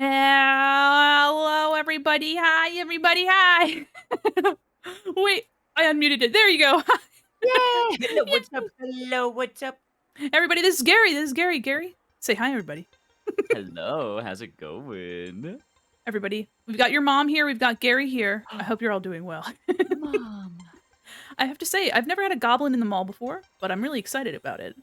Hello, everybody. Hi, everybody. Hi. Wait. I unmuted it. There you go. Yay! Hello, what's up? Hello, what's up? Everybody, this is Gary. This is Gary. Gary, say hi, everybody. Hello, how's it going? Everybody, we've got your mom here. We've got Gary here. I hope you're all doing well. Mom. I have to say, I've never had a goblin in the mall before, but I'm really excited about it.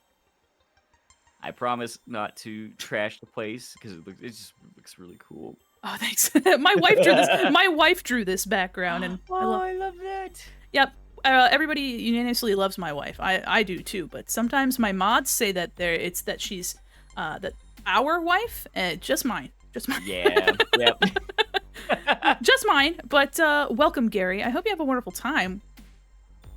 I promise not to trash the place because it just looks really cool. Oh, thanks. My wife drew this. My wife drew this background, and Oh, I love that. Yep. Everybody unanimously loves my wife. I do too. But sometimes my mods say that it's that she's that our wife. Just mine. Just mine. Yeah. Yep. Just mine. But welcome, Gary. I hope you have a wonderful time.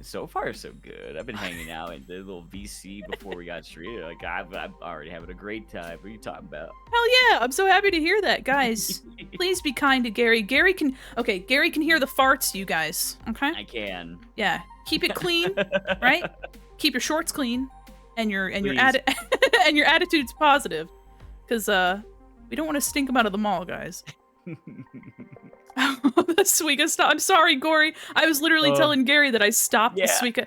So far, so good. I've been hanging out in the little VC before we got streamed. Like I'm already having a great time. What are you talking about? Hell yeah! I'm so happy to hear that, guys. Please be kind to Gary. Gary can hear the farts, you guys. Okay. I can. Yeah. Keep it clean, right? Keep your shorts clean, and your and your attitude's positive, because we don't want to stink them out of the mall, guys. The Suiga stop. I'm sorry, Gory. I was literally telling Gary that I stopped the Suiga.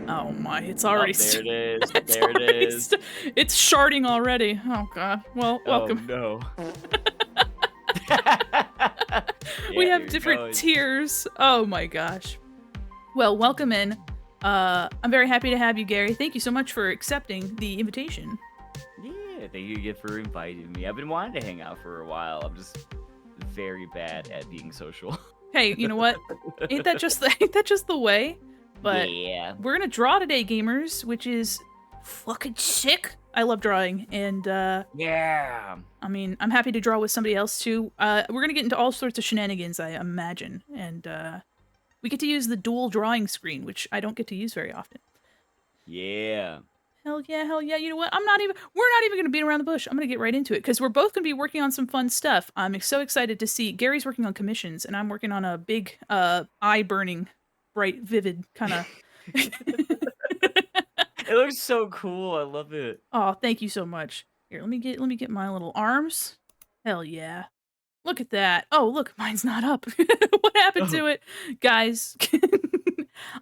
Oh my, it's already. There it is. There it is. It's sharding already. Oh god. Well, welcome. Oh no. We have different tiers. Oh my gosh. Well, welcome in. I'm very happy to have you, Gary. Thank you so much for accepting the invitation. Yeah, thank you again for inviting me. I've been wanting to hang out for a while. I'm just very bad at being social. Hey, you know what? Ain't that just the way? But yeah, we're gonna draw today, gamers, which is fucking sick. I love drawing, and yeah. I mean, I'm happy to draw with somebody else too. We're gonna get into all sorts of shenanigans, I imagine, and we get to use the dual drawing screen, which I don't get to use very often. Yeah. Hell yeah, hell yeah. You know what? We're not even gonna beat around the bush. I'm gonna get right into it, because we're both gonna be working on some fun stuff. I'm so excited to see. Gary's working on commissions, and I'm working on a big, eye-burning, bright, vivid kind of. It looks so cool. I love it. Oh, thank you so much. Here, let me get my little arms. Hell yeah. Look at that. Oh, look, mine's not up. What happened to it? Guys,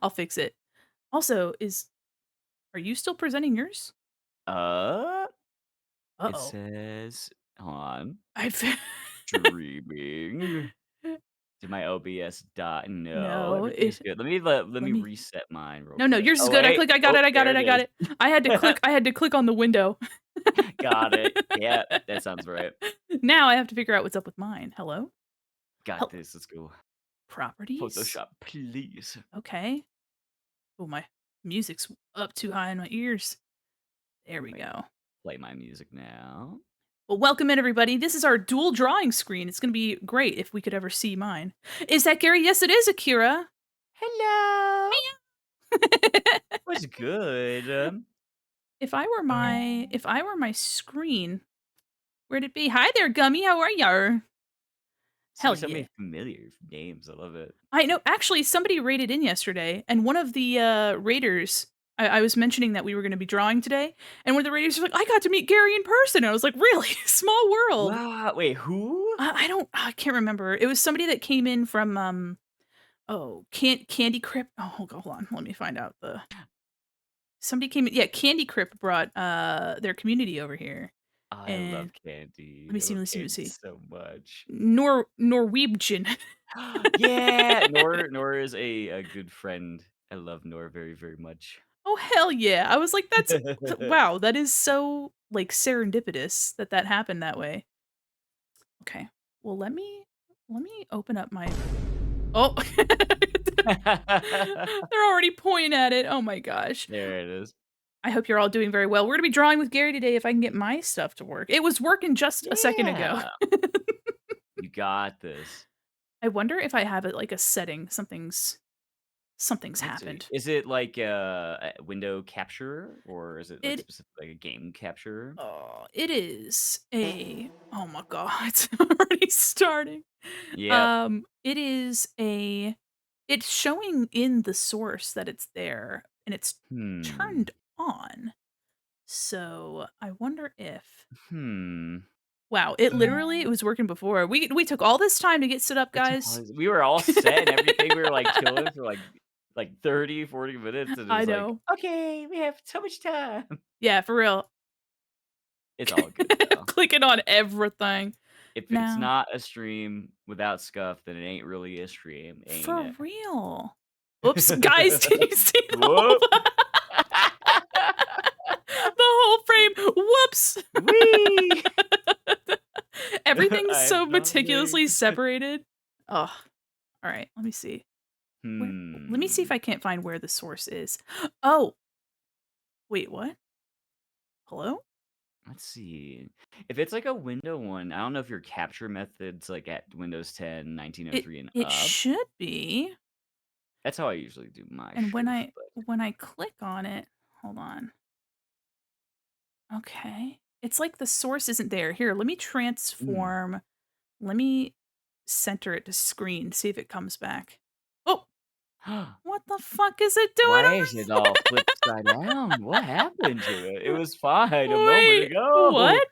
I'll fix it. Also, are you still presenting yours? It says, hold on. I've Streaming. Did my OBS die? No, No, everything's good. Let me reset mine real No, quick. yours is Oh, good. wait. I got it. I had to click on the window. Got it. Yeah, that sounds right. Now I have to figure out what's up with mine. Hello? Got this. Let's go. Properties? Photoshop, please. Okay. Oh, my music's up too high in my ears. There we go. Play my music now. Well, welcome in, everybody. This is our dual drawing screen. It's going to be great if we could ever see mine. Is that Gary? Yes, it is, Akira. Hello. What's good? If I were my screen, where'd it be? Hi there, Gummy. How are ya? Hell So yeah. many familiar names. I love it. I know. Actually, somebody raided in yesterday, and one of the raiders, I was mentioning that we were going to be drawing today, and one of the raiders was like, "I got to meet Gary in person." And I was like, "Really? Small world." Wow. Wait, who? I can't remember. It was somebody that came in from Candy Crypt. Oh, hold on. Let me find out somebody came in. Yeah, Candy Crypt brought their community over here. I love Candy. Let me see. So much. Norwegian. Yeah, Nor is a good friend. I love Nor very, very much. Oh, hell yeah. I was like, that's wow, that is so, like, serendipitous that happened that way. Okay. Well, let me open up my Oh. They're already pointing at it. Oh my gosh. There it is. I hope you're all doing very well. We're gonna be drawing with Gary today if I can get my stuff to work. It was working just a second ago. You got this. I wonder if I have it like a setting. Something's happened. Is it like a window capture or is it like specific like a game capture? Oh, it is a oh my god, it's already starting. Yeah. It's showing in the source that it's there and it's turned on. So I wonder if wow, it was working before. We took all this time to get set up, guys. We were all set and everything. We were like chilling for like like 30, 40 minutes, and I it's like, know. okay, we have so much time. Yeah, for real. It's all good though. Clicking on everything. If it's Now, not a stream without scuff, then it ain't really a stream, ain't for it? real. Oops, guys, did you see the whole Whoop. the whole frame? Whoops. Wee. Everything's I so am not late. meticulously separated. Oh, all right. Let me see. Let me see if Hmm. I can't find where the source is. Oh, wait, what? Hello? Let's see. If it's like a window one, I don't know if your capture method's like at Windows 10, It 1903 and it up. should be. That's how I usually do my And when stuff, I but when I click on it, hold on. Okay. It's like the source isn't there. Here, let me mm. transform. Let me center it to screen, see if it comes back. Oh, what the fuck is it doing Why is it over all flipped side down? What happened to it? It there? was fine a moment Wait, ago. what?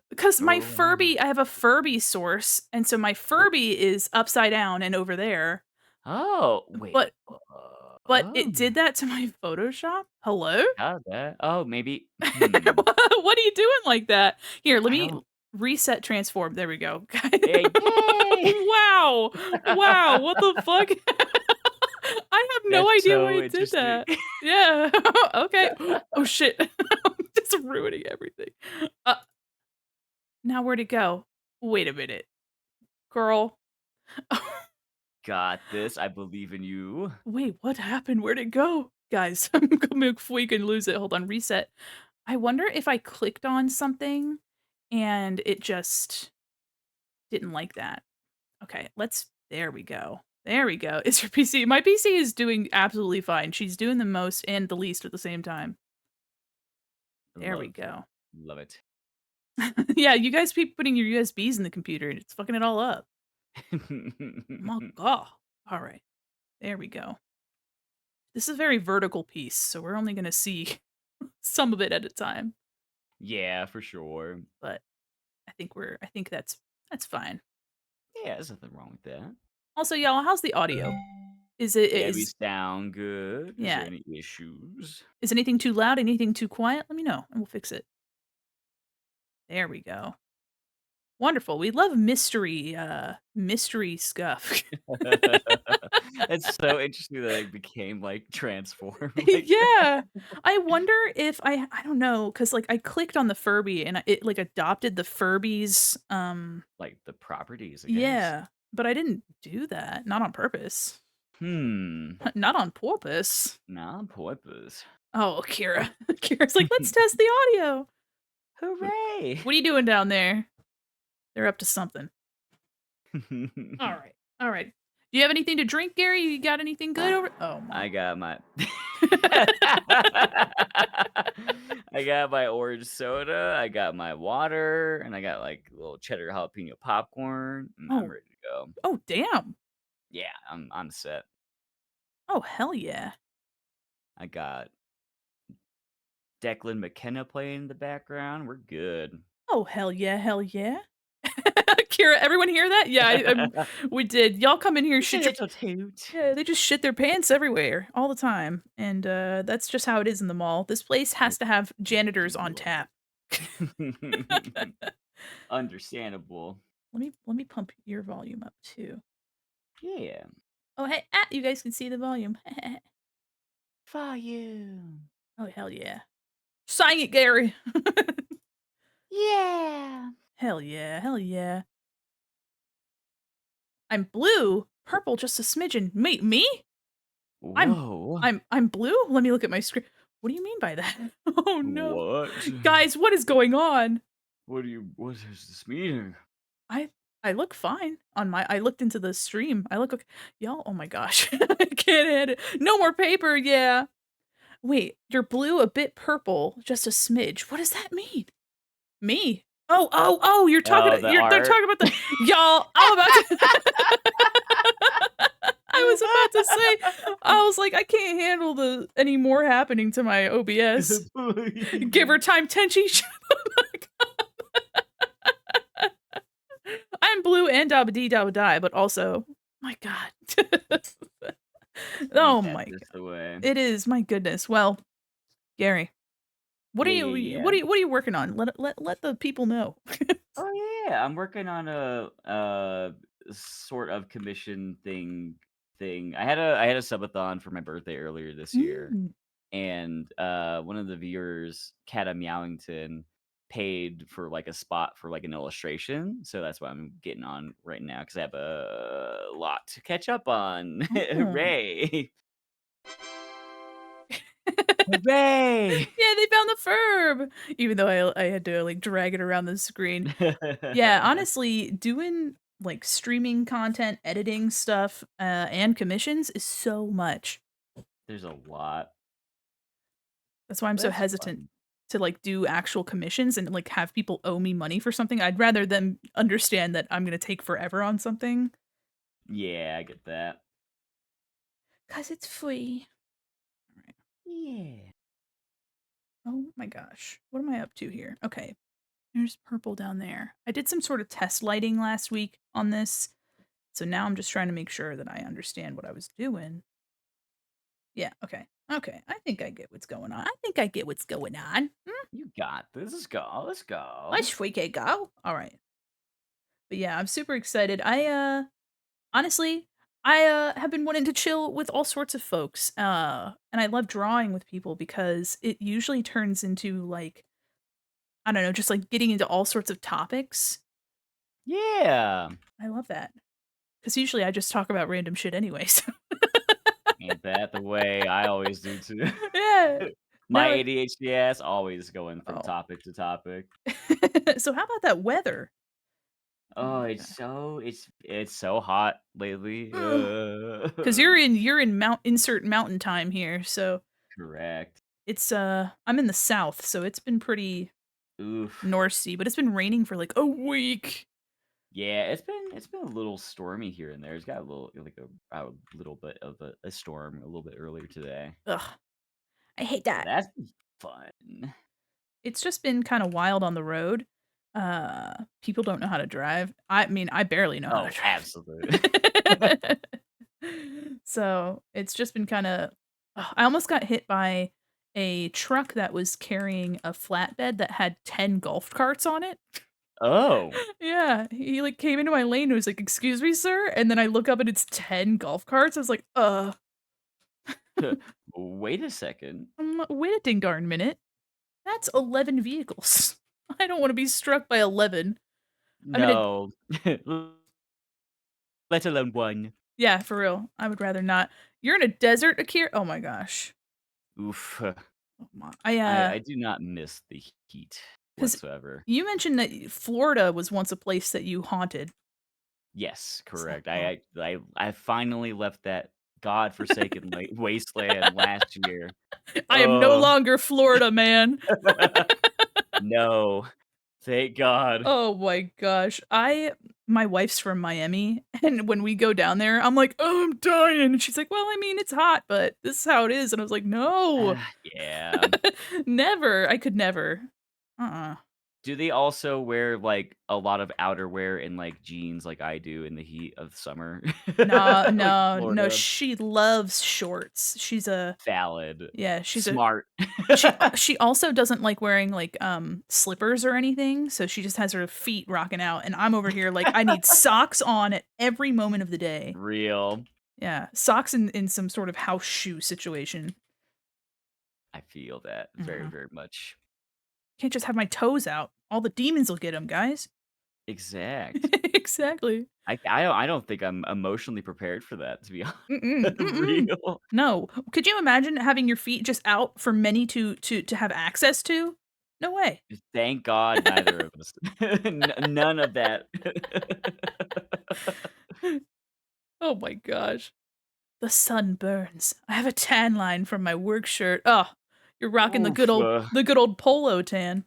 Because my Oh, what happened? Furby, I have a Furby source, and so my Furby is upside down and over there. Oh, wait. But but it did that to my Photoshop? Hello? How's that? Oh, maybe. What are you doing like that? Here, let I me don't. reset transform. There we go. Yay! Wow. Wow, what the fuck? I have no That's idea why so it did interesting. that. Yeah. Okay. Oh shit. I'm just ruining everything. Uh, now where'd it go? Wait a minute. Girl. Got this. I believe in you. Wait, what happened? Where'd it go? Guys, I'm gonna we can lose it. Hold on, reset. I wonder if I clicked on something and it just didn't like that. Okay, let's there we go. There we go. Is your PC? My PC is doing absolutely fine. She's doing the most and the least at the same time. There we Love. go. Love it. Yeah, you guys keep putting your USBs in the computer and it's fucking it all up. My god. All right. There we go. This is a very vertical piece, so we're only going to see some of it at a time, Yeah, for sure. but I think that's fine. Yeah, there's nothing wrong with that. Also, y'all, how's the audio? Yeah, we Is sound good. Is there yeah, any issues? is anything too loud, anything too quiet? Let me know and we'll fix it. There we go. Wonderful. We love mystery scuff. It's so interesting that it became like transformed like that. Yeah. I wonder if I don't know, cause like, I clicked on the Furby and it, like, adopted the Furby's, Like the properties, I guess. yeah, but I didn't do that, not on purpose. Hmm. Not on purpose. Non purpose. Oh, Kira. Kira's like, "Let's test the audio." Hooray! What are you doing down there? They're up to something. Alright, alright. Do you have anything to drink, Gary? You got anything good over oh my I got my I got my orange soda, I got my water, and I got like little cheddar jalapeno popcorn, and I'm Oh, ready to go. oh, damn. Yeah, I'm set. Oh, hell yeah. I got Declan McKenna playing in the background. We're good. Oh, hell yeah, hell yeah. Kira, everyone hear that? Yeah, we did. Y'all come in here, Just a shit your little toot. yeah, they just shit their pants everywhere all the time, and, that's just how it is in the mall. This place has to have janitors on Deal. tap. Understandable. Let me pump your volume up too. Yeah. Oh, hey, you guys can see the volume. Volume. Oh, hell yeah. Sign it, Gary. Yeah. Hell yeah, hell yeah. I'm blue, purple just a smidgen. Me? I'm Whoa. I'm blue? Let me look at my screen. What do you mean by that? Oh, no. What? Guys, what is going on? What does this mean? I I look fine on my I looked into the stream. I look okay. Y'all, oh my gosh. I can't handle it. No more paper, yeah. Wait, you're blue, a bit purple, just a smidge. What does that mean? Me? Oh, Oh, the they're art. talking about the y'all, I'm about to I was about to say, I was like, I can't handle the any more happening to my OBS. Give her time, Tenchi. I'm blue and dabba dee dabba die, but also, my God. Ain't Oh that my just god. the way? It is, my goodness. Well, Gary, what are Yeah, you yeah, yeah. what are you working on? Let the people know. Oh, yeah, I'm working on a sort of commission thing. I had a subathon for my birthday earlier this year, Mm. and, one of the viewers, Cata Meowington, paid for, like, a spot for, like, an illustration, so that's what I'm getting on right now because I have a lot to catch up on. Oh. Hooray. Hooray! Yeah, they found the verb! Even though I had to, like, drag it around the screen. Yeah, honestly, doing, like, streaming content, editing stuff, and commissions is so much. There's a lot, That's why I'm but so it's hesitant fun. to, like, do actual commissions and, like, have people owe me money for something. I'd rather them understand that I'm gonna take forever on something, Yeah, I get that. 'cause it's free. Alright. Yeah. Oh my gosh. What am I up to here? Okay. There's purple down there. I did some sort of test lighting last week on this, so now I'm just trying to make sure that I understand what I was doing. Yeah, okay. Okay, I think I get what's going on. I think I get what's going on. You got this. Let's go. Let's go. Let's freaking go. Alright. But yeah, I'm super excited. Honestly, I have been wanting to chill with all sorts of folks, and I love drawing with people because it usually turns into, like, I don't know, just, like, getting into all sorts of topics. Yeah. I love that because usually I just talk about random shit anyway, so Ain't that the way I always do too. yeah. My No, ADHD ass always going from oh. topic to topic. So how about that weather? Oh Oh, my it's god. so it's so hot lately. 'Cause you're in insert mountain time here, so Correct. it's, I'm in the South, so it's been pretty Oof. Norsey, but it's been raining for, like, a week. Yeah, it's been a little stormy here and there. It's got a little like a little bit of a storm a little bit earlier today. Ugh, I hate So that. that's been fun. It's just been kinda wild on the road. People don't know how to drive. I mean, I barely know how to Oh, drive. absolutely. So, it's just been kinda I almost got hit by a truck that was carrying a flatbed that had 10 golf carts on it. Oh. Yeah, he, like, came into my lane and was like, "Excuse me, sir?" And then I look up and it's 10 golf carts. I was like, Wait a second. Wait a ding darn minute. That's 11 vehicles. I don't wanna be struck by 11. I'm in a No. Let alone 1. Yeah, for real. I would rather not. You're in a desert, Akira? Oh my gosh. Oof. Oh my I do not miss the heat 'cause whatsoever. you mentioned that Florida was once a place that you haunted. Yes, So correct. oh, I finally left that godforsaken wasteland last year. I am no Oh. longer Florida, man. No. Thank God. Oh my gosh. My wife's from Miami, and when we go down there, I'm like, "Oh, I'm dying." And she's like, "Well, I mean, it's hot, but this is how it is." And I was like, "No. Yeah. Never. I could never." Uh-uh. Do they also wear, like, a lot of outerwear and, like, jeans like I do in the heat of summer? No, Like no, no, Florida? she loves shorts. She's a Valid. Yeah, she's a Smart. she also doesn't like wearing, like, slippers or anything, so she just has her feet rocking out, and I'm over here like, I need socks on at every moment of the day. Real. Yeah, socks in some sort of house shoe situation. I feel that very, Mhm. very much. Can't just have my toes out. All the demons will get them, guys. Exact. Exactly. I don't think I'm emotionally prepared for that, to be Mm-mm, mm-mm. real. No. Could you imagine having your feet just out for many to have access to? No way. Thank God neither of us. None of that. Oh my gosh. The sun burns. I have a tan line from my work shirt. Oh, you're rocking Oof. the good old polo tan.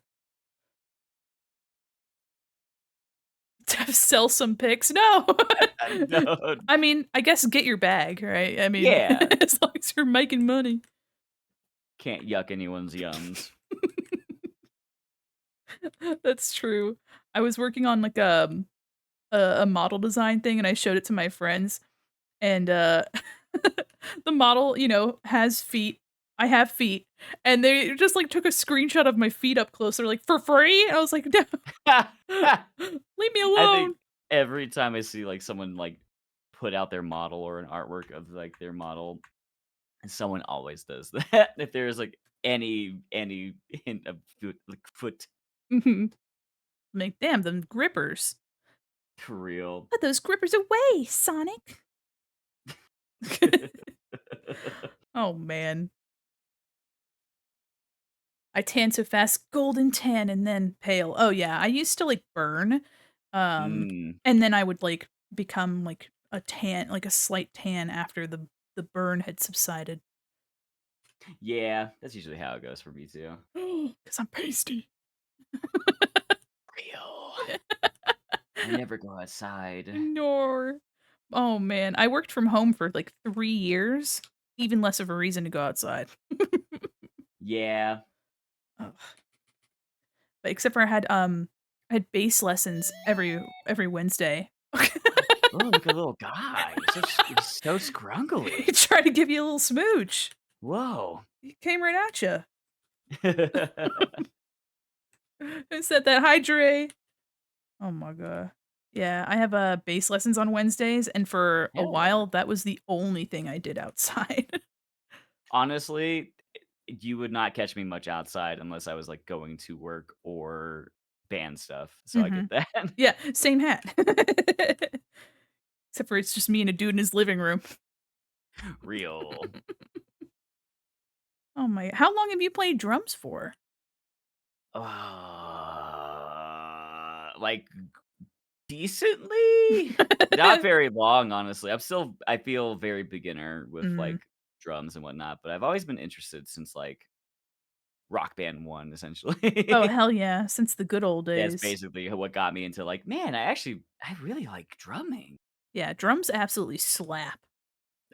To sell some pics? No. No. I mean, I guess get your bag, right? I mean, Yeah. as long as you're making money. Can't yuck anyone's yums. That's true. I was working on like a model design thing and I showed it to my friends and The model, has feet. I have feet, and they just, like, took a screenshot of my feet up close. They're like, "For free?" I was like, "No. Leave me I think alone." every time I see, like, someone, like, put out their model or an artwork of, like, their model, someone always does that. If there's, like, any hint of foot Mhm. Like, "Damn, them grippers. for real. Put those grippers away, Sonic." Oh, man. I tan so fast, golden tan and then pale. Oh, yeah, I used to, like, burn, um, Mm, and then I would, like, become, like, a slight tan after the burn had subsided. yeah, that's usually how it goes for me too. Because 'Cause I'm pasty. Real. I never go outside. Nor. Oh, man, I worked from home for, like, 3 years, even less of a reason to go outside. Yeah. Ugh. But except for I had bass lessons every Wednesday. Oh, look at a little guy. He's so scrunkly. He tried to give you a little smooch. Whoa. He came right at you. I said that, "Hi, Dre." Oh my god. Yeah, I have, bass lessons on Wednesdays, and for a Hell yeah. while, that was the only thing I did outside. Honestly, you would not catch me much outside unless I was, like, going to work or band stuff, so I get Mhm. that. Yeah, same hat. Except for it's just me and a dude in his living room. Real. Oh my how long have you played drums for? Like, decently? Not very long, honestly. I feel very beginner with, Mm. like, drums and whatnot, but I've always been interested since, like, Rock Band 1, Oh, essentially. hell yeah, since the good old That's days. basically what got me into, like, "Man, I really like drumming." Yeah, drums absolutely slap.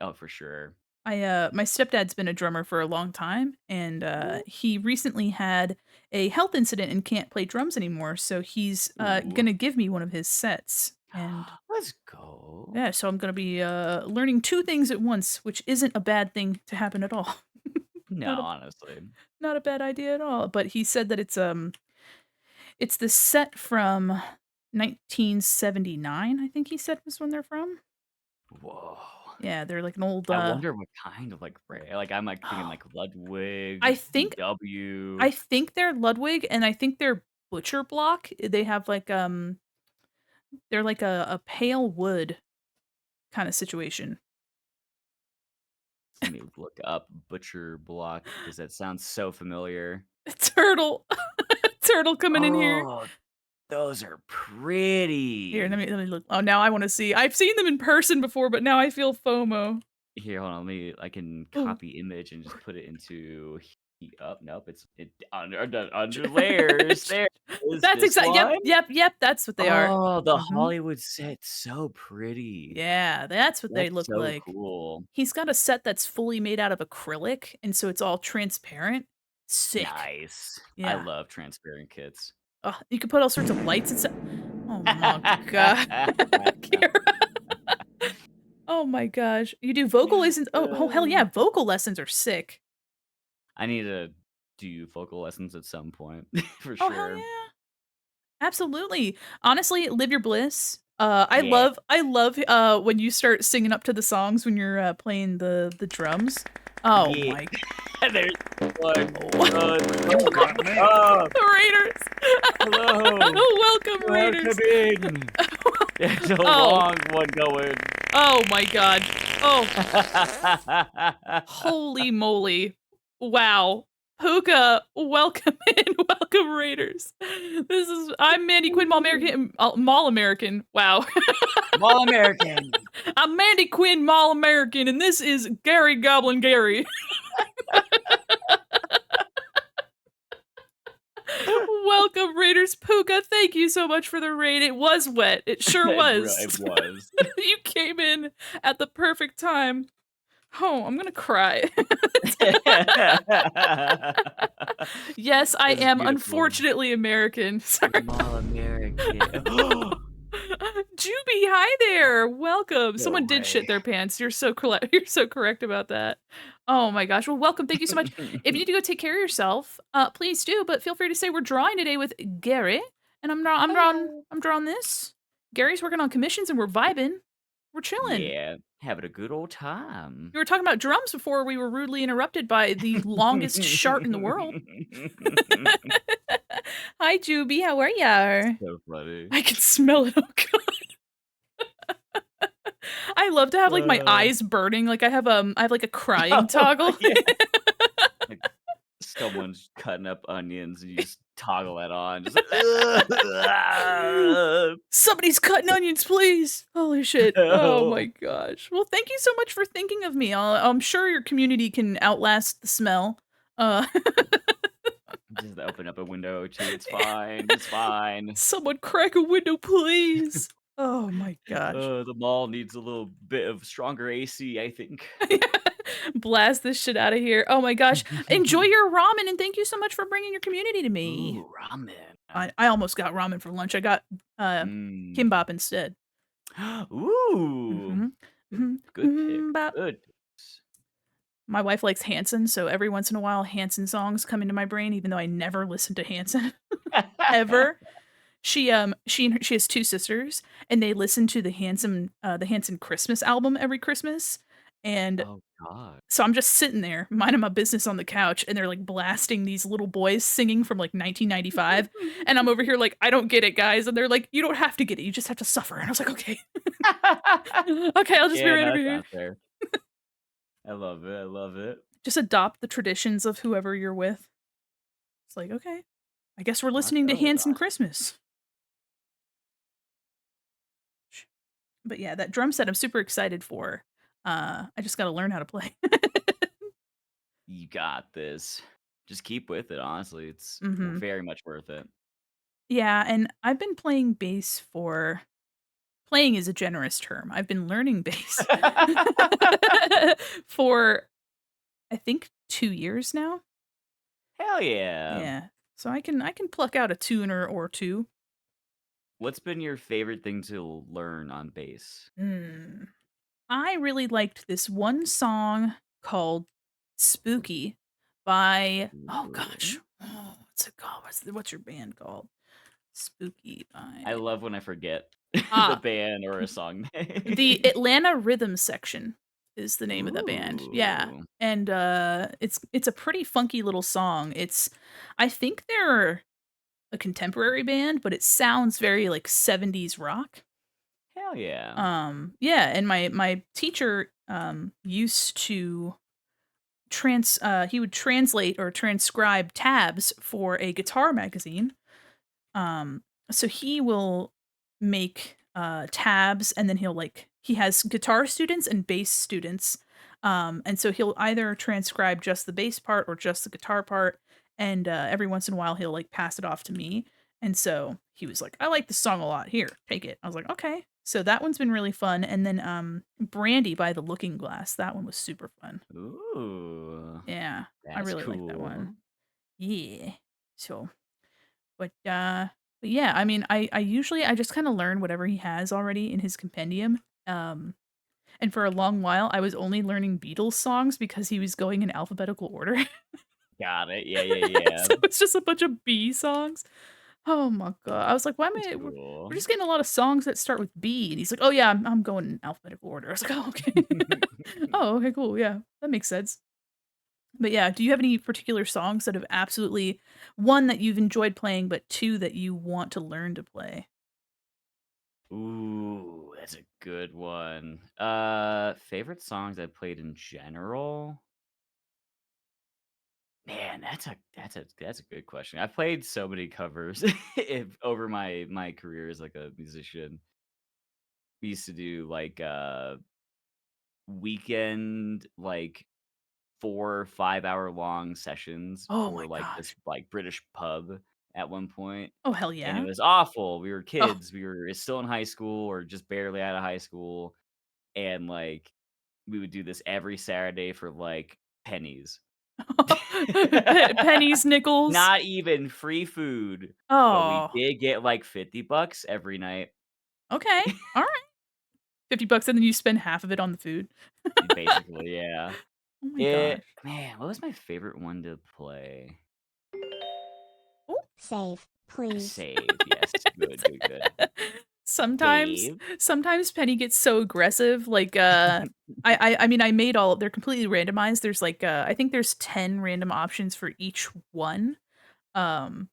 Oh, for sure. My stepdad's been a drummer for a long time, and, Ooh. he recently had a health incident and can't play drums anymore, so he's, Ooh. gonna give me one of his sets, and Let's go. yeah, so I'm gonna be, learning 2 things at once, which isn't a bad thing to happen at all. No, Not a honestly. not a bad idea at all, but he said that it's the set from 1979, I think he said was when they're from. Whoa. Yeah, they're like an old, I wonder what kind of, like, like, I'm, like, thinking, oh, like, Ludwig, I think VW. I think they're Ludwig, and I think they're Butcher Block. They have, like, they're like a pale wood kinda situation. Let me look up Butcher Block because that sounds so familiar. Turtle. Turtle coming in here. Oh, those are Here, pretty. let me look. Oh, now I wanna see. I've seen them in person before, but now I feel FOMO. Here, hold on, I can Ooh. copy image and just put it into heat up. Nope, it under layers. There it is, That's this exact yep, one. yep, yep, that's what they are. Oh, the Mhm. Hollywood set's so pretty. Yeah, that's what they That's look so like. cool. He's got a set that's fully made out of acrylic, and so it's all transparent. Sick. Nice. I Yeah. love transparent kits. You could put all sorts of lights and stuff. Oh my god. Kara. Oh my gosh. You do vocal lessons oh, hell yeah, vocal lessons are sick. I need to do vocal lessons at some point for Oh, hell sure. yeah. Absolutely. Honestly, live your bliss. Yeah. I love, when you start singing up to the songs when you're, playing the drums. Oh Yeah. my There's one. Oh, You got mail. Oh, Raiders. hello. Welcome, Welcome Raiders. in. There's a Oh, long one going. oh my god. Oh, holy moly. Wow. Puka, welcome in, welcome Raiders. I'm Mandy Quinn, Mall American, Mall American. Wow. All American. I'm Mandy Quinn, Mall American, and this is Gary Goblin Gary. Welcome, Raiders. Puka, thank you so much for the raid. It was wet. It sure It was. was. You came in at the perfect time. Oh, I'm gonna cry. Yes, I That's am beautiful. unfortunately American. Sorry. All American. Juby, hi there. Welcome. No Someone did way. shit their pants. You're so correct. You're so correct about that. Oh my gosh. Well, welcome. Thank you so much. If you need to go take care of yourself, please do. But feel free to say we're drawing today with Gary, and Hello. I'm drawing this. Gary's working on commissions, and we're vibing. We're chilling. Yeah, having a good old time. We were talking about drums before we were rudely interrupted by the longest shart in the world. Hi, Juby. How are ya? So funny. I can smell it. Oh god. I love to have, like, my Uh, eyes burning, like, I have, like, a crying oh, toggle. yeah. Like, someone's cutting up onions, and you just toggle that on, just like, "Somebody's cutting onions, please." Holy shit. Oh my help. gosh. Well, thank you so much for thinking of me. I'm sure your community can outlast the smell. Uh, Just open up a window too, it's fine, it's fine. someone crack a window, please. Oh my gosh. The mall needs a little bit of stronger AC, I think. Blast this shit out of here. Oh my gosh. Enjoy your ramen, and thank you so much for bringing your community to me. Ooh, ramen. I almost got ramen for lunch. I got, Mm. kimbap instead. Ooh, Mhm. Mhm. good pick, Mbap. good picks. My wife likes Hanson, so every once in a while, Hanson songs come into my brain, even though I never listen to Hanson, ever. She has 2 sisters, and they listen to the Hanson Christmas album every Christmas, and Oh god. so I'm just sitting there, minding my business on the couch, and they're, like, blasting these little boys singing from, like, 1995, and I'm over here like, "I don't get it, guys," and they're like, "You don't have to get it, you just have to suffer," and I was like, "Okay. Okay, I'll just be Yeah, right no, over that's here." not fair. I love it, I love it. Just adopt the traditions of whoever you're with. It's like, "Okay, I guess we're That's listening to totally Hanson fine. Christmas." But yeah, that drum set I'm super excited for. I just gotta learn how to play. You got this. Just keep with it, honestly, it's Mhm. very much worth it. Yeah, and I've been playing bass for playing is a generous term. I've been learning bass for, I think, 2 years now? Hell yeah. Yeah. So I can pluck out a tuner or 2. What's been your favorite thing to learn on bass? Mm. I really liked this one song called "Spooky" by oh gosh, Ooh. what's it called? What's your band called? Spooky I by love when I forget the ah, band or a song the name. Atlanta Rhythm Section is the name of the band. Yeah, Ooh. and, it's a pretty funky little song. I think they're a contemporary band, but it sounds very, like, 70s rock. Hell yeah. Yeah, and my teacher, used to he would translate or transcribe tabs for a guitar magazine. Um, so he will make, tabs, and then he has guitar students and bass students, and so he'll either transcribe just the bass part or just the guitar part, and, every once in a while, he'll, like, pass it off to me, and so he was like, "I like this song a lot. Here, take it." I was like, "Okay." So that one's been really fun, and then, "Brandy" by The Looking Glass, that one was super fun. Ooh. Yeah, I That's really like that cool. one. Yeah. So but, but yeah, I mean, I usually I just kinda learn whatever he has already in his compendium, and for a long while, I was only learning Beatles songs because he was going in alphabetical order. Got it. Yeah, yeah, yeah. So it's just a bunch of B songs. Oh my god. I was like, "Why am That's we're cool. just getting a lot of songs that start with B," and he's like, "Oh, yeah, I'm going in alphabetical order." I was like, "Oh, okay." "Oh, okay, cool, yeah, that makes sense." But yeah, do you have any particular songs that have absolutely 1 that you've enjoyed playing, but 2 that you want to learn to play? Ooh, that's a good one. Favorite songs I played in general? Man, that's a good question. I've played so many covers over my career as like a musician. We used to do like weekend like 4 or 5 hour long sessions Oh for my like this gosh. like British pub at one point, Oh, hell and it yeah. was awful. We were Oh. kids. We were still in high school or just barely out of high school, and like we would do this every Saturday for like pennies. Pennies, nickels. Not even free food, but we Oh. did get like $50 every night. Okay. All right. $50 and then you spend half of it on the food. Basically, yeah. Oh my It gosh. man, what was my favorite one to play? Oh. Save, please. Save, yes. Good, good, good. Sometimes Save. sometimes Penny gets so aggressive, like, I mean, I made all they're completely randomized. There's, like, I think there's 10 random options for each one. Um,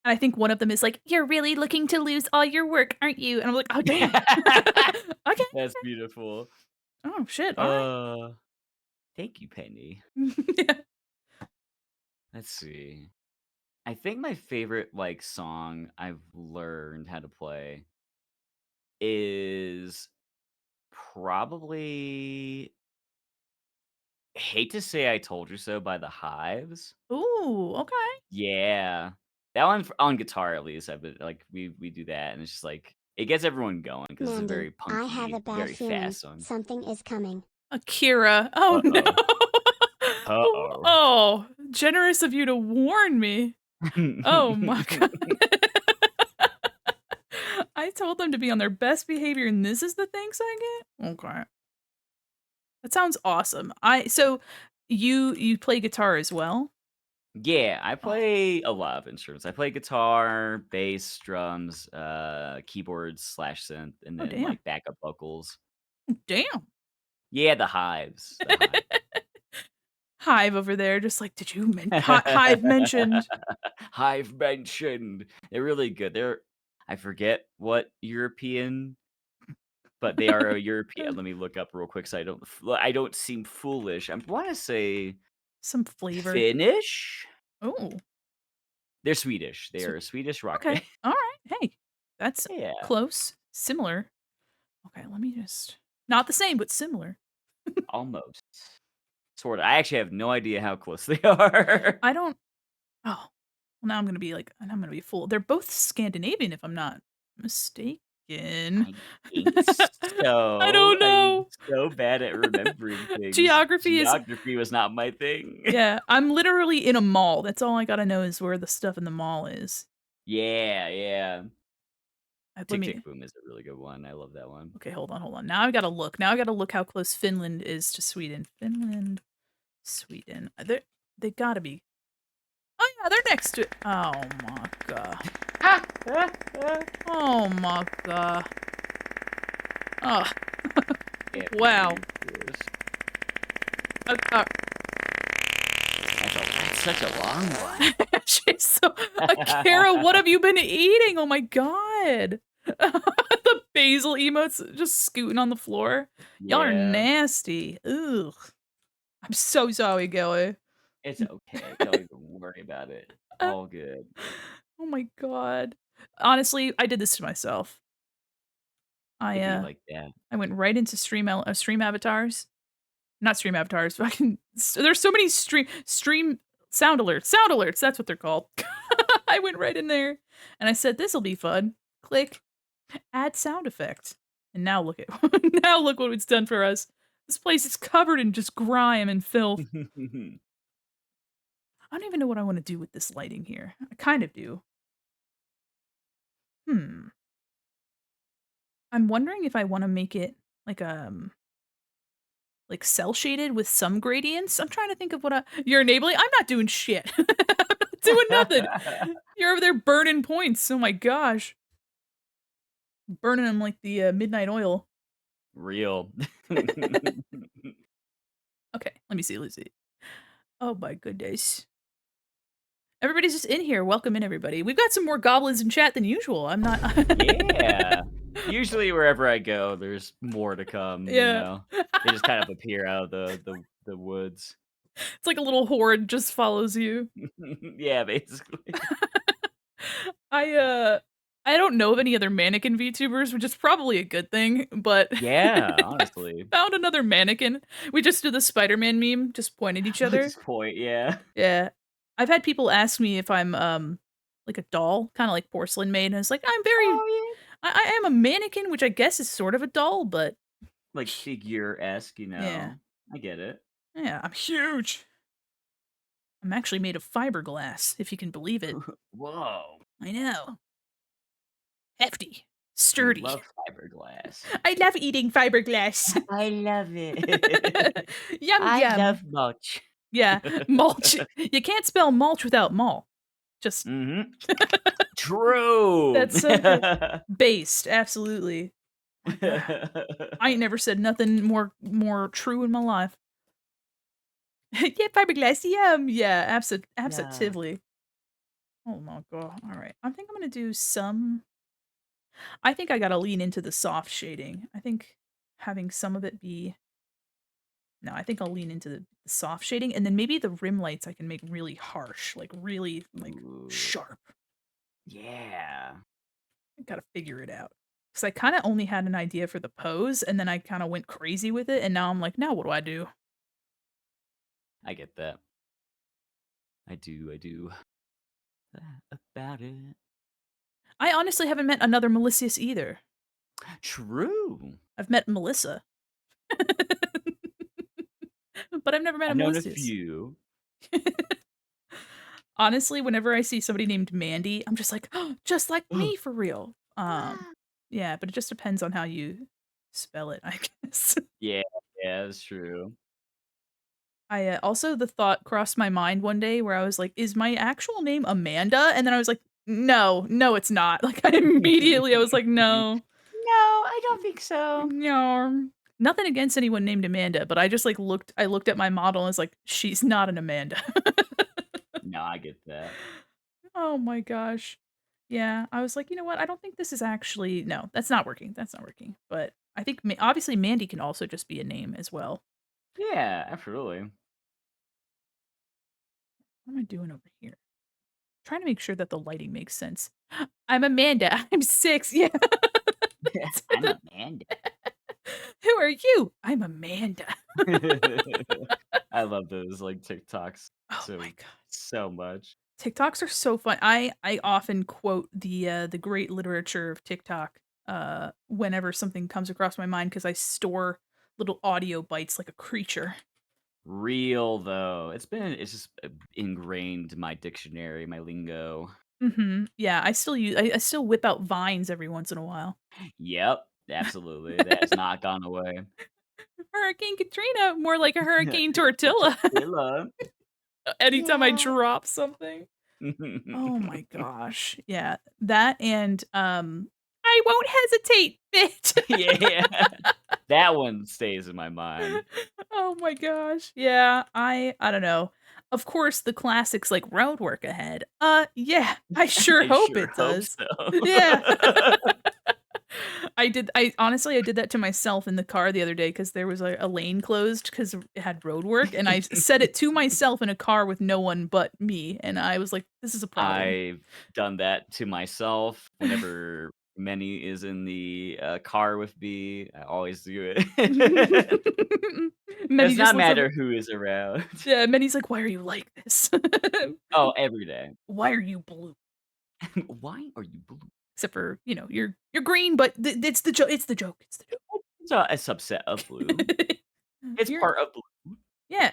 and I think one of them is like, "You're really looking to lose all your work, aren't you?" And I'm like, "Oh, damn." Okay. That's beautiful. Oh, shit, alright. Uh, Thank you, Penny. Yeah. Let's see. I think my favorite, like, song I've learned how to play is probably Hate to Say I Told You So by The Hives. Ooh, okay. Yeah. That one f on guitar, at least, I've been like, we do that, and it's just, like it gets everyone going because it's a Mandy, very I have a punky, bad very feeling. fast song. Something is coming. Akira. Oh, no. Uh-oh. Uh-oh. Oh, generous of you to warn me. Oh my god. I told them to be on their best behavior, and this is the thanks I get? Okay. That sounds awesome. You play guitar as well? Yeah, I Oh, play a lot of instruments. I play guitar, bass, drums, keyboards/synth, and oh, then, damn. like, backup vocals. Damn. Yeah, the Hives, the Hive. Hive over there, just like, "Did you Hive mentioned." Hive mentioned. They're really good. I forget what European, but they are a European. Let me look up real quick so I don't seem foolish. I wanna say Some flavor. Finnish? Oh, They're Swedish. They so are a Swedish rock okay. band. Alright. Hey, that's Yeah, close, similar. Okay, let me just not the same, but similar. almost. Sorta. I actually have no idea how close they are. I don't oh, well, now I'm gonna be a fool. They're both Scandinavian, if I'm not mistaken. I think I so. don't I'm know. so bad at remembering things. Geography is Geography was not my thing. yeah, I'm literally in a mall. That's all I gotta know is where the stuff in the mall is. Yeah, yeah. Let Tick Tick me Boom is a really good one. I love that one. okay, hold on, hold on. Now I gotta look. Now I gotta look how close Finland is to Sweden. Finland, Sweden. They gotta be. Oh yeah, they're next to. Oh my god. Oh my god. Oh Yeah, wow. figures. Uh, uh, That's such a long one. she's so. Akira, what have you been eating? Oh my god. The basil emotes just scooting on the floor. Y'all are Yeah, nasty. Ugh. I'm so sorry, Gilly. it's okay. Don't even worry about it. All good. Oh my god. Honestly, I did this to myself. I, It'd be uh, like that. I went right into stream avatars. Not stream avatars, fucking there's so many stream sound alerts, that's what they're called. I went right in there, and I said, "This'll be fun." Click, add sound effect. And now look at now look what it's done for us. This place is covered in just grime and filth. I don't even know what I wanna do with this lighting here. I kind of do. Hmm. I'm wondering if I wanna make it like, like cell shaded with some gradients. I'm trying to think of what you're enabling. I'm not doing shit. I'm not doing nothing. You're over there burning points. Oh my gosh. Burning them like the midnight oil. Real. Okay, let me see. Let's see. Oh my goodness. Everybody's just in here. Welcome in, everybody. We've got some more goblins in chat than usual. I'm not. Yeah. Usually wherever I go, there's more to come, you Yeah. know? They just kind of appear out of the woods. It's like a little horde just follows you. Yeah, basically. I uh I don't know of any other mannequin VTubers, which is probably a good thing, but Yeah, honestly. found another mannequin. We just did the Spider-Man meme, just point at each At other. this point, yeah. Yeah. I've had people ask me if I'm like a doll, kind of like porcelain made, and it's like I'm very Oh, yeah. I am a mannequin, which I guess is sort of a doll, but Like figure-esque, you yeah. know? I get it. Yeah, I'm huge. I'm actually made of fiberglass, if you can believe it. Whoa. I know. Hefty. You Sturdy. love fiberglass. I love eating fiberglass. I love it. Yum I yum. love mulch. Yeah, mulch. You can't spell mulch without mall. Just Mhm. True. that's so good. Based, absolutely. Like that. I ain't never said nothing more true in my life. Yeah, fiberglass, yum. Yeah, Yeah. absolutely. Oh my god. All right. I think I'm gonna do some. I think I gotta lean into the soft shading. I think having some of it be. No, I think I'll lean into the soft shading, and then maybe the rim lights I can make really harsh, like really like Ooh. sharp. Yeah. I gotta figure it out. Because I kind of only had an idea for the pose, and then I kind of went crazy with it, and now I'm like, now what do I do? I get that. I do. About it. I honestly haven't met another Melicius either. True. I've met Melissa, but I've never met a I've known a Melicius. few. Honestly, whenever I see somebody named Mandi, I'm just like, oh, just like me for real. Yeah, but it just depends on how you spell it, I guess. Yeah, yeah, that's true. I also the thought crossed my mind one day where I was like, is my actual name Amanda? And then I was like, no, no, it's not. Like I was like, no, No, I don't think so. no. Nothing against anyone named Amanda, but I just like I looked at my model and was like, she's not an Amanda. No, I get that. Oh my gosh. Yeah, I was like, you know what? I don't think this is actually no, that's not working. That's not working. But I think obviously Mandy can also just be a name as well. Yeah, absolutely. What am I doing over here? Trying to make sure that the lighting makes sense. I'm Amanda. I'm 6. Yeah. I'm Amanda. Who are you? I'm Amanda. I love those like TikToks Oh my god. so much. TikToks are so fun. I often quote the great literature of TikTok whenever something comes across my mind because I store little audio bites like a creature. Real though. It's just ingrained in my dictionary, my lingo. Mhm. Yeah, I still whip out vines every once in a while. Yep, absolutely. That has not gone away. Hurricane Katrina, more like a Hurricane Tortilla. Tortilla. Anytime I Yeah. drop something. Oh my gosh. Yeah, that and, I won't hesitate, bitch. Yeah. That one stays in my mind. Oh my gosh. Yeah, I don't know. Of course, the classics like road work ahead. Yeah, I sure I hope sure it hope does. so. Yeah. I honestly, I did that to myself in the car the other day because there was a lane closed because it had road work, and I said it to myself in a car with no one but me, and I was like, "This is a problem." I've done that to myself whenever Manny is in the, car with me. I always do it. Many Does just not looks matter over who is around. yeah, Many's like, "Why are you like this? Oh, every day. Why are you blue?" Why are you blue? Except for, you're green, but it's the joke. It's the joke. It's the It's a subset of blue. joke. It's You're part of blue. yeah,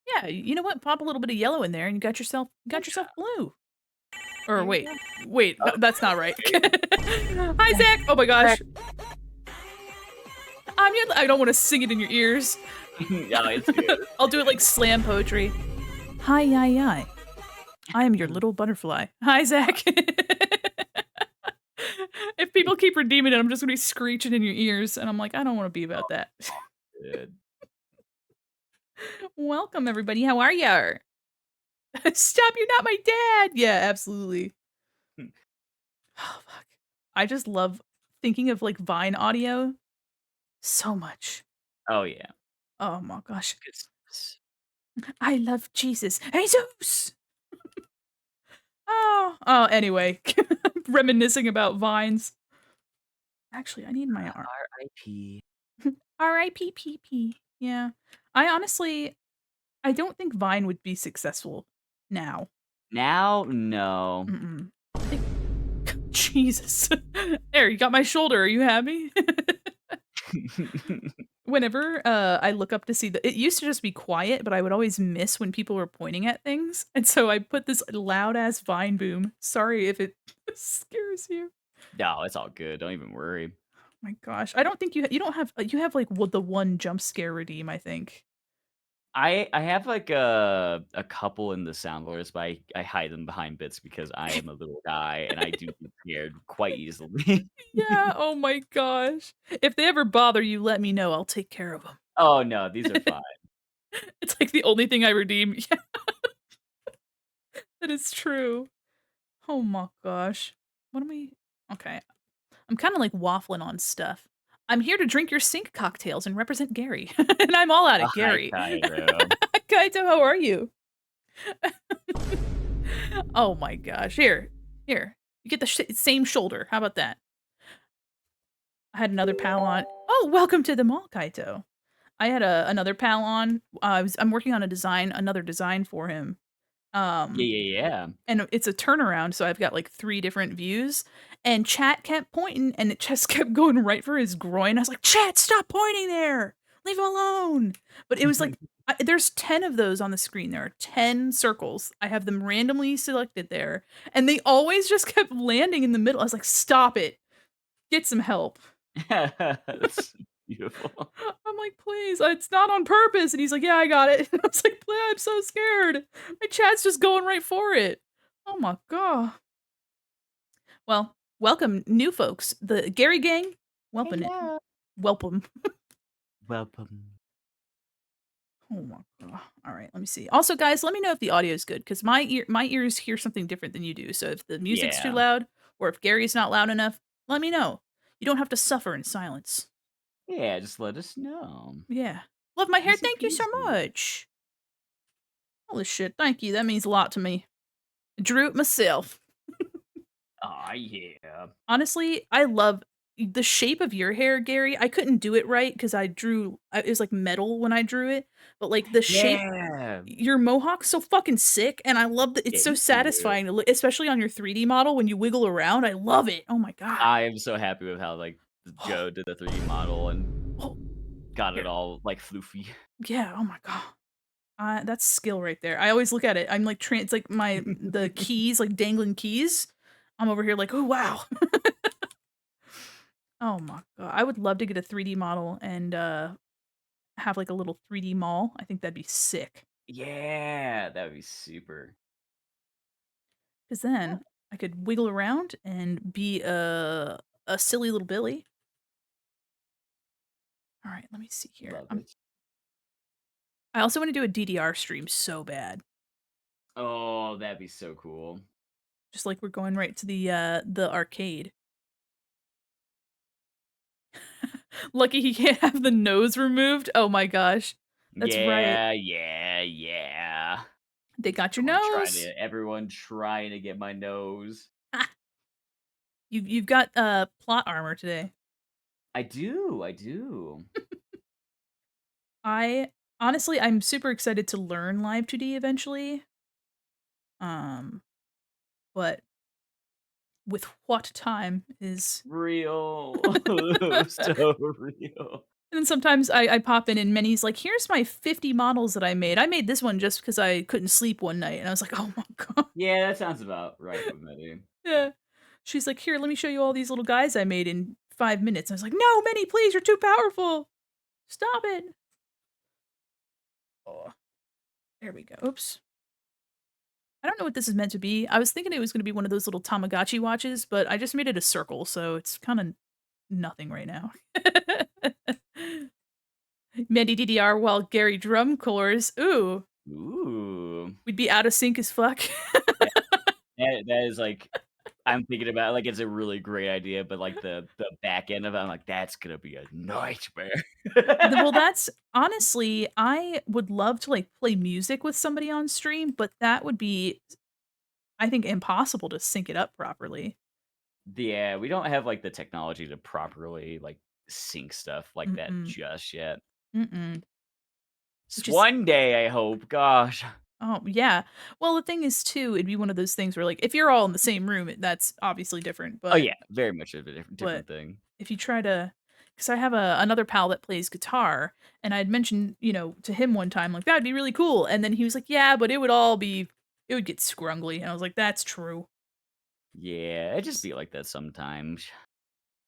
yeah, you know what? Pop a little bit of yellow in there and you got yourself blue. Or There we wait, go. wait, Oh, that's not right. Hi, Zach. Oh my gosh. I don't want to sing it in your ears. No, it's good. I'll do it like slam poetry. Hi, yi, yi. I am your little butterfly. Hi, Zach. If people keep redeeming it, I'm just gonna be screeching in your ears, and I'm like, I don't want to be about that. Good. Welcome, everybody. How are ya? Stop! You're not my dad. Yeah, absolutely. Oh fuck. I just love thinking of like Vine audio so much. Oh, yeah. Oh my gosh. Good stuff. I love Jesus. Jesus. Anyway, reminiscing about vines. Actually, I need my R.I.P. R.I.P.P.P. Yeah. I don't think Vine would be successful now. Now, no. Mm-mm. I think Jesus. There, you got my shoulder. Are you happy? Whenever I look up to see it used to just be quiet, but I would always miss when people were pointing at things. And so I put this loud ass Vine boom. Sorry if it scares you. No, it's all good. Don't even worry. My gosh, I don't think you don't have you have like the one jump scare redeem, I think. I have like a couple in the soundboards, but I hide them behind bits because I am a little guy and I do get scared quite easily. Yeah, oh my gosh. If they ever bother you, let me know. I'll take care of them. Oh no, these are fine. It's like the only thing I redeem. Yeah, that is true. Oh my gosh. What am we Okay. I'm kinda like waffling on stuff. I'm here to drink your sink cocktails and represent Gary. And I'm all out Oh, of hi, Gary. Cairo. Kaito, how are you? Oh my gosh. Here. You get the same shoulder. How about that? I had another pal on. Oh, welcome to the mall, Kaito. I had another pal on. I'm working on another design for him. Yeah, Um, yeah, yeah. and it's a turnaround, so I've got like 3 different views. And chat kept pointing, and it just kept going right for his groin. I was like, "Chat, stop pointing there. Leave him alone." But it was like, there's 10 of those on the screen. There are 10 circles. I have them randomly selected there, and they always just kept landing in the middle. I was like, "Stop it. Get some help." That's beautiful. I'm like, "Please, it's not on purpose." And he's like, "Yeah, I got it." I was like, "Please, I'm so scared. My chat's just going right for it." Oh my god. Well, welcome new folks. The Gary gang, welcome it. Hello. Welcome. Welcome. Oh my god. All right, let me see. Also, guys, let me know if the audio is good because my ears hear something different than you do. So if the music's too Yeah. loud or if Gary's not loud enough, let me know. You don't have to suffer in silence. Yeah, just let us know. Yeah. Love my hair. Easy Thank you so peasy. much. Holy shit. Thank you. That means a lot to me. Drew it myself. Aw, yeah. Honestly, I love the shape of your hair, Gary. I couldn't do it right because it was like metal when I drew it, but like the shape, Yeah. your mohawk's so fucking sick, and I love that it's so Thank you. satisfying to look, especially on your 3D model when you wiggle around. I love it. Oh my god. I am so happy with how, like, Oh, Joe did the 3D model and oh, got it here. all, like, floofy. Yeah. Oh my god. That's skill right there. I always look at it. I'm like, it's like the keys, like dangling keys. I'm over here like, oh wow. Oh my god. I would love to get a 3D model and have like a little 3D mall. I think that'd be sick. Yeah, that would be super. Because Oh, then I could wiggle around and be a silly little Billy. All right, let me see here. love it. I also want to do a DDR stream so bad. Oh, that'd be so cool. Just like we're going right to the arcade. Lucky he can't have the nose removed. Oh my gosh. That's right. Yeah, yeah, yeah. They got your nose. Everyone trying to get my nose. You've got plot armor today. I do. I honestly I'm super excited to learn live 2D eventually. Um but with what time is Real. So real. and then sometimes I pop in and Minnie's like, "Here's my 50 models that I made. I made this one just because I couldn't sleep one night." And I was like, "Oh my god." Yeah, that sounds about right with me. Yeah. She's like, "Here, let me show you all these little guys I made in 5 minutes." I was like, "No, Minnie, please, you're too powerful. Stop it." Oh, there we go. Oops. I don't know what this is meant to be. I was thinking it was gonna be one of those little Tamagotchi watches, but I just made it a circle, so it's kinda nothing right now. Mandy DDR while Gary drum cores. Ooh, Ooh. we'd be out of sync as fuck. That that is, like I'm thinking about like, it's a really great idea, but, like, the back end of it, I'm like, "That's gonna be a nightmare." Well, that's honestly, I would love to, like, play music with somebody on stream, but that would be, I think, impossible to sync it up properly. Yeah, we don't have, like, the technology to properly, like, sync stuff like that Mm-mm. just yet. Mm-mm. S Which is one day, I hope, gosh. oh, yeah. Well, the thing is too, it'd be one of those things where, like, if you're all in the same room, that's obviously different, Oh, but yeah, very much of a but different thing. if you try to, because I have another pal that plays guitar, and I'd mentioned, to him one time, like, "That'd be really cool," and then he was like, "Yeah, but it would get scrungly," and I was like, "That's true." Yeah, it just be like that sometimes.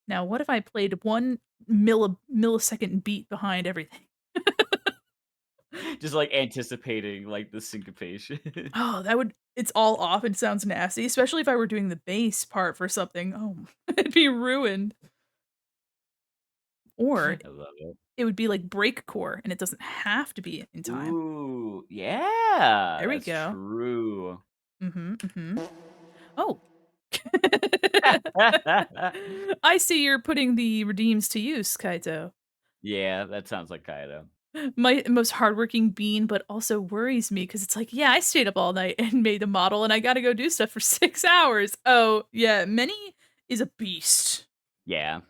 Now, what if I played 1 millisecond beat behind everything? Just, like, anticipating, like, the syncopation. Oh, that would it's all off and sounds nasty, especially if I were doing the bass part for something. Oh, it'd be ruined. Or I love it. it would be like breakcore, and it doesn't have to be in time. Ooh, yeah, There we that's go. true. Mhm, mhm. Oh. I see you're putting the redeems to use, Kaito. Yeah, that sounds like Kaido. My most hardworking bean, but also worries me because it's like, yeah, I stayed up all night and made the model, and I gotta go do stuff for 6 hours. Oh, yeah, Many is a beast, Yeah.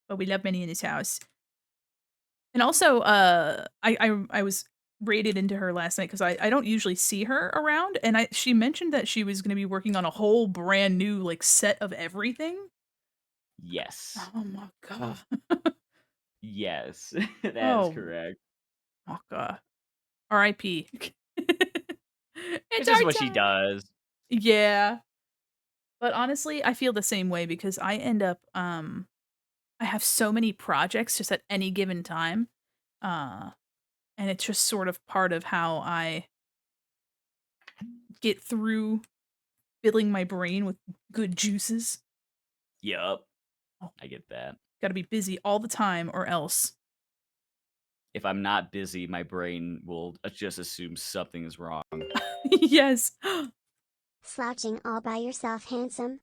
but we love Many in this house. And also, I was raided into her last night because I don't usually see her around, and she mentioned that she was gonna be working on a whole brand new, like, set of everything. Yes. Oh my god. Yes. That is Oh correct. my god. RIP. It's It's just our what she time. does. Yeah. But honestly, I feel the same way because I end up, I have so many projects just at any given time, uh, and it's just sort of part of how I get through filling my brain with good juices. Yup. Oh, I get that. gotta be busy all the time or else. If I'm not busy, my brain will just assume something is wrong. Yes. Slouching all by yourself, handsome.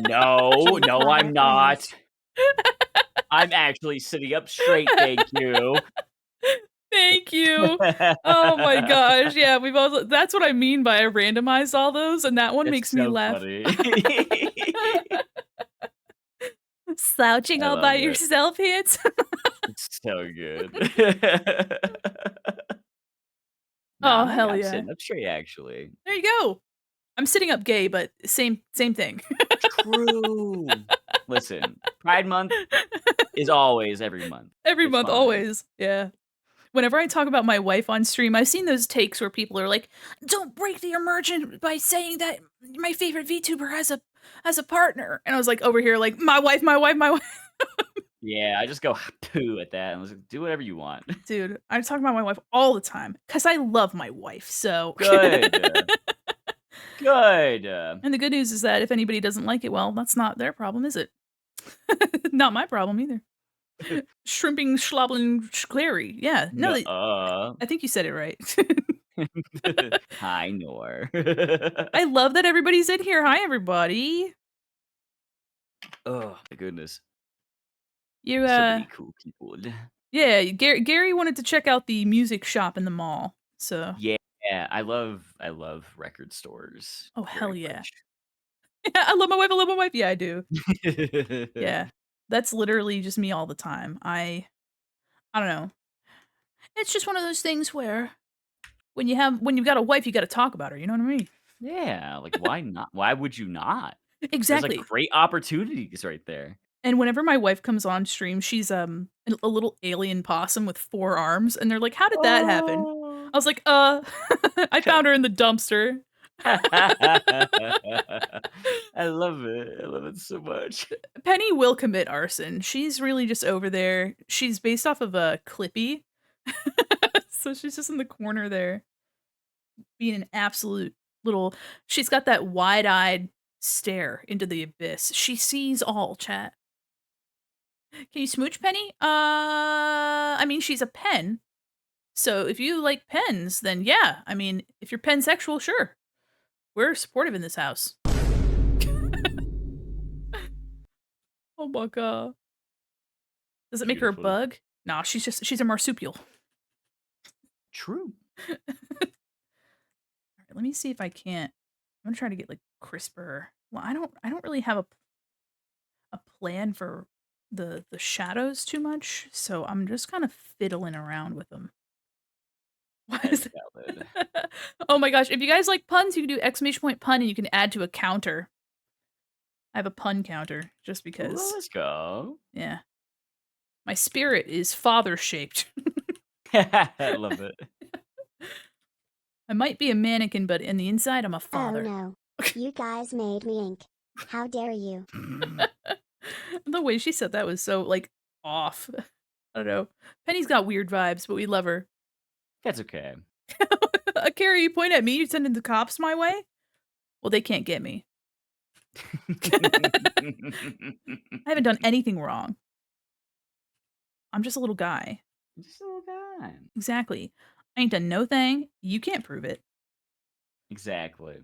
No, True no, I'm father is. not. I'm actually sitting up straight, thank you. Thank you. Oh my gosh, yeah, we've also that's what I mean by I randomized all those, and that one It's makes me so laugh. funny. Slouching I all love by it. yourself, handsome. It's so good. Nah, Oh, hell I'm yeah. sitting up straight, actually. There you go. I'm sitting up gay, but same thing. True. Listen, Pride Month is always every month. Every It's month, fine. always. Yeah. Whenever I talk about my wife on stream, I've seen those takes where people are like, "Don't break the immersion by saying that my favorite VTuber has a partner." And I was like over here like, "My wife, my wife, my wife." Yeah, I just go poo at that and was like, "Do whatever you want." Dude, I talk about my wife all the time cuz I love my wife. So Good. Good. And the good news is that if anybody doesn't like it, well, that's not their problem, is it? Not my problem either. Shrimping, schlobbling, sclary. Yeah. No, Nuh-uh. I think you said it right. Hi, Nor. I love that everybody's in here. Hi, everybody. Oh, my goodness. You, So many cool people. yeah, Gary wanted to check out the music shop in the mall. So, Yeah, I love record stores oh, very hell yeah. much. I love my wife. I love my wife. Yeah, I do. Yeah. That's literally just me all the time. I don't know. It's just one of those things where when you've got a wife, you got to talk about her. You know what I mean? Yeah, like, why not? Why would you not? There's, like, Exactly. great opportunities right there. And whenever my wife comes on stream, she's, a little alien possum with 4 arms, and they're like, "How did that happen?" Oh. I was like, I found her in the dumpster." I love it. I love it so much. Penny will commit arson. She's really just over there. She's based off of a Clippy. So she's just in the corner there, being an absolute little she's got that wide-eyed stare into the abyss. She sees all, chat. Can you smooch Penny? I mean, she's a pen. So if you like pens, then yeah. I mean, if you're pansexual, sure. We're supportive in this house. Oh my god. Does it make her a Beautiful. bug? Nah, she's a marsupial. True. Alright, let me see if I can't. I'm gonna try to get like crisper. Well, I don't really have a plan for the shadows too much, so I'm just kind of fiddling around with them. Why That is is valid. it? Oh my gosh, if you guys like puns, you can do exclamation point pun and you can add to a counter. I have a pun counter just Ooh, because. let's go. Yeah. My spirit is father shaped. I love it. I might be a mannequin, but in the inside, I'm a Oh father. no. You guys made me ink. How dare you? The way she said that was so, like, off. I don't know. Penny's got weird vibes, but we love her. That's okay. Carrie, you point at me, you sending the cops my way? Well, they can't get me. I haven't done anything wrong. I'm just a little guy. Just a little guy. Exactly. I ain't done no thing. You can't prove it. Exactly.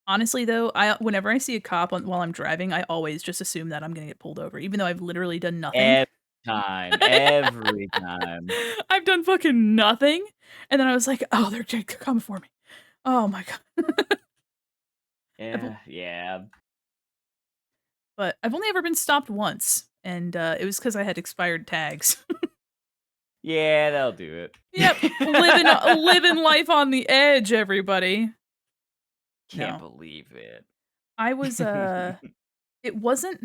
Honestly, though, whenever I see a cop while I'm driving, I always just assume that I'm gonna get pulled over, even though I've literally done nothing. Every time. I've done fucking nothing, and then I was like, "Oh, they're coming for me." Oh my god. Yeah. But I've only ever been stopped once, and it was because I had expired tags. Yeah, that'll do it. Yep, living life on the edge, everybody. Can't No. believe it. I was, it wasn't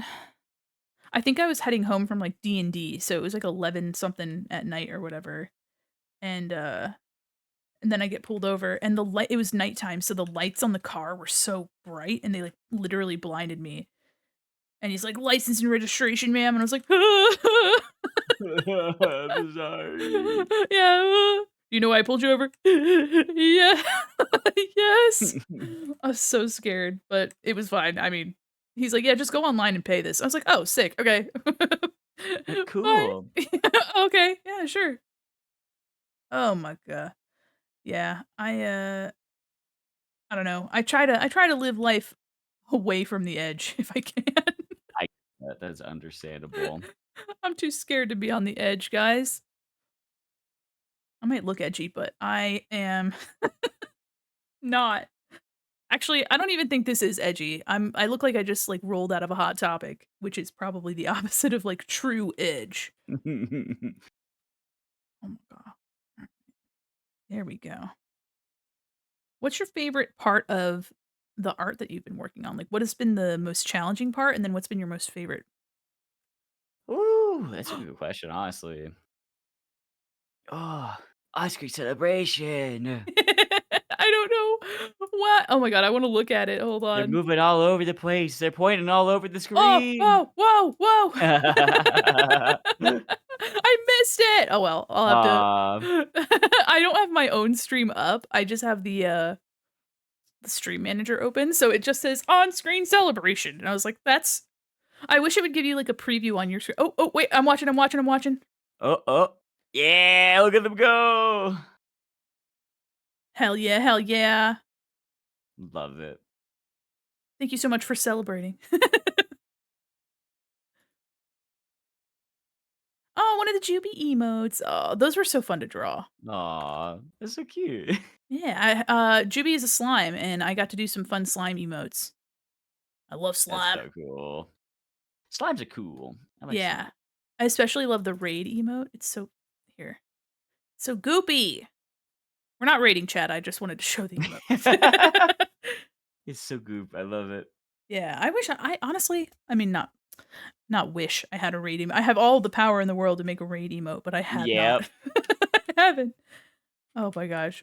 I think I was heading home from, like, D&D, so it was, like, 11 something at night or whatever, and, uh and then I get pulled over, and the light it was nighttime, so the lights on the car were so bright, and they, like, literally blinded me, and he's like, "License and registration, ma'am," and I was like, I'm sorry. "Yeah, you know why I pulled you over?" "Yeah, yes." I was so scared, but it was fine, I mean, he's like, "Yeah, just go online and pay this." I was like, "Oh, sick, okay." Bye. Cool. Okay, yeah, sure. Oh my god. Yeah, I don't know. I try to live life away from the edge if I can. I that's understandable. I'm too scared to be on the edge, guys. I might look edgy, but I am not. Actually, I don't even think this is edgy. I look like I just, like, rolled out of a Hot Topic, which is probably the opposite of, like, true edge. Oh my god. There we go. What's your favorite part of the art that you've been working on? Like, what has been the most challenging part, and then what's been your most favorite? Ooh, that's a good question, honestly. Oh, ice cream celebration. I don't know what. Oh my god, I wanna look at it. Hold They're on. moving all over the place. They're pointing all over the Oh, screen. whoa, whoa, whoa. I missed it. Oh well, I'll have to Aw. I don't have my own stream up. I just have the stream manager open, so it just says on-screen celebration. And I was like, that's I wish it would give you like a preview on your screen. Oh, oh, wait, I'm watching. Oh, oh. Yeah, look at them go. Hell yeah, hell yeah. Love it. Thank you so much for celebrating. Oh, one of the Juby emotes. Oh, those were so fun to draw. Aw, that's so cute. Yeah, Juby is a slime, and I got to do some fun slime emotes. I love That's slime. so cool. Slimes are cool. I like Yeah. slime. I especially love the raid emote. It's so here. So goopy. We're not raiding chat, I just wanted to show the emote. It's so goop. I love it. Yeah, I wish I honestly, I mean not wish I had a raid emote. I have all the power in the world to make a raid emote, but I have not. Yep. I haven't. Oh my gosh.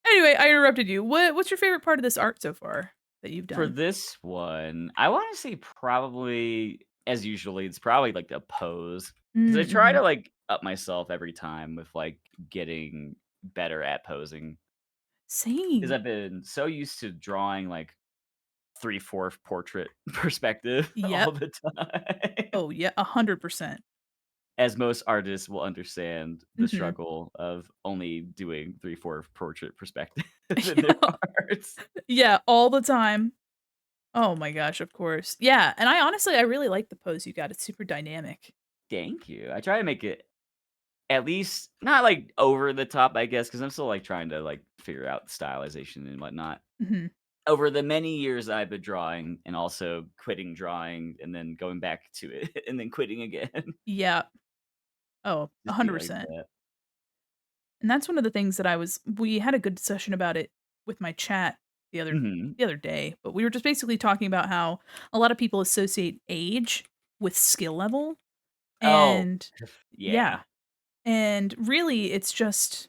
Anyway, I interrupted you. What's your favorite part of this art so far that you've For done? this one, I wanna say probably, as usually, it's probably, like, the pose, because I try Mm-hmm. to, like, up myself every time with, like, getting better at posing. Because 'cause Same. I've been so used to drawing, like, 3/4 portrait perspective all Yep. the time. Oh yeah, 100%. As most artists will understand the Mhm. struggle of only doing 3/4 portrait perspective in their arts. Yeah, all the time. Oh my gosh, of course. Yeah, and I really like the pose you got. It's super dynamic. Thank you. I try to make it at least not, like, over the top, I guess, because 'cause I'm still, like, trying to, like, figure out stylization and whatnot. Mhm. Over the many years I've been drawing and also quitting drawing and then going back to it and then quitting again. Yeah. Oh, Just be like 100%. that. And that's one of the things that we had a good session about it with my chat the other Mhm. the other day, but we were just basically talking about how a lot of people associate age with skill level, Oh, and yeah. yeah, and really it's just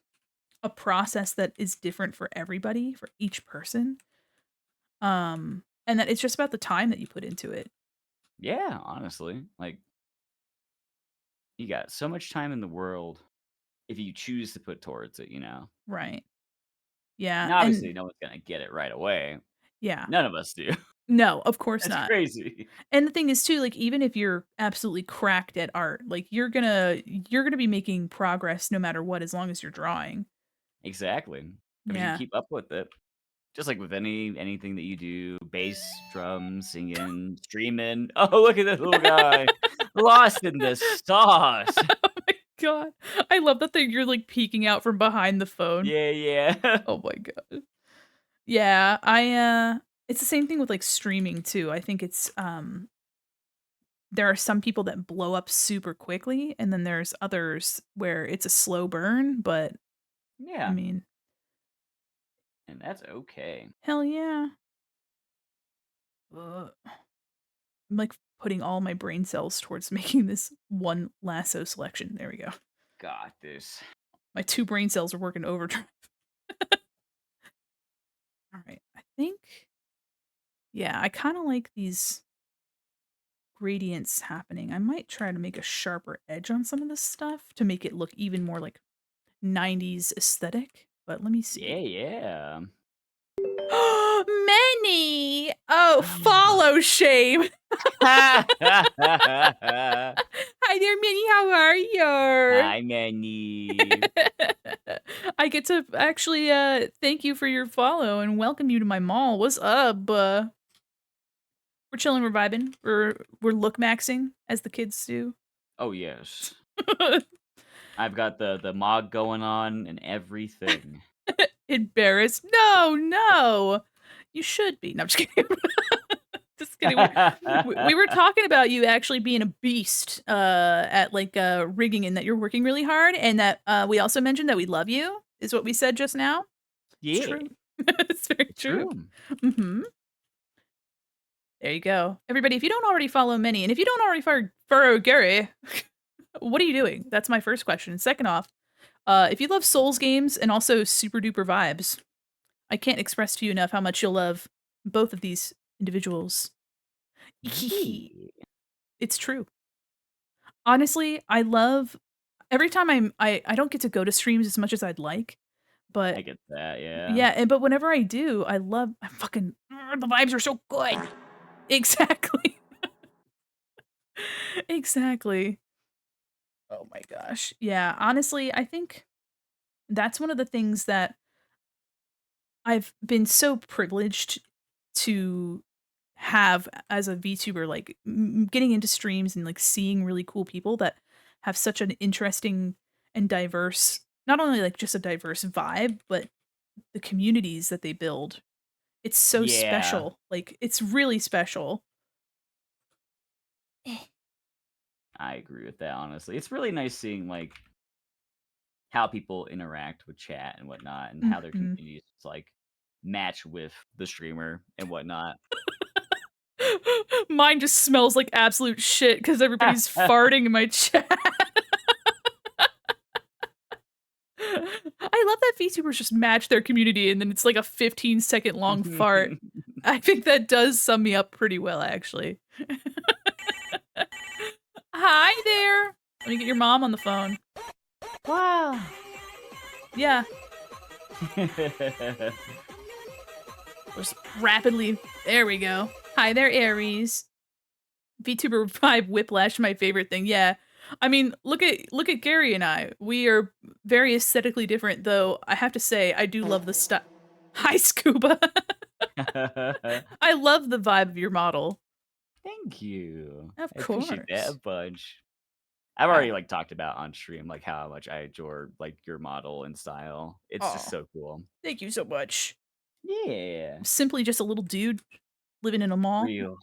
a process that is different for everybody, for each person. And that it's just about the time that you put into it. Yeah, honestly, like you got so much time in the world if you choose to put towards it, you know. Right. Yeah, Now, and obviously, no one's gonna get it right away. yeah. None of us do. No, of course That's not. crazy. And the thing is too, like, even if you're absolutely cracked at art, like, you're gonna be making progress no matter what as long as you're drawing. Exactly. If you Yeah. keep up with it, just like with anything that you do, bass, drums, singing, streaming. Oh, look at this little guy, lost in the sauce. Oh my god. I love that you're, like, peeking out from behind the phone. Yeah, yeah. Oh my god. Yeah, it's the same thing with, like, streaming too. I think there are some people that blow up super quickly, and then there's others where it's a slow burn, but, I Yeah, mean, and that's okay. hell yeah. Ugh. I'm, like, putting all my brain cells towards making this one lasso selection. There we go. Got this. My 2 brain cells are working overdrive. Alright, I think yeah, I kinda like these gradients happening. I might try to make a sharper edge on some of this stuff to make it look even more like 90s aesthetic, but let me Yeah, see. yeah. Many! Oh, follow shame. Hi there, Minnie, how are you? Hi, Manny. I get to actually, thank you for your follow and welcome you to my mall. What's up? We're chilling, we're vibing, we're look maxing, as the kids do. Oh yes, I've got the mod going on and everything. Embarrassed? No, no. You should be. No, I'm just kidding. Just kidding. We were talking about you actually being a beast, at, like, rigging and that you're working really hard, and that, we also mentioned that we love you, is what we said just now. It's Yeah, true. It's very it's true. true. Mhm. There you go. Everybody, if you don't already follow Minnie, and if you don't already follow Gary, what are you doing? That's my first question. Second off, if you love Souls games and also super duper vibes, I can't express to you enough how much you'll love both of these individuals. Yeah, It's true. Honestly, I love every time I don't get to go to streams as much as I'd like, I but get that. Yeah. yeah, but whenever I do, I fucking the vibes are so good. Exactly. Exactly. Oh my gosh. Yeah, honestly, I think that's one of the things that I've been so privileged to have as a VTuber, like getting into streams and like seeing really cool people that have such an interesting and diverse, not only like just a diverse vibe, but the communities that they build. It's so Yeah, special. Like it's really special. I agree with that. Honestly, it's really nice seeing like how people interact with chat and whatnot, and how their Mhm. communities like match with the streamer and whatnot. Mine just smells like absolute shit because everybody's farting in my chat. I love that VTubers just match their community and then it's like a 15-second long fart. I think that does sum me up pretty well, actually. Hi there. Let me get your mom on the phone. Wow. Yeah, just rapidly. There we go. Hi there, Aries. VTuber vibe whiplash, my favorite thing. Yeah. I mean, look at Gary and I. We are very aesthetically different, though. I have to say, I do love the style. Hi, Scuba. I love the vibe of your model. Thank you. Of I appreciate that a course. bunch. I've I already like talked about on stream like how much I adore like your model and style. It's just Oh, so cool. thank you so much. Yeah. I'm simply just a little dude living in a mall. Real.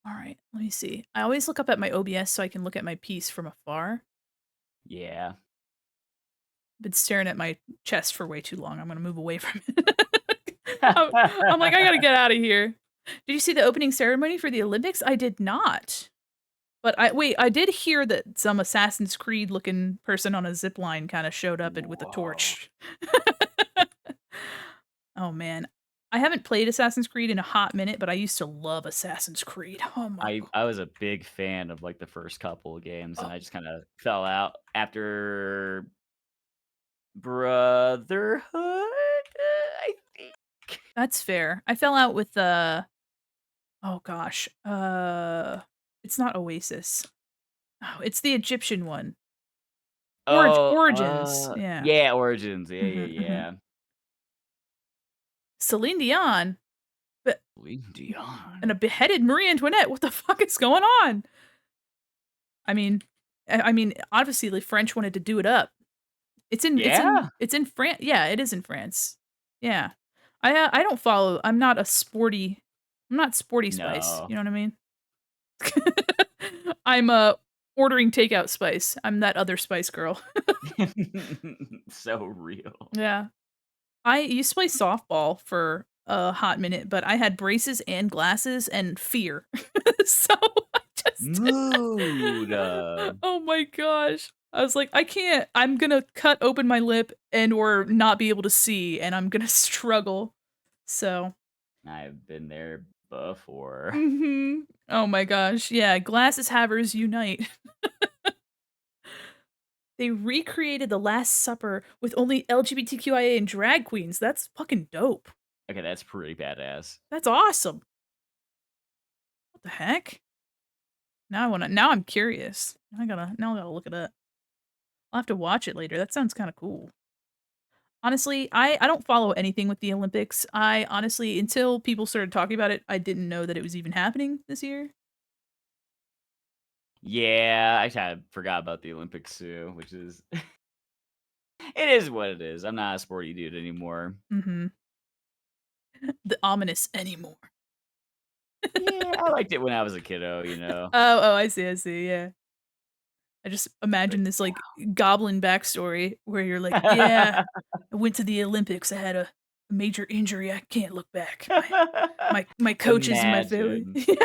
All right, let me see. I always look up at my OBS so I can look at my piece from afar. Yeah. Been staring at my chest for way too long. I'm gonna move away from it. I'm, I'm like, I gotta get out of here. Did you see the opening ceremony for the Olympics? I did not. But I did hear that some Assassin's Creed looking person on a zip line kind of showed up with a Whoa. torch. Oh man. I haven't played Assassin's Creed in a hot minute, but I used to love Assassin's Creed. Oh my I was a big fan of like the first couple of games, and god. I just kind of fell out after Brotherhood. I think. That's fair. I fell out with the oh gosh. It's not Oasis. Oh, it's the Egyptian one. Oh, Origins. Yeah. yeah, Origins. Yeah, Mhm, yeah, mhm. yeah. Celine Dion, but Celine and a Dion. beheaded Marie Antoinette. What the fuck is going on? I mean, obviously the French wanted to do it up. Yeah. It's in France. Yeah, it is in France. Yeah. I don't follow. I'm not sporty spice. No. You know what I mean? I'm ordering takeout spice. I'm that other spice girl. So real. Yeah. I used to play softball for a hot minute, but I had braces and glasses and fear. So I just Mood. oh my gosh. I was like, I can't. I'm gonna cut open my lip and or not be able to see, and I'm gonna struggle. So, I've been there before. oh my gosh, yeah, glasses havers unite. They recreated The Last Supper with only LGBTQIA and drag queens. That's fucking dope. Okay, that's pretty badass. That's awesome. What the heck? Now I'm curious. Now I gotta look it up. I'll have to watch it later. That sounds kind of cool. Honestly, I don't follow anything with the Olympics. I honestly, until people started talking about it, I didn't know that it was even happening this year. Yeah, I kind of forgot about the Olympics too, which is it is what it is. I'm not a sporty dude anymore. Mhm. The ominous anymore. Yeah, I liked it when I was a kiddo, you know. Oh, I see, yeah. I just But imagine this, like, goblin backstory where you're like, "Yeah, I went to the Olympics. I had a major injury. I can't look back. My coaches and my family." Imagine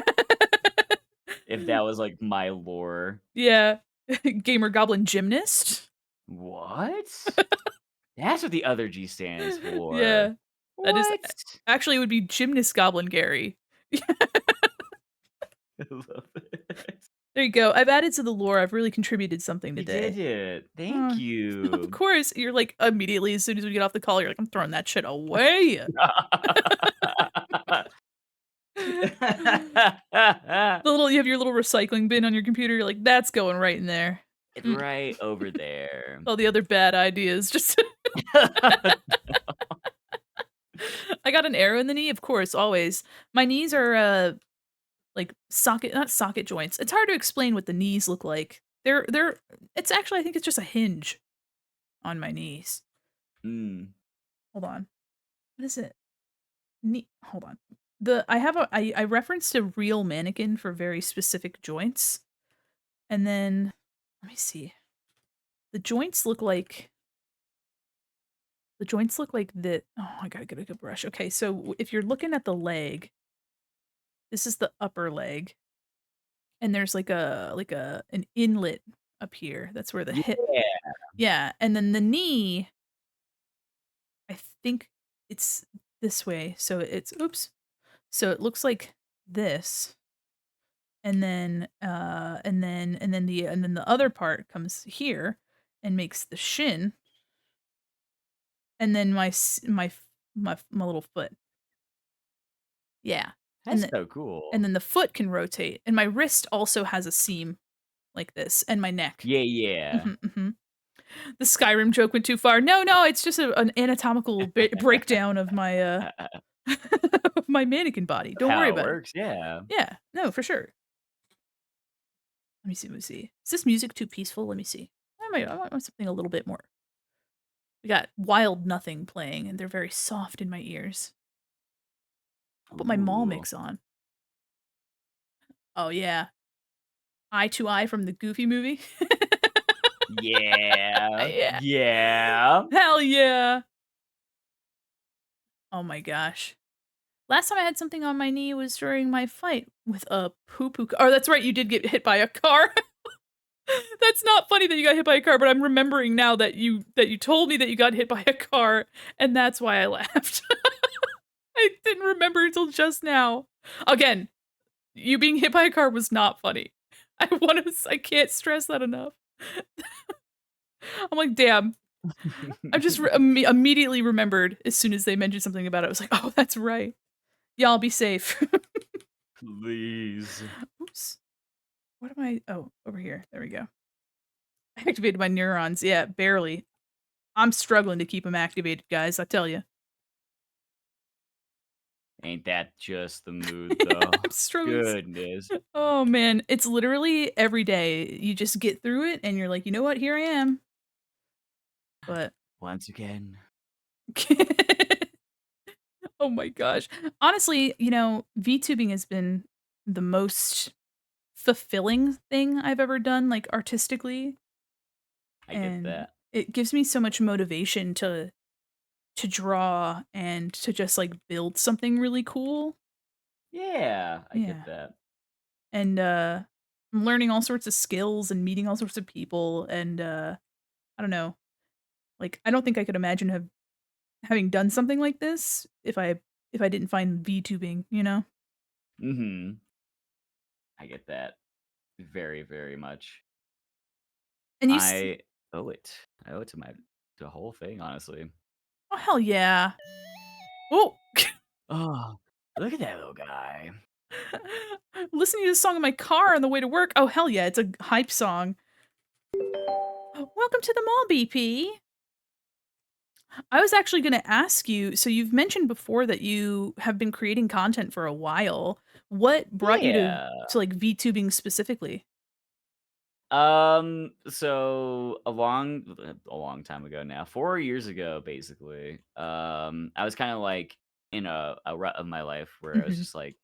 if that was like my lore. Yeah. Gamer goblin gymnast? What? That's what the other G stands for. Yeah. That is What? actually, it would be gymnast goblin Gary. I love it. There you go. I've added to the lore. I've really contributed something You today. did it. Thank Uh, of you. course, you're like immediately as soon as we get off the call, you're like, I'm throwing that shit away. You have your little recycling bin on your computer. You're like, that's going right in there. It's Mm, right over there. all the other bad ideas. Just I got an arrow in the knee, of course, always. My knees are like not socket joints. It's hard to explain what the knees look like. They're it's actually I think it's just a hinge on my knees. Mm. Hold on. What is it? Hold on. I referenced a real mannequin for very specific joints. And then let me see. The joints look like oh, I gotta get a good brush. Okay, so if you're looking at the leg, this is the upper leg, and there's an inlet up here. That's where the hip. Yeah. Yeah, and then the knee, I think it's this way. So it's oops. So it looks like this. And then the other part comes here and makes the shin, and then my little foot. Yeah. And That's then so and cool. then the foot can rotate, and my wrist also has a seam like this, and my neck. Yeah, yeah. Mhm, mhm. The Skyrim joke went too far. No, it's just an anatomical breakdown of my, of my mannequin body. Don't worry How it about it. works, yeah. Yeah. No, for sure. Let me see. Is this music too peaceful? Let me see. I might want something a little bit more. We got Wild Nothing playing, and they're very soft in my ears. I'll put my mall Ooh. mix on. Oh, yeah. Eye to Eye from the Goofy movie. Yeah. Yeah. Yeah. Hell yeah. Oh my gosh. Last time I had something on my knee was during my fight with a poo-poo car. Oh, that's right, you did get hit by a car. That's not funny that you got hit by a car, but I'm remembering now that you told me that you got hit by a car, and that's why I laughed. I didn't remember until just now. Again, you being hit by a car was not funny. I can't stress that enough. I'm like, "Damn." I just immediately remembered as soon as they mentioned something about it. I was like, "Oh, that's right. Y'all be safe." Please. Oops. What am I oh, over here. There we go. I activated my neurons. Yeah, barely. I'm struggling to keep them activated, guys, I tell you. Ain't that just the mood, though? I'm struggling Goodness. oh, man. It's literally every day. You just get through it, and you're like, "You know what? Here I am." But Once again. oh my gosh. Honestly, VTubing has been the most fulfilling thing I've ever done, like, artistically, I get and that. it gives me so much motivation to draw and to just, like, build something really cool. Yeah, I get Yeah, that. and, I'm learning all sorts of skills and meeting all sorts of people, and, I don't know, like, I don't think I could imagine having done something like this if I didn't find VTubing, you know? Mhm. I get that very, very much. And you s I owe it. I owe it to my the whole thing, honestly. oh, hell yeah. Oh. Oh, look at that little guy. Listening to this song in my car on the way to work. Oh, hell yeah, it's a hype song. Welcome to the mall, BP. I was actually gonna ask you, so you've mentioned before that you have been creating content for a while. What brought you Yeah. to like VTubing specifically? So a long time ago now, 4 years ago, basically, I was kinda, like, in a rut of my life where I was Mhm. just like,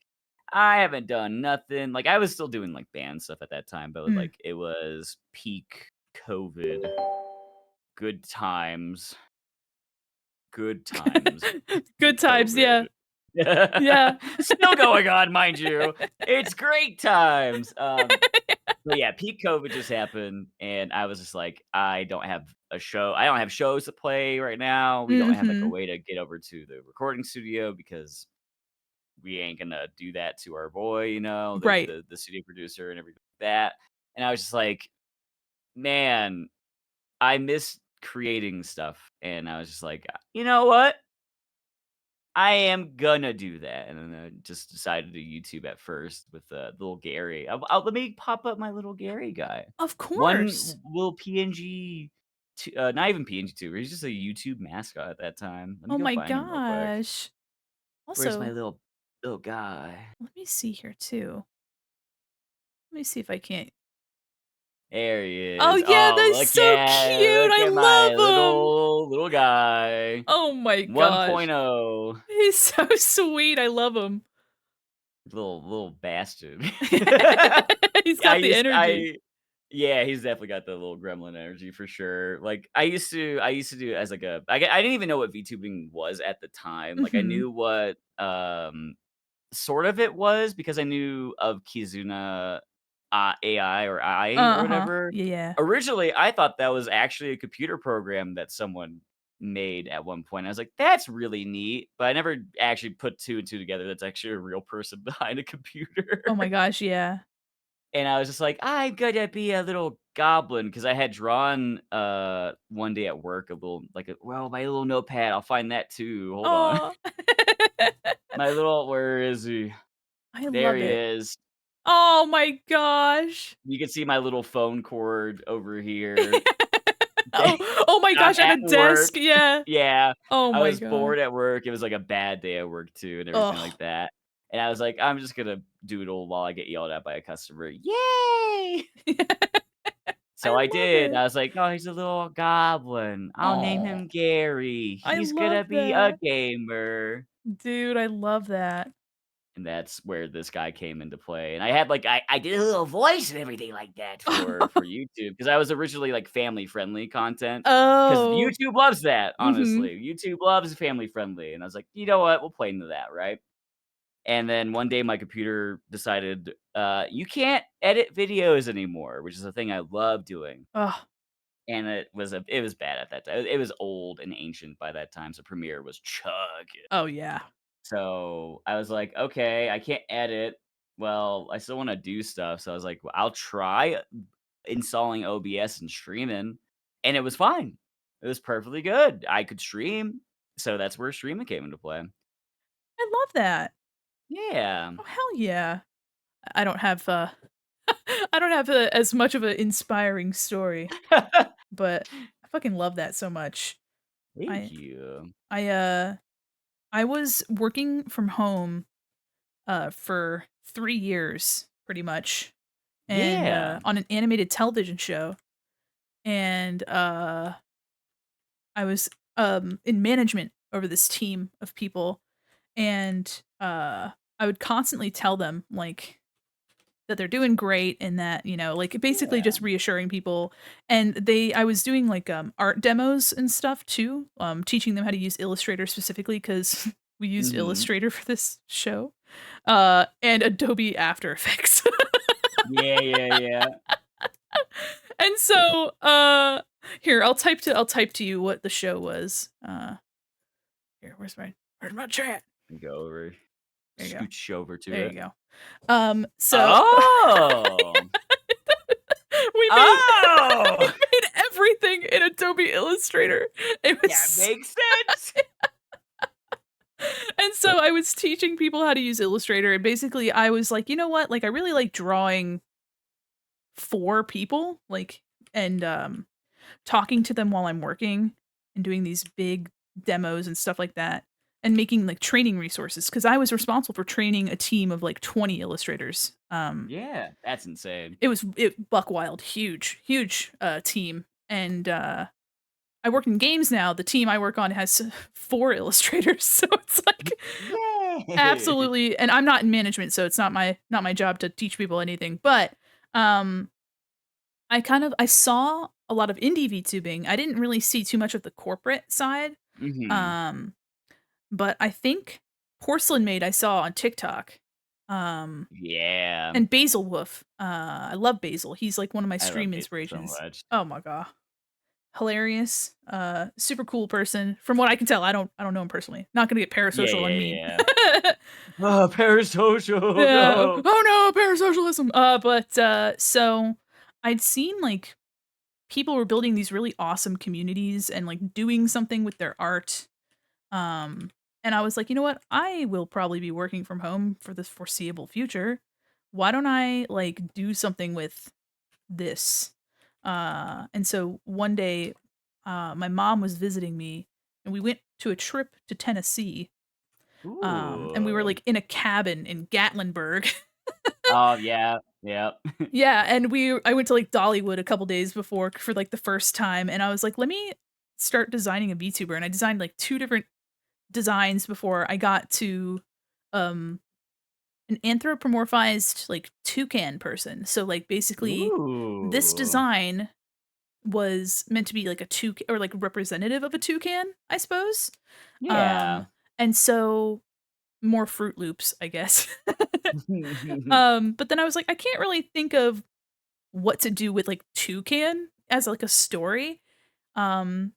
"I haven't done nothing." Like, I was still doing, like, band stuff at that time, but, Mm. like, it was peak COVID. Good times. Good times. Good times, COVID. yeah. Yeah. Still going on, mind you. It's great times. But yeah, peak COVID just happened, and I was just like, I don't have a show. I don't have shows to play right now. We don't have like a Mhm. way to get over to the recording studio because we ain't gonna do that to our boy, Right. the studio producer and everything like that. And I was just like, man, I miss creating stuff. And I was just like, you know what? I am gonna do that, and then I just decided to YouTube at first with, little Gary. Let me pop up my little Gary guy. Of One course. little PNG, not even PNG tuber, he's just a YouTube mascot at that time. Let me Oh go my find him real quick. gosh. Where's my Also, little guy? let me see here too. Let me see if I can't There he oh, is. yeah, Oh, that's so cute, look I at my love him. little guy. Oh my gosh. 1.0. He's so sweet, I love him. Little bastard. He's I got the used energy. I Yeah, he's definitely got the little gremlin energy for sure. Like I used to do it as like I didn't even know what VTubing was at the time. Like I Mhm. knew what sort of it was because I knew of Kizuna AI or I or Uh-huh. whatever. Yeah. Originally, I thought that was actually a computer program that someone made at one point. I was like, that's really neat, but I never actually put two and two together. That's actually a real person behind a computer. Oh my gosh, yeah. And I was just like, "I'm gonna be a little goblin," because I had drawn, one day at work a little my little notepad, I'll find that too, hold on. Oh, Where is he? I There love he it. is. Oh my gosh. You can see my little phone cord over here. Oh oh my I'm gosh, at a at work. desk, yeah. Yeah, Oh I my was gosh. bored at work, it was, like, a bad day at work too and everything like Oh. that, and I was like, "I'm just gonna doodle while I get yelled at by a customer. Yay!" I So I love did. it. I was like, "Oh, he's a little goblin. I'll name Oh, him Gary. I He's love gonna be a that. gamer." Dude, I love that. And that's where this guy came into play. And I had I did a little voice and everything like that for YouTube because I was originally like family friendly content because Oh. YouTube loves that. Mhm. Honestly, YouTube loves family friendly, and I was like, you know what? We'll play into that, right? And then one day my computer decided, you can't edit videos anymore, which is a thing I love doing. Oh. And it was bad at that time. It was old and ancient by that time, so Premiere was chugging. Oh, yeah. So I was like, okay, I can't edit. Well, I still want to do stuff. So I was like, well, I'll try installing OBS and streaming. And it was fine. It was perfectly good. I could stream. So that's where streaming came into play. I love that. Yeah. Oh, hell yeah. I don't have, I don't have as much of an inspiring story, but I fucking love that so much. Thank I you. I, uh I was working from home, for 3 years pretty much, and, Yeah. on an animated television show, and, I was, in management over this team of people, and, I would constantly tell them, like, that they're doing great and that, like, basically Yeah. just reassuring people, and I was doing, like, art demos and stuff too, teaching them how to use Illustrator specifically because we used Hmm. Illustrator for this show, and Adobe After Effects. Yeah, yeah, yeah. And so, here, I'll type to you what the show was. Here, where's my chat? Go over. There you go. Scooch over to There you it. go. So Oh. we made Oh. we made everything in Adobe Illustrator. It That was makes sense. and so I was teaching people how to use Illustrator, and basically I was like, "You know what? Like, I really like drawing for people, like, and, talking to them while I'm working and doing these big demos and stuff like that, and making, like, training resources because I was responsible for training a team of, like, 20 illustrators. Yeah, that's insane. It buck wild, huge, huge, team, and, I work in games now. The team I work on has 4 illustrators, so it's like Yay! absolutely, and I'm not in management, so it's not my job to teach people anything, but, um, I saw a lot of indie VTubing. I didn't really see too much of the corporate side, Mhm. um, but I think Porcelain Maid I saw on TikTok, um, Yeah. and Basil Wolf. I love Basil. He's, like, one of my I love stream it so inspirations. much. Oh my god. Hilarious, super cool person. From what I can tell, I don't know him personally. Not gonna get Yeah, parasocial on yeah, me. yeah. Oh, parasocial, Yeah. no. Oh no, parasocialism. But so I'd seen like people were building these really awesome communities and like doing something with their art. Um, and I was like, you know what? I will probably be working from home for the foreseeable future. Why don't I like do something with this? And so one day, my mom was visiting me, and we went to a trip to Tennessee. And we were Ooh. like in a cabin in Gatlinburg. Oh, yeah, yep. Yeah, and I went to, like, Dollywood a couple days before for, like, the first time, and I was like, "Let me start designing a VTuber," and I designed, like, 2 different designs before I got to, um, an anthropomorphized, like, toucan person. So, like, basically, this Ooh. design was meant to be like a toucan or, like, representative of a toucan, I suppose. Yeah. Um, and so more Fruit Loops, I guess. But then I was like, I can't really think of what to do with, like, Toucan as, like, a story, um,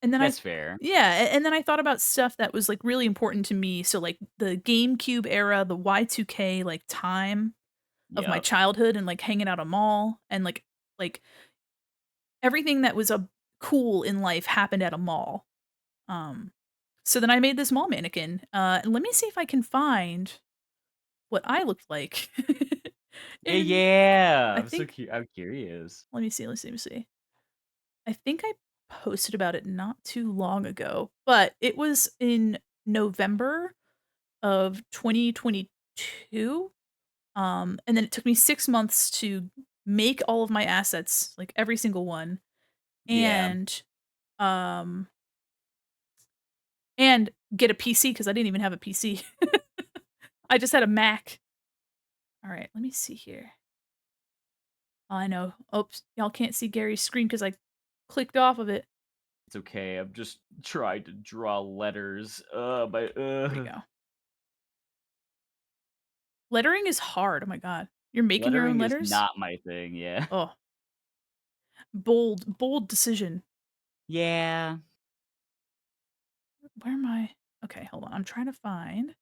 and then I That's fair. yeah, and then I thought about stuff that was, like, really important to me, so, like, the GameCube era, the Y2K, like, time of my Yep. childhood and, like, hanging out a mall and, like, everything that was, cool in life happened at a mall, um, so then I made this mall mannequin, and let me see if I can find what I looked like Yeah, in yeah. I think I'm curious. let me see. I think I posted about it not too long ago, but it was in November of 2022. And then it took me 6 months to make all of my assets, like every single one, Yeah. and um and get a PC because I didn't even have a PC. I just had a Mac. All right, let me see here. Oh, I know. Oops, y'all can't see Gary's screen because I clicked off of it. It's okay. I'm just trying to draw letters. There you go. Lettering is hard. Oh my god. You're making your own lettering is letters? not my thing, yeah. Oh, bold decision. Yeah. Where am I? Okay, hold on. I'm trying to find.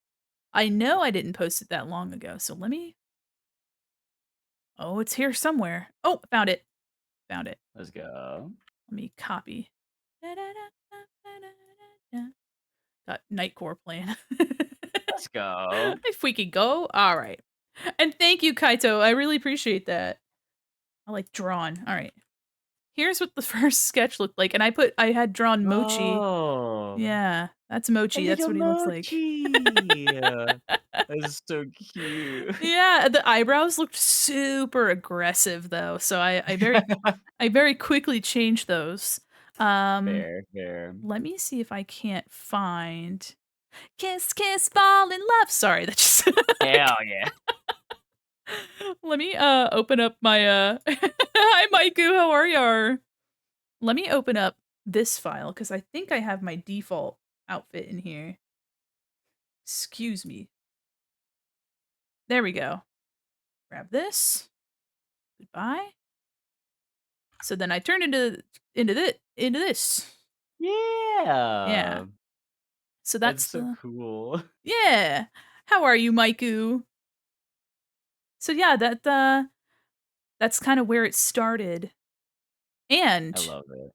I know I didn't post it that long ago, so let me. Oh, it's here somewhere. Oh, found it. Found it. Let's go. Let me copy. Got Nightcore playing. Let's go. If we could go. All right. And thank you, Kaito. I really appreciate that. I like Drawin. All right. Here's what the first sketch looked like. And I had drawn Mochi. Oh, Yeah, that's a Mochi. That's little what he looks like. mochi. That's so cute. Yeah, the eyebrows looked super aggressive though. So I very quickly changed those. Um, Fair, fair. let me see if I can't find Kiss Kiss Fall in Love. Sorry, that just Hell yeah. Let me open up my Hi Maiku, how are you? Let me open up this file cuz I think I have my default outfit in here. Excuse me. There we go. Grab this. Goodbye. So then I turn into this. Yeah. Yeah. So That's that's so the cool. Yeah. How are you, Maiku? So yeah, that's kind of where it started. I And love it.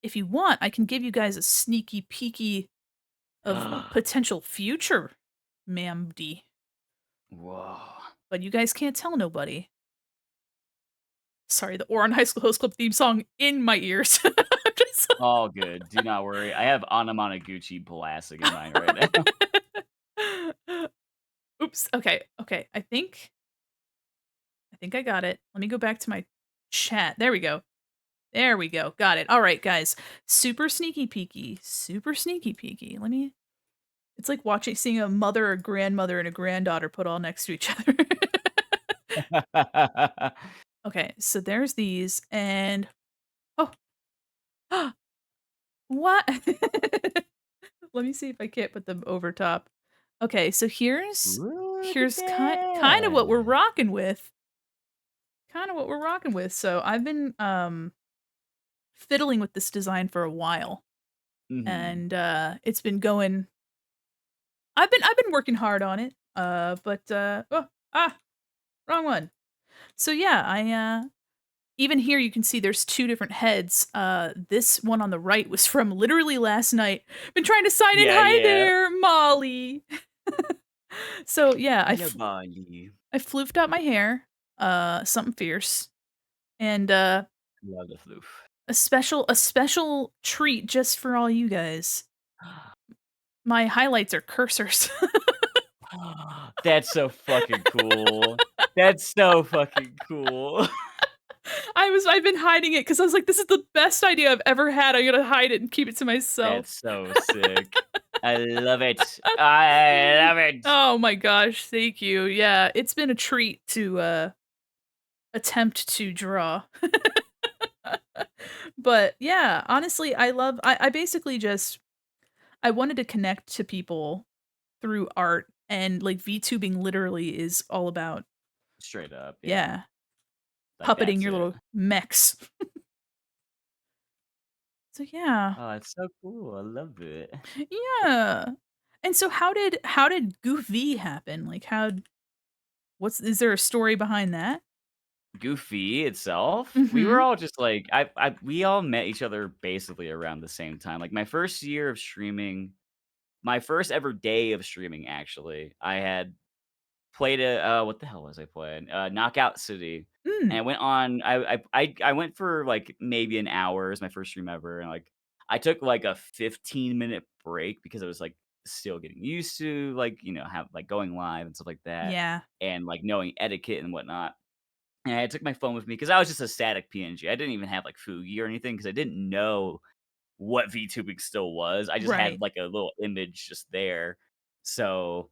if you want, I can give you guys a sneaky peeky of potential future Mamdi, Whoa. but you guys can't tell nobody. Sorry, the Oran High School Host Club theme song in my ears. I'm just- All good. Do not worry. I have Anamanaguchi blasting in mine right now. Oops. Okay. Okay. I think I got it. Let me go back to my chat. There we go. There we go. Got it. All right, guys. Super sneaky peeky. Super sneaky peeky. It's like seeing a mother, a grandmother, and a granddaughter put all next to each other. Okay, so there's these, and oh, what? Let me see if I can't put them over top. Okay, so Look at here's kind of what that. we're rocking with. Kind of what we're rocking with. So I've been fiddling with this design for a while, Mhm. and it's been going. I've been working hard on it. But wrong one. So yeah, I even here you can see there's two different heads. This one on the right was from literally last night. Been trying to sign in. Yeah, Hi yeah. there, Molly. So yeah, Hello, Bali. I floofed out my hair, something fierce, and Love the floof. a special treat just for all you guys. My highlights are cursors. That's so fucking cool. That's so fucking cool. I've been hiding it because I was like, this is the best idea I've ever had. I'm gonna hide it and keep it to myself. That's so sick. I love it. I love it. Oh my gosh, thank you. Yeah, it's been a treat to attempt to draw. But yeah, honestly, I basically just I wanted to connect to people through art, and like VTubing literally is all about Straight up, yeah. yeah, Like, puppeting that's your it. little mechs. So yeah. Oh, it's so cool. I love it. Yeah. And so how did Goof V happen? Like how what's is there a story behind that? Goofy itself, we were Mhm. all just like we all met each other basically around the same time. Like my first year of streaming, my first ever day of streaming actually, I had played a what the hell was I playing? Knockout City. And Mm. I went on I went for like maybe an hour. It was my first stream ever. And like I took like a 15-minute break because I was like still getting used to like, have like going live and stuff like that Yeah. and like knowing etiquette and whatnot. And I took my phone with me because I was just a static PNG. I didn't even have like Fugi or anything because I didn't know what VTubing still was. I just Right. had like a little image just there. So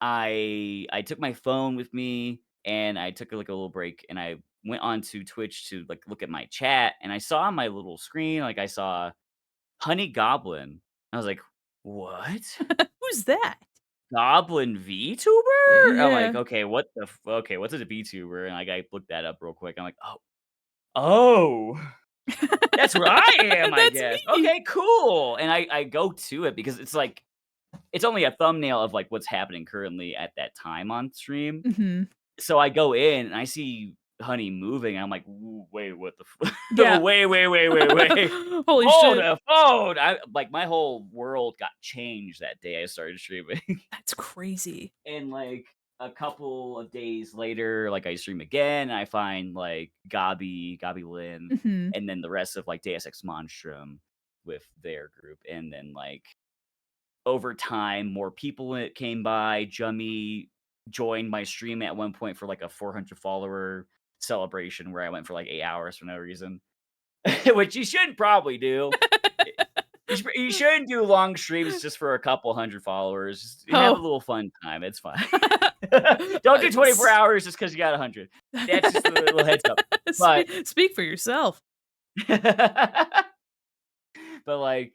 I took my phone with me and I took like a little break and I went on to Twitch to like look at my chat and I saw on my little screen like I saw Honey Goblin. I was like, "What? Who's that? Goblin VTuber?" I'm like, Yeah. "Okay, what the okay, what's a VTuber?" And like I looked that up real quick. I'm like, "Oh, oh, that's where I am, I That's guess. me. Okay, cool." And I go to it because it's like it's only a thumbnail of, like, what's happening currently at that time on stream. Mhm. So I go in and I see Honey moving, and I'm like, "Ooh, wait, what the f Yeah. wait, wait, wait, wait, wait. Holy Hold shit. the phone." I like, my whole world got changed that day I started streaming. That's crazy. And, like, a couple of days later, like, I stream again, and I find, like, Gabi Lynn, Mhm. and then the rest of, like, Deus Ex Monstrum with their group, and then, like, over time, more people came by. Jummy joined my stream at one point for, like, a 400 follower celebration where I went for, like, 8 hours for no reason, which you should probably do. You shouldn't do long streams just for a couple hundred followers. Just have a Oh. little fun time. It's fine. Don't do 24 S hours just because you got 100. That's just a little heads up. But Speak for yourself. but, like,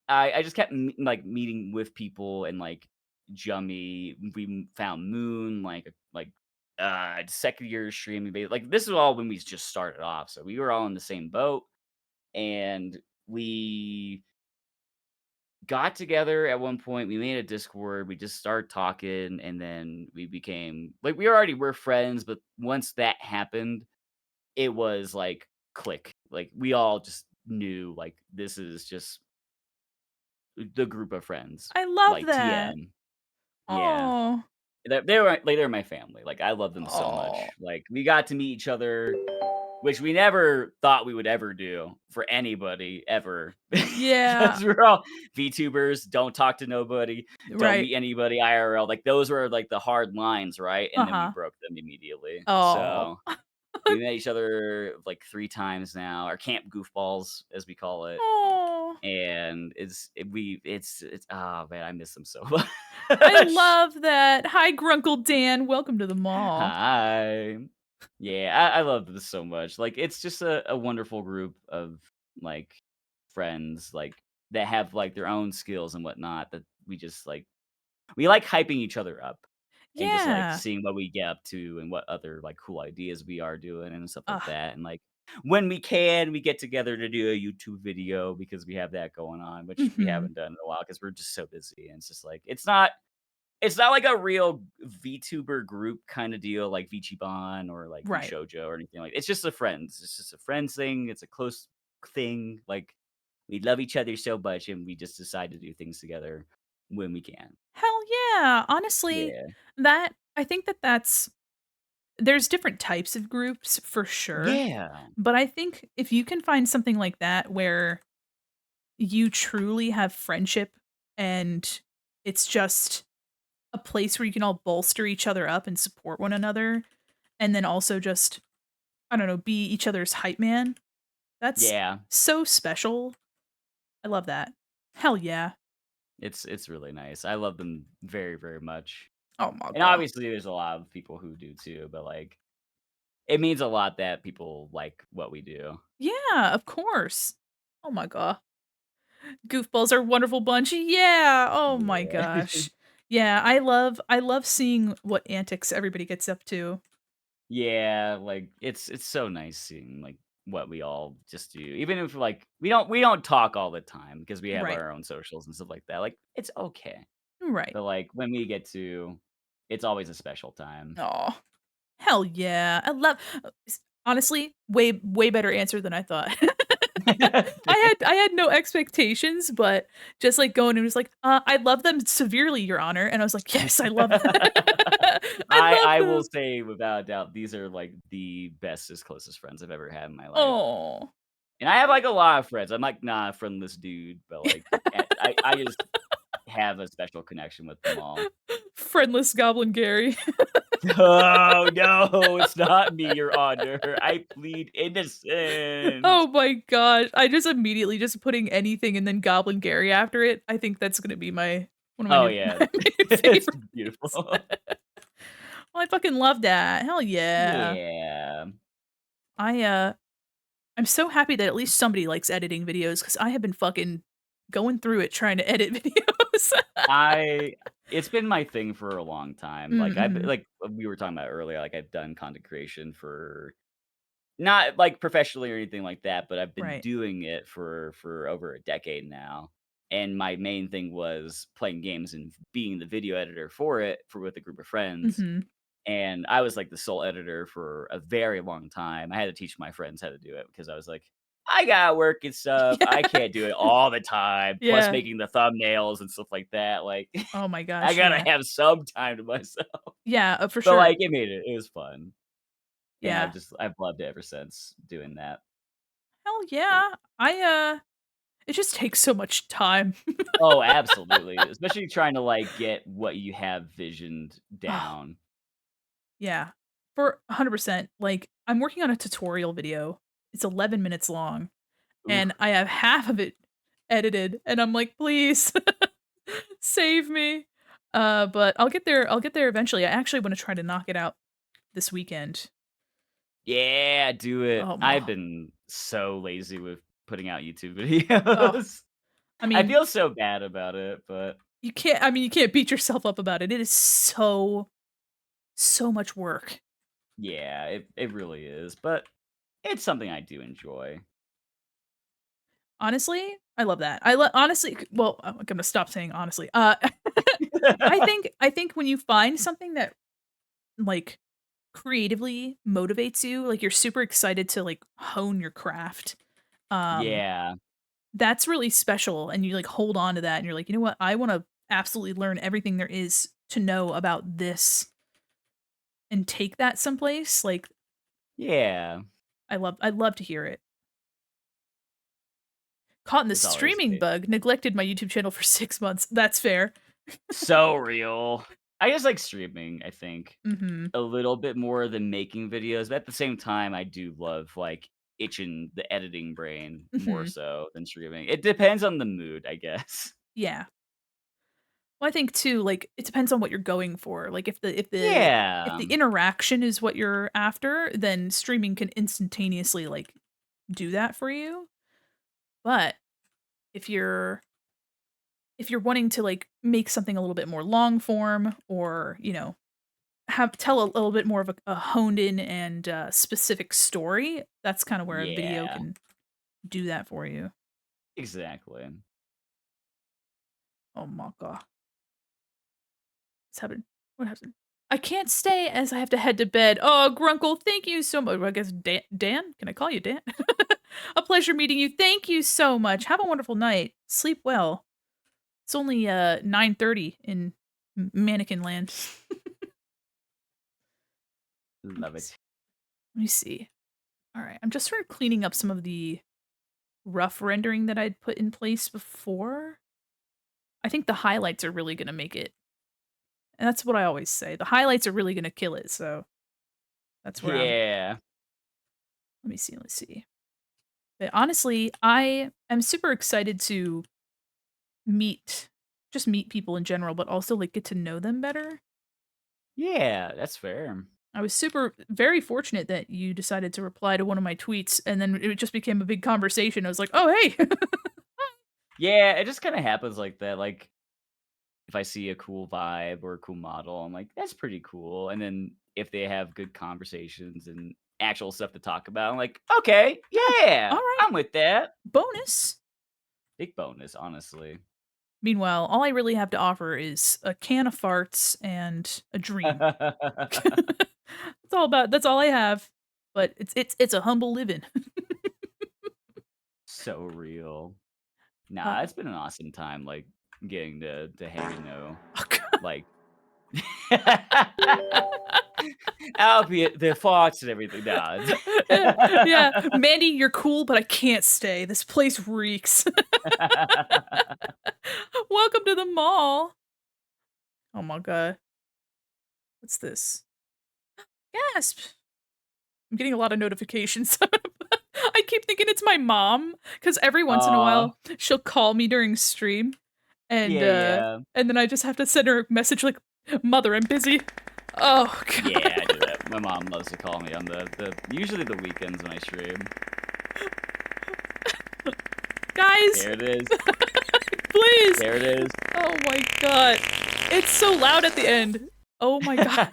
I just kept like meeting with people and like Jummy. We found Moon second year streaming. Like this is all when we just started off, so we were all in the same boat, and we got together at one point. We made a Discord. We just started talking, and then we became like we already were friends. But once that happened, it was like click. Like we all just knew like this is just the group of friends, I love like that. TM. Yeah. Oh. They're my family. Like I love them so Oh. much. Like we got to meet each other, which we never thought we would ever do for anybody ever. Yeah. Because we're all VTubers, don't talk to nobody, don't Right. meet anybody IRL. Like those were like the hard lines, right? And then we Uh-huh. broke them immediately. Oh. So we met each other like 3 times now, our camp goofballs, as we call it. Oh. And it's oh man, I miss them so I much. love that. Hi, Grunkle Dan. Welcome to the mall. Hi. Yeah, I love this so much. Like, it's just a wonderful group of like friends, like that have like their own skills and whatnot. That we just like we like hyping each other up and just like Yeah. seeing what we get up to and what other like cool ideas we are doing and stuff like Ugh. that. And like when we can, we get together to do a YouTube video because we have that going on, which we Mhm. haven't done in a while because we're just so busy. And it's just like it's not like a real VTuber group kind of deal like Vichiban or like Right. VShojo or anything like. It's just a friends. It's just a friends thing. It's a close thing. Like we love each other so much, and we just decide to do things together when we can. Hell yeah. Honestly, Yeah. that I think that's there's different types of groups for sure, Yeah. but I think if you can find something like that where you truly have friendship and it's just a place where you can all bolster each other up and support one another, and then also just, I don't know, be each other's hype man, that's Yeah. so special. I love that. Hell yeah. It's really nice. I love them very, very much. Oh my And god. obviously there's a lot of people who do too, but like it means a lot that people like what we do. Yeah, of course. Oh my god. Goofballs are a wonderful bunch. Yeah. Oh my Yeah. gosh. Yeah, I love seeing what antics everybody gets up to. Yeah, like it's so nice seeing like what we all just do. Even if like we don't talk all the time because we have Right. our own socials and stuff like that. Like it's okay. Right. But like when we get to it's always a special time. Oh, hell yeah. I love honestly, way better answer than I thought. I had no expectations, but just, like, going and was like, I love them severely, Your Honor," and I was like, "Yes, I love that. I love I will them." say without a doubt, these are like the bestest, closest friends I've ever had in my life. Oh. And I have like a lot of friends. I'm like not a friendless dude, but like I just have a special connection with them all. Friendless Goblin Gary. Oh, no, it's not me, Your Honor. I plead innocent. Oh my gosh. I just immediately just putting anything and then Goblin Gary after it, I think that's gonna be my one of my Oh, new yeah. my new It's favorites. beautiful. Well, I fucking love that. Hell yeah. Yeah. I, I'm so happy that at least somebody likes editing videos because I have been fucking going through it trying to edit videos. I it's been my thing for a long time. Like, Mhm. like we were talking about earlier, like, I've done content creation for not, like, professionally or anything like that, but I've been Right. doing it for over a decade now, and my main thing was playing games and being the video editor for it for with a group of friends. Mhm. And I was like the sole editor for a very long time. I had to teach my friends how to do it because I was like, I got work and stuff. I Yeah. can't do it all the time. Plus Yeah. making the thumbnails and stuff like that. Like Oh my I gosh, gotta yeah. have some time to myself. Yeah, for But sure. like it was fun. And Yeah. I've loved it ever since doing that. Hell yeah. It just takes so much time. Oh, absolutely. Especially trying to like get what you have visioned Oh, down. yeah. For 100%. Like, I'm working on a tutorial video. It's 11 minutes long, Ooh. and I have half of it edited, and I'm like, "Please, save me." But I'll get there eventually. I actually wanna try to knock it out this weekend. Yeah, do it. Oh, I've ma been so lazy with putting out YouTube oh, videos. I I mean, feel so bad about it, but you can't beat yourself up about it. It is so much work. yeah, it really is. But it's something I do enjoy. Honestly, I love that. Honestly, well, I'm gonna stop saying honestly. I think when you find something that, like, creatively motivates you, like, you're super excited to, like, hone your craft, um, Yeah. that's really special, and you, like, hold on to that, and you're like, "You know what? I wanna absolutely learn everything there is to know about this and take that someplace." Like, Yeah. I'd love to hear it. Caught in the It's always streaming great. bug, neglected my YouTube channel for 6 months. That's fair. So real. I just like streaming, I think. Mhm. A little bit more than making videos, but at the same time, I do love, like, itching the editing brain more Mhm. so than streaming. It depends on the mood, I guess. Yeah. Well, I think too, like, it depends on what you're going for. Like, if Yeah. the interaction is what you're after, then streaming can instantaneously, like, do that for you. But if you're wanting to, like, make something a little bit more long form or, have tell a little bit more of a honed in and, specific story, that's kinda where a video Yeah. can do that for you. Exactly. Oh my god. What's happening? What happened? I can't stay as I have to head to bed. Oh, Grunkle, thank you so much. Well, I guess Dan? Can I call you Dan? A pleasure meeting you. Thank you so much. Have a wonderful night. Sleep well. It's only 9:30 in Mannequin Land. Let me Love see. it. Let me see. All right, I'm just sort of cleaning up some of the rough rendering that I'd put in place before. I think the highlights are really gonna make it. And that's what I always say. The highlights are really gonna kill it. So that's where I'm. Yeah. Let me see. Let's see. But honestly, I am super excited to meet just meet people in general, but also, like, get to know them better. Yeah, that's fair. I was very fortunate that you decided to reply to one of my tweets, and then it just became a big conversation. I was like, "Oh, hey." Yeah, it just kinda happens like that, like, if I see a cool vibe or a cool model, I'm like, "That's pretty cool," and then if they have good conversations and actual stuff to talk about, I'm like, "Okay, Yeah. yeah, Alright. I'm with that." Bonus. Big bonus, honestly. Meanwhile, all I really have to offer is a can of farts and a dream. That's all I have, but it's a humble living. So real. Nah, Uh, it's been an awesome time, like, getting to hang and know, oh god. like albeit the thoughts and everything, nah, it's Yeah, Mandy, you're cool, but I can't stay. This place reeks. Welcome to the mall. Oh my god. What's this? Gasp. I'm getting a lot of notifications. I keep thinking it's my mom because every once in a Aw, while she'll call me during stream yeah, yeah. and then I just have to send her a message like, "Mother, I'm busy." Oh Yeah, I god. do that. My mom loves to call me on the usually the weekends when I stream. Guys, There it is. please. There it is. Oh my god. It's so loud at the end. Oh my god.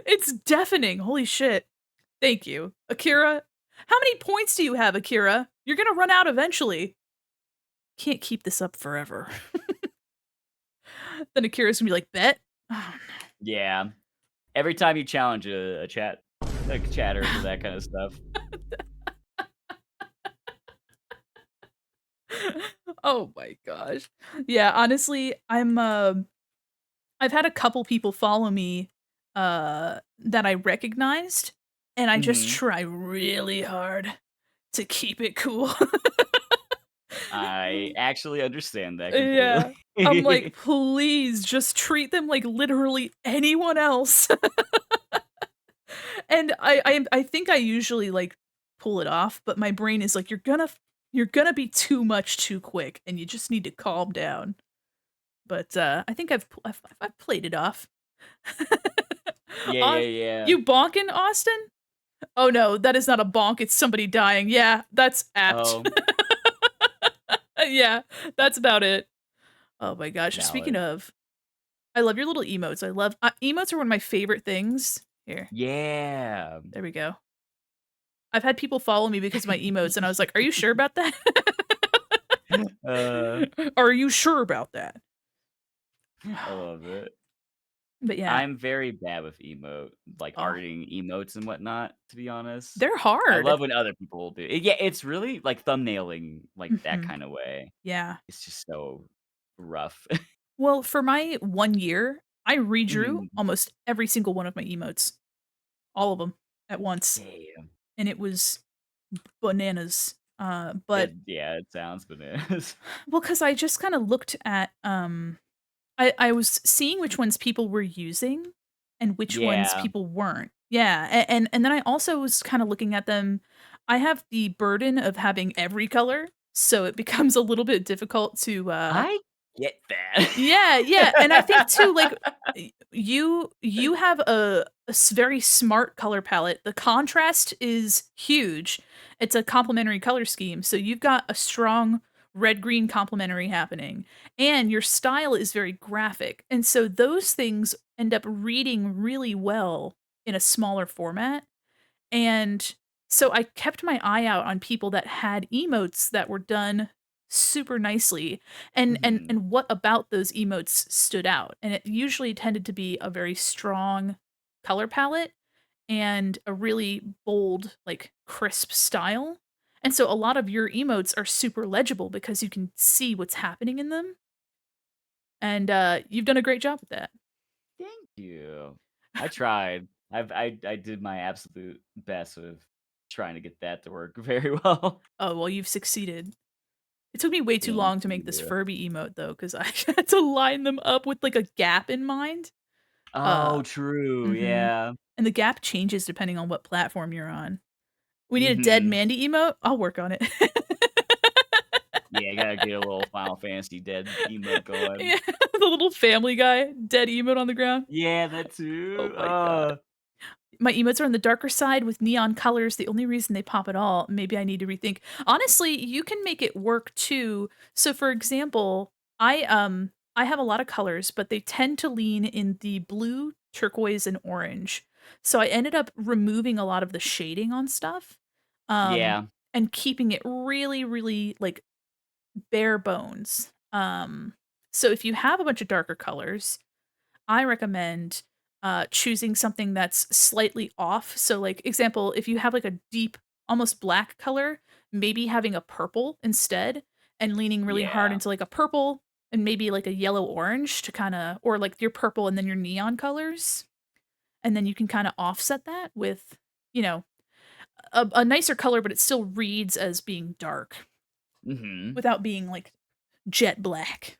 It's deafening. Holy shit. Thank you. Akira, how many points do you have, Akira? You're gonna run out eventually. Can't keep this up forever. Then Akira's gonna be like, "Bet?" Oh, Yeah. Every time you challenge a chat like chatter for no. that kind of stuff. Oh my gosh. Yeah, honestly, I've had a couple people follow me, that I recognized, and I just Mhm. try really hard to keep it cool. I actually understand that completely. Yeah. I'm like, "Please just treat them like literally anyone else." And I think I usually, like, pull it off, but my brain is like, you're gonna be too much too quick, and you just need to calm down." But, I think I've played it off. Yeah, yeah, Aus yeah. You bonking, Austin? Oh, no, that is not a bonk, it's somebody dying. Yeah, that's apt. Oh, Yeah, that's about it. Oh my gosh, speaking valid. of, I love your little emotes. I love emotes are one of my favorite things. Here, Yeah. there we go. I've had people follow me because of my emotes, and I was like, "Are you sure about that? Uh, Are you sure about that?" I love it. But yeah, I'm very bad with like oh, arting emotes and whatnot, to be honest. they're I hard. love when other people do it. Yeah, it's really like thumbnailing, like that Mhm. kind of way. Yeah. It's just so rough. Well, for my 1 year, I redrew Mhm. almost every single one of my emotes, all of them at once, Damn. and it was bananas. But Yeah, it sounds bananas. well, because I just kinda looked at, I was seeing which ones people were using and which ones Yeah. people weren't. Yeah, and then I also was kinda looking at them. I have the burden of having every color, so it becomes a little bit difficult to, I get that. yeah, yeah, and I think too, like, you have a very smart color palette. The contrast is huge. It's a complementary color scheme, so you've got a strong red-green complementary happening, and your style is very graphic, and so those things end up reading really well in a smaller format, and so I kept my eye out on people that had emotes that were done super nicely, and Mhm. and what about those emotes stood out, and it usually tended to be a very strong color palette and a really bold, like, crisp style, and so a lot of your emotes are super legible because you can see what's happening in them, and, you've done a great job with that. Thank you. I tried. I did my absolute best with trying to get that to work very well. Oh, well, you've succeeded. It took me way too Thank long to make this you. Furby emote though, because I had to line them up with, like, a gap in mind. Oh, Uh, true, mhm, yeah. and the gap changes depending on what platform you're on. We need a dead Mhm. Mandy emote? I'll work on it. Yeah, I gotta get a little Final Fantasy dead emote going. Yeah, the little Family Guy dead emote on the ground. Yeah, that Oh too. my god. My emotes are on the darker side with neon colors, the only reason they pop at all, maybe I need to rethink. Honestly, you can make it work too. So for example, I have a lot of colors, but they tend to lean in the blue, turquoise, and orange. So I ended up removing a lot of the shading on stuff, um, Yeah. and keeping it really, really, like, bare bones. So if you have a bunch of darker colors, I recommend, choosing something that's slightly off. So, like, example, if you have, like, a deep, almost black color, maybe having a purple instead and leaning really hard Yeah. into, like, a purple and maybe, like, a yellow-orange to kinda or, like, your purple and then your neon colors, and then you can kinda offset that with, you know, a nicer color, but it still reads as being dark Mhm. without being, like, jet black.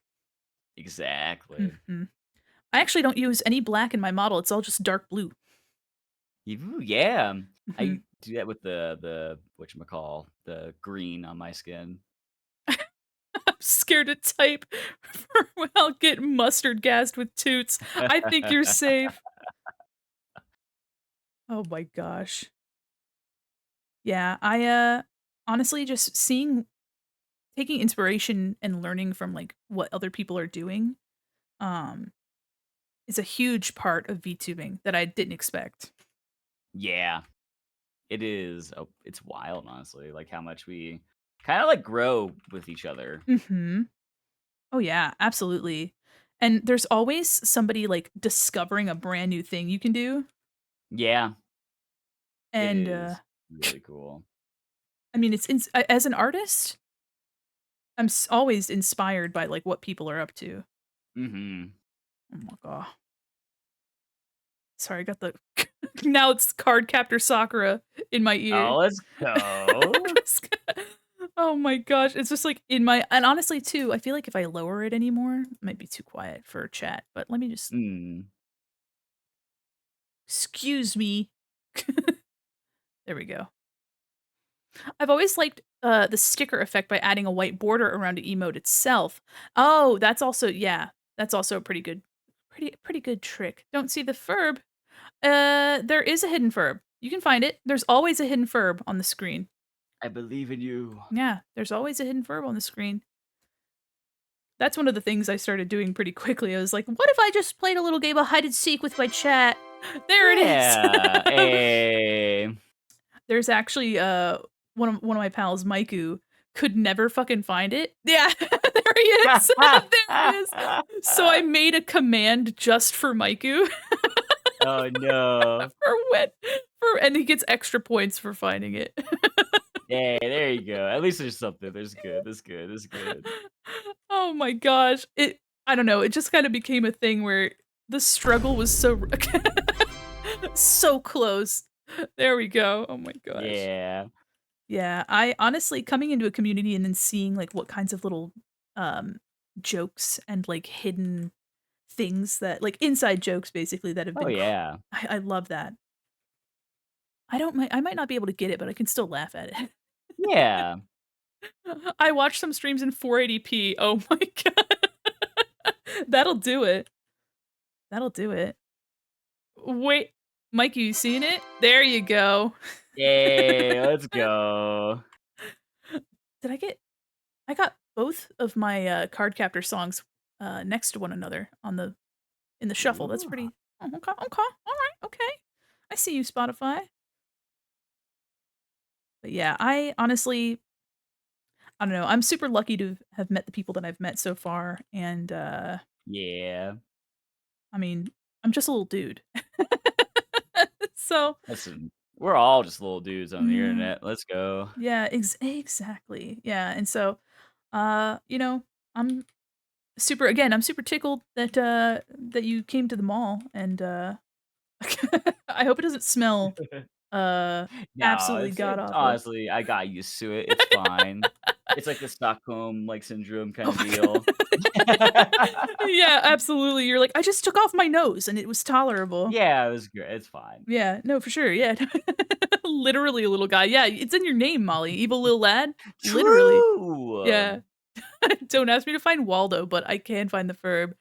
Exactly. Mhm. I actually don't use any black in my model, it's all just dark blue. Ooh, yeah. Mhm. I do that with the whatchamacall, the green on my skin. I'm scared to type for when I'll get mustard gassed with toots. I think you're safe. Oh my gosh. Yeah, honestly just taking inspiration and learning from, like, what other people are doing, um, is a huge part of VTubing that I didn't expect. Yeah. It is. Oh, it's wild, honestly, like, how much we kind of like grow with each other. Mm-hmm. Oh yeah, absolutely. And there's always somebody like discovering a brand new thing you can do. Yeah, it And is really cool. I mean, as an artist, always inspired by like what people are up to. Mm-hmm. Oh my god. Sorry, I got the now it's Card Captor Sakura in my ear. Oh, let's go. Oh my gosh, it's just like in my and honestly too, I feel like if I lower it anymore, it might be too quiet for chat, but let me just Mm. excuse me. There we go. I've always liked the sticker effect by adding a white border around an emote itself. Oh, that's also yeah, that's also a pretty good trick. Don't see the furb. There is a hidden furb. You can find it. There's always a hidden furb on the screen. I believe in you. Yeah, there's always a hidden furb on the screen. That's one of the things I started doing pretty quickly. I was like, what if I just played a little game of hide and seek with my chat? There it Yeah. is. Hey. There's actually one of my pals, Maiku, could never fucking find it. Yeah, there he is. There he is. So I made a command just for Maiku. Oh no. And he gets extra points for finding it. Hey, there you go. At least there's something. There's good. That's good. That's good. Oh my gosh. I don't know, it just kind of became a thing where the struggle was so so close. There we go. Oh my gosh. Yeah. Yeah, I honestly coming into a community and then seeing like what kinds of little jokes and like hidden things that like inside jokes basically that have Oh been yeah. I love that. I might not be able to get it, but I can still laugh at it. Yeah. I watched some streams in 480p. Oh my god. That'll do it. That'll do it. Wait, Mike, you seen it? There you go. Yay, let's go. Did I got both of my card captor songs next to one another in the shuffle. That's Ooh. pretty okay. All right. Okay. I see you, Spotify. But yeah, I honestly I don't know. I'm super lucky to have met the people that I've met so far and Yeah. I mean, I'm just a little dude. So, Listen, we're all just little dudes on the yeah. internet. Let's go. Yeah, exactly. Yeah, and so you know, I'm I'm super tickled that that you came to the mall and I hope it doesn't smell No, absolutely god it's awful. honestly, I got used to it. It's fine. It's like the Stockholm like syndrome kind Oh of my god. deal. Yeah, absolutely. You're like, I just took off my nose and it was tolerable. Yeah, it was great. It's fine. Yeah, no, for sure. Yeah. Literally a little guy. Yeah, it's in your name, Molly. Evil little lad. Literally. True. Yeah. Don't ask me to find Waldo, but I can find the Ferb.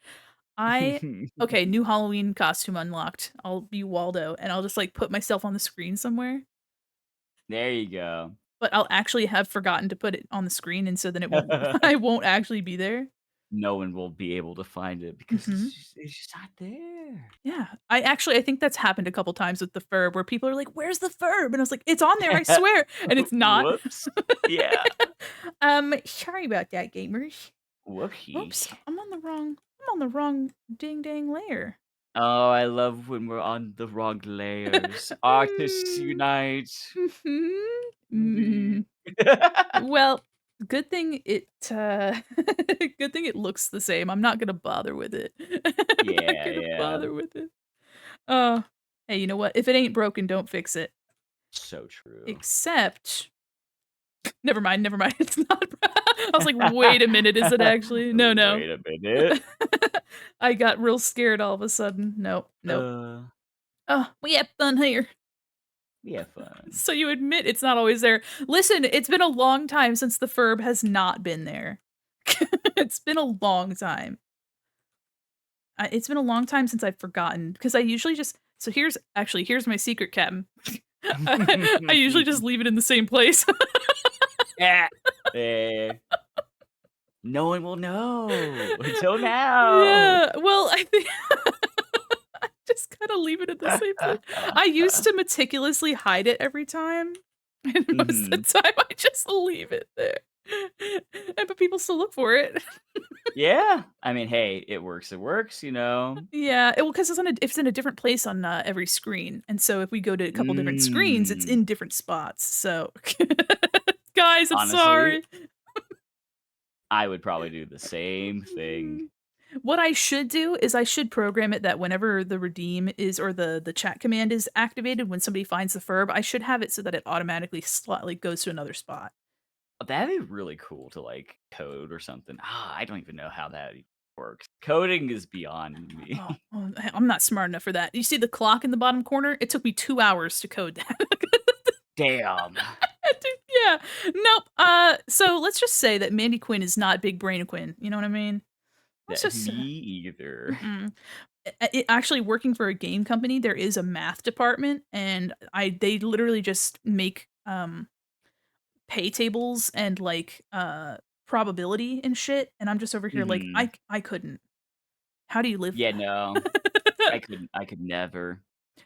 Okay, new Halloween costume unlocked. I'll be Waldo and I'll just like put myself on the screen somewhere. There you go. But I'll actually have forgotten to put it on the screen and so then it won't I won't actually be there. No one will be able to find it because Mhm. it's just not there. Yeah. I think that's happened a couple times with the Ferb where people are like, "Where's the Ferb?" And I was like, "It's on there, I swear." And it's not. Whoops. Yeah. Sorry about that, gamers. Oops, Whoopsie. I'm on the wrong ding dang layer. Oh, I love when we're on the wrong layers. Artists Mm. unite. Mhm. We. Mm. Well, good thing it good thing it looks the same. I'm not gonna bother with it. I'm not Yeah, gonna yeah. bother with it. Oh, hey, you know what? If it ain't broken, don't fix it. So true. Except never mind, never mind. It's not I was like, "Wait a minute, is it actually?" No, no. Wait a minute. I got real scared all of a sudden. Nope, nope. Uh, Oh, we have fun here. we have fun. So you admit it's not always there. Listen, it's been a long time since the Ferb has not been there. It's been a long time. It's been a long time since I've forgotten because I usually just so here's my secret, Captain. I usually just leave it in the same place. Yeah. Eh, no one will know until now. Yeah, well, I think I just kinda leave it at the same place. I used to meticulously hide it every time, And most of the Mhm. time, I just leave it there. But people still look for it. Yeah. I mean, hey, it works, you know? Yeah, well, 'cause it's in a different place on, every screen, and so if we go to a couple different screens, it's Mm. in different spots, so guys, I'm Honestly, sorry. I would probably do the same thing. Mm. What I should do is I should program it that whenever the redeem is or the chat command is activated when somebody finds the verb, I should have it so that it automatically like, goes to another spot. That'd be really cool to, like, code or something. I don't even know how that even works. Coding is beyond Oh, me. I'm not smart enough for that. You see the clock in the bottom corner? It took me 2 hours to code that. Damn. Yeah. Nope. So let's just say that Mandy Quinn is not Big Brain Quinn. You know what I mean? Let's That just me either. mm-mm. Actually working for a game company, there is a math department, and they literally just make pay tables and like probability and shit. And I'm just over here like Mhm. I couldn't. How do you live Yeah, no. that? I could never.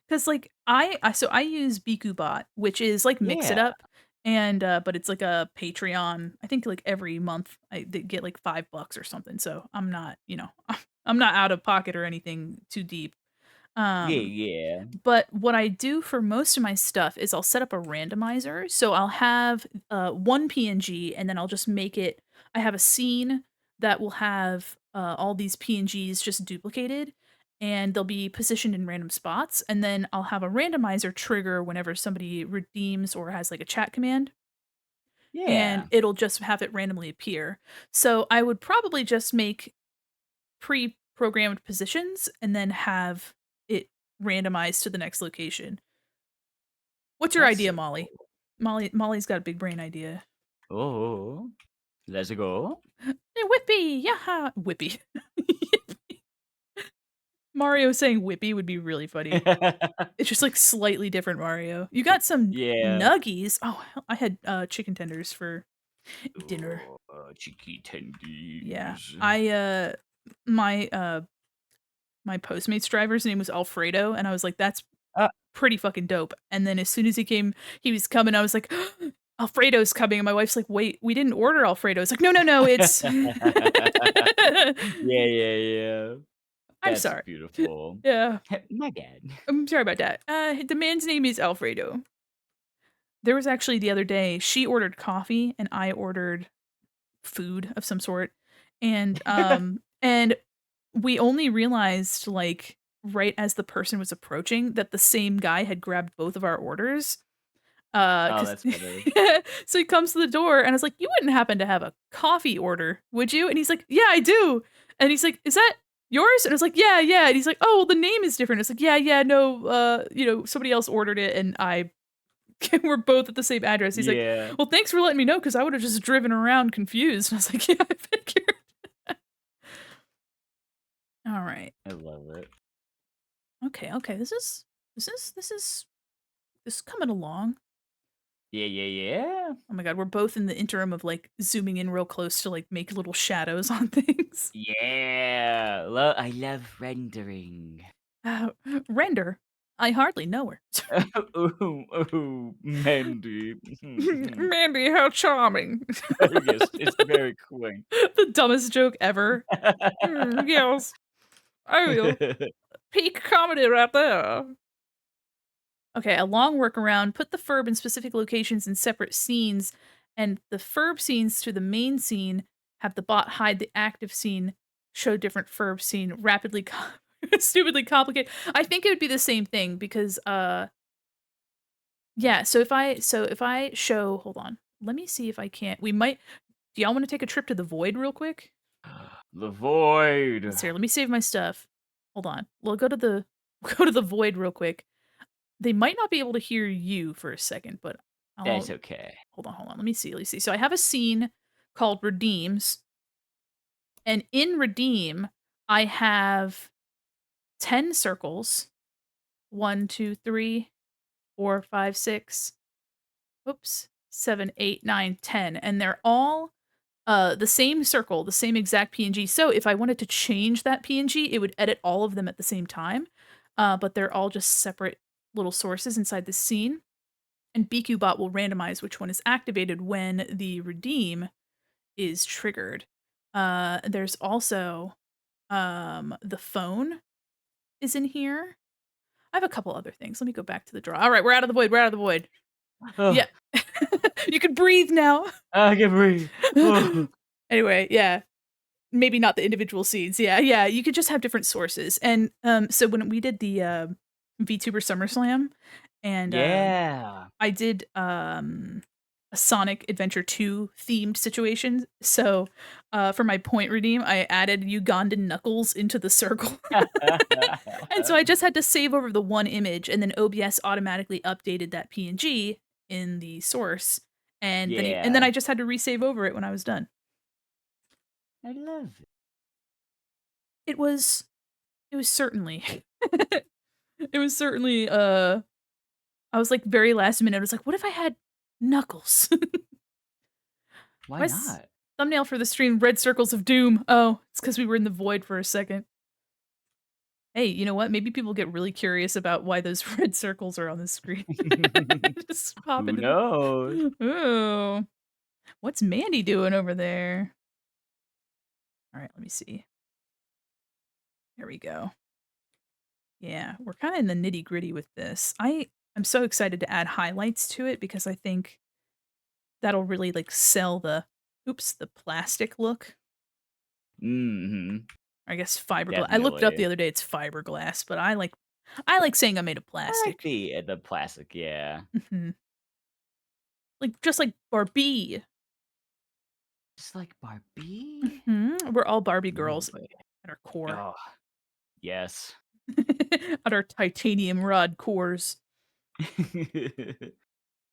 'Cause, like, I use BikuBot, which is like Mix It Yeah. Up, and, but it's like a Patreon. I think, like, every month they get, like, $5 or something, so I'm not, I'm not out of pocket or anything too deep. Yeah, Um, yeah. but what I do for most of my stuff is I'll set up a randomizer, so I'll have, 1 PNG, and then I'll just make it I have a scene that will have, all these PNGs just duplicated, and they'll be positioned in random spots, and then I'll have a randomizer trigger whenever somebody redeems or has, like, a chat command, and Yeah. it'll just have it randomly appear. So I would probably just make pre-programmed positions and then have it randomized to the next location. What's your That's idea, so Molly? cool. Molly's got a big brain idea. Oh, let's go. Hey, Whippy! Yaha! Whippy. Mario saying Whippy would be really funny. It's just, like, slightly different Mario. You got some Yeah. nuggies. Oh, I had, chicken tenders for dinner. Oh, cheeky Yeah. tendies. My, my Postmates driver's name was Alfredo, and I was like, "That's Uh, pretty fucking dope." And then as soon as he was coming, I was like, "Alfredo's coming." And my wife's like, "Wait, we didn't order Alfredo." It's like, "No, no, no, it's" yeah, yeah, yeah. I'm That's sorry. beautiful. Yeah. My bad. I'm sorry about that. The man's name is Alfredo. There was actually the other day, she ordered coffee and I ordered food of some sort. And we only realized like right as the person was approaching that the same guy had grabbed both of our orders. Oh, Cause that's better. so he comes to the door and I was like, "You wouldn't happen to have a coffee order, would you?" And he's like, "Yeah, I do." And he's like, "Is that yours?" And I was like, "Yeah, yeah." And he's like, "Oh, well, the name is different." It's like, "Yeah, yeah, no, somebody else ordered it and I we're both at the same address." He's like, Yeah, "Well, thanks for letting me know because I would have just driven around confused." And I was like, "Yeah, I figured." All right. I love it. Okay, okay. This is coming along. Yeah, yeah, yeah. Oh my god, we're both in the interim of like zooming in real close to like make little shadows on things. Yeah. I love rendering. Uh, Render. I hardly know her. Ooh, ooh, Mandy. Mandy, how charming. Yes, it's very quaint. The dumbest joke ever. Yes. Oh, peak comedy right there. Okay, a long workaround. Put the Ferb in specific locations in separate scenes, and the Ferb scenes to the main scene have the bot hide the active scene, show different Ferb scene, rapidly, stupidly complicate. I think it would be the same thing because, yeah. So if I show, hold on, let me see if I can't. We might. Do y'all want to take a trip to the void real quick? The void. Let's here. Let me save my stuff. Hold on. We'll go to the go to the void real quick. They might not be able to hear you for a second, but That's I'll okay. hold on. Let me see. Let me see. So I have a scene called Redeems, and in Redeem, I have 10 circles. 1, 2, 3, 4, 5, 6. Oops. 7, 8, 9, 10. And they're all the same circle, the same exact PNG. So if I wanted to change that PNG, it would edit all of them at the same time. But they're all just separate little sources inside the scene. And BQBot will randomize which one is activated when the redeem is triggered. There's also the phone is in here. I have a couple other things. Let me go back to the draw. All right, we're out of the void. We're out of the void. Oh, Yeah. You can breathe now. I can breathe. Oh. Anyway, yeah. Maybe not the individual seeds. Yeah, yeah. You could just have different sources. And so when we did the VTuber SummerSlam and Yeah. I did a Sonic Adventure 2 themed situation. So for my point redeem, I added Ugandan Knuckles into the circle. And so I just had to save over the one image, and then OBS automatically updated that PNG in the source, and then Yeah. I just had to resave over it when I was done. I love it. It was certainly it was certainly I was like very last minute. I was like, what if I had Knuckles? Why My not? thumbnail for the stream, Red Circles of Doom. Oh, it's because we were in the void for a second. Hey, you know what? Maybe people get really curious about why those red circles are on the screen. Just pop Who into knows? the. Oh, what's Mandy doing over there? All right, let me see. There we go. Yeah, we're kind of in the nitty gritty with this. I'm so excited to add highlights to it because I think that'll really like sell the plastic look. Mhm. I guess fiberglass. I looked it up the Definitely. other day. It's fiberglass, but I like saying I'm made of I like plastic. the plastic, yeah. Mhm. Like just like Barbie. Just like Barbie? We're all Barbie No girls way. at our core. Oh, yes. At our titanium rod cores. I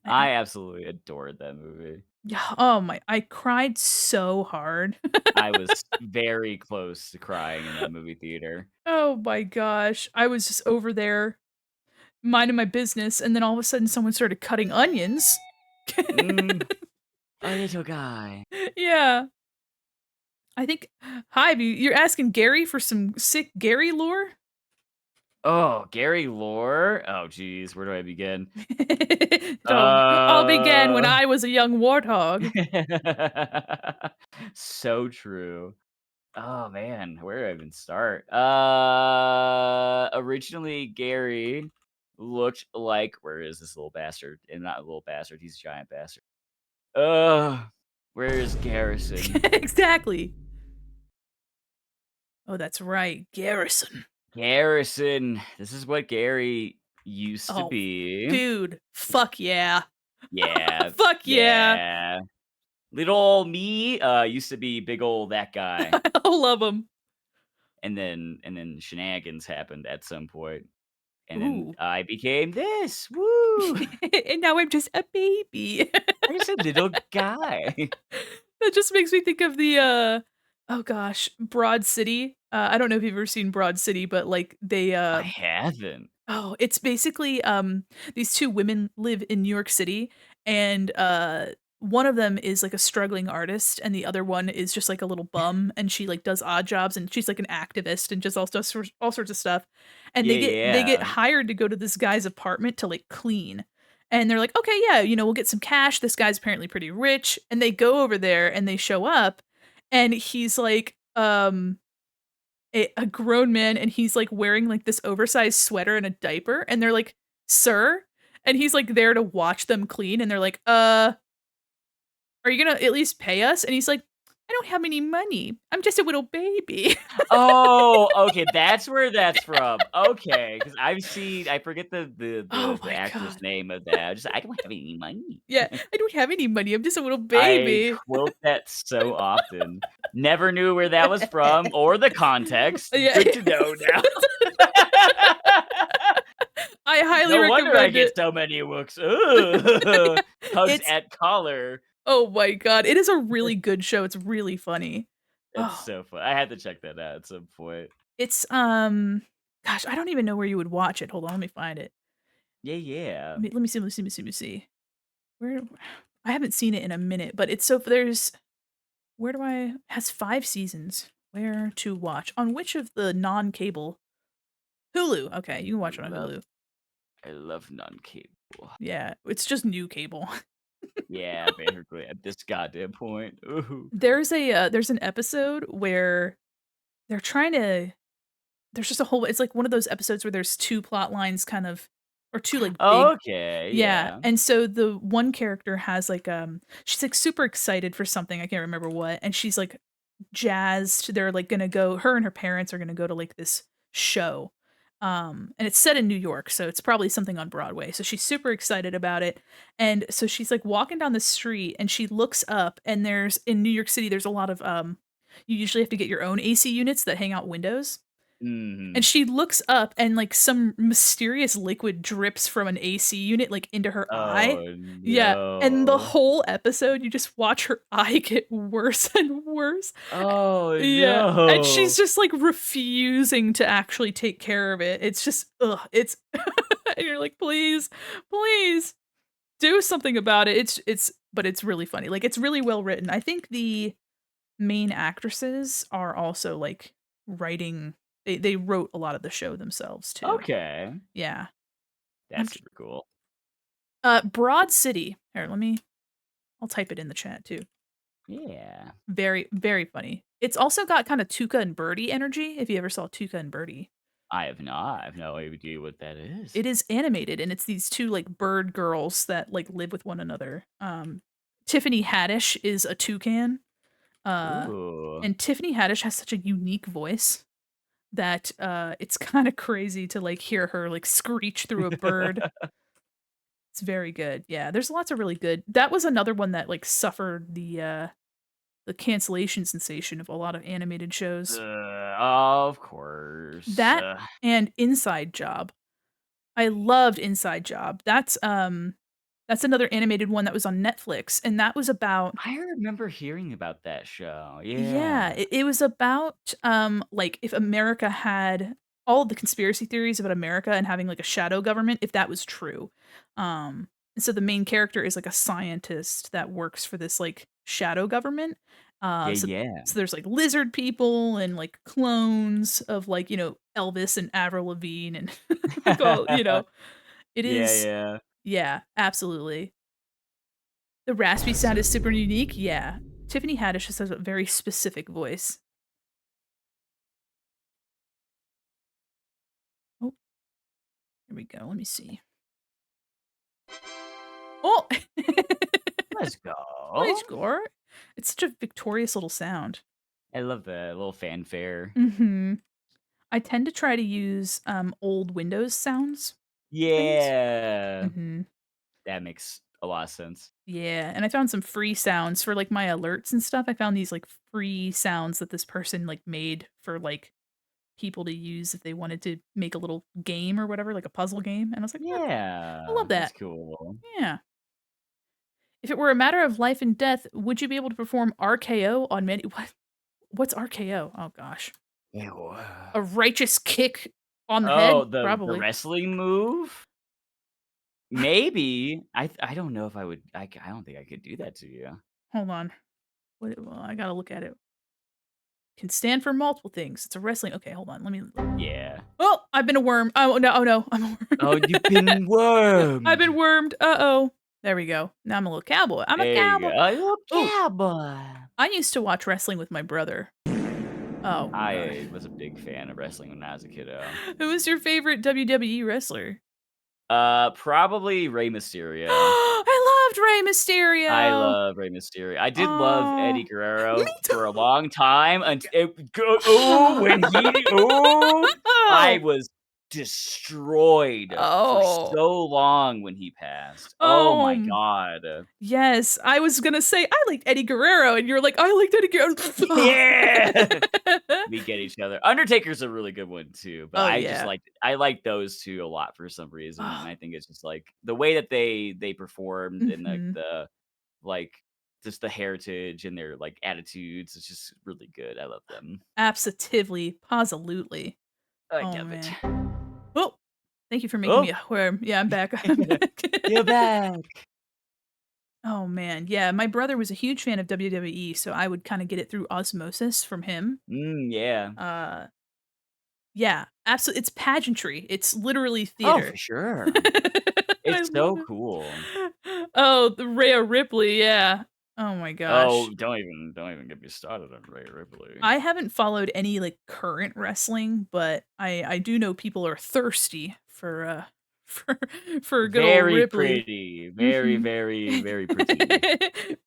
I absolutely adored that movie. Yeah, oh my I cried so hard. I was very close to crying in that movie theater. Oh my gosh. I was just over there minding my business, and then all of a sudden someone started cutting onions. Mm, a little guy. Yeah. I think Hi, you're asking Gary for some sick Gary lore? Oh, Gary Lore? Oh, geez, where do I begin? So, all began when Uh I was a young warthog. So true. Oh, man, where do I even start? Originally, Gary looked like where is this little bastard? And not a little bastard, he's a giant bastard. Where is Garrison? Exactly. Oh, that's right, Garrison. Garrison. This is what Gary used to Oh, be. dude, fuck yeah. Yeah, Fuck yeah. yeah. Little ol' me, used to be big ol' that guy, I love him. and then shenanigans happened at some point, and then Ooh. I became this. Woo! And now I'm just a baby. I'm just a little guy. That just makes me think of the, oh gosh, Broad City. I don't know if you've ever seen Broad City, but, like, they, I haven't. oh, it's basically, these 2 women live in New York City, and, one of them is, like, a struggling artist, and the other one is just, like, a little bum, and she, like, does odd jobs, and she's, like, an activist and just all sorts of stuff, and Yeah, they get yeah. hired to go to this guy's apartment to, like, clean, and they're like, "Okay, yeah, we'll get some cash, this guy's apparently pretty rich," and they go over there, and they show up, and he's, like, a grown man, and he's, like, wearing, like, this oversized sweater and a diaper, and they're like, "Sir?" And he's, like, there to watch them clean, and they're like, are you gonna at least pay us?" And he's like, "I don't have any money. I'm just a little baby." Oh, okay, that's where that's from. Okay, because 'cause I forget Oh the my actor's god. name of that. Just, "I don't have any money." Yeah, "I don't have any money. I'm just a little I baby." quote that so often. Never knew where that was from or the context. Yeah. Good to know now. I highly No wonder I recommend get it. so many looks. Ugh. Tugs It's at collar. oh my god, it is a really good show, it's really funny. It's Oh, so fun. I had to check that out at some point. it's, gosh, I don't even know where you would watch it. Hold on, let me find it. Yeah, yeah. Let me see. Where I haven't seen it in a minute, but it's so there's where do I has 5 seasons. Where to watch? On which of the non-cable Hulu. Okay, you can watch it on Love Hulu. I love non-cable. Yeah, it's just new cable. Yeah, basically at this goddamn point. Ooh. There's an episode where they're trying to there's just a whole it's like one of those episodes where there's 2 plot lines kind of or 2, like, big Okay, yeah, yeah. and so the one character has, like, she's, like, super excited for something, I can't remember what, and she's, like, jazzed. They're, like, gonna go her and her parents are gonna go to, like, this show, and it's set in New York, so it's probably something on Broadway, so she's super excited about it, and so she's, like, walking down the street, and she looks up, and there's in New York City, there's a lot of, you usually have to get your own AC units that hang out windows. And Mhm. she looks up and, like, some mysterious liquid drips from an AC unit, like, into her eye. Oh, Yeah, and the no. whole episode, you just watch her eye get worse and worse. Oh, Yeah, and she's no. just, like, refusing to actually take care of it. It's just ugh, it's and you're like, "Please, please do something about it." It's but it's really funny. Like, it's really well written. I think the main actresses are also, like, writing they wrote a lot of the show themselves too. Okay. Yeah. I'm That's tr super cool. Broad City. Here, I'll type it in the chat too. Yeah. Very, very funny. It's also got kinda Tuca and Birdie energy, if you ever saw Tuca and Birdie. I have not. I have no idea what that is. It is animated, and it's these 2, like, bird girls that, like, live with one another. Tiffany Haddish is a toucan, uh, Ooh. and Tiffany Haddish has such a unique voice that, it's kinda crazy to, like, hear her, like, screech through a bird. It's very good. Yeah, there's lots of really good that was another one that, like, suffered the cancellation sensation of a lot of animated shows. Of course. That and Inside Job. I loved Inside Job. That's another animated one that was on Netflix, and that was about I remember hearing about that show. yeah, Yeah. it was about, like, if America had all of the conspiracy theories about America and having, like, a shadow government, if that was true. And so the main character is, like, a scientist that works for this, like, shadow government. Yeah, So yeah. there's, like, lizard people and, like, clones of, like, Elvis and Avril Lavigne and like, all it Yeah, is yeah. yeah, absolutely. The raspy That's sound so is super cool. unique, yeah. Tiffany Haddish just has a very specific voice. Oh, here we go, let me see. Oh! Let's Hi, go. score. It's such a victorious little sound. I love the little fanfare. Mhm. I tend to try to use, old Windows sounds for things. Yeah. Mhm. That makes a lot of sense. Yeah, and I found some free sounds for, like, my alerts and stuff. I found these, like, free sounds that this person, like, made for, like, people to use if they wanted to make a little game or whatever, like a puzzle game, and I was like, "That's I love Yeah, that's that." cool. Yeah. If it were a matter of life and death, would you be able to perform RKO on many what? What's RKO? Oh gosh. Ew. A righteous kick on the head? Oh, the Probably. wrestling move? Maybe. I don't know if I don't think I could do that to you. Hold on. What well, I gotta look at it. Can stand for multiple things. It's a wrestling okay, hold on. Let me Yeah. Oh, I've been a worm. Oh no, I'm a Oh, worm. you've been I've wormed. been wormed. Uh-oh. There we go. Now I'm a little cowboy. I'm a There you cowboy. go. Oh, you Oh, little cowboy. I used to watch wrestling with my brother. Oh god. I was a big fan of wrestling when I was a kiddo. Who was your favorite WWE wrestler? Probably Rey Mysterio. I loved Rey I Mysterio. love Rey Mysterio. I did love Oh, Eddie me Guerrero too. for a long time until when he I was destroyed for Oh, so long when he passed. Oh my oh, god. yes. I was gonna say I liked Eddie Guerrero, and you're like, I liked Eddie Guerrero. Yeah. We get each other. Undertaker's a really good one too, but Oh I just yeah. I like those 2 a lot for some reason, and I think it's just, like, the way that they performed and, like, Mhm. like, just the heritage and their, like, attitudes, it's just really good. I love them. Absolutely, positively. I Oh love it. man. Oh, thank you for making me Oh, a worm. Yeah, I'm back. I'm back. you're back. Oh man, yeah. My brother was a huge fan of WWE, so I would kind of get it through osmosis from him. Yeah. Uh, Yeah, absolutely. It's pageantry. It's literally Oh, for theater. sure. I It's love so it. cool. Oh, the Rhea Ripley, yeah. Oh my Oh, gosh. don't even get me started on Ray Ripley. I haven't followed any, like, current wrestling, but I do know people are thirsty for, for for good old Very Ripley. pretty. Very, Mhm. very, very pretty.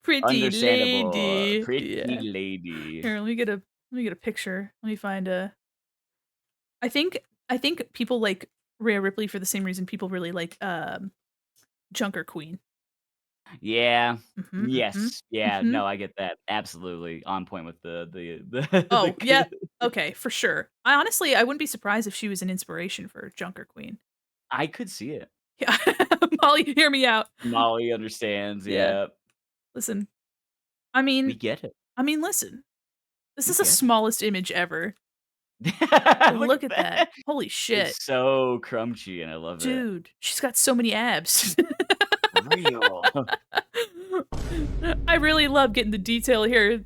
Pretty Understandable. lady. Pretty Yeah. lady. Here, let me get a picture. Let me find a I think people like Rhea Ripley for the same reason people really like, Junker Queen. Yeah. Mhm, mhm, Yes. Yeah, mhm. no, I get that. Absolutely. On point with the Oh, yeah. Okay, for sure. I wouldn't be surprised if she was an inspiration for Junker Queen. I could see it. Yeah. Molly, hear me out. Molly understands, Yeah. yeah. Listen, I We mean get it. listen. This We is the get it. smallest image ever. Look Look at at that. that. Holy shit. It's so crunchy, and I love it. Dude, she's got so many abs. Real. I really love getting the detail here.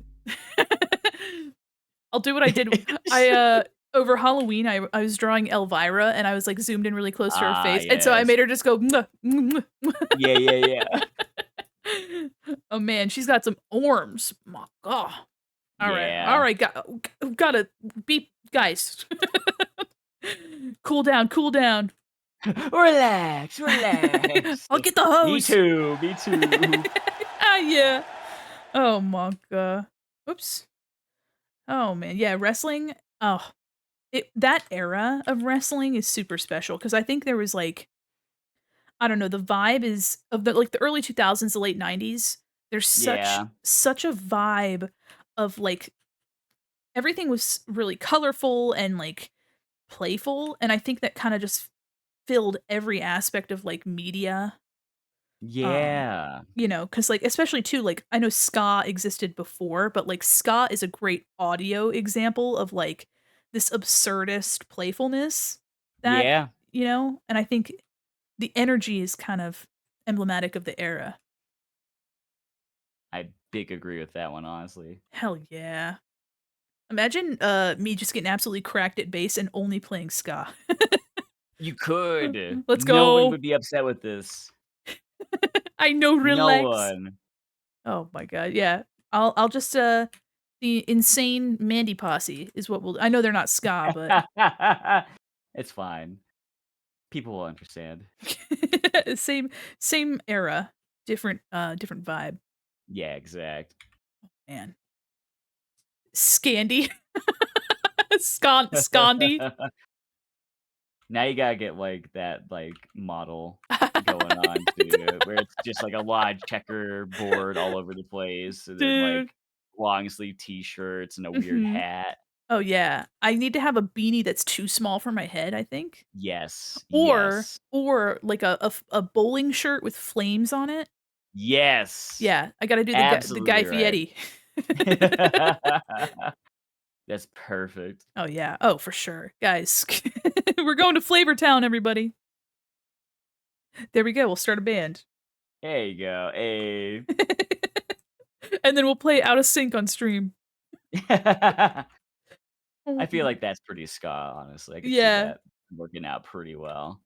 I'll do what I did. I over Halloween, I was drawing Elvira and I was like zoomed in really close to her Ah, face. And so I yes. made her just go "Mwah, mwah, Yeah, yeah, yeah. mwah." Oh man, she's got some arms. My God. All right. All Yeah. right, gotta be guys. Cool down, cool down. Relax, relax. I'll get the Me hose. too, me too. Ah, yeah. Oh my God. Oops. Oh man, yeah, wrestling. Oh, that era of wrestling is super special because I think there was like I don't know, the vibe is of the early 2000s, the late 90s. There's Yeah. such a vibe of like everything was really colorful and like playful, and I think that kind of just filled every aspect of like media. Um, Yeah. because like especially too, like I know ska existed before, but like ska is a great audio example of like this absurdist playfulness that, Yeah. and I think the energy is kind of emblematic of the era. I big agree with that one, honestly. Hell yeah. Imagine me just getting absolutely cracked at bass and only playing ska. You could. Let's No one go. would be upset with this. I know No relax. one. Oh my god, yeah. I'll just the insane Mandy posse is what we'll I know they're not ska, but It's fine. People will understand. same same era, different vibe. Yeah, exact. Man. Scandy. Scandy. Now you gotta get, like, that, like, model going on too, where it's just, like, a wide checkerboard all over the place, and then, Dude. like, long sleeve T-shirts and a weird Mhm. hat. Oh, yeah. I need to have a beanie that's too small for my head, I think. Yes, Or yes, or like a bowling shirt with flames on it. yes! Yeah, I gotta do the Guy Absolutely right. Fieri. That's perfect. Oh, yeah. Oh, for sure. Guys, we're going to Flavor Town, everybody. There we go, we'll start a band. There you go, hey. And then we'll play Out of Sync on stream. I Oh feel my like that's pretty ska, honestly, I could see Yeah. that working out pretty well.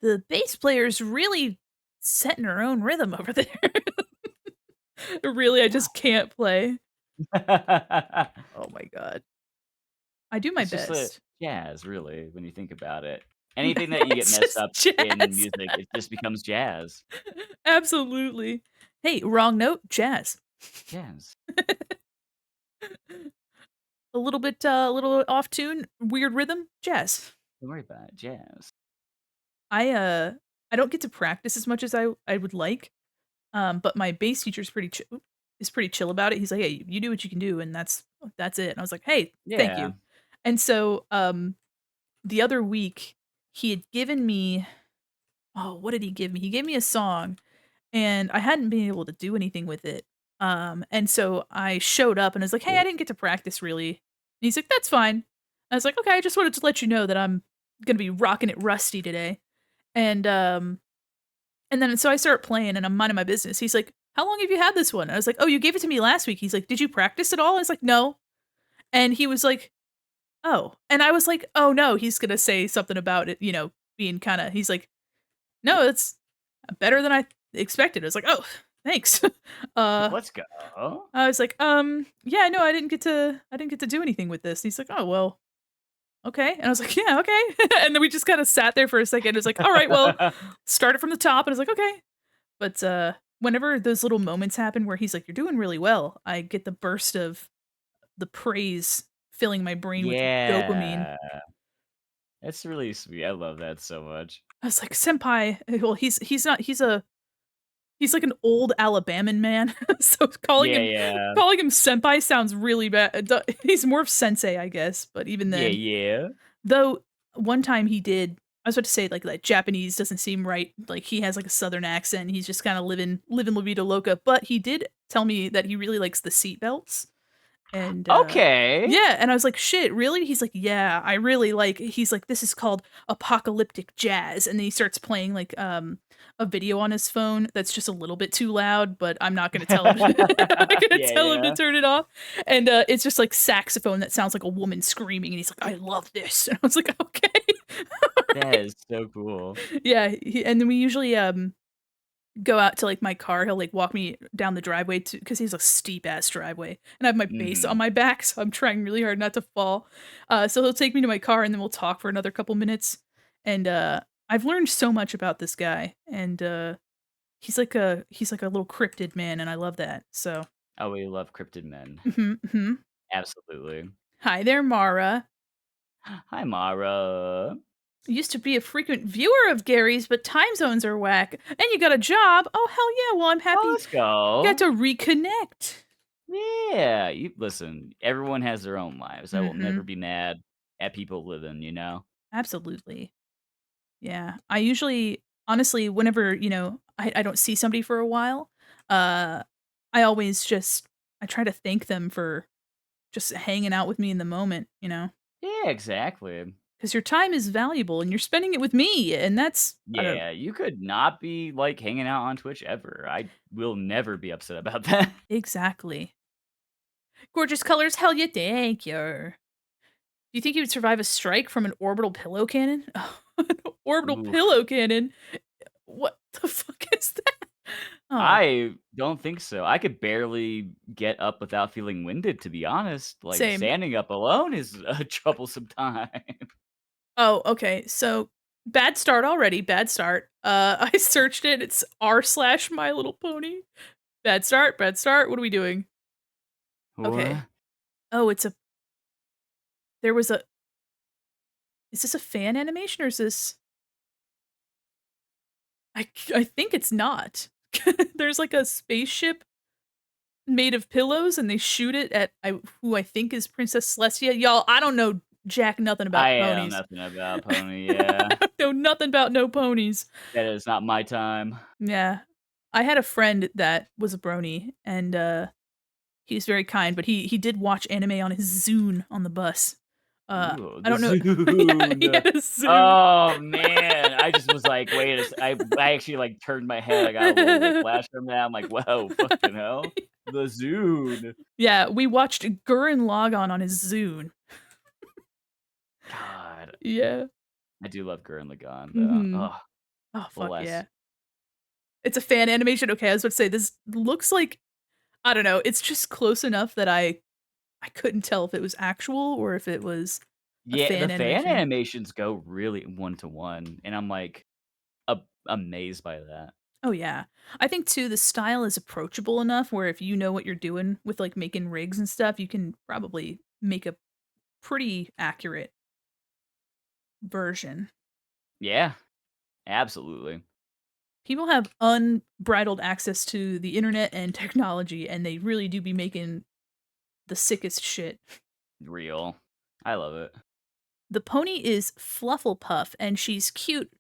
The bass player's really setting her own rhythm over there. Really, I just can't play. Oh my god. I do my It's just like best. jazz, really, when you think about it. Anything that you get It's messed just up in jazz. music, it just becomes jazz. Absolutely. Hey, wrong note, jazz. Jazz. A little off tune, weird rhythm, jazz. Don't worry about it, jazz. I, uh, I don't get to practice as much as I would like, but my bass teacher's is pretty chill about it. He's like, "Hey, you do what you can do, and that's it." And I was like, "Hey, thank Yeah. you." And so, the other week, he had given me oh, what did he give me? He gave me a song, and I hadn't been able to do anything with it. And so I showed up and I was like, "Hey, I didn't get to practice really." And he's like, "That's fine." I was like, "Okay, I just wanted to let you know that I'm gonna be rocking it rusty today." And and then so I start playing and I'm minding my business. He's like, "How long have you had this one?" I was like, "Oh, you gave it to me last week." He's like, "Did you practice at all?" I was like, "No." And he was like, oh, and I was like, "Oh, no, he's gonna say something about it, being kinda." He's like, "No, it's better than I expected." I was like, "Oh, thanks." Uh, Let's go. I was like, yeah, no, I didn't get to do anything with this." He's like, "Oh, well, okay." And I was like, "Yeah, okay." And then we just kinda sat there for a second. It was like, "All right, well, start it from the top." And I was like, "Okay." But, whenever those little moments happen where he's like, "You're doing really well," I get the burst of the praise filling my brain with dopamine. Yeah. That's really sweet. I love that so much. I was like, "Senpai," well, he's not he's like an old Alabaman man, so calling Yeah, him yeah. calling him senpai sounds really bad. He's more of sensei, I guess, but even Yeah, then, yeah. though one time he did, I was about to say, like, that Japanese doesn't seem right, like, he has, like, a southern accent, he's just kinda living la vida loca, but he did tell me that he really likes the seat belts. And, Okay. yeah, and I was like, "Shit, really?" He's like, "Yeah, I really like." He's like, "This is called apocalyptic jazz," and then he starts playing, like, a video on his phone that's just a little bit too loud, but I'm not gonna tell him I'm not gonna Yeah, tell him to yeah. turn it off, and, it's just, like, saxophone that sounds like a woman screaming, and he's like, "I love this," and I was like, "Okay." That is so cool. Yeah, and then we usually, go out to, like, my car. He'll, like, walk me down the driveway to because he's a steep ass driveway, and I have my base on Mhm. my back, so I'm trying really hard not to fall. So he'll take me to my car, and then we'll talk for another couple minutes, and, I've learned so much about this guy, and, he's like a little cryptid man, and I love that, so Oh, we love cryptid men. mhm, mhm. Absolutely. Hi there, Mara. Hi, Mara. Used to be a frequent viewer of Gary's, but time zones are whack. And you got a job? Oh, hell yeah, well, I'm Oh, happy let's we got go. to reconnect. Yeah, you listen, everyone has their own lives. I will never Mhm. be mad at people living, you know? Absolutely. Yeah. I usually honestly, whenever, I don't see somebody for a while, uh, I always just I try to thank them for just hanging out with me in the moment, Yeah, exactly. because your time is valuable and you're spending it with me, and that's I don't Yeah, you could not be, like, hanging out on Twitch ever. I will never be upset about that. exactly. Gorgeous colors, hell yeah, thank you. Do you think you would survive a strike from an orbital pillow cannon? An orbital Oof. pillow cannon? What the fuck is that? Oh, I don't think so. I could barely get up without feeling winded, to be honest. Like, same. standing up alone is a troublesome time. Oh, okay. So bad start already. Bad start. I searched it. It's r/My Little Pony. Bad start. Bad start. What are we doing? Okay. What? Oh, it's a. There was a. Is this a fan animation or is this? I think it's not. There's like a spaceship made of pillows, and they shoot it at who I think is Princess Celestia. Y'all, I don't know jack nothing about I am ponies. nothing about Pony, I yeah. don't know nothing about no ponies. That is not my time. Yeah. I had a friend that was a brony, and, he's very kind, but he did watch anime on his Zune on the bus. Ooh, I the don't know. Yeah, he Zune. had a Zune. Oh, man. I just was like, "Wait a s" I actually, like, turned my head. I got a little whiplash from that. I'm like, "Whoa, fucking hell. The Zune." Yeah, we watched Gurren Lagann on his Zune. God, Yeah. I do love Gurren Lagann, though. Mhm. Oh, Oh, fuck bless. yeah. It's a fan animation? Okay, I was about to say, this looks like I don't know, it's just close enough that I couldn't tell if it was actual or if it was a Yeah, the fan fan animation. animations go really one to one, and I'm, like, amazed by that. Oh, yeah. I think too, the style is approachable enough where if you know what you're doing with, like, making rigs and stuff, you can probably make a pretty accurate version. Yeah, absolutely. People have unbridled access to the internet and technology, and they really do be making the sickest shit. Real. I love it. The pony is Flufflepuff, and she's cute,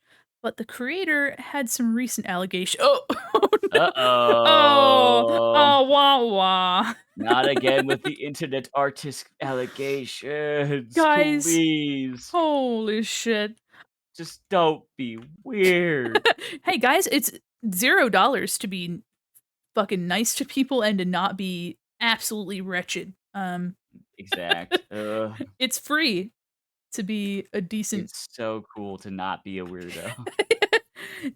but the creator had some recent allegation oh, oh, no. Oh, Uh-oh. oh, wah, wah. Not again with the internet artist allegations, Guys, please. holy shit. Just don't be weird. Hey, guys, it's $0 to be fucking nice to people and to not be absolutely wretched. Exact. It's free to be a decent It's so cool to not be a weirdo.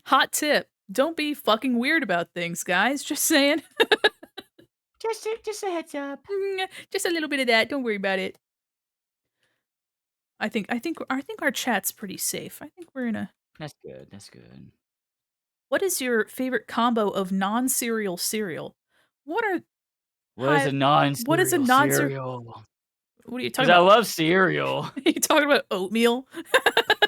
hot tip. Don't be fucking weird about things, guys. Just saying. Just a heads up. Just a little bit of that. Don't worry about it. I think our chat's pretty safe. I think we're in a That's good, that's good. What is your favorite combo of non-cereal cereal? What are What is hi a what is a non-cereal non-cereal cereal? what are you Because talking I about? love cereal. Are you talking about oatmeal?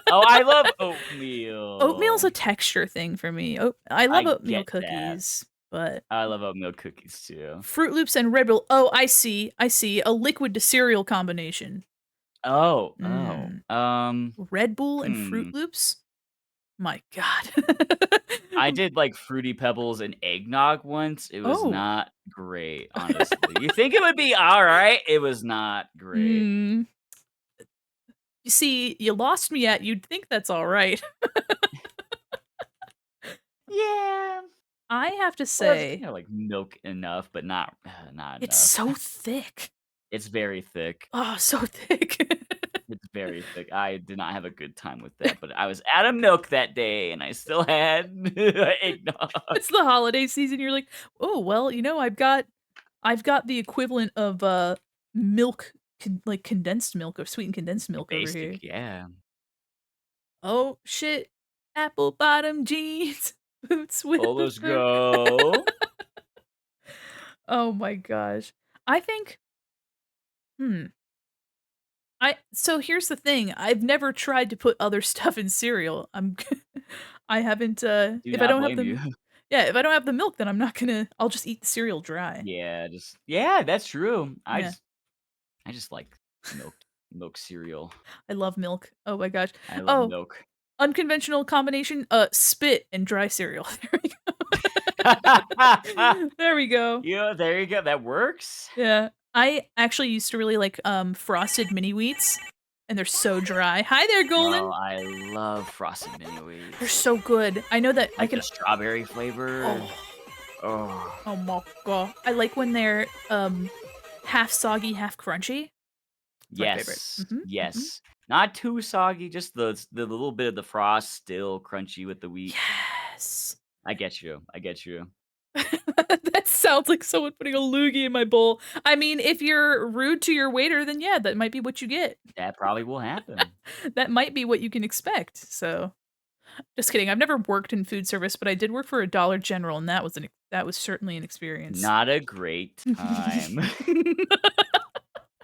Oh, I love Oatmeal's oatmeal. a texture thing for me. I love I oatmeal get that. cookies, but I love oatmeal cookies too. Fruit Loops and Red Bull. Oh, I see. I see. A liquid to cereal combination. Oh, oh, Mm. um, Red Bull and Fruit hmm. Loops? My god. I did, like, Fruity Pebbles and eggnog once. It was Oh. not great, honestly. You think it would be alright, it was not great. Mm. You see, you lost me at you'd think that's alright. Yeah. I have to Well, it's, say, like, milk enough, but not it's enough. so thick. It's very thick. Oh, so thick. It's very thick. I did not have a good time with that, but I was out of milk that day, and I still had eggnog. It's the holiday season, you're like, "Oh, well, I've got the equivalent of, milk like, condensed milk or sweetened condensed milk over Basic, here." yeah. Oh, shit. Apple bottom jeans, boots with Oh, the let's fur. go. Oh my gosh. I think hmm. So here's the thing, I've never tried to put other stuff in cereal. I haven't, Do if I not don't have blame the you. yeah, if I don't have the milk, then I'll just eat the cereal dry. Yeah, yeah, that's true. Yeah, I just like milk cereal. I love milk. Oh my gosh. I love Oh, milk. unconventional combination, spit and dry cereal. There we go. There we go. Yeah, there you go, that works. Yeah. I actually used to really like, frosted mini wheats, and they're so dry. Hi there, No, Golden. I love frosted mini They're wheats. so good. I know that I Like can the strawberry flavor. oh, Oh, oh my god. I like when they're, half soggy, half crunchy. It's my favorite. yes, Mhm, mhm. yes. Not too soggy, just the little bit of the frost still crunchy with the wheat. Yes. I get you, I get you. That sounds like someone putting a loogie in my bowl. I mean, if you're rude to your waiter, then yeah, that might be what you get. That probably will happen. That might be what you can expect, so just kidding. I've never worked in food service, but I did work for a Dollar General, and that was certainly an experience. Not a great time.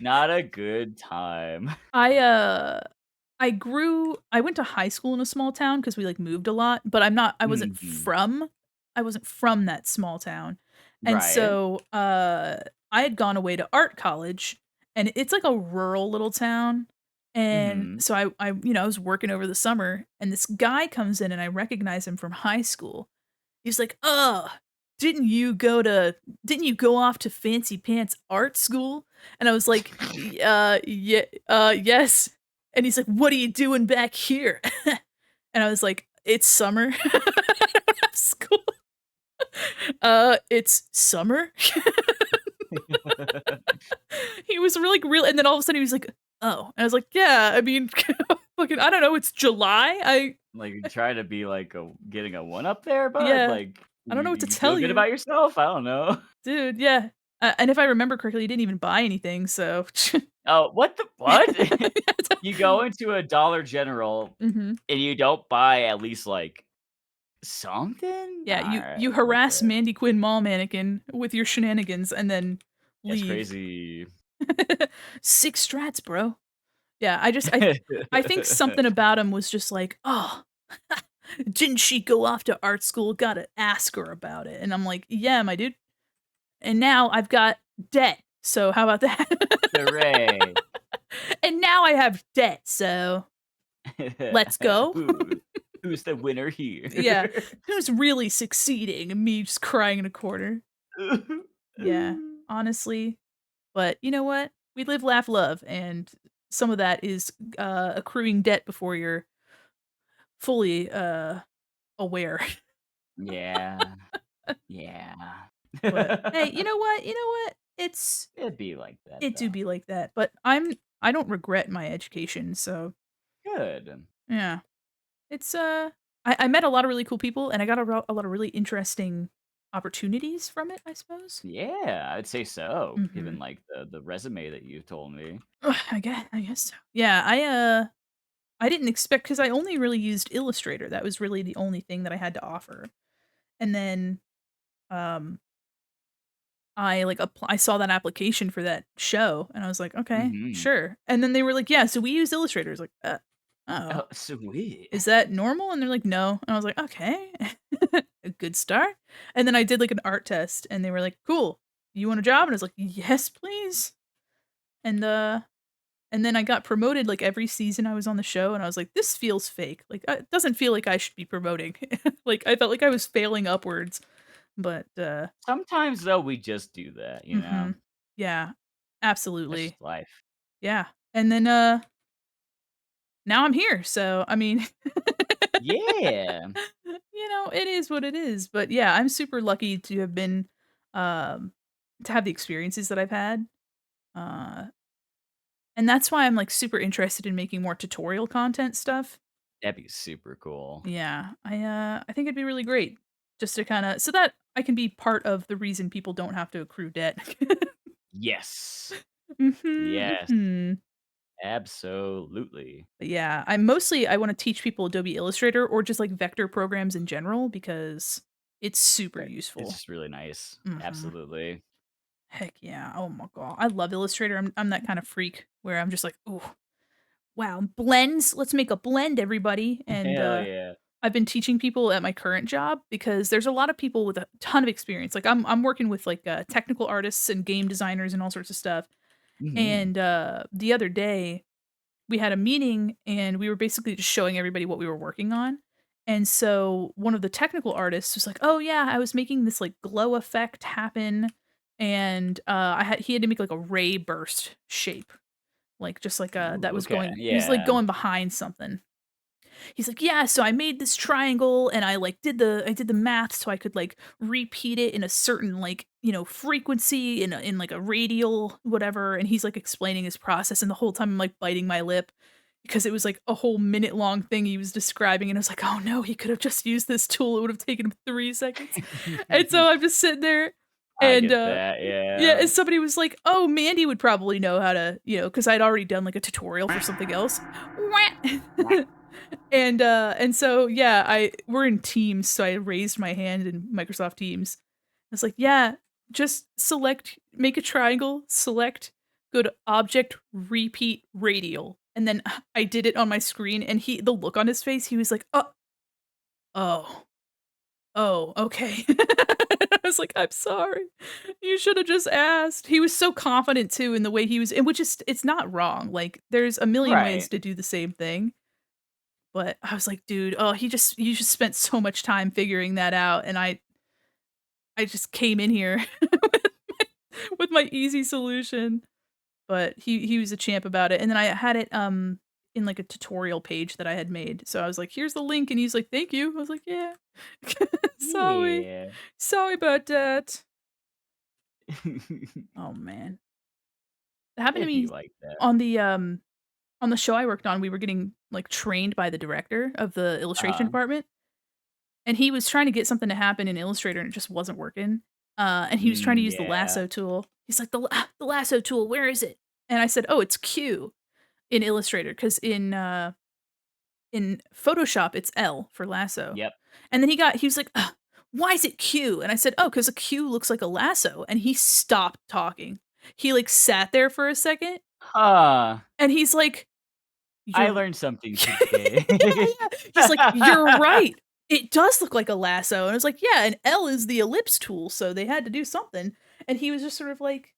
Not a good time. I, I went to high school in a small town because we, like, moved a lot, but Mhm. I wasn't from that small town, and Right. so, I had gone away to art college, and it's like a rural little town, and Mhm. so I was working over the summer, and this guy comes in, and I recognize him from high school. He's like, "Oh, didn't you go off to fancy pants art school?" And I was like, yeah, yes." And he's like, "What are you doing back here?" And I was like, "It's summer." I don't have school. It's summer?" He was really real and then all of a sudden he was like, "Oh." And I was like, "Yeah, I mean, fucking I don't know, it's July. Like, you try to be, like, getting a one up there, bud? Yeah, Like, I don't know what to you feel tell good you, about yourself? I don't know. dude, yeah." And if I remember correctly, he didn't even buy anything, so Oh, what the what? Yeah, You go into a Dollar General Mhm. and you don't buy at least, like, something? Yeah, Alright, you harass okay. Mandy Quinn mall mannequin with your shenanigans and then That's leave. crazy. 6 strats, bro. Yeah, I think something about him was just like, "Oh, didn't she go off to art school? Gotta ask her about it." And I'm like, "Yeah, my dude. And now I've got debt. So how about that?" Hooray. And now I have debt, so let's go. Who who's the winner Yeah. here? Who's really succeeding? And me just crying in a corner. Yeah, honestly. But you know what? We live, laugh, love, and some of that is, accruing debt before you're fully, aware. Yeah, yeah. But, hey, you know what? You know what? It's It'd be like that it do though. be like that, but I don't regret my education, so Good. yeah. It's, I met a lot of really cool people, and I got a lot of really interesting opportunities from it, I suppose. Yeah, I'd say so, given Mhm. like the resume that you told me. I guess so. Yeah, I didn't expect because I only really used Illustrator, that was really the only thing that I had to offer, and then, um, I saw that application for that show, and I was like, "Okay, Mhm. sure," and then they were like, "Yeah, so we use Illustrator." I was like, oh, Oh, sweet. is that normal?" And they're like, "No," and I was like, "Okay, a good start," and then I did, like, an art test, and they were like, "Cool, you want a job?" And I was like, "Yes, please," and, and then I got promoted, like, every season I was on the show, and I was like, "This feels fake." Like, it doesn't feel like I should be promoting. Like, I felt like I was failing upwards, but, Sometimes though we just do that, you know? mhm. Yeah, That's absolutely. just life. Yeah, and then, now I'm here, so, I mean, Yeah. it is what it is, but, yeah, I'm super lucky to have been, um to have the experiences that I've had, uh, and that's why I'm, like, super interested in making more tutorial content stuff. That'd be super cool. Yeah, I think it'd be really great just to kinda so that I can be part of the reason people don't have to accrue debt. Yes. Mhm, Yes. mhm. Absolutely. But yeah, I wanna teach people Adobe Illustrator or just, like, vector programs in general because it's super It's useful. just really nice. Mhm. Absolutely. Heck yeah. Oh my god. I love Illustrator. I'm that kind of freak where I'm just like, "Ooh, wow, blends, let's make a blend, everybody," and, Hell yeah. I've been teaching people at my current job because there's a lot of people with a ton of experience. Like, I'm working with, like, technical artists and game designers and all sorts of stuff, Mhm. and, the other day we had a meeting and we were basically just showing everybody what we were working on. And so one of the technical artists was like, "Oh yeah, I was making this like glow effect happen and he had to make like a ray burst shape, like just like that Ooh, was okay. going he was like Yeah. going behind something." He's like, "Yeah, so I made this triangle and I did the math so I could like repeat it in a certain like, frequency in like a radial whatever." And he's like explaining his process and the whole time I'm like biting my lip because it was like a whole minute long thing he was describing and I was like, "Oh no, he could have just used this tool. It would have taken him 3 seconds." And so I'm just sitting there I and get that, yeah, yeah. and somebody was like, "Oh, Mandy would probably know how to," because I'd already done like a tutorial for something else. And so, yeah, we're in Teams, so I raised my hand in Microsoft Teams. I was like, "Yeah, just make a triangle, select, go to object, repeat, radial." And then I did it on my screen, and the look on his face, he was like, oh, oh, okay." I was like, "I'm sorry. You should have just asked." He was so confident too in the way he was and which is it's not wrong. Like, there's a million ways Right. to do the same thing. But I was like, "Dude, oh, you just spent so much time figuring that out, and I just came in here with my easy solution." But he was a champ about it, and then I had it, in, like, a tutorial page that I had made, so I was like, "Here's the link," and he's like, "Thank you." I was like, "Yeah. Sorry. Yeah. Sorry about that." Oh, man. It happened to It'd be me like that. on on the show I worked on, we were getting, like, trained by the director of the illustration Uh-huh. department. And he was trying to get something to happen in Illustrator, and it just wasn't working. And he was trying to use the Yeah. lasso tool. He's like, the lasso tool, where is it?" And I said, "Oh, it's Q in Illustrator, because in Photoshop, it's L for lasso." Yep. And then he was like, "Ugh, why is it Q?" And I said, "Oh, because a Q looks like a lasso." And he stopped talking. He, like, sat there for a second, Huh. and he's like, I "You're" learned something Yeah, today. yeah. He's like, "You're right. It does look like a lasso." And I was like, "Yeah, and L is the ellipse tool, so they had to do something." And he was just sort of like,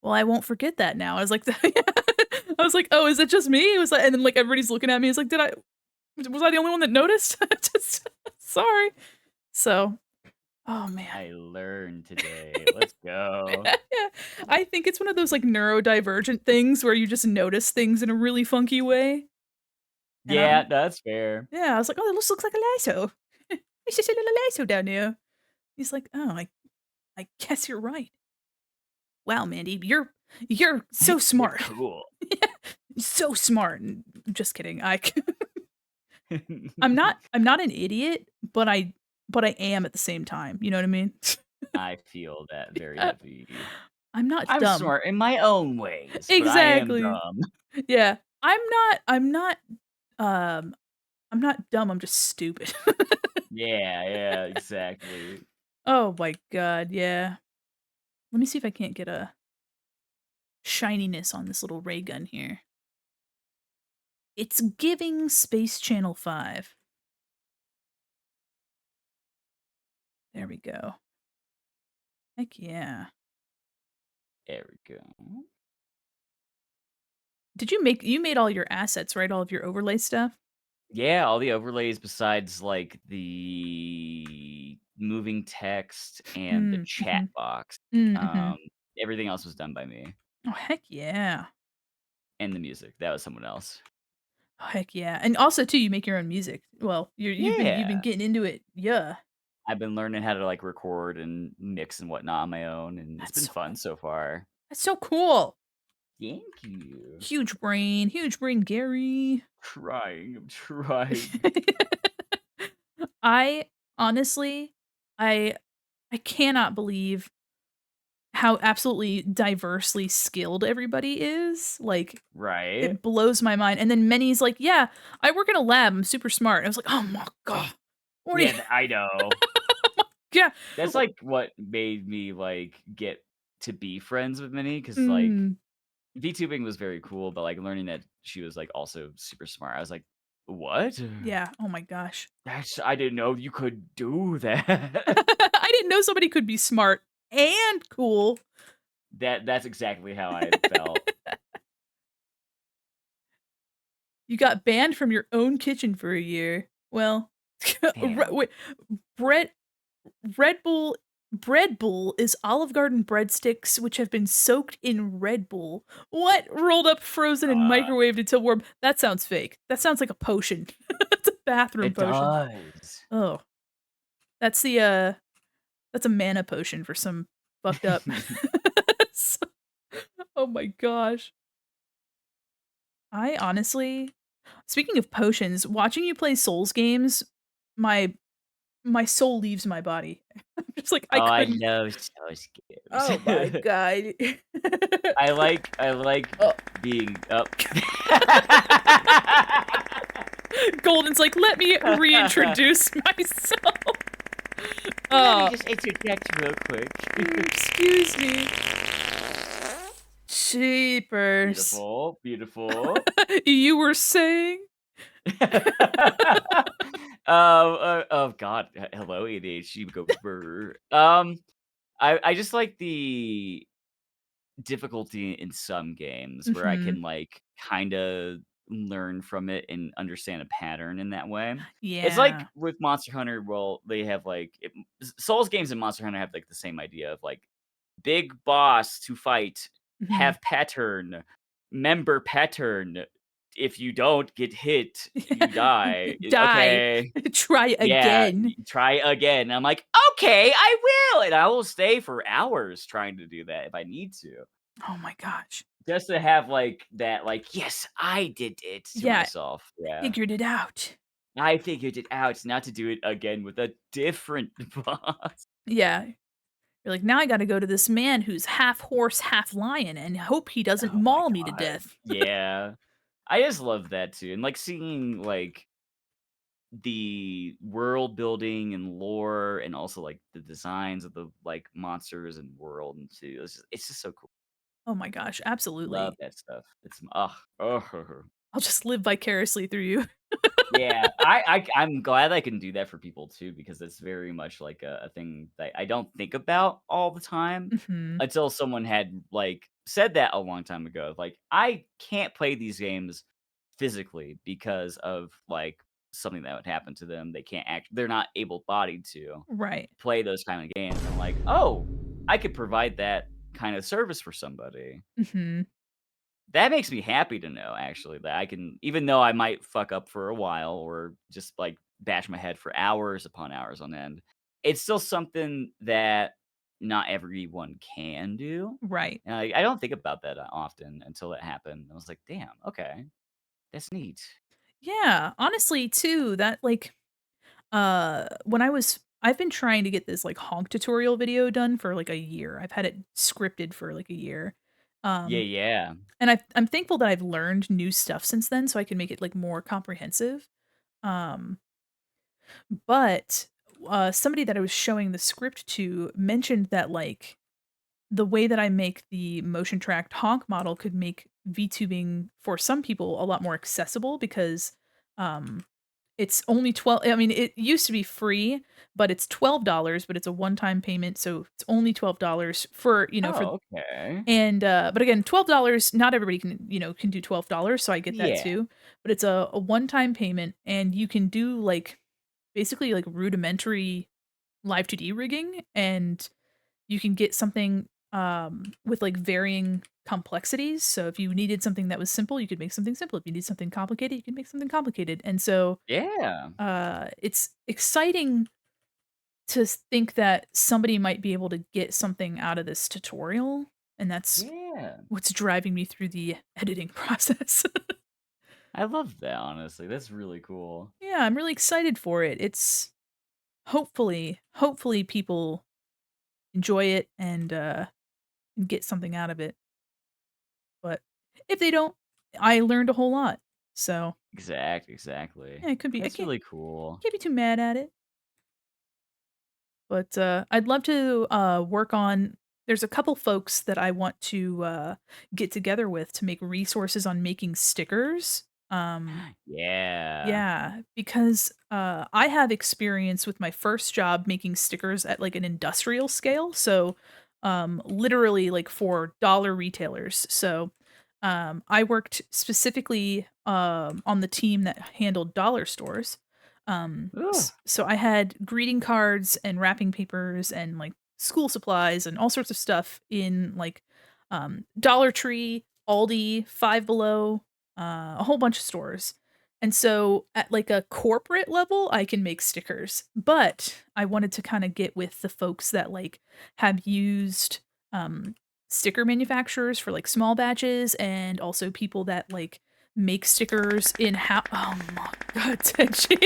"Well, I won't forget that now." I was like, I was like, "Oh, is it just me?" It was like, and then like everybody's looking at me. It's like, was I the only one that noticed?" Just sorry. So, oh man. I learned today. Let's go. Yeah. I think it's one of those like neurodivergent things where you just notice things in a really funky way. And Yeah, that's fair. yeah, I was like, "Oh, this looks like a lasso. It's just a little lasso down there." He's like, "Oh, I guess you're right." Wow, Mandy, you're so You're smart. cool. So smart. Just kidding. I'm not an idiot, but I am at the same time. You know what I mean? I feel that very Yeah. heavy. I'm not I'm dumb. smart in my own ways, but I am Exactly. dumb. Yeah. Um I'm not dumb, I'm just stupid. Yeah, yeah, exactly. Oh my god, yeah. Let me see if I can't get a shininess on this little ray gun here. It's giving Space Channel 5. There we go. Heck yeah. There we go. You made all your assets, right? All of your overlay stuff? Yeah, all the overlays besides, like, the moving text and the Mm, chat mhm. box. Mm, Um, mhm. everything else was done by me, Oh, heck yeah. and the music, that was someone else. Oh, heck yeah. And also too, you make your own music. Well, you've been Yeah. getting into it. Yeah. I've been learning how to, like, record and mix and whatnot on my own, and it's That's been so fun so far. that's so cool. Thank you. Huge brain, Gary. I'm trying. I honestly, I I cannot believe how absolutely diversely skilled everybody is. Like, Right? it blows my mind. And then Many's like, "Yeah, I work in a lab. I'm super smart." I was like, "Oh my god. What are Yeah, you I know. Yeah. That's, like, what made me, like, get to be friends with Minnie, because like, Mm, VTubing was very cool, but, like, learning that she was, like, also super smart, I was like, "What? yeah. Oh my gosh. I didn't know you could do that." I didn't know somebody could be smart and cool. That's exactly how I felt. You got banned from your own kitchen for a year. Well, Damn. wait, bread Red Bull Bread Bull is Olive Garden breadsticks which have been soaked in Red Bull. What? Rolled up, frozen, and Uh, microwaved until warm. That sounds fake. That sounds like a potion. It's a bathroom it potion. does. Oh, that's that's a mana potion for some fucked up. S Oh my gosh. I honestly Speaking of potions, watching you play Souls games, my my soul leaves my body. I'm just like, I Oh, I couldn't. know Souls Oh my games. god. I like Oh, being up. Golden's like, "Let me reintroduce myself." Let me Oh, just interject real quick. excuse me. Cheapers. Beautiful, beautiful. You were saying? Oh god, hello ADHD Gopher. I just like the difficulty in some games where I Mhm. can, like, kinda learn from it and understand a pattern in that way. It's like Yeah. with Monster Hunter, well, they have, like, Souls games and Monster Hunter have, like, the same idea of, like, big boss to fight, Mhm. have pattern, member pattern. If you don't get hit, you die. Die. Okay. Try Yeah, again. try again. I'm like, "Okay, I will," and I will stay for hours trying to do that if I need to. Oh my gosh. Just to have, like, that, like, "Yes, I did it," to Yeah, myself. Yeah. figured it out. I figured it out, not to do it again with a different boss. Yeah. You're like, "Now I gotta go to this man who's half horse, half lion and hope he doesn't Oh my maul me to god. death." Yeah. I just love that too, and, like, seeing, like, the world building and lore and also, like, the designs of the, like, monsters and world and too. It's just so cool. Oh my gosh, Love absolutely. that stuff. It's ugh. Ugh. I'll just live vicariously through you. Yeah, I'm glad I can do that for people too because it's very much like a thing that I don't think about all the time Mhm. until someone had, like, said that a long time ago. Like, I can't play these games physically because of, like, something that would happen to them. They're not able-bodied to Right. play those kind of games. I'm like, "Oh, I could provide that kind of service for somebody." Mhm. That makes me happy to know actually that I can, even though I might fuck up for a while or just, like, bash my head for hours upon hours on end, it's still something that not everyone can do. Right. And I don't think about that often until it happened. I was like, "Damn, okay, that's neat." Yeah, honestly too, that, like, when I've been trying to get this, like, honk tutorial video done for, like, a year. I've had it scripted for, like, a year. Yeah, Um, yeah. and I'm thankful that I've learned new stuff since then so I can make it, like, more comprehensive. Um, but, somebody that I was showing the script to mentioned that, like, the way that I make the motion tracked honk model could make VTubing for some people a lot more accessible because, um, it's only 12. I mean, it used to be free, but it's $12, but it's a one-time payment, so it's only $12 for, for Oh, okay. and, but again, $12, not everybody can, can do $12, so I get that Yeah. too, but it's a one-time payment, and you can do, like, basically, like, rudimentary live 2D rigging, and you can get something, with, like, varying complexities, so if you needed something that was simple, you could make something simple. If you need something complicated, you can make something complicated, and so, Yeah. it's exciting to think that somebody might be able to get something out of this tutorial, and that's Yeah. what's driving me through the editing process. I love that, honestly. That's really cool. Yeah, I'm really excited for it. It's hopefully people enjoy it and get something out of it, but if they don't, I learned a whole lot. So, Exactly. yeah, it could be I That's really cool. can't be too mad at it. But, I'd love to, work on there's a couple folks that I want to, get together with to make resources on making stickers. Yeah. Yeah, because, I have experience with my first job making stickers at, like, an industrial scale, so, literally, like, for dollar retailers. So, I worked specifically, on the team that handled dollar stores. Ooh. So I had greeting cards and wrapping papers and, like, school supplies and all sorts of stuff in, like, Dollar Tree, Aldi, Five Below, a whole bunch of stores. And so at, like, a corporate level, I can make stickers, but I wanted to kinda get with the folks that, like, have used, sticker manufacturers for, like, small batches and also people that, like, make stickers in how oh my god, Tenchi.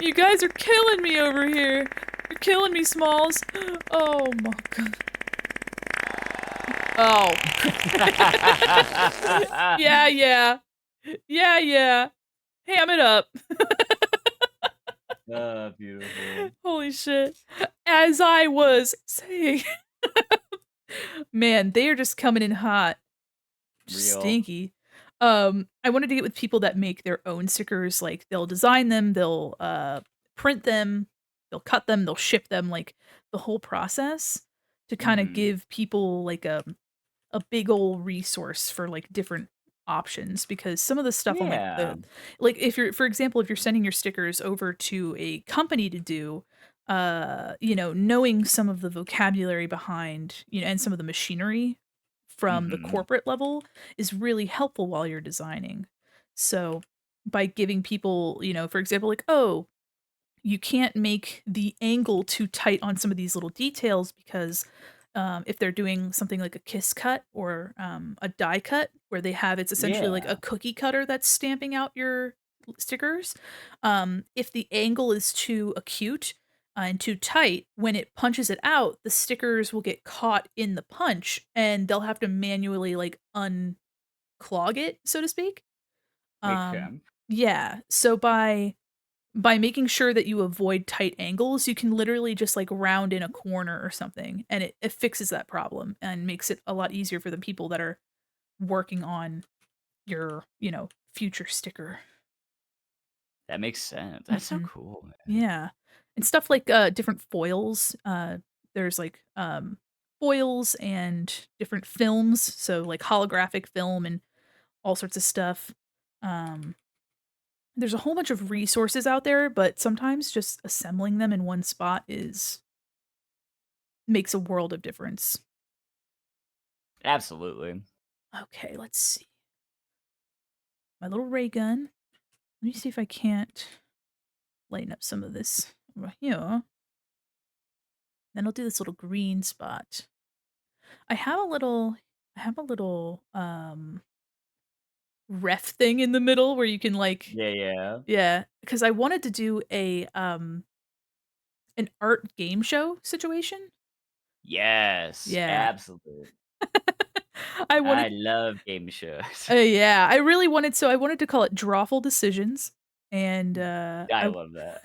You guys are killing me over here. You're killing me, Smalls. Oh my god. Oh. Yeah, yeah. Yeah, yeah. Ham it up. Beautiful. Holy shit. As I was saying, man, they are just coming in hot. Real. Stinky. I wanted to get with people that make their own stickers, like, they'll design them, they'll, print them, they'll cut them, they'll ship them, like, the whole process to kinda Mhm. give people, like, a big old resource for, like, different options because some of the stuff on, like, Yeah. the like, if you're for example, if you're sending your stickers over to a company to do, knowing some of the vocabulary behind, and some of the machinery from the Mhm. corporate level is really helpful while you're designing. So, by giving people, for example, like, "Oh, you can't make the angle too tight on some of these little details because if they're doing something like a kiss cut or a die cut where they have it's essentially like a Yeah. cookie cutter that's stamping out your stickers. If the angle is too acute and too tight, when it punches it out, the stickers will get caught in the punch and they'll have to manually like unclog it, so to speak. Makes Um, sense. yeah. So by making sure that you avoid tight angles, you can literally just, like, round in a corner or something, and it fixes that problem and makes it a lot easier for the people that are working on your, future sticker. That makes sense. That's so Mhm. cool, man. Yeah. And stuff like, different foils, there's, like, foils and different films, so, like, holographic film and all sorts of stuff. Um There's a whole bunch of resources out there, but sometimes just assembling them in one spot is makes a world of difference. Absolutely. Okay, let's see. My little ray gun. Let me see if I can't lighten up some of this right here. Then I'll do this little green spot. I have a little I have a little, ref thing in the middle where you can, like Yeah, yeah. yeah, because I wanted to do an art game show situation. Yes, Yeah. absolutely. I I wanted love game shows. yeah, I really wanted so I wanted to call it Drawful Decisions, and, I love that.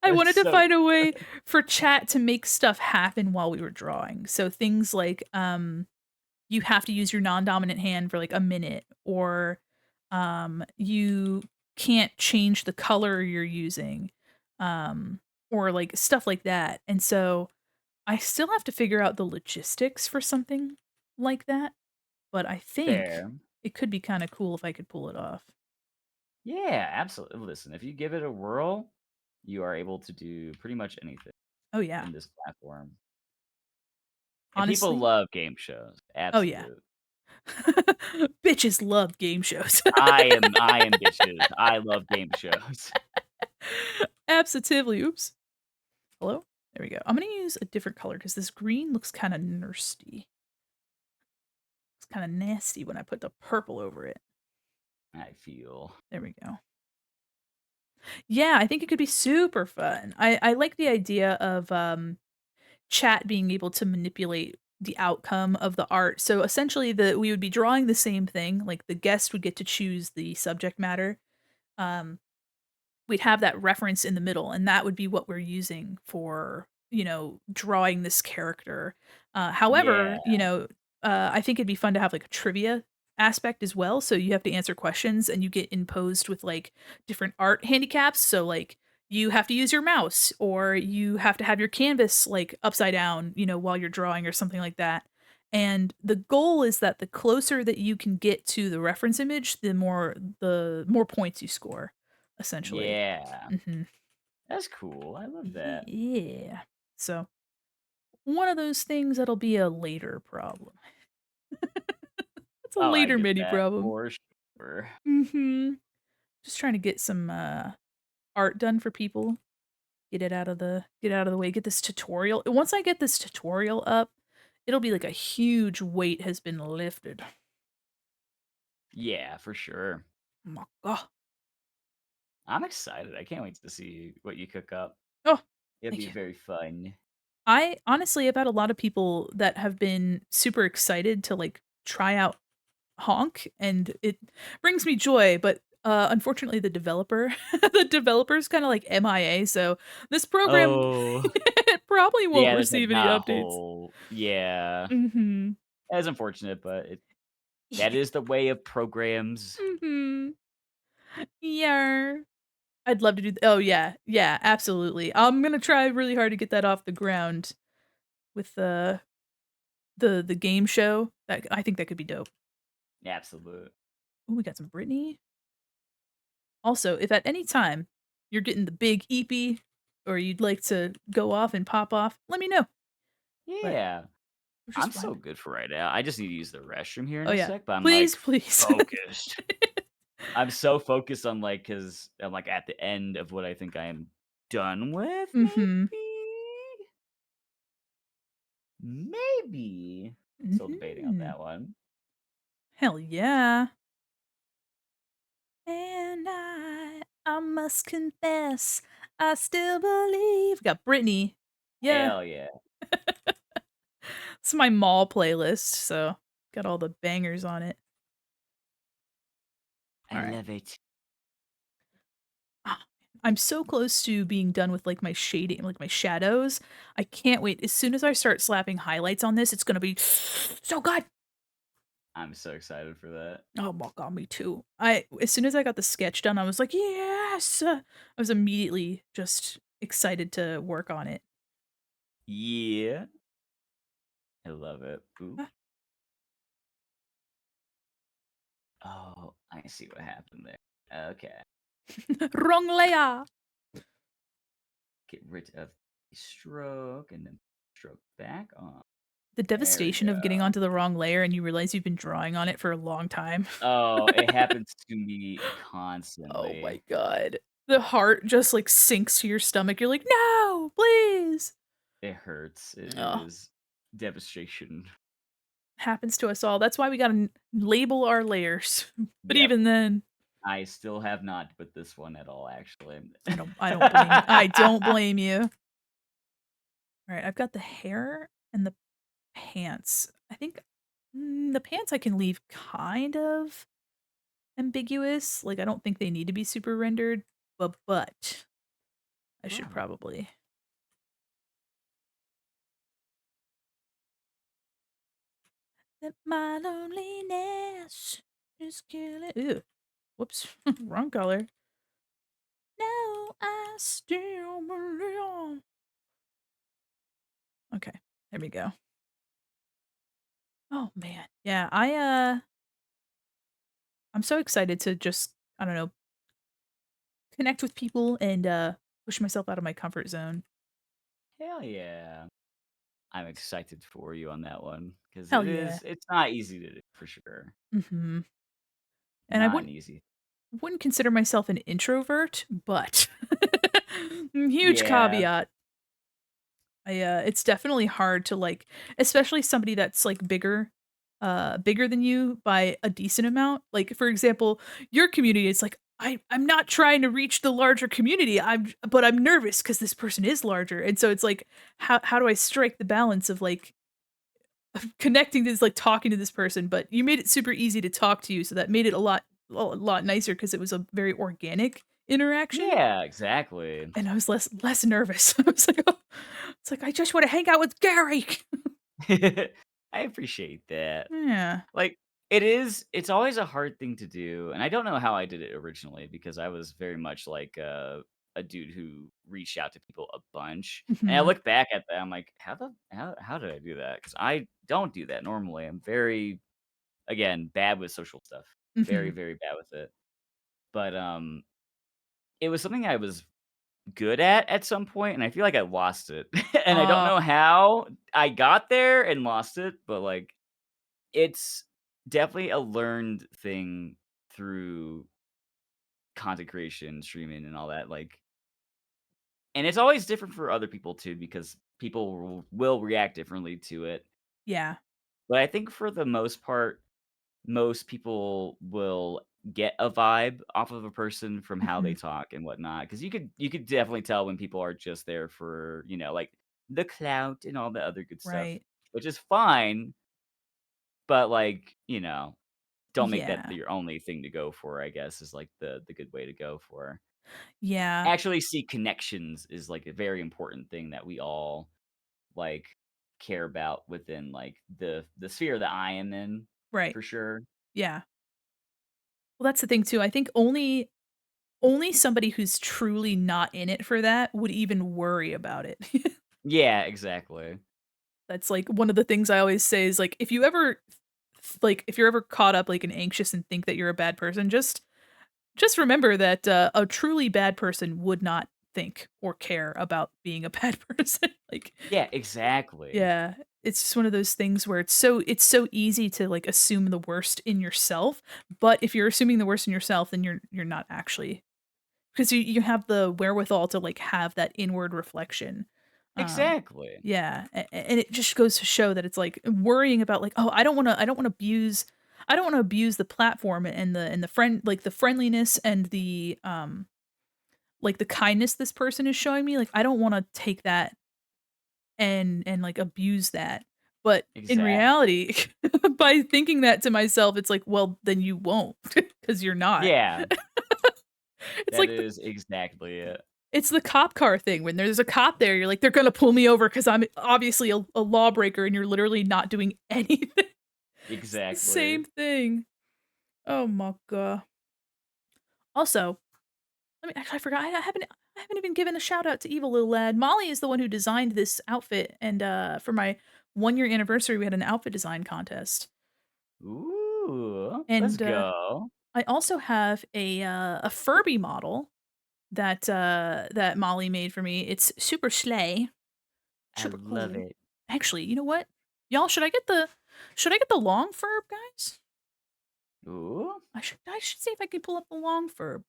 I That's wanted to so find a way for chat to make stuff happen while we were drawing. So things like, you have to use your non-dominant hand for, like, a minute, or, you can't change the color you're using, or, like, stuff like that, and so I still have to figure out the logistics for something like that, but I think fair. it could be kinda cool if I could pull it off. Yeah, absolutely. Listen, if you give it a whirl, you are able to do pretty much anything Oh, yeah. in this platform. And people Honestly love game shows. oh, yeah. Absolute. Bitches love game shows. I am bitches. I love game shows. Absolutely. Oops. Hello? There we go. I'm gonna use a different color because this green looks kinda nasty. It's kinda nasty when I put the purple over it. I feel. There we go. Yeah, I think it could be super fun. I like the idea of, chat being able to manipulate the outcome of the art. So, essentially, we would be drawing the same thing, like, the guest would get to choose the subject matter, um, we'd have that reference in the middle, and that would be what we're using for, drawing this character. Yeah. However, I think it'd be fun to have like a trivia aspect as well. So you have to answer questions and you get imposed with like different art handicaps. So like you have to use your mouse or you have to have your canvas like upside down, while you're drawing or something like that. And the goal is that the closer that you can get to the reference image, the more points you score essentially. Yeah. Mhm. That's cool. I love that. Yeah. So, one of those things that'll be a later problem. It's a Oh, I later get mini that problem. for sure. Mhm. Just trying to get some, art done for people. Get out of the way, get this tutorial once I get this tutorial up, it'll be like a huge weight has been lifted. Yeah, for sure. My god. I'm excited. I can't wait to see what you cook up. Oh, It'll thank be you. very fun. I honestly, I've had a lot of people that have been super excited to, like, try out Honk, and it brings me joy, but, unfortunately, the developer's kinda, like, MIA, so this program Oh, probably won't yeah, there's like receive any not a updates. whole yeah. Mhm. That's unfortunate, but that Yeah. is the way of programs. Mhm. Yeah. I'd love to do oh, yeah. Yeah, absolutely. I'm gonna try really hard to get that off the ground with the game show. I think that could be dope. Absolute. Ooh, we got some Britney. Also, if at any time you're getting the big eepy or you'd like to go off and pop off, let me know. But Yeah. we're just I'm so vibing. good for right now. I just need to use the restroom here in Oh, a yeah. sec, but I'm like Please, please. focused. I'm so focused on like because I'm like at the end of what I think I am done with, Mhm. maybe. Still debating on Mhm. that one. Hell yeah. And I must confess, I still believe. Got Britney. Yeah. Hell yeah. It's my mall playlist, so got all the bangers on it. I Alright. love it. Ah, I'm so close to being done with, like, my shading, like, my shadows. I can't wait. As soon as I start slapping highlights on this, it's gonna be so good. I'm so excited for that. Oh my god, me too. I as soon as I got the sketch done, I was like, "Yes!" I was immediately just excited to work on it. Yeah. I love it. Oop. Ah. Oh, I see what happened there. Okay. Wrong layer. Get rid of the stroke and then stroke back on. The There we devastation of getting go. onto the wrong layer and you realize you've been drawing on it for a long time. Oh, it happens to me Oh constantly. my god. The heart just, like, sinks to your stomach. You're like, "No, please." It hurts. It Ugh, is devastation. happens to us all. That's why we gotta label our layers. But Yep. even then, I still have not with this one at all, actually. I don't blame you. I don't blame you. Alright, I've got the hair and the pants. I think, the pants I can leave kind of ambiguous. Like, I don't think they need to be super rendered, but I should Wow. probably let my loneliness is killing. Ew, whoops, wrong color. No, I still believe. Okay, there we go. Oh man, yeah, I'm so excited to just, I don't know, connect with people and push myself out of my comfort zone. Hell yeah. I'm excited for you on that one because Hell yeah. it's not easy to do for sure. Hmm. And I Not an wouldn't easy. wouldn't consider myself an introvert, but huge Yeah. caveat. It's definitely hard to like, especially somebody that's like bigger than you by a decent amount. Like for example, your community is like I'm not trying to reach the larger community. I'm nervous because this person is larger. And so it's like how do I strike the balance of like connecting to this, like talking to this person, but you made it super easy to talk to you, so that made it a lot nicer because it was a very organic interaction, Yeah, exactly. and I was less nervous. I was like, "Oh," it's like, "I just wanna hang out with Gary." I appreciate that. Yeah. Like, it's always a hard thing to do, and I don't know how I did it originally because I was very much like a dude who reached out to people a bunch. And I Mhm. look back at that, I'm like, how did I do that? Because I don't do that normally. I'm very, again, bad with social stuff. Very, Mhm. very bad with it. But it was something I was good at some point, and I feel like I lost it. And I don't Uh, know how I got there and lost it, but like it's definitely a learned thing through content creation, streaming, and all that, like and it's always different for other people too because people will react differently to it. yeah. But I think for the most part, most people will get a vibe off of a person from how they Mhm. talk and whatnot. Because you could definitely tell when people are just there for, like, the clout and all the other good stuff, Right. which is fine, but, like, don't make that Yeah. your only thing to go for, I guess, is, like, the good way to go for. Yeah. Actually see connections is, like, a very important thing that we all, like, care about within, like, the sphere that I am in, Right. for sure. Yeah. Well, that's the thing too. I think only somebody who's truly not in it for that would even worry about it. Yeah, exactly. That's, like, one of the things I always say is, like, if you ever like, if you're ever caught up, like, and anxious and think that you're a bad person, just remember that, a truly bad person would not think or care about being a bad person. Like, Yeah, exactly. yeah, it's just one of those things where it's so easy to, like, assume the worst in yourself, but if you're assuming the worst in yourself, then you're not actually, because you have the wherewithal to, like, have that inward reflection. Um, Exactly. yeah, and it just goes to show that it's, like, worrying about, like, "Oh, I don't wanna abuse the platform and the friend like, the friendliness and like, the kindness this person is showing me, like, I don't wanna take that and, like, abuse that." But in Exactly. reality, by thinking that to myself, it's like, "Well, then you won't, not 'cause you're not." Yeah, It's that like is exactly it. it's the cop car thing. When there's a cop there, you're like, "They're gonna pull me over because 'cause I'm obviously a lawbreaker," and you're literally not doing anything. It's the Exactly. same thing. Oh my god. Also, let me actually, I forgot, I haven't even given a shout out to Evil Little Lad. Molly is the one who designed this outfit, and, for my one-year anniversary, we had an outfit design contest. Ooh, let's And, go. I also have a Furby model that Molly made for me. It's super slay, I super love cool. it. Actually, you know what? Y'all, should I get the long furb, guys? Ooh. I should see if I can pull up the long furb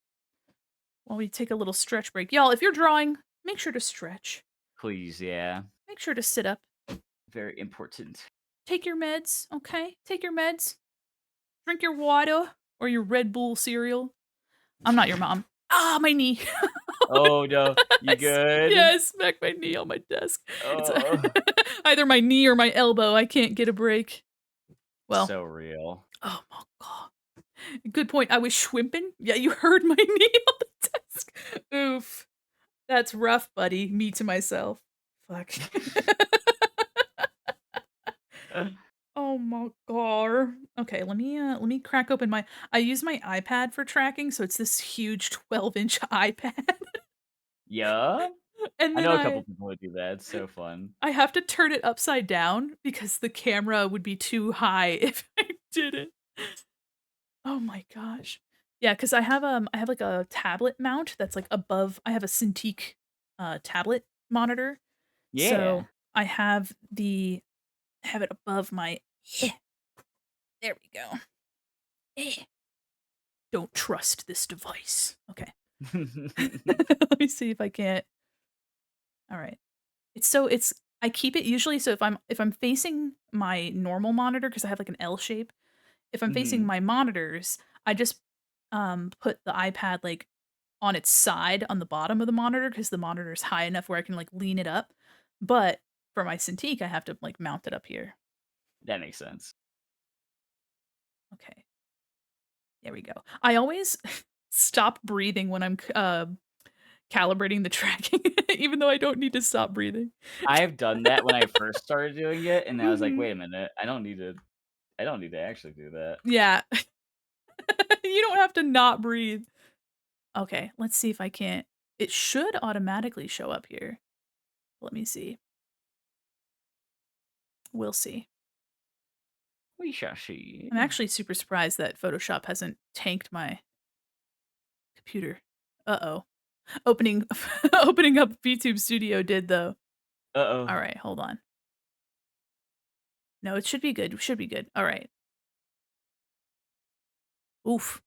while we take a little stretch break. Y'all, if you're drawing, make sure to stretch. Please, yeah. Make sure to sit up. Very important. Take your meds, okay? Take your meds. Drink your water or your Red Bull cereal. I'm not your mom. Ah, my knee. Oh, no. You Yeah, good? I smacked my knee on my desk. It's Oh. either my knee or my elbow. I can't get a break. Well, So real. oh my god. Good point. I was schwimping. Yeah, you heard my knee on the desk. Oof. That's rough, buddy. Me to myself. Fuck. Oh my god. Okay, let me crack open my I use my iPad for tracking, so it's this huge 12-inch iPad. Yeah? And I then know a couple people who do that. It's so fun. I have to turn it upside down because the camera would be too high if I didn't. Oh my gosh. Yeah, because I have like a tablet mount that's like above I have a Cintiq tablet monitor. Yeah. So I have it above my there we go. Eh. Don't trust this device. Okay. Let me see if I can't. All right. It's I keep it usually so if I'm facing my normal monitor because I have like an L shape. If I'm facing Mhm. my monitors, I just put the iPad like on its side on the bottom of the monitor because the monitor is high enough where I can like lean it up. But for my Cintiq, I have to like mount it up here. That makes sense. Okay. There we go. I always stop breathing when I'm calibrating the tracking, even though I don't need to stop breathing. I have done that when I first started doing it, and I was like, Mhm. "Wait a minute, I don't need to actually do that." Yeah. You don't have to not breathe. Okay, let's see if I can't it should automatically show up here. Let me see. We'll see. We shall see. I'm actually super surprised that Photoshop hasn't tanked my computer. Uh-oh. Opening opening up VTube Studio did though. Uh-oh. All right, hold on. No, it should be good. It should be good. All right. Oof.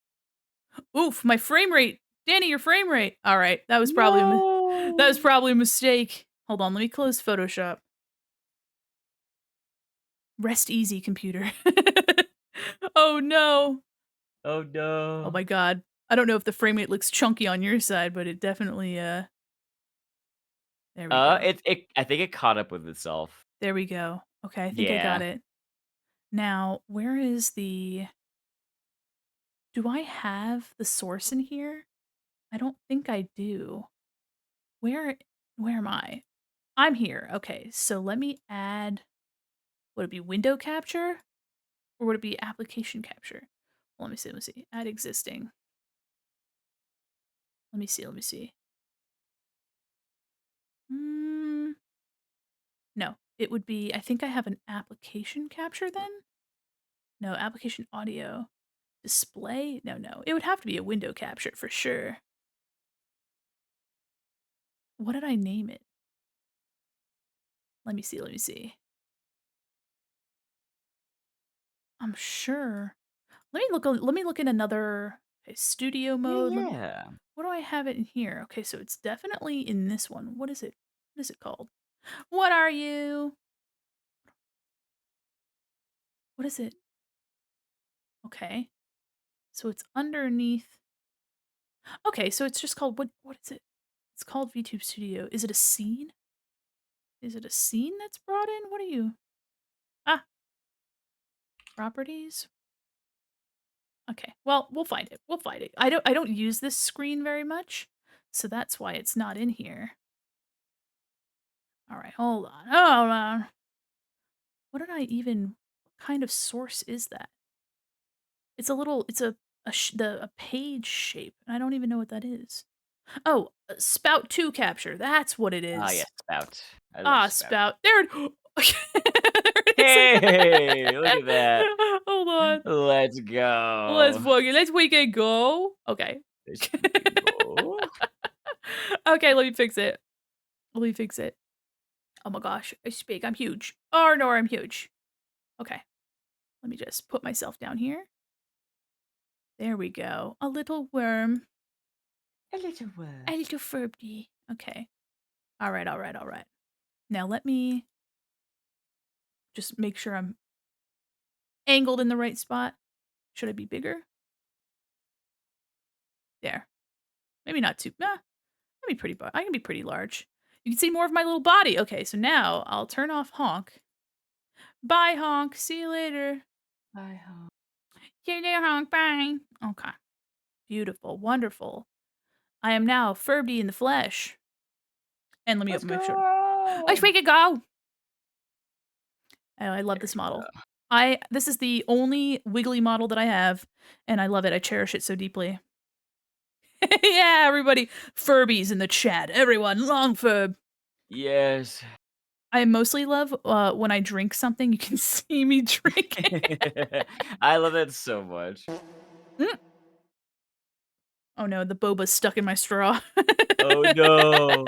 Oof, my frame rate. Danny, your frame rate. All right. That was No. probably a mistake. Hold on, let me close Photoshop. Rest easy, computer. Oh no. Oh, Oh no. my god. I don't know if the frame rate looks chunky on your side, but it definitely there we go. I think it caught up with itself. There we go. Okay, I think I got Yeah. it. Now, where is the do I have the source in here? I don't think I do. Where where am I? I'm here. Okay, so let me add would it be window capture or would it be application capture? Well, let me see. Add existing. Let me see. Mm, no, it would be I think I have an application capture then? No, application audio. Display? No, no. It would have to be a window capture for sure. What did I name it? Let me see, let me see. I'm sure. Let me look in another okay, studio Yeah, mode. yeah. What do I have it in here? Okay, so it's definitely in this one. What is it? What is it called? What are you? What is it? Okay. So it's underneath. Okay, so it's just called what is it? It's called VTube Studio. Is it a scene? Is it a scene that's brought in? What are you? Ah, properties. Okay. Well, we'll find it. We'll find it. I don't use this screen very much, so that's why it's not in here. All right, hold on. Hold on. What did I even what kind of source is that? It's a little it's a page shape. And I don't even know what that is. Oh, spout 2 capture. That's what it Ah, yes, is. Spout. I love Ah, Spout. spout. There it there it Hey, look at that. is. Hold on. Let's go. Let's fucking go. Okay. Let's freaking go. Okay, let me fix it. Let me fix it. Oh my gosh, I speak. I'm huge. Oh no, I'm huge. Okay, let me just put myself down here. There we go. A little worm. A little word. A little furbly. Okay. All right, all right, all right. Now let me just make sure I'm angled in the right spot. Should I be bigger? There. Maybe not too. Nah, I can be pretty large. You can see more of my little body. Okay, so now I'll turn off honk. Bye, honk. See you later. Bye, hon. See you later, honk. Bye. Okay. Beautiful. Wonderful. I am now Furby in the flesh. And let me Let's open my shirt. go. Let's make it go. Oh, I love There this you model. go. This is the only wiggly model that I have, and I love it. I cherish it so deeply. Yeah, everybody. Furbies in the chat. Everyone, long Furb. Yes. I mostly love when I drink something, you can see me drinking. I love it so much. Mm. Oh no, the boba's stuck in my straw. Oh no.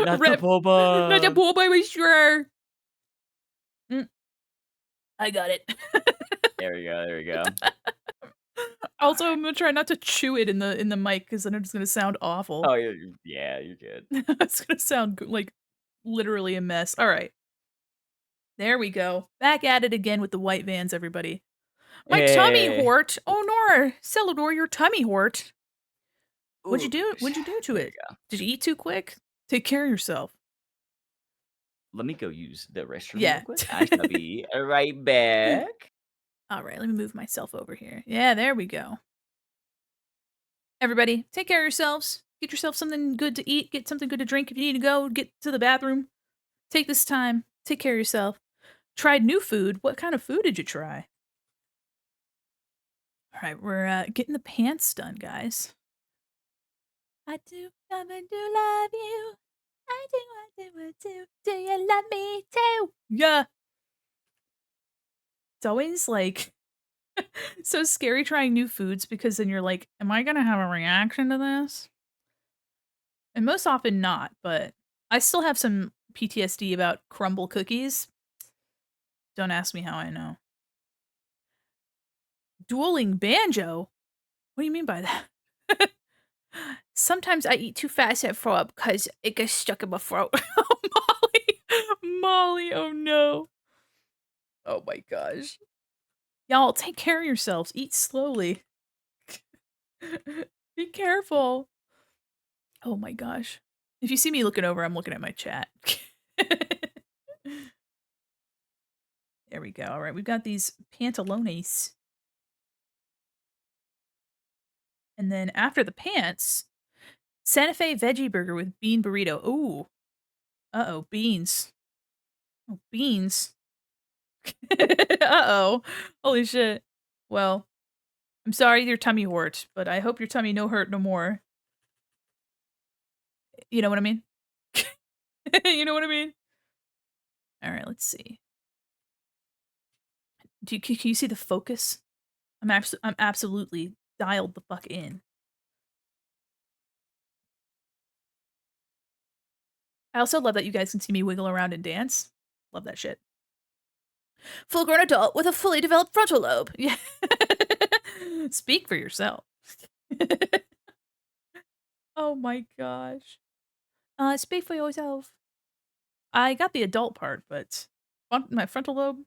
Not the Rip. Not the boba. boba with straw. Mm. I got it. There we go. There we go. Also, I'm gonna try not to chew it in the mic because then it's gonna sound awful. Oh, yeah, you're good. It's gonna sound like literally a mess. All right, there we go. Back at it again with the white vans, everybody. My tummy Hey. hort. Oh, Nora, Celador, your tummy hort. What'd you Ooh, do? What'd you do to there you it? go. Did you eat too quick? Take care of yourself. Let me go use the restroom real Yeah. quick. I shall be right back. All right, let me move myself over here. Yeah, there we go. Everybody, take care of yourselves. Get yourself something good to eat. Get something good to drink. If you need to go, get to the bathroom. Take this time. Take care of yourself. Tried new food. What kind of food did you try? All right, we're getting the pants done, guys. I do love and do love you. I do. Do you love me too? Yeah. It's always like so scary trying new foods because then you're like, am I gonna have a reaction to this? And most often not, but I still have some PTSD about crumble cookies. Don't ask me how I know. Dueling banjo? What do you mean by that? Sometimes I eat too fast and throw up because it gets stuck in my throat. Oh, Molly. Molly, oh no. Oh my gosh. Y'all, take care of yourselves. Eat slowly. Be careful. Oh my gosh. If you see me looking over, I'm looking at my chat. There we go. All right, we've got these pantalones. And then after the pants, Santa Fe veggie burger with bean burrito. Ooh. Uh-oh, beans. Oh, beans. Uh-oh. Holy shit. Well, I'm sorry your tummy hurt, but I hope your tummy no hurt no more. You know what I mean? You know what I mean? All right, let's see. Can you see the focus? I'm absolutely dialed the fuck in. I also love that you guys can see me wiggle around and dance. Love that shit. Full-grown adult with a fully developed frontal lobe. Yeah. Speak for yourself. Oh my gosh. Speak for yourself. I got the adult part, but my frontal lobe,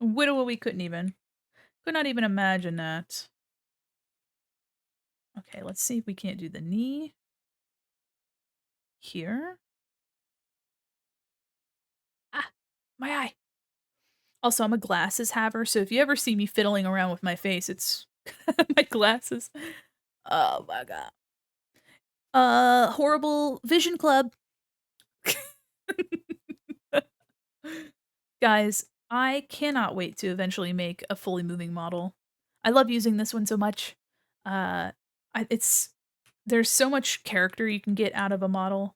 we couldn't even. Could not even imagine that. Okay, let's see if we can't do the knee. Here. Ah, my eye. Also, I'm a glasses haver, so if you ever see me fiddling around with my face, it's my glasses. Oh my god. Horrible Vision Club. Guys, I cannot wait to eventually make a fully moving model. I love using this one so much. Uh, it's there's so much character you can get out of a model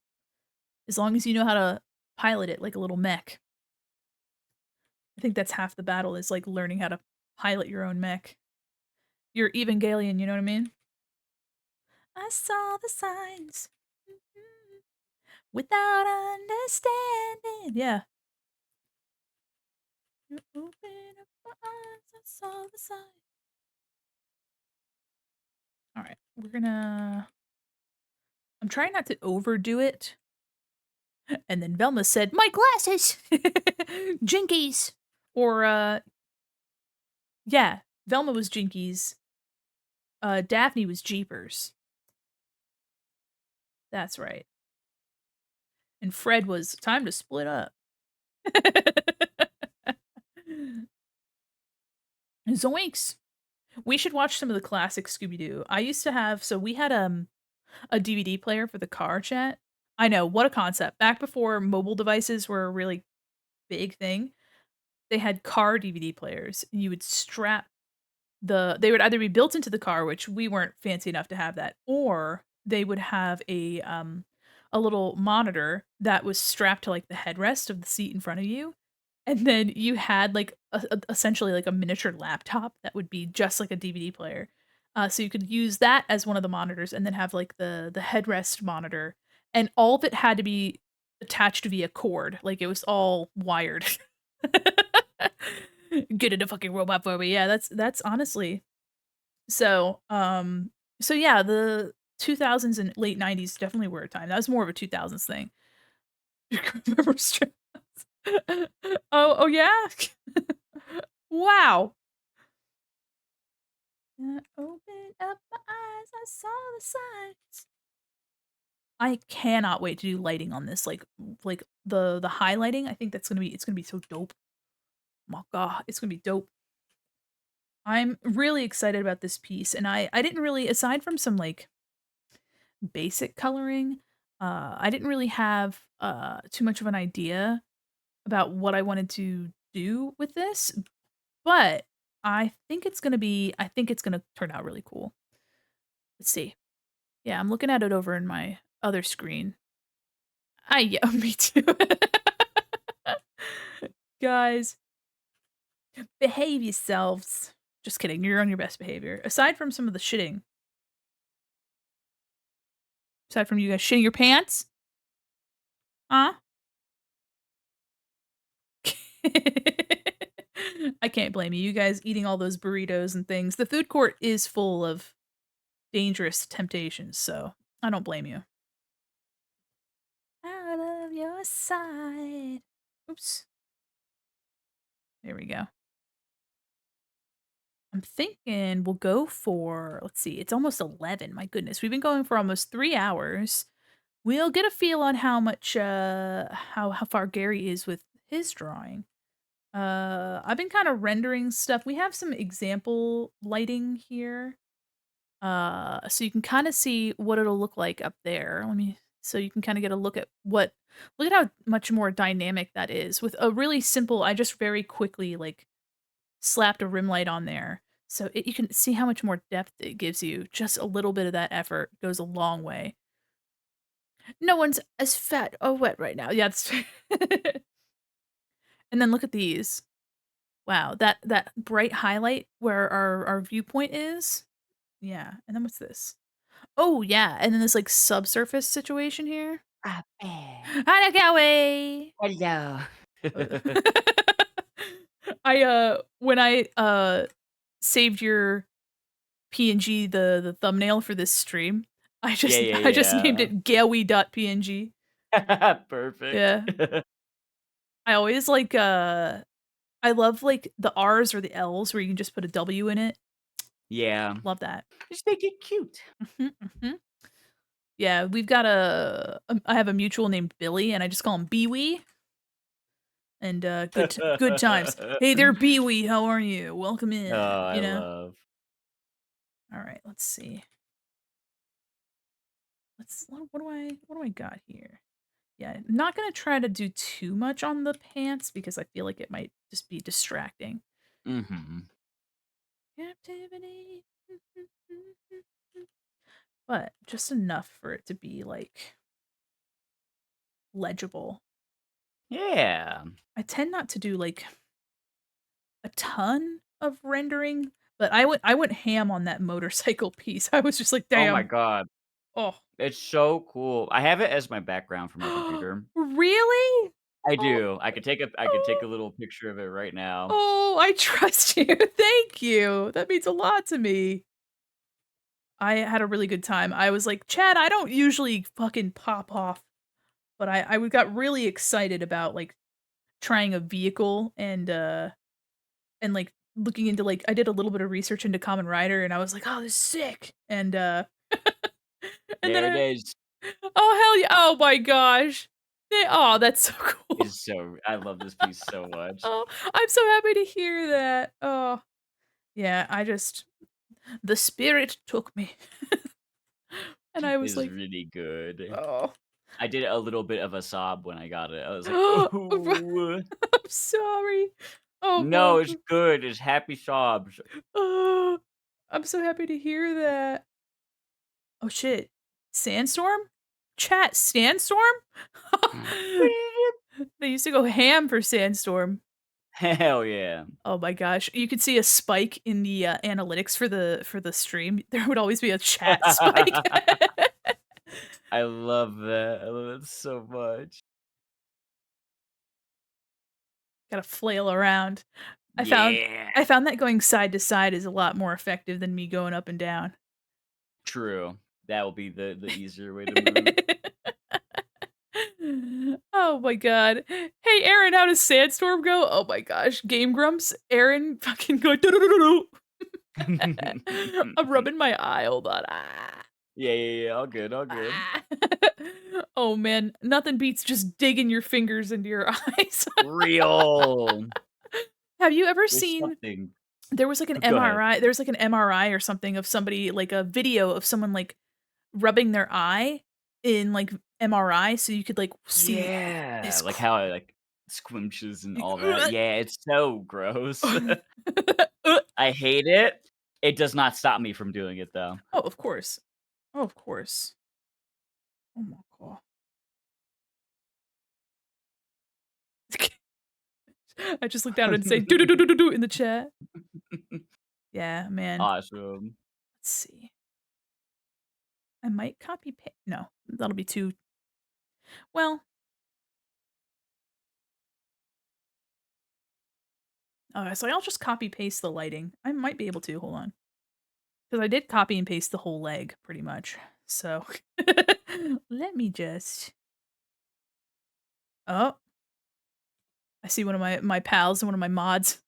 as long as you know how to pilot it like a little mech. I think that's half the battle is like learning how to pilot your own mech. You're Evangelion, you know what I mean? I saw the signs without understanding. Yeah. You open up my eyes, I saw the signs. All right, I'm trying not to overdo it. And then Velma said, "My glasses! Jinkies!" Or, yeah, Velma was Jinkies. Daphne was Jeepers. That's right. And Fred was time to split up. Zoinks! We should watch some of the classic Scooby-Doo. I used to have so we had, a DVD player for the car chat. I know, what a concept. Back before mobile devices were a really big thing, they had car DVD players. You would strap they would either be built into the car, which we weren't fancy enough to have that, or they would have a little monitor that was strapped to, like, the headrest of the seat in front of you, and then you had, like, essentially, like, a miniature laptop that would be just like a DVD player. So you could use that as one of the monitors and then have, like, the headrest monitor, and all of it had to be attached via cord, like, it was all wired. Get in a fucking robot for me. Yeah, that's honestly so yeah, the 2000s and late 90s definitely were a time. That was more of a 2000s thing. Remember strips? Oh, yeah? Wow. Open up my eyes, I saw the signs. I cannot wait to do lighting on this, like, the highlighting, I think it's gonna be so dope. My god, it's gonna be dope. I'm really excited about this piece, and I didn't really aside from some, like, basic coloring, I didn't really have, too much of an idea about what I wanted to do with this, but I think it's gonna turn out really cool. Let's see. Yeah, I'm looking at it over in my other screen. Yeah, me too. Guys, behave yourselves. Just kidding, you're on your best behavior. Aside from some of the shitting. Aside from you guys shitting your pants? Huh? I can't blame you. You guys eating all those burritos and things. The food court is full of dangerous temptations, so I don't blame you. Out of your sight. Oops. There we go. I'm thinking we'll go for, let's see, it's almost 11. My goodness, we've been going for almost 3 hours. We'll get a feel on how much, how far Gary is with his drawing. I've been kind of rendering stuff. We have some example lighting here. So you can kind of see what it'll look like up there. So you can kind of get a look at how much more dynamic that is with a really simple, I just very quickly like slapped a rim light on there. So you can see how much more depth it gives you. Just a little bit of that effort goes a long way. No one's as fat or wet right now. Yeah, it's and then look at these. Wow, that bright highlight where our viewpoint is. Yeah, and then what's this? Oh, yeah, and then this, like, subsurface situation here. Ah, bad. How'd it go? Hello. When I saved your PNG, the thumbnail for this stream, I just Yeah, yeah, I just named yeah. it gawi.png. Perfect. Yeah. I always like, I love, like, the R's or the L's where you can just put a W in it. Yeah. Love that. Just make it cute. Mhm, mhm. Yeah, we've got I have a mutual named Billy, and I just call him Beewee, and, good times. "Hey there, Beewee, how are you? Welcome Oh, in," I you know? love. Alright, let's see. What do I got here? Yeah, I'm not gonna try to do too much on the pants because I feel like it might just be distracting. Mhm. Captivity. But just enough for it to be, like, legible. Yeah. I tend not to do, like, a ton of rendering, but I went ham on that motorcycle piece. I was just like, Oh my "Damn." god. Oh. It's so cool. I have it as my background for my computer. Really? I Oh, do. I could take oh, a little picture of it right now. oh, I trust you. Thank you. That means a lot to me. I had a really good time. I was like, "Chad, I don't usually fucking pop off, but I got really excited about, like, trying a vehicle and, like, looking into, like I did a little bit of research into Common Rider, and I was like, "Oh, this is sick." And then There it is. oh, hell yeah. Oh my gosh. Oh, that's so cool. Is so I love this piece so much. Oh, I'm so happy to hear that. Oh, yeah, I just the spirit took me. And I was Is like, really good. "Oh." I did a little bit of a sob when I got it. I was like, I'm "Ooh." sorry. Oh No, my it's good. It's happy sobs. oh, I'm so happy to hear that. Oh, shit. Sandstorm? Chat, Sandstorm? They used to go ham for Sandstorm. Hell yeah. Oh my gosh, you could see a spike in the, analytics for the stream. There would always be a chat spike. I love that. I love it so much. Gotta flail around. I found Yeah. I found that going side to side is a lot more effective than me going up and down. True. That will be the easier way to move. Oh my god. "Hey, Aaron, how does Sandstorm go?" Oh my gosh, Game Grumps, Aaron fucking going, "Do-do-do-do-do." I'm rubbing my eye, hold on. Ah. Yeah, yeah, yeah. All good, all good. Ah. Oh man, nothing beats just digging your fingers into your eyes. Real. Have you ever There's seen something. there was like an Go ahead. MRI there's like an MRI or something of somebody like a video of someone like rubbing their eye in like MRI so you could like see Yeah, this like how it, like, squinches and all that. uh, Yeah, it's so gross. oh, I hate it. It does not stop me from doing it, though. of course. Oh, of course. Oh my god. I just looked down and say do do do do do do in the chat. Yeah, man. Awesome. Let's see. I might copy paste. No, that'll be too well. So I'll just copy paste the lighting. I might be able to. Hold on, because I did copy and paste the whole leg pretty much. So let me just. Oh, I see one of my pals and one of my mods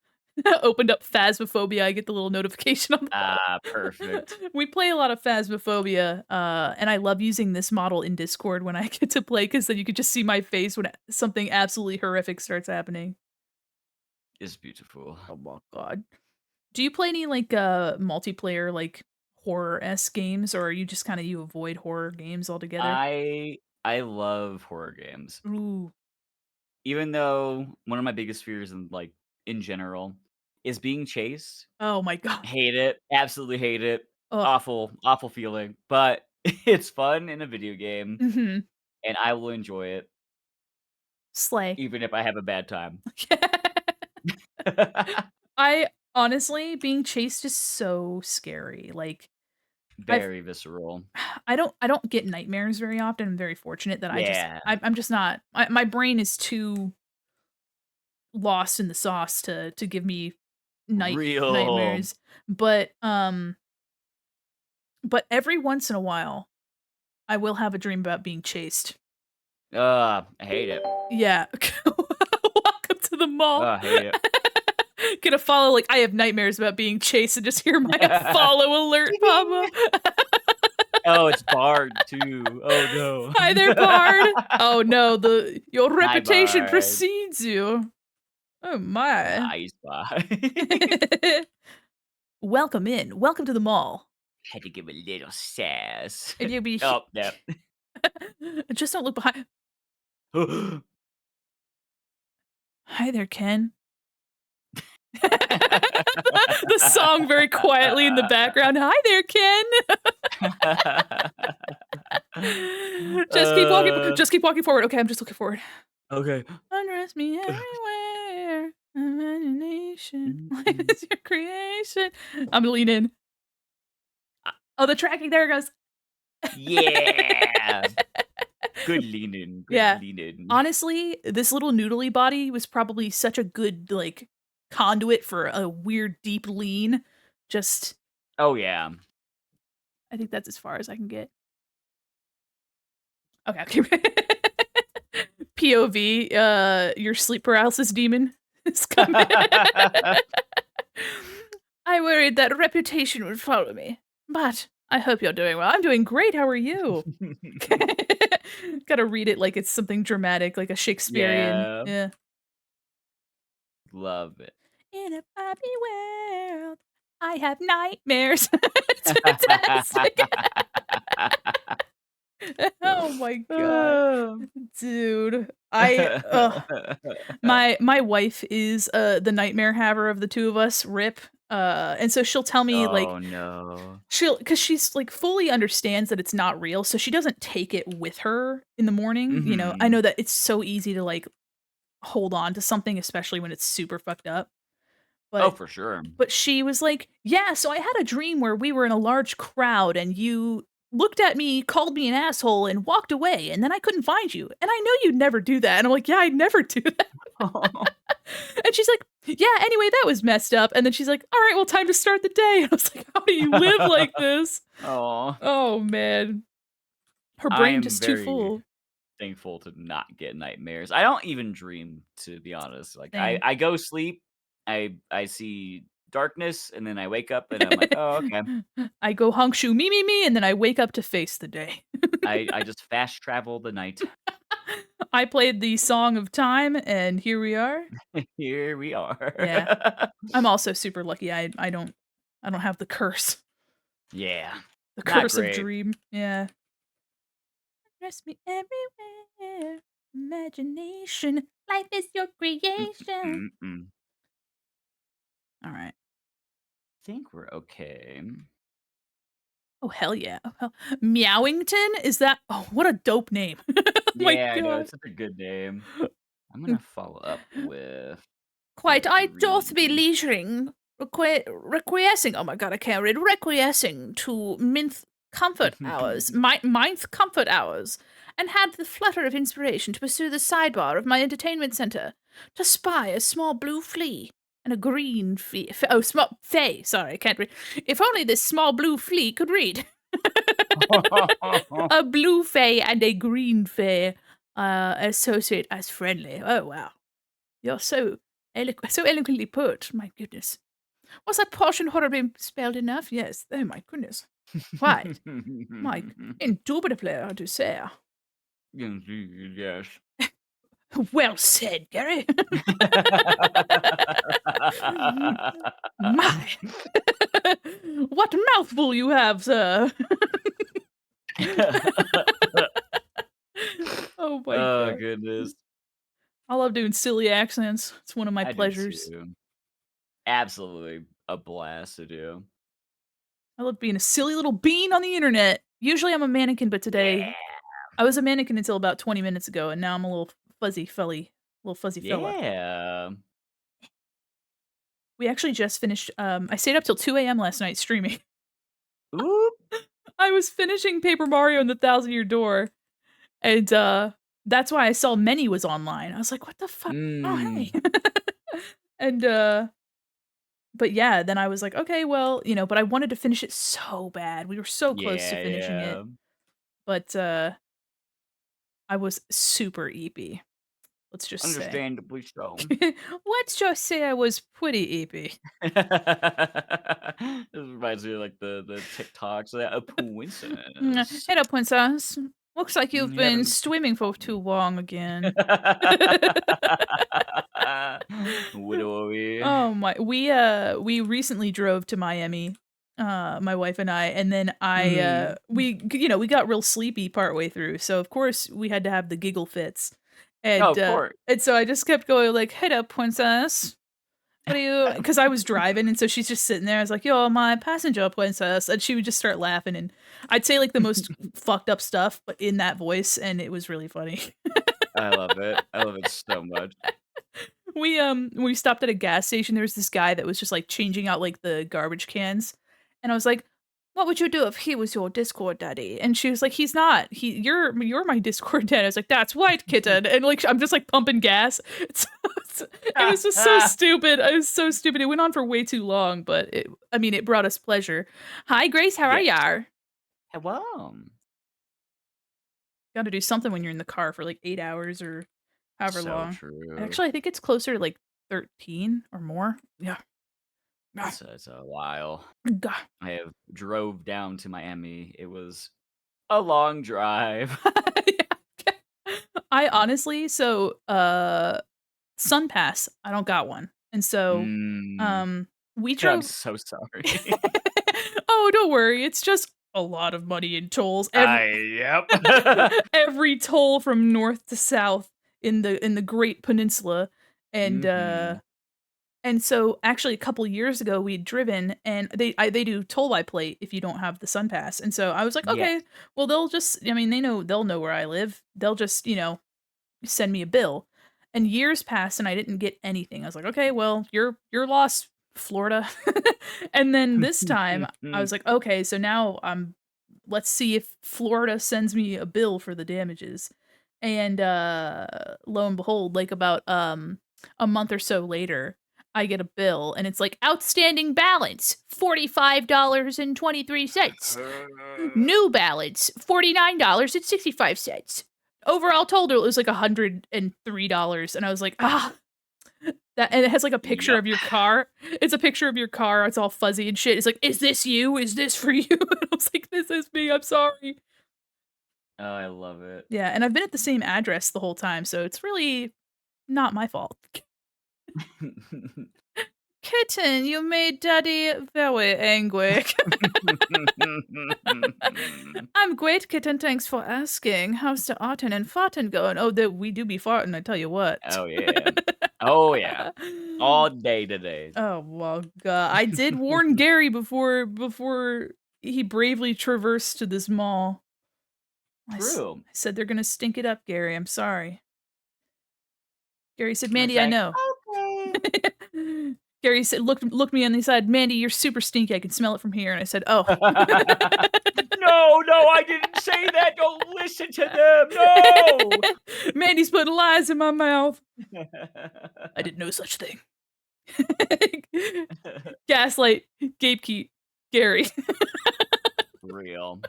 opened up Phasmophobia. I get the little notification on the bottom. Ah, perfect. We play a lot of Phasmophobia, and I love using this model in Discord when I get to play because then you could just see my face when something absolutely horrific starts happening. It's beautiful. Oh my god. Do you play any like multiplayer like horror-esque games or are you just kind of you avoid horror games altogether? I love horror games. Ooh. Even though one of my biggest fears in general is being chased. Oh my god. Hate it, absolutely hate it. Ugh. Awful, awful feeling, but it's fun in a video game, Mhm. and I will enjoy it Slay. even if I have a bad time. I honestly being chased is so scary. Like I've Very visceral. I don't get nightmares very often. I'm very fortunate that Yeah. I'm just not my brain is too lost in the sauce to give me Real. nightmares. But every once in a while I will have a dream about being chased. I hate it. Yeah. Welcome to the mall. I hate it. Gonna follow like I have nightmares about being chased and just hear my follow alert pop up. Oh, it's Bard too. Oh, no. Hi there, Bard. Oh no, the your Hi, reputation Bard. precedes you. Oh my. Nice, Bard. Welcome in. Welcome to the mall. Had to give a little sass. And you'll be Oh, no. just don't look behind. Hi there, Ken. The song very quietly in the background. Hi there, Ken. Just keep walking forward. Okay, I'm just looking forward. Okay. Undress me everywhere. Imagination. Life is your creation. I'm gonna lean in. Oh, the tracking. There it goes. Yeah. Good leaning. Good Yeah. leaning. Honestly, this little noodly body was probably such a good like conduit for a weird deep lean. Just Oh, yeah. I think that's as far as I can get. Okay, okay. POV, your sleep paralysis demon is coming. I worried that reputation would follow me, but I hope you're doing well. I'm doing great. How are you? Gotta read it like it's something dramatic, like a Shakespearean. Yeah. Yeah. Love it. In a happy world, I have nightmares. It's fantastic. Oh my god. Dude. My wife is the nightmare haver of the two of us, rip. And so she'll tell me like Oh, no. cuz she's like fully understands that it's not real, so she doesn't take it with her in the morning, you know. I Mhm. know that it's so easy to like hold on to something especially when it's super fucked up. Oh, But for sure. but she was like, "Yeah, so I had a dream where we were in a large crowd and you looked at me, called me an asshole, and walked away, and then I couldn't find you. And I know you'd never do that." And I'm like, "Yeah, I'd never do that." And she's like, "Yeah, anyway, that was messed up." And then she's like, "All right, well, time to start the day." And I was like, "How do you live like this?" Aw. Oh, man. Her I brain am just too very full. thankful to not get nightmares. I don't even dream, to be honest. Like, I Same. I go sleep, I see darkness, and then I wake up, and I'm like, "Oh, okay." I go honk shoe me, me, me, and then I wake up to face the day. I just fast travel the night. I played the Song of Time, and here we are. Here we Yeah. are. I'm also super lucky. I don't have the curse. Yeah. The Not curse of great. dream. Yeah. Dress me everywhere. Imagination. Life is your creation. Mm. All right. Think we're okay. Oh hell yeah. Oh, hell. Meowington? Is that oh what a dope name. Oh my Yeah, I know, god. it's such a good name. I'm gonna follow up with a Quite I doth be dream. leisuring, requiescing. Oh my god, I can't read. Requiescing to minth comfort hours, and had the flutter of inspiration to pursue the sidebar of my entertainment center, to spy a small blue flea and a green fee. Small fay. Sorry, I can't read. If only this small blue flea could read. A blue fay and a green fay associate as friendly. Oh wow. You're so so eloquently put. My goodness. Was that portion horribly spelled enough? Yes. Oh my goodness. Quite. My indubitably, I do say. Yes. Well said, Gary. My. What mouthful you have, sir. Oh my Oh, god. goodness. I love doing silly accents. It's one of my I do pleasures. too. Absolutely a blast to do. I love being a silly little bean on the internet. Usually I'm a mannequin, but today Yeah. I was a mannequin until about 20 minutes ago, and now I'm a little fuzzy fella. Yeah. We actually just finished. I stayed up till 2 a.m. last night streaming. Oop. I was finishing Paper Mario and the Thousand Year Door, and that's why I saw Many was online. I was like, "What the fuck? Oh hey!" Mm. And but yeah, then I was like, "Okay, well, you know," but I wanted to finish it so bad. We were so close to Yeah, finishing it, yeah. but I was super eepy. Let's just say. Understandably so. Let's just say I was pretty eepy. This reminds me of like the TikToks of that a coincidence. Hello, princess. Looks like you've You been having swimming for too long again. Widowy. Oh my, we recently drove to Miami, my wife and I, and then Mhm. we got real sleepy partway through, so of course we had to have the giggle fits, Oh, of course. and so I just kept going like, "Hey up, princess. What are you?" Because I was driving, and so she's just sitting there. I was like, "You're my passenger, princess," and she would just start laughing, and I'd say like the most fucked up stuff, but in that voice, and it was really funny. I love it. I love it so much. We stopped at a gas station. There was this guy that was just like changing out like the garbage cans, and I was like, "What would you do if he was your Discord daddy?" And she was like, "He's not. You're my Discord dad." I was like, "That's white kitten," and like I'm just like pumping gas. It was just so stupid. I was so stupid. It went on for way too long, but I mean, it brought us pleasure. Hi, Grace. How are Yes. ya? Hello. Got to do something when you're in the car for like 8 hours or however So long. true. Actually, I think it's closer to like 13 or more. Yeah. Ah, It's a while. God. I have drove down to Miami. It was a long drive. Yeah. I honestly, so Sun Pass, I don't got one. And so Mm. um we I'm drove so sorry. Oh, don't worry. It's just a lot of money in tolls. Yep. Every toll from north to south in the Great Peninsula. And Mhm. and so actually a couple years ago we'd driven and they do toll by plate if you don't have the Sun Pass. And so I was like, Yes. okay, well they'll just I mean they'll know where I live. They'll just, send me a bill. And years passed and I didn't get anything. I was like, "Okay, well, you're lost, Florida." And then this time I was like, "Okay, so now let's see if Florida sends me a bill for the damages." And lo and behold, like about a month or so later, I get a bill and it's like outstanding balance, $45.23. New balance, $49.65. Overall total, it was like $103, and I was like, "Ah." That and it has, like, a picture Yep. of your car. It's a picture of your car, it's all fuzzy and shit. It's like, "Is this you? Is this for you?" And I was like, "This is me, I'm sorry." Oh, I love it. Yeah, and I've been at the same address the whole time, so it's really not my fault. "Kitten, you made daddy very angry." "I'm great, kitten, thanks for asking. How's the artin and fartin going?" "Oh, we do be farting, I tell you what." Oh, yeah. Oh, yeah. All day today. Oh, well, god. I did warn Gary before he bravely traversed to this mall. True. I said, "They're gonna stink it up, Gary, I'm sorry." Gary said, I was "Mandy, I like, know." "Okay." Gary said looked me on the side, "Mandy, you're super stinky, I can smell it from here." And I said, "Oh." No, no, I didn't say that. Don't listen to them. No. Mandy's putting lies in my mouth. I did no such thing. Gaslight, gatekeep, Gary. Real.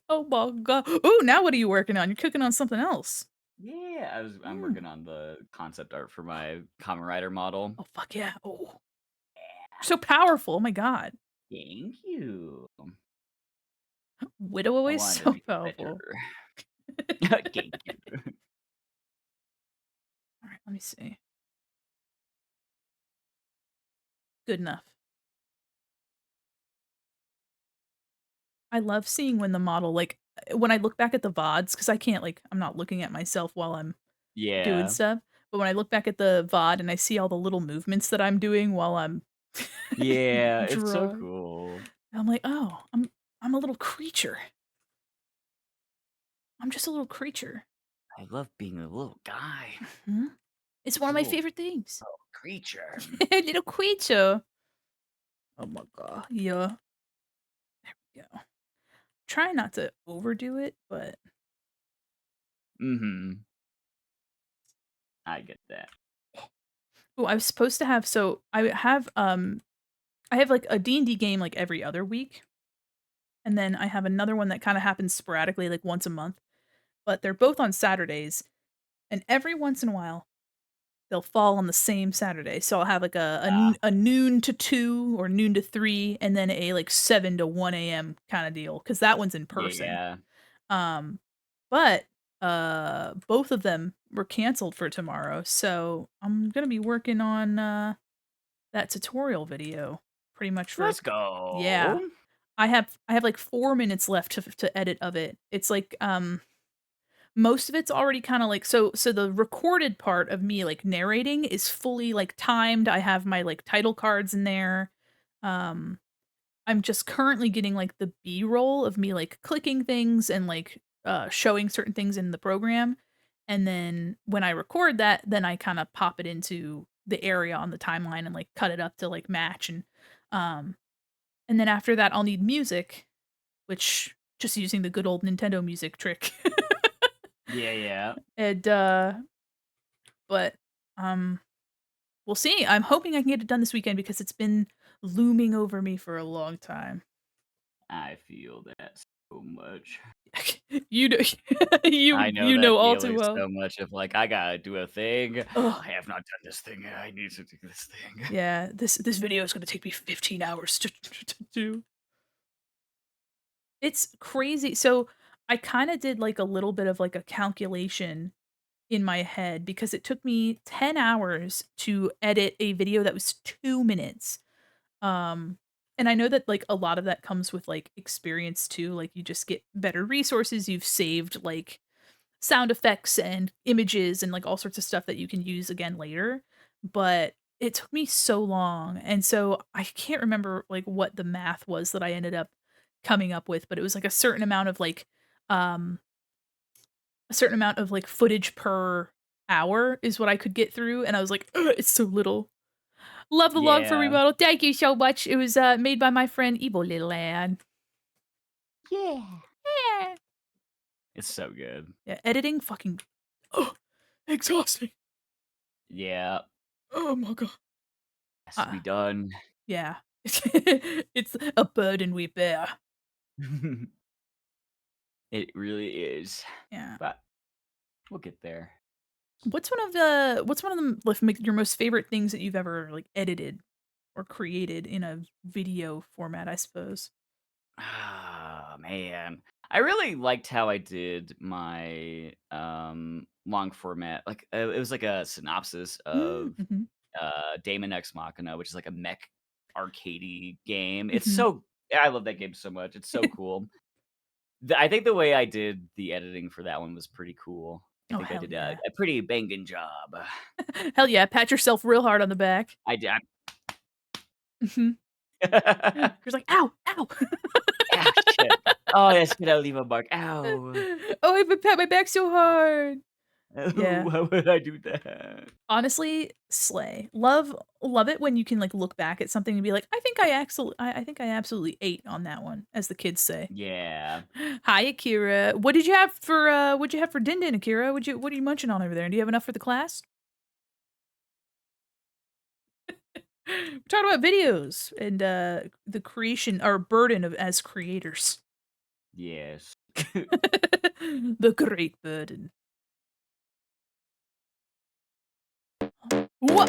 Oh my god. Ooh, now what are you working on? You're cooking on something else. Yeah, I'm Mm. working on the concept art for my Kamen Rider model. Oh, fuck yeah. Oh, so powerful. Oh my god. Thank you. Widow I always wanted to so make it better. powerful. Thank you. Alright, let me see. Good enough. I love seeing when the model, like, when I look back at the VODs, because I can't, like, I'm not looking at myself while I'm doing Yeah. stuff, but when I look back at the VOD and I see all the little movements that I'm doing while I'm Yeah, it's so drawing, cool. I'm like, "Oh, I'm a little creature. I'm just a little creature." I love being a little guy, Mhm. It's one of my little favorite things. creature. Little creature. Oh my god. Yeah. Yeah. Try not to overdo it, but Mhm. I get that. oh, I was supposed to have so I have like a D&D game like every other week, and then I have another one that kind of happens sporadically like once a month, but they're both on Saturdays, and every once in a while they'll fall on the same Saturday. So I'll have like Ah, a noon to 2 or noon to 3 and then a like 7 to 1 a.m. kind of deal cuz that one's in person. yeah. Um, but, both of them were canceled for tomorrow, so I'm gonna be working on, that tutorial video pretty much for Let's go. yeah. I have, like, 4 minutes left to edit of it. It's like, most of it's already kinda like so the recorded part of me, like, narrating is fully, like, timed. I have my, like, title cards in there. Um I'm just currently getting, like, the B-roll of me, like, clicking things and, like, showing certain things in the program, and then when I record that, then I kinda pop it into the area on the timeline and, like, cut it up to, like, match, um, and then after that, I'll need music, which just using the good old Nintendo music trick. Yeah, yeah. And, but, um, we'll see. I'm hoping I can get it done this weekend because it's been looming over me for a long time. I feel that so much. You know, I know you that know all too feeling well. so much of like, I gotta do a thing. Ugh. I have not done this thing. I need to do this thing. Yeah, this video is gonna take me 15 hours to do. It's crazy. So I kind of did like a little bit of like a calculation in my head because it took me 10 hours to edit a video that was 2 minutes. Um, and I know that like a lot of that comes with like experience too. Like you just get better resources. You've saved like sound effects and images and like all sorts of stuff that you can use again later. But it took me so long. And so I can't remember like what the math was that I ended up coming up with, but it was like um a certain amount of like footage per hour is what I could get through. And I was like, "Ugh, it's so little." Love the log for Yeah. rebuttal. Thank you so much. It was made by my friend Ebo Little Lad. Yeah. Yeah. It's so good. Yeah, editing fucking exhausting. Yeah. Oh my god. Has to Uh, be done. yeah. It's a burden we bear. It really is. Yeah. But we'll get there. What's one of the like, your most favorite things that you've ever like edited or created in a video format, I suppose? Ah, man. I really liked how I did my long format. Like it was like a synopsis of Mhm. Damon X Machina, which is like a mech arcadey game. It's Mhm. so I love that game so much. It's so cool. I think the way I did the editing for that one was pretty cool. I Oh, think I hell did yeah. a pretty banging job. Hell yeah, pat yourself real hard on the back. I did. Mhm. You're just like, "Ow, ow." Ah, shit. Oh, that's gonna leave a mark. Ow. Oh, I've been pat my back so hard. Oh, Yeah. why would I do that? Honestly, slay. Love it when you can, like, look back at something and be like, I think I absolutely ate on that one," as the kids say. Yeah. Hi, Akira. What'd you have for din din, Akira? What are you munching on over there? Do you have enough for the class? We're talking about videos and, the creation or burden of as creators. Yes. The great burden. What?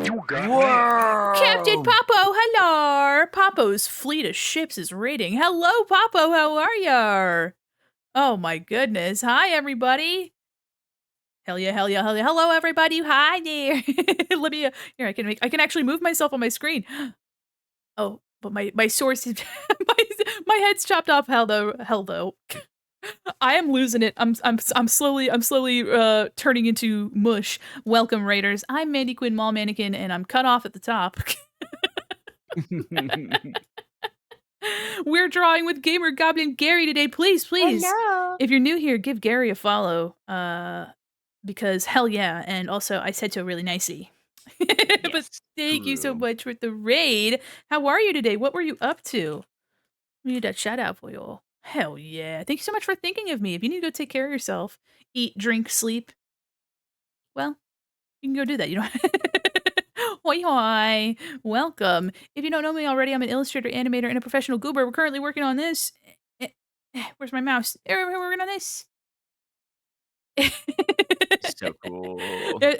You got mail. Captain Whoa! Popo, hello! Popo's fleet of ships is raiding. Hello, Popo, how are ya? Oh my goodness. Hi, everybody. Hell yeah, hell yeah, hell yeah. Hello, everybody. Hi there. Let me, here, I can actually move myself on my screen. Oh, but my source is, my head's chopped off. Hell though. I am losing it. I'm slowly turning into mush. Welcome, Raiders. I'm Mandy Quinn Mall Mannequin, and I'm cut off at the top. We're drawing with Gamer Goblin Gary today. Please, Hello. if you're new here, give Gary a follow. Because hell yeah, and also I said so really nicey. But Yes, thank you so true. much for the raid. How are you today? What were you up to? We need that shout out for you. Hell yeah. Thank you so much for thinking of me. If you need to go take care of yourself, eat, drink, sleep, well, you can go do that. You don't Hoi hoi. Welcome. If you don't know me already, I'm an illustrator, animator, and a professional goober. We're currently working on this. Where's my mouse? We're working on this. So cool.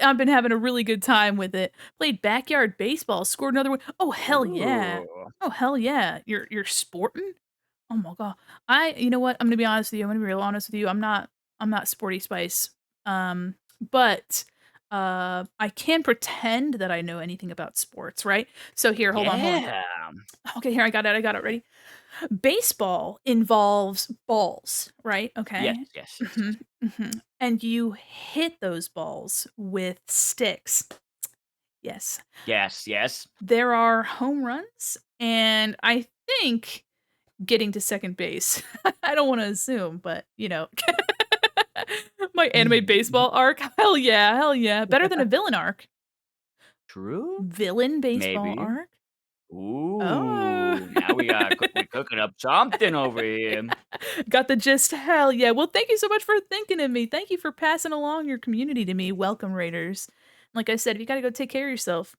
I've been having a really good time with it. Played backyard baseball, scored another one. Oh hell yeah. Ooh. Oh hell yeah. You're sporting? Oh my god. You know what? I'm gonna be honest with you. I'm gonna be real honest with you. I'm not sporty spice. But I can pretend that I know anything about sports, right? So here, hold on. Yeah. Okay, here I got it. Ready? Baseball involves balls, right? Yes, Okay. yes, yes, yes. And you hit those balls with sticks. Yes. Yes, yes. There are home runs, and I think getting to second base. I don't want to assume, but my anime baseball arc. Hell yeah, hell yeah. Better than a villain arc. True? Villain baseball Maybe. arc. Oh. Ooh, now we're cooking up something over here. Got the gist. Hell yeah. Well, thank you so much for thinking of me. Thank you for passing along your community to me. Welcome, Raiders. Like I said, if you got to go take care of yourself,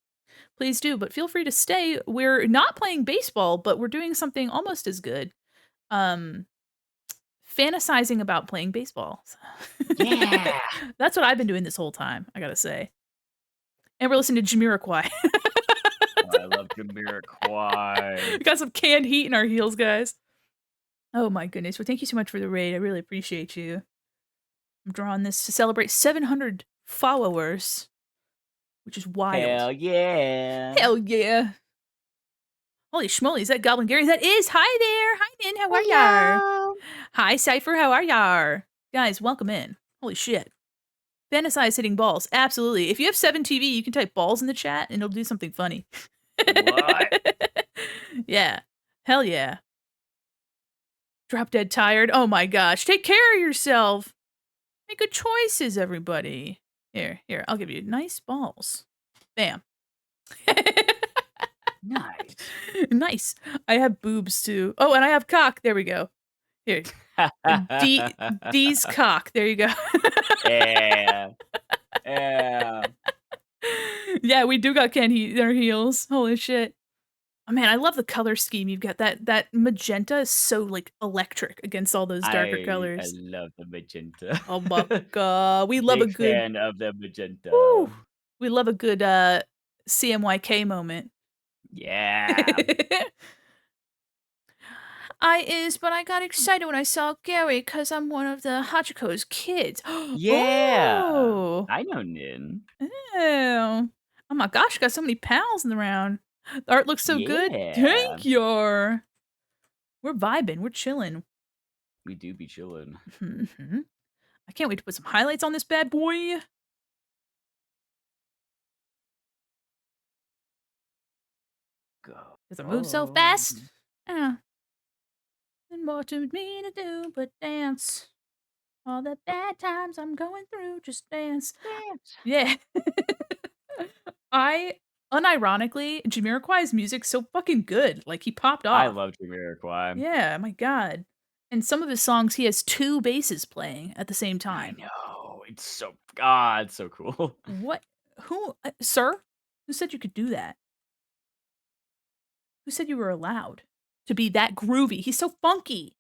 please do. But feel free to stay. We're not playing baseball, but we're doing something almost as good. Um, fantasizing about playing baseball. Yeah. That's what I've been doing this whole time, I gotta say. And we're listening to Jamiroquai. Oh, I love Jamiroquai. Got some canned heat in our heels, guys. Oh my goodness. Well, thank you so much for the raid. I really appreciate you. I'm drawing this to celebrate 700 followers, which is wild. Hell yeah. Hell yeah. Holy schmoly, is that Goblin Gary? That is. Hi there. Hi, Nin. How are ya? Hi, Cypher. How are ya? Guys, welcome in. Holy shit. Fantasize hitting balls. Absolutely. If you have 7TV, you can type balls in the chat and it'll do something funny. What? Yeah. Hell yeah. Drop dead tired. Oh my gosh. Take care of yourself. Make good choices, everybody. Here, I'll give you nice balls. Bam. Nice. Nice. I have boobs too. Oh, and I have cock. There we go. Here. D's cock. There you go. Yeah. Yeah. Yeah, we do got canned heat in our heels. Holy shit. Oh man, I love the color scheme. You've got that magenta is so like electric against all those darker I colors. love the magenta. Oh my god. We love Big a good fan of the magenta. woo, we love a good CMYK moment. Yeah. But I got excited when I saw Gary because I'm one of the Hachiko's kids. Yeah. Oh. I know Nin. Oh. Oh my gosh, got so many pals in the round. The art looks so good. Yeah. Thank you. We're vibing. We're chilling. We do be chilling. I can't wait to put some highlights on this bad boy. Go. Because I move so fast. And more to me to do but dance. All the bad times I'm going through, just dance. Dance. Yeah. Unironically, Jamiroquai's music's so fucking good. Like, he popped off. I love Jamiroquai. Yeah, my god. And some of his songs, he has 2 basses playing at the same time. I know. It's so God, so cool. What? Who? Sir? Who said you could do that? Who said you were allowed to be that groovy? He's so funky.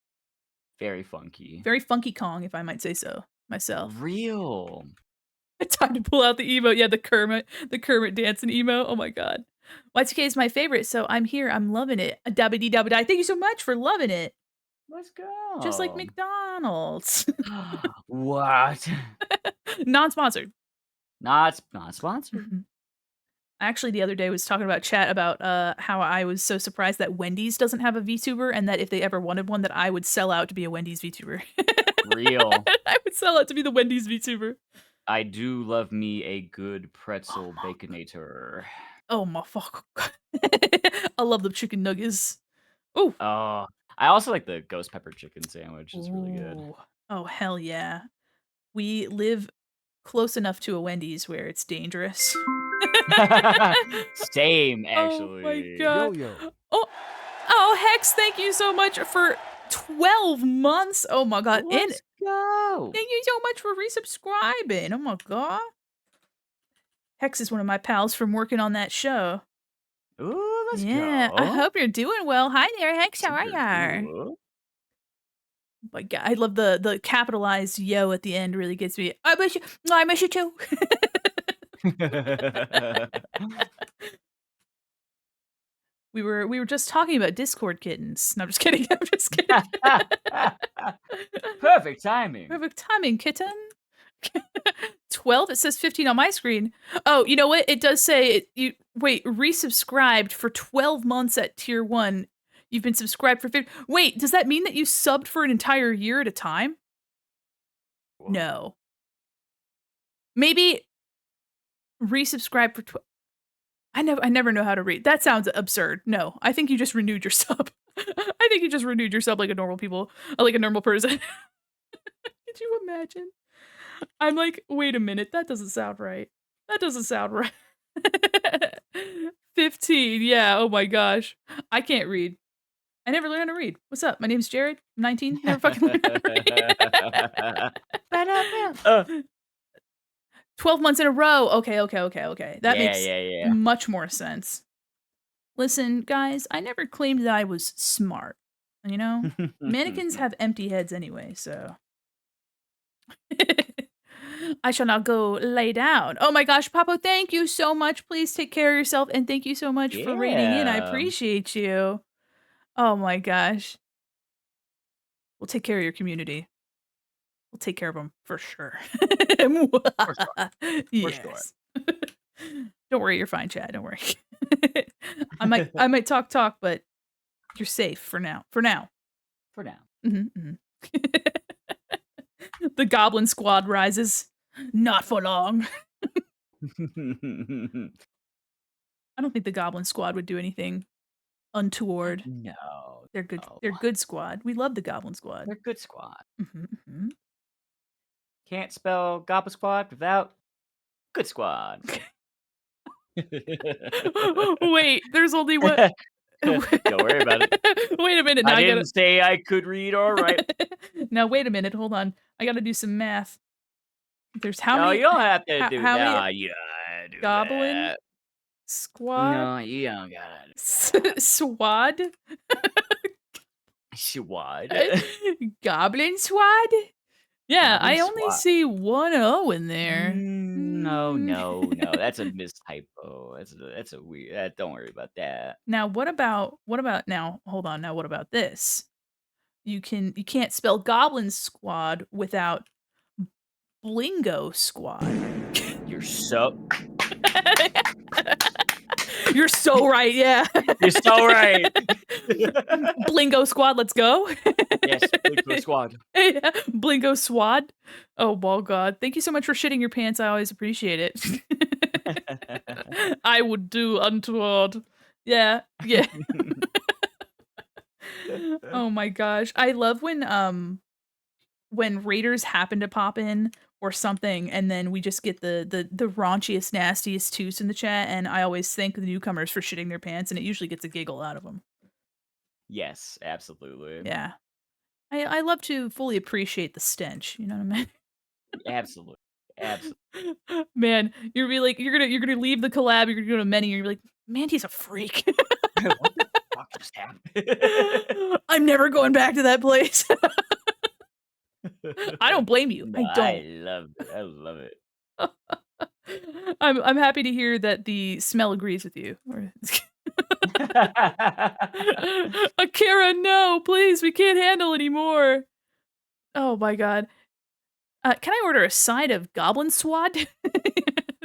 Very funky. Very funky Kong, if I might say so myself. Real. Time to pull out the emote. Yeah, the Kermit dancing emote. Oh my god. Y2K is my favorite, so I'm here. I'm loving it. A dabba-dee dabba-die. Thank you so much for loving it. Let's go. Just like McDonald's. What? Non-sponsored. Not sponsored. Actually, the other day was talking about chat about how I was so surprised that Wendy's doesn't have a VTuber, and that if they ever wanted one, that I would sell out to be a Wendy's VTuber. Real. I would sell out to be the Wendy's VTuber. I do love me a good pretzel baconator. Oh my fuck. I love the chicken nuggets. Oh. Oh, I also like the ghost pepper chicken sandwich. It's really good. Oh, hell yeah. We live close enough to a Wendy's where it's dangerous. Same, actually. Oh my god. Yo. Oh, Hex, thank you so much for 12 months. Oh my god. Let's go. Thank you so much for resubscribing. Oh my god. Hex is one of my pals from working on that show. Ooh, let's go. Yeah, I hope you're doing well. Hi there, Hex. How are ya? Cool. My god, I love the capitalized yo at the end. Really gets me. I miss you too. We were just talking about Discord kittens. No, I'm just kidding. I'm just kidding. Perfect timing. Perfect timing, kitten. 12. It says 15 on my screen. Oh, you know what? It does say resubscribed for 12 months at tier 1. You've been subscribed for 50. Wait, does that mean that you subbed for an entire year at a time? Whoa. No. Maybe resubscribe for 12. I never know how to read. That sounds absurd. No, I think you just renewed your sub. I think you just renewed your sub like a normal person. Could you imagine? I'm like, wait a minute, that doesn't sound right. That doesn't sound right. 15, yeah, oh my gosh. I can't read. I never learned how to read. What's up? My name's Jared. I'm 19. Never fucking learned how to read. 12 months in a row. Okay. That makes much more sense. Listen, guys, I never claimed that I was smart. You know? Mannequins have empty heads anyway, so I shall now go lay down. Oh my gosh, Papo, thank you so much. Please take care of yourself, and thank you so much for raiding in. I Yeah. appreciate you. Oh my gosh. We'll take care of your community. We'll take care of them for sure. For sure. For sure. Yes. Don't worry, you're fine, Chad. Don't worry. I might talk, but you're safe for now. For now. For now. Mhm, mhm. The goblin squad rises. Not for long. I don't think the goblin squad would do anything untoward. No, They're good. no. They're good squad. We love the goblin squad. They're good squad. Mhm, mhm. Can't spell Goblin Squad without good squad. Wait, there's only one. Don't worry about it. Wait a minute. Now I I didn't gotta. say I could read or write. Now wait a minute. Hold on. I gotta do some math. There's how No, many? you don't have to How, do how many that. You don't do goblin that. squad? No, you don't gotta do that. Swad? Squad. Goblin squad? Yeah, Goblin I only Squad. see one O in there. No, Mm. no. That's a mistypo. That's a weird. Don't worry about that. Now what about now? Hold on. Now what about this? You can't spell goblin squad without blingo squad. You're so. You're so right, yeah. You're so right. Blingo squad, let's go. Yes, Bigfoot Squad. Yeah, Blingo swad. Oh, well, God. Thank you so much for shitting your pants. I always appreciate it. I would do untoward. Yeah, yeah. Oh my gosh. I love when raiders happen to pop in or something, and then we just get the raunchiest, nastiest twos in the chat, and I always thank the newcomers for shitting their pants, and it usually gets a giggle out of them. Yes, absolutely. Yeah. I love to fully appreciate the stench, you know what I mean? Absolutely. Absolutely. Man, you're gonna leave the collab, you're gonna go to many, you're gonna be like, "Mandy's a freak." What the fuck just happened? I'm never going back to that place. I don't blame you. No, I I don't. love it. I love it. I'm happy to hear that the smell agrees with you. Akira, no, please, we can't handle anymore. Oh my god. Can I order a side of goblin swad?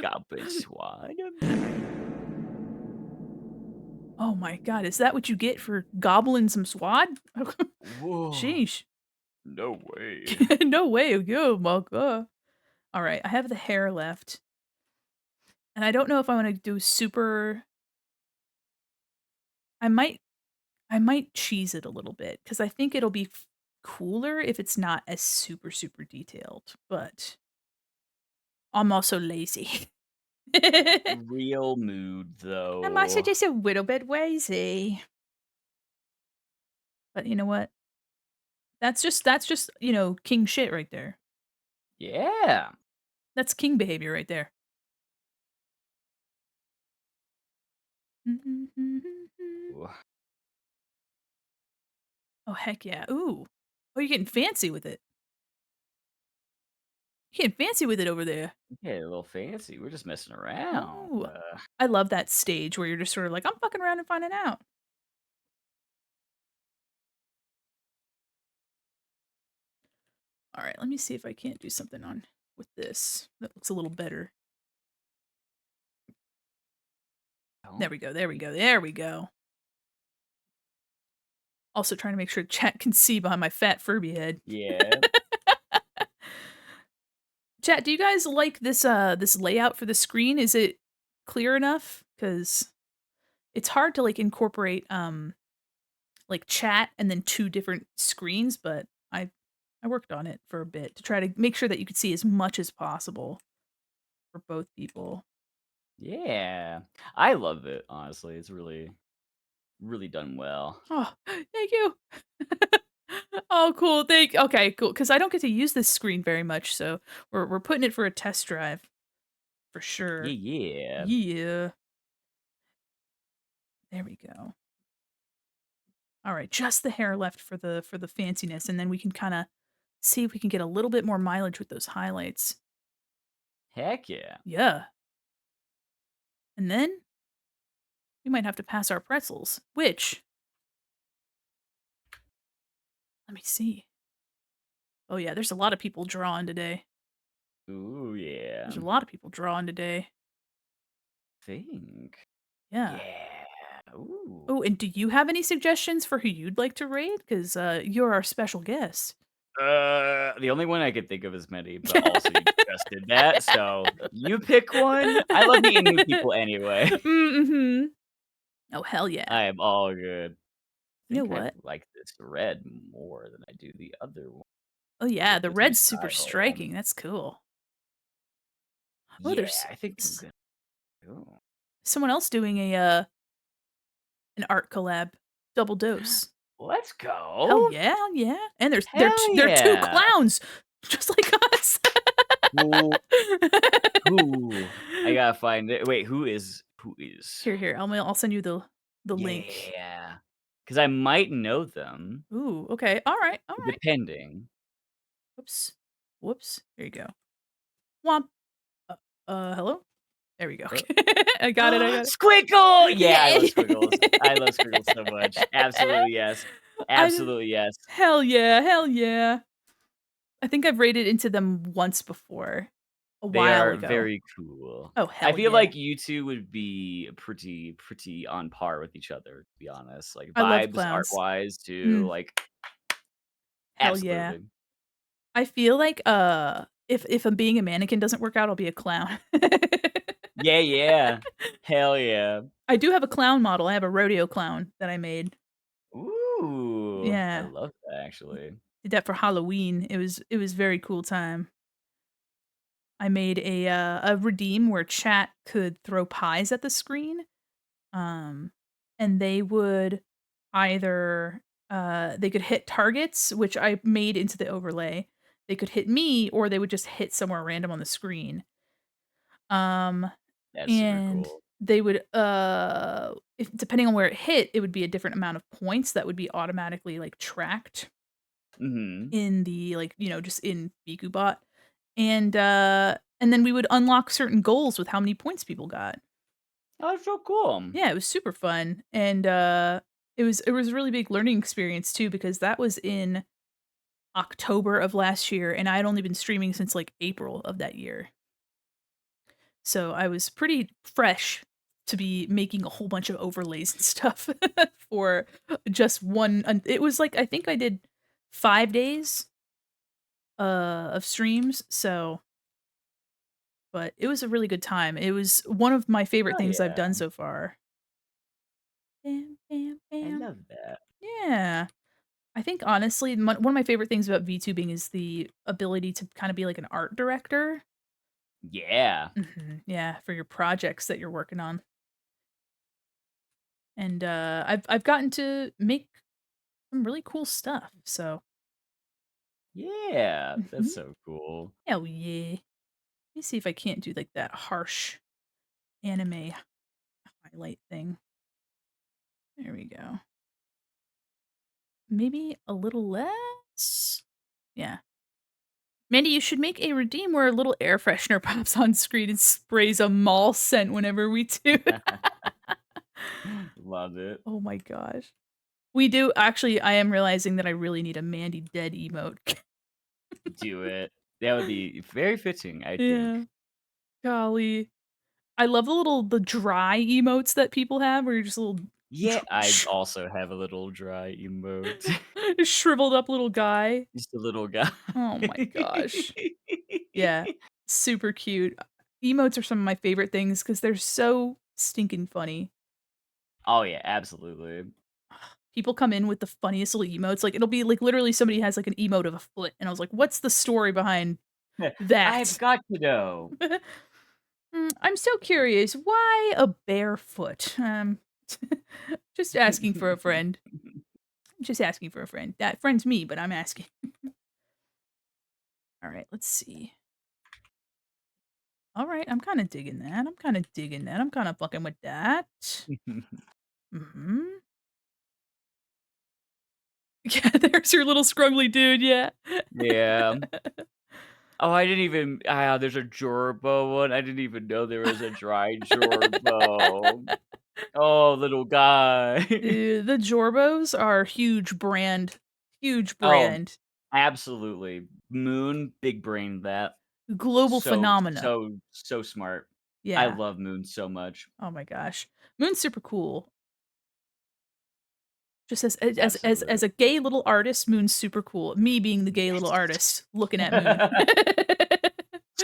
Goblin Squad. Oh my god, is that what you get for gobbling some swad? Whoa. Sheesh. No way. No way, yo, my god. Alright, I have the hair left. And I don't know if I wanna do super. I might I might cheese it a little bit because I think it'll be cooler if it's not as super, super detailed, but I'm also lazy. Real mood, I'm also though. just a little bit lazy. But you know what? That's just, king shit right there. Yeah. That's king behavior right there. Ooh. Oh, heck yeah. Ooh. Oh, you're getting fancy with it. You're getting fancy with it over there. Okay, a little fancy. We're just messing around. Oh. I love that stage where you're just sort of like, I'm fucking around and finding out. All right, let me see if I can't do something on with this that looks a little better. There we go. There we go. There we go. Also trying to make sure chat can see behind my fat Furby head. Yeah. Chat, do you guys like this layout for the screen? Is it clear enough? Cuz it's hard to like incorporate like chat and then two different screens, but I worked on it for a bit to try to make sure that you could see as much as possible for both people. Yeah. I love it, honestly. It's really, really done well. Oh, thank you. Oh, cool. Okay, cool. Because I don't get to use this screen very much, so we're putting it for a test drive for Yeah, sure. yeah. Yeah. There we go. All right, just the hair left for the fanciness, and then we can kind of see if we can get a little bit more mileage with those highlights. Heck yeah. Yeah. And then we might have to pass our pretzels, which let me see. Oh yeah, there's a lot of people drawing today. Ooh, yeah. There's a lot of people drawing today. Think. Yeah. Yeah. Ooh. Oh, and do you have any suggestions for who you'd like to raid? Because you're our special guest. The only one I could think of is Medi, but also you just did that, so you pick one. I love meeting new people anyway. Mm-hmm. Oh hell yeah! I am all good. You know Think I what? like this red more than I do the other one. Oh yeah, With the this new red's super style. striking. That's cool. Oh, Yeah, I think I'm gonna go. someone else doing a an art collab. Double dose. Let's Hell go. yeah, yeah. And Hell they're two yeah. clowns, just like us. Who who I gotta find it. Wait, who is? Here. I'll send you the link. Yeah. Because I might know them, Ooh, okay. All right, all right. depending. Whoops, whoops. Here you go. Womp. Hello. There we go. Uh I got it. I got it. Squiggle! Yeah, I love Yay! squiggles. I love squiggles so much. Absolutely yes. I Absolutely yes. hell yeah, hell yeah. I think I've raided into them once before, a They while are ago. very cool. Oh, I hell feel yeah. like you 2 would be pretty on par with each other, to be honest. Like, I love vibes, clowns. art-wise, too, Mm, like, hell yeah. absolutely. I feel like, if being a mannequin doesn't work out, I'll be a clown. Yeah, yeah. Hell yeah. I do have a clown model. I have a rodeo clown that I made. Ooh, I Yeah. love that, actually. Did that for Halloween. It was very cool time. I made a redeem where chat could throw pies at the screen. Um, and they would either they could hit targets, which I made into the overlay. They could hit me, or they would just hit somewhere random on the screen. Um, That's super and cool. they would if depending on where it hit, it would be a different amount of points that would be automatically like tracked Mhm. in the like, just in BikuBot. And then we would unlock certain goals with how many points people got. Oh, that's so cool. Yeah, it was super fun, and, it was a really big learning experience too because that was in October of last year, and I had only been streaming since, like, April of that year. So I was pretty fresh to be making a whole bunch of overlays and stuff for just one it was, like, I think I did 5 days, of streams, so but it was a really good time. It was one of my favorite Hell things I've yeah. done so far. Bam, bam, I bam. love that. Yeah. I think honestly, one of my favorite things about VTubing is the ability to kind of be like an art director. Yeah. Yeah, for your projects that you're working on. And I've gotten to make some really cool stuff. So Yeah, that's mhm. so cool. Hell yeah. Let me see if I can't do like that harsh anime highlight thing. There we go. Maybe a little less. Yeah. Mandy, you should make a redeem where a little air freshener pops on screen and sprays a mall scent whenever we do. Love it. Oh my gosh. We do actually, I am realizing that I really need a Mandy dead emote. Do it. That would be very fitting, I think. Yeah. Golly. I love the dry emotes that people have where you're just a little Yeah, I also have a little dry emote. shriveled up little guy. Just a little guy. Oh my gosh. Yeah. Super cute. Emotes are some of my favorite things because they're so stinking funny. Oh, yeah, absolutely. People come in with the funniest little emotes. Like it'll be like literally somebody has like an emote of a foot, and I was like, "What's the story behind I've that?" got to know. I'm so curious. Why a barefoot? Just asking for a friend. Just asking for a friend. That friend's me, but I'm asking. All right, let's see. All right, I'm kind of digging that. I'm kind of digging that. I'm kind of fucking with that. Hmm. Yeah, there's your little scruggly dude, yeah. Yeah. Oh, I didn't even there's a Jorbo one. I didn't even know there was a dry Jorbo. Oh, little guy. Dude, the Jorbos are huge brand. Huge Oh, brand. absolutely. Moon, big brain that. Global So, phenomena. so, so smart. I Yeah. love Moon so much. Oh my gosh. Moon's super cool. Just as Absolutely. a gay little artist, Moon's super cool. Me being the gay little artist looking at Moon.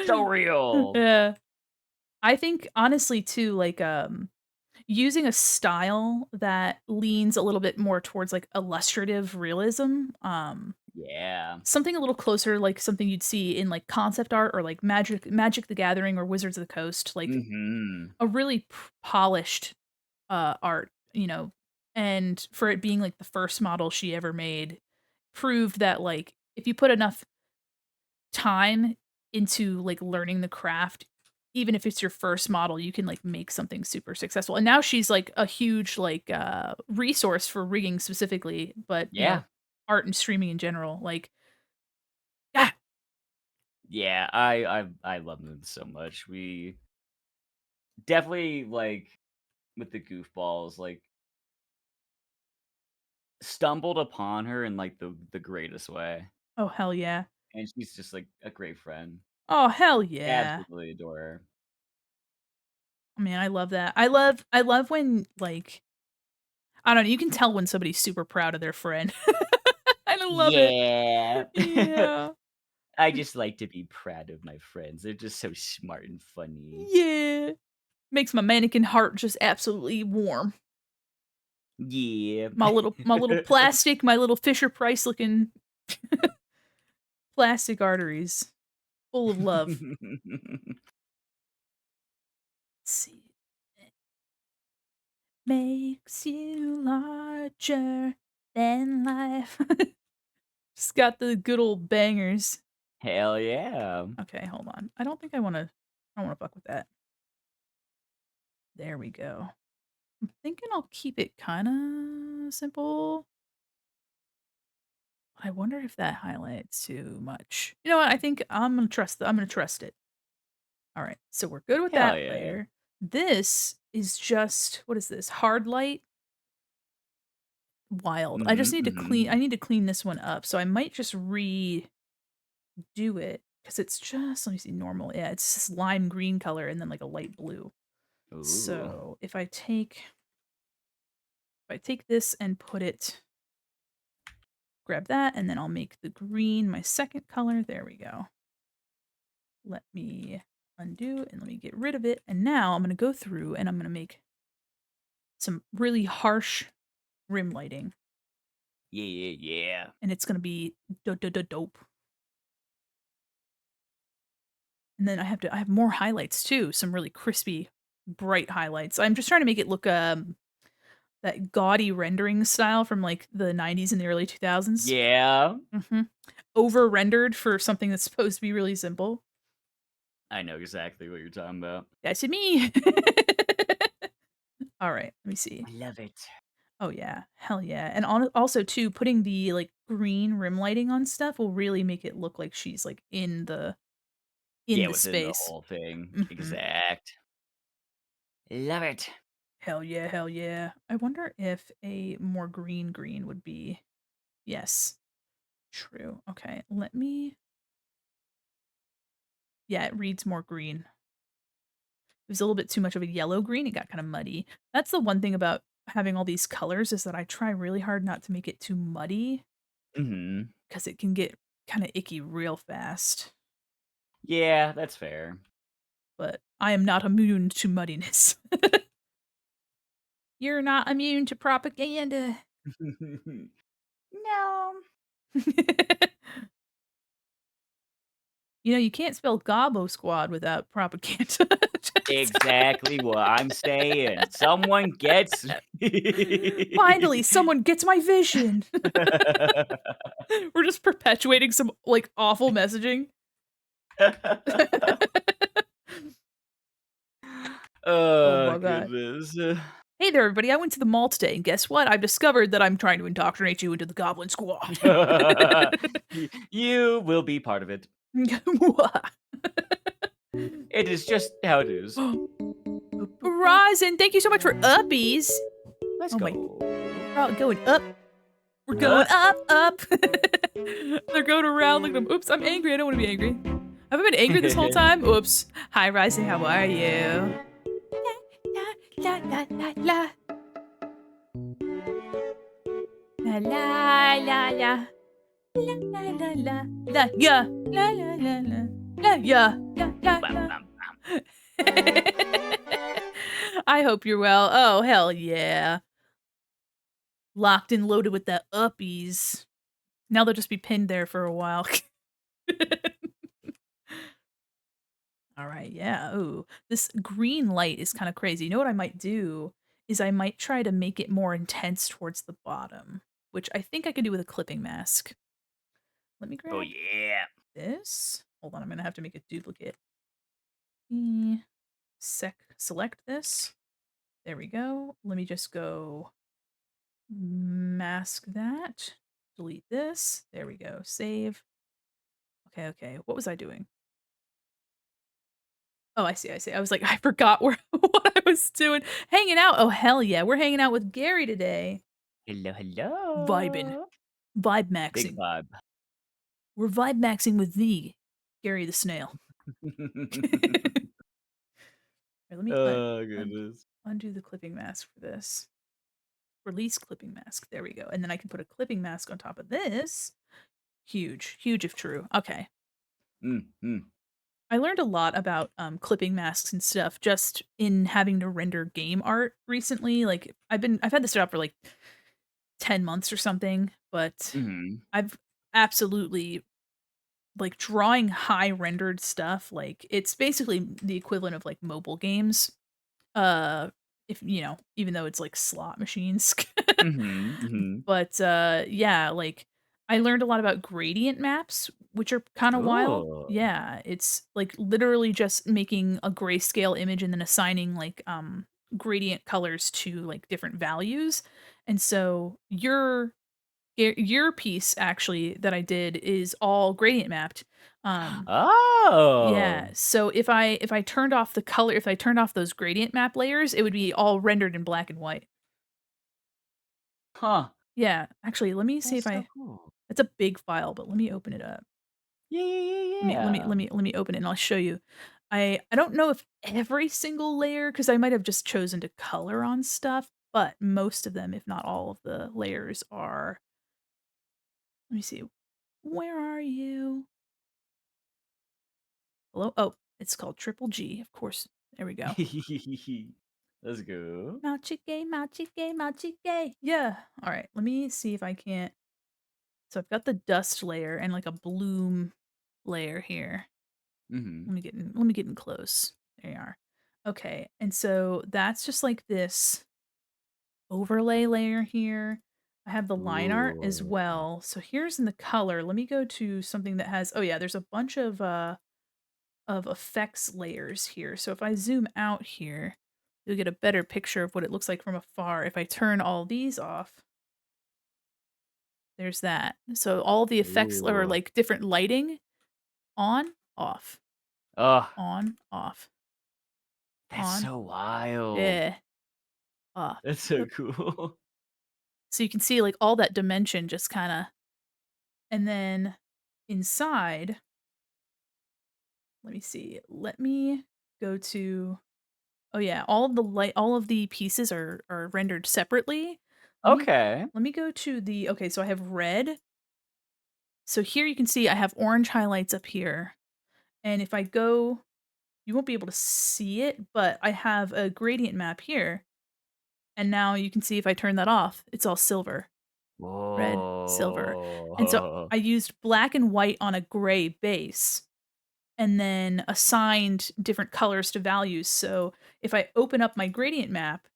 So real. Yeah. I think honestly too, like, using a style that leans a little bit more towards, like, illustrative realism, Yeah. something a little closer, like something you'd see in, like, concept art or, like, Magic the Gathering or Wizards of the Coast, like, Mhm. a really polished, art, and for it being, like, the first model she ever made, proved that, like, if you put enough time into, like, learning the craft, even if it's your first model, you can, like, make something super successful, and now she's, like, a huge, like, resource for rigging specifically, but, Yeah. art and streaming in general, like ah! Yeah, I love Moon so much. We definitely, like, with the goofballs, like, stumbled upon her in, like, the greatest way, Oh, hell yeah. and she's just, like, a great friend. Oh, hell yeah. Absolutely adore her. Man, I love that. I love when, like I don't know, you can tell when somebody's super proud of their friend. I love it. Yeah. Yeah. I just like to be proud of my friends. They're just so smart and funny. Yeah. Makes my mannequin heart just absolutely warm. Yeah. My little plastic, my little Fisher Price looking plastic arteries full of love. Let's see. Makes you larger than life. Just got the good old bangers. Hell yeah. Okay, hold on. I don't wanna fuck with that. There we go. I'm thinking I'll keep it kinda simple. I wonder if that highlights too much. You know what? I think I'm gonna trust it. Alright, so we're good with Hell that yeah. layer. This is just what is this? Hard light, wild. I just Mhm, need to clean mhm. I need to clean this one up, so I might just redo it because it's just let me see, normal. Yeah, it's this lime green color and then, like, a light blue. Ooh. So, if I take this and put it grab that, and then I'll make the green my second color. There we go. Let me undo and let me get rid of it. And now I'm gonna go through and I'm gonna make some really harsh rim lighting, Yeah, yeah, yeah. and it's gonna be dope. And then I have more highlights too, some really crispy, bright highlights. I'm just trying to make it look that gaudy rendering style from like the 90s and the early 2000s. Yeah. Over rendered for something that's supposed to be really simple. I know exactly what you're talking about. That's me. All right, let me see. I love it. Oh yeah, hell yeah. And also too, putting the like green rim lighting on stuff will really make it look like she's like in Yeah, the within the space. whole thing. Mhm. Exact. Love it. Hell yeah, hell yeah. I wonder if a more green would be yes, true. Okay, let me yeah, it reads more green. It was a little bit too much of a yellow green, it got kind of muddy. That's the one thing about having all these colors is that I try really hard not to make it too muddy Mhm. because it can get kind of icky real fast. Yeah, that's fair. But I am not immune to muddiness. You're not immune to propaganda. No. You can't spell Gobbo Squad without propaganda. Exactly what I'm saying. Someone gets me. Finally, someone gets my vision. We're just perpetuating some, like, awful messaging. Oh Oh, my god. goodness. Hey there, everybody. I went to the mall today, and guess what? I've discovered that I'm trying to indoctrinate you into the Goblin Squad. You will be part of it. It is just how it is. Horizon, thank you so much for uppies. Let's Oh my, go. we're all going up. We're Uh, going up. They're going around. Look at them. Oops, I'm angry. I don't want to be angry. Have I been angry this whole time? Oops. Hi, Rising. How are you? La, la, la, la. La, la, la, la. La, la, la, la. La, yeah. La, la, la, la. La, yeah. La, la, bam, la. bam, bam. I hope you're well. Oh, hell yeah. Locked and loaded with the uppies. Now they'll just be pinned there for a while. All right, yeah. Ooh, this green light is kind of crazy. You know what I might do is I might try to make it more intense towards the bottom, which I think I could do with a clipping mask. Let me Oh grab yeah. this. Hold on, I'm gonna have to make a duplicate. Select this. There we go. Let me just go mask that. Delete this. There we go. Save. Okay, okay. What was I doing? Oh, I see, I see. I was like, I forgot where what I was doing. Hanging out. Oh, hell yeah. We're hanging out with Gary today. Hello, Vibing. hello. Vibe Big maxing. vibe. We're vibe maxing with thee, Gary the snail. Here, let me Oh goodness. undo the clipping mask for this. Release clipping mask. There we go. And then I can put a clipping mask on top of this. Huge. Huge if true. Okay. Mm. I learned a lot about clipping masks and stuff just in having to render game art recently. Like I've had this job for like 10 months or something, but Mhm. I've absolutely like drawing high rendered stuff. Like it's basically the equivalent of like mobile games. Uh if you know, even though it's like slot machines. Mhm. Mhm. But, yeah, like, I learned a lot about gradient maps, which are kinda wild. Oh. Yeah, it's, like, literally just making a grayscale image and then assigning, like, gradient colors to, like, different values, and so your piece, actually, that I did is all gradient mapped. Um, Oh. yeah, so if I turned off the color if I turned off those gradient map layers, it would be all rendered in black and white. Huh. Yeah, actually, let me see if That's so I cool. it's a big file, but let me open it up. Yeah, yeah, yeah, Let me let me yeah. let me let me open it and I'll show you. I don't know if every single layer, because I might have just chosen to color on stuff, but most of them, if not all of the layers are let me see. Where are you? Hello? Oh, it's called Triple G, of course. There we go. Let's go. Mauchike, Mauchike, Mauchike. Yeah. All right. Let me see if I can't. So I've got the dust layer and like a bloom layer here. Mhm. Let me get in close. There you are. Okay, and so that's just like this overlay layer here. I have the line art as Ooh. well. So here's in the color. Let me go to something that has oh yeah, there's a bunch of effects layers here. So if I zoom out here, you'll get a better picture of what it looks like from afar. If I turn all these off, there's that. So all the effects or Ooh. like different lighting on, off, Oh, on, off, that's on, so wild. yeah, off. That's so Yep. cool. So you can see like all that dimension just kind of, and then inside, let me see. Let me go to, oh yeah, all of the light, all of the pieces are rendered separately. Let me Okay. let me go to the, okay, so I have red. So here you can see I have orange highlights up here. And if I go, you won't be able to see it, but I have a gradient map here. And now you can see if I turn that off, it's all silver. Red, silver. And so Whoa. I used black and white on a gray base and then assigned different colors to values. So if I open up my gradient map,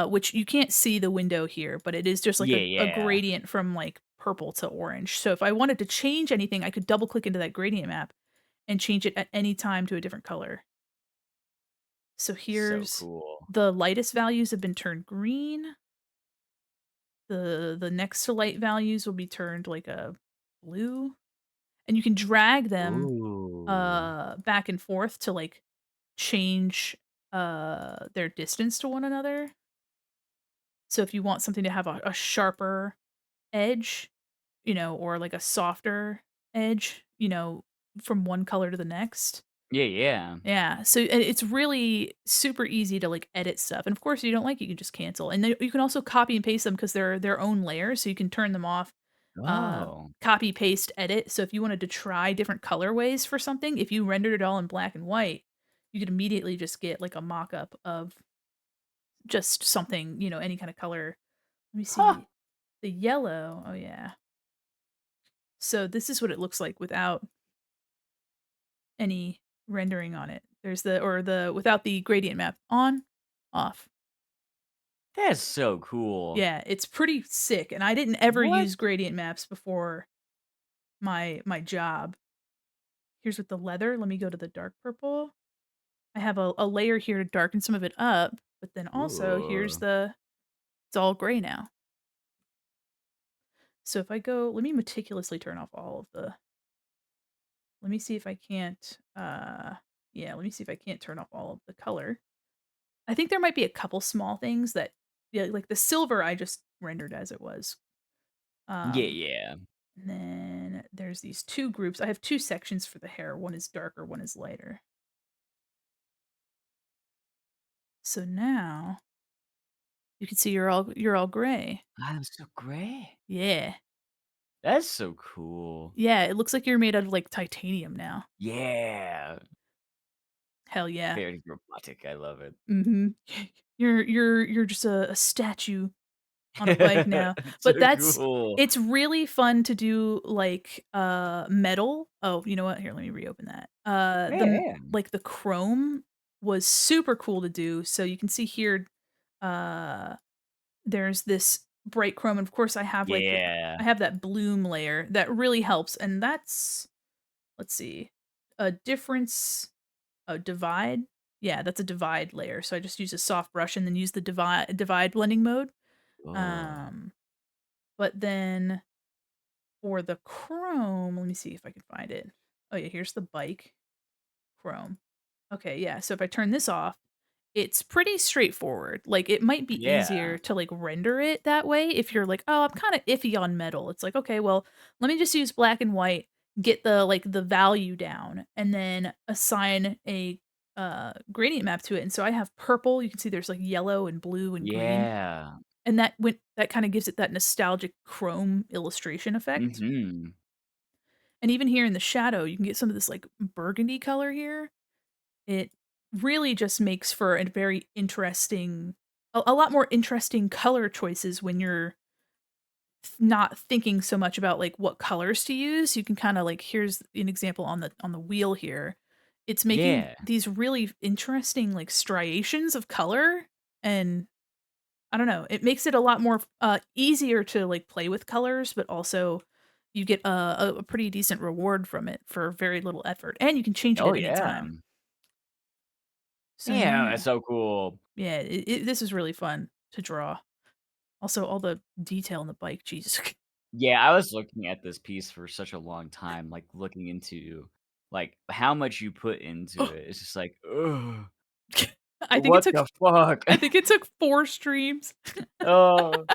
which you can't see the window here, but it is just like Yeah, a yeah. gradient from like purple to orange. So if I wanted to change anything, I could double click into that gradient map and change it at any time to a different color. So So here's cool. the lightest values have been turned green. The next to light values will be turned like a blue, and you can drag them Ooh. back and forth to like change their distance to one another. So if you want something to have a sharper edge, or like a softer edge, from one color to the next. Yeah, yeah. Yeah, so and it's really super easy to, like, edit stuff, and of course, if you don't like it, you can just cancel, and then you can also copy and paste them because 'cause they're their own layers, so you can turn them off, Oh. copy, paste, edit, so if you wanted to try different colorways for something, if you rendered it all in black and white, you could immediately just get, like, a mock-up of just something, any kind of color. Let me Huh. see. The yellow, oh, yeah. So this is what it looks like without any rendering on it. There's the without the gradient map on, off. That's so cool. Yeah, it's pretty sick, and I didn't ever What? use gradient maps before my job. Here's with the leather, let me go to the dark purple. I have a layer here to darken some of it up, but then also here's Ooh. the it's all gray now. So if I go let me meticulously turn off all of the let me see if I can't, yeah, let me see if I can't turn off all of the color. I think there might be a couple small things that yeah, like the silver I just rendered as it was. Yeah, Um, yeah. and then there's these 2 groups. I have 2 sections for the hair. One is darker, one is lighter. So now you can see you're all gray. I'm so great. Yeah. That's so cool. Yeah, it looks like you're made out of like titanium now. Yeah. Hell yeah. Very robotic, I love it. Mhm. You're just a statue on a bike now. So But that's cool. it's really fun to do, like, metal. Oh, you know what? Here, let me reopen that. Yeah. Like, the chrome was super cool to do, so you can see here, uh, there's this bright chrome, and of course, Yeah. I have that bloom layer that really helps, and that's let's see, a difference a divide? Yeah, that's a divide layer, so I just use a soft brush and then use the divide blending mode. Oh. Um but then for the chrome, let me see if I can find it. Oh yeah, here's the bike chrome. Okay, yeah. So if I turn this off, it's pretty straightforward. Like it might be Yeah. easier to like render it that way if you're like, "Oh, I'm kind of iffy on metal." It's like, "Okay, well, let me just use black and white, get the value down and then assign a gradient map to it." And so I have purple, you can see there's like yellow and blue and green. Yeah. And that kind of gives it that nostalgic chrome illustration effect. Mhm. And even here in the shadow, you can get some of this like burgundy color here. It really just makes for a very interesting a lot more interesting color choices when you're not thinking so much about like what colors to use. You can kind of like here's an example on the wheel here. It's making Yeah. these really interesting like striations of color and I don't know, it makes it a lot more, easier to, like, play with colors, but also you get a pretty decent reward from it for very little effort, and you can change it Oh, at any yeah. time. So Yeah, that's now so cool. yeah, this is really fun to draw. Also, all the detail in the bike, Jesus. Yeah, I was looking at this piece for such a long time, like, looking into, like, how much you put into it. It's just like, "Ugh, I think it what took the fuck?" I think it took 4 streams. Oh,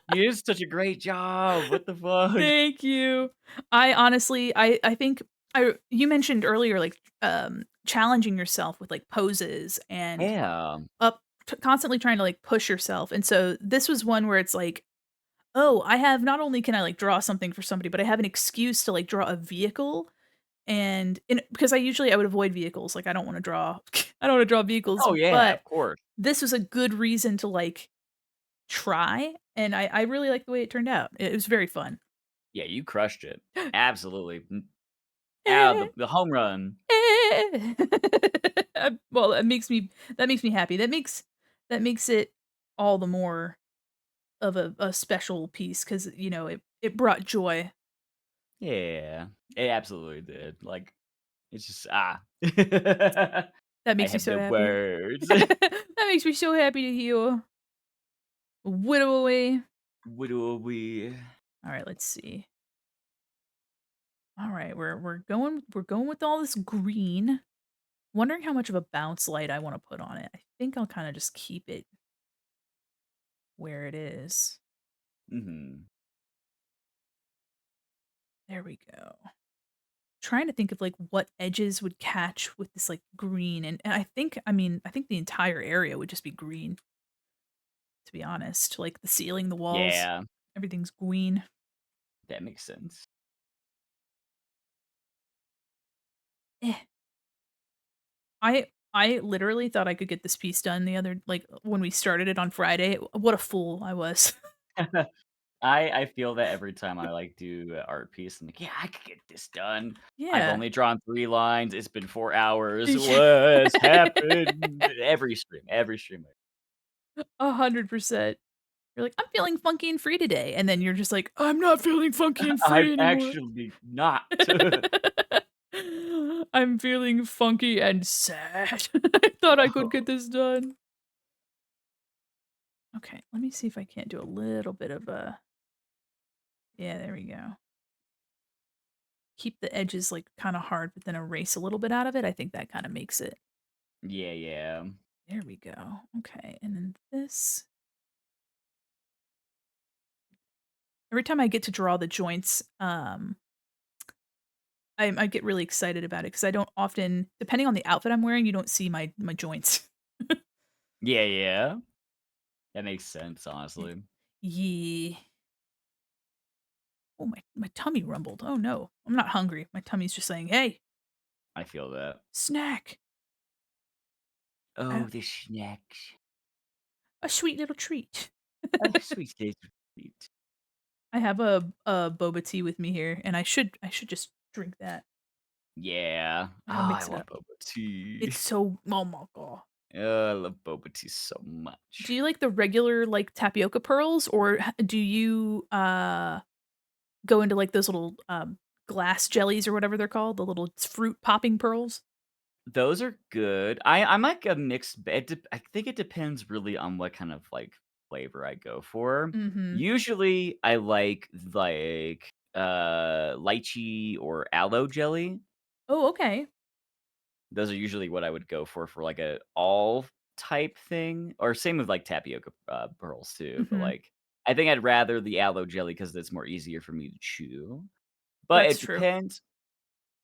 you did such a great job. What the fuck? Thank you. I honestly I think I you mentioned earlier, like, challenging yourself with, like, poses and Yeah. constantly trying to, like, push yourself, and so this was one where it's like, "Oh, I have not only can I, like, draw something for somebody, but I have an excuse to, like, draw a vehicle," and because I would avoid vehicles, like, I don't wanna draw I don't wanna draw vehicles, Oh, yeah, but of course. this was a good reason to, like, try, and I really like the way it turned out. It was very fun. Yeah, you crushed it. Absolutely. Ow, the home run. Well, that makes me happy. That makes it all the more of a special piece because it brought joy. Yeah, it absolutely did. Like, it's just, That I makes me have so no happy. words. That makes me so happy to hear. Whittle away. What do we? All right, let's see. All right, we're going with all this green. Wondering how much of a bounce light I want to put on it. I think I'll kind of just keep it where it is. Mhm. There we go. Trying to think of like what edges would catch with this like green, and I think the entire area would just be green, to be honest. Like the ceiling, the walls, Yeah, everything's green. that makes sense. Eh. I literally thought I could get this piece done the other like when we started it on Friday. What a fool I was. I feel that every time I, like, do a art piece, I'm like, "Yeah, I could get this done. I've Yeah. only drawn 3 lines, it's been 4 hours, what's happened?" Every stream. 100%. You're like, "I'm feeling funky and free today," and then you're just like, "I'm not feeling funky and I'm free anymore." actually not. I'm feeling funky and sad. I thought I could Oh, get this done. Okay, let me see if I can't do a little bit of a yeah, there we go. Keep the edges, like, kinda hard, but then erase a little bit out of it. I think that kinda makes it. yeah, yeah. There we go. Okay, and then this every time I get to draw the joints, I get really excited about it because I don't often depending on the outfit I'm wearing, you don't see my joints. Yeah, yeah. That makes sense, Yeah. honestly. Yeah. Oh, my tummy rumbled. Oh, no. I'm not hungry. My tummy's just saying, "Hey, I feel that. snack. Oh, A the snacks. a sweet little treat." Oh, sweet little treat. I have a boba tea with me here, and I should just drink that. Yeah. Oh, I gotta I mix it love up. boba tea. It's so oh my god. Oh, I love boba tea so Do much. you like the regular, like, tapioca pearls, or do you, go into, like, those little, glass jellies or whatever they're called, the little fruit popping pearls? Those are good. I'm like a mixed I think it depends really on what kind of, like, flavor I go for. Mhm. Usually, I lychee or aloe jelly. Oh, okay. Those are usually what I would go for, like, a all type thing, or same with, like, tapioca, pearls too, but, Mhm. like, I think I'd rather the aloe jelly because it's more easier for me to chew, but That's it true. depends.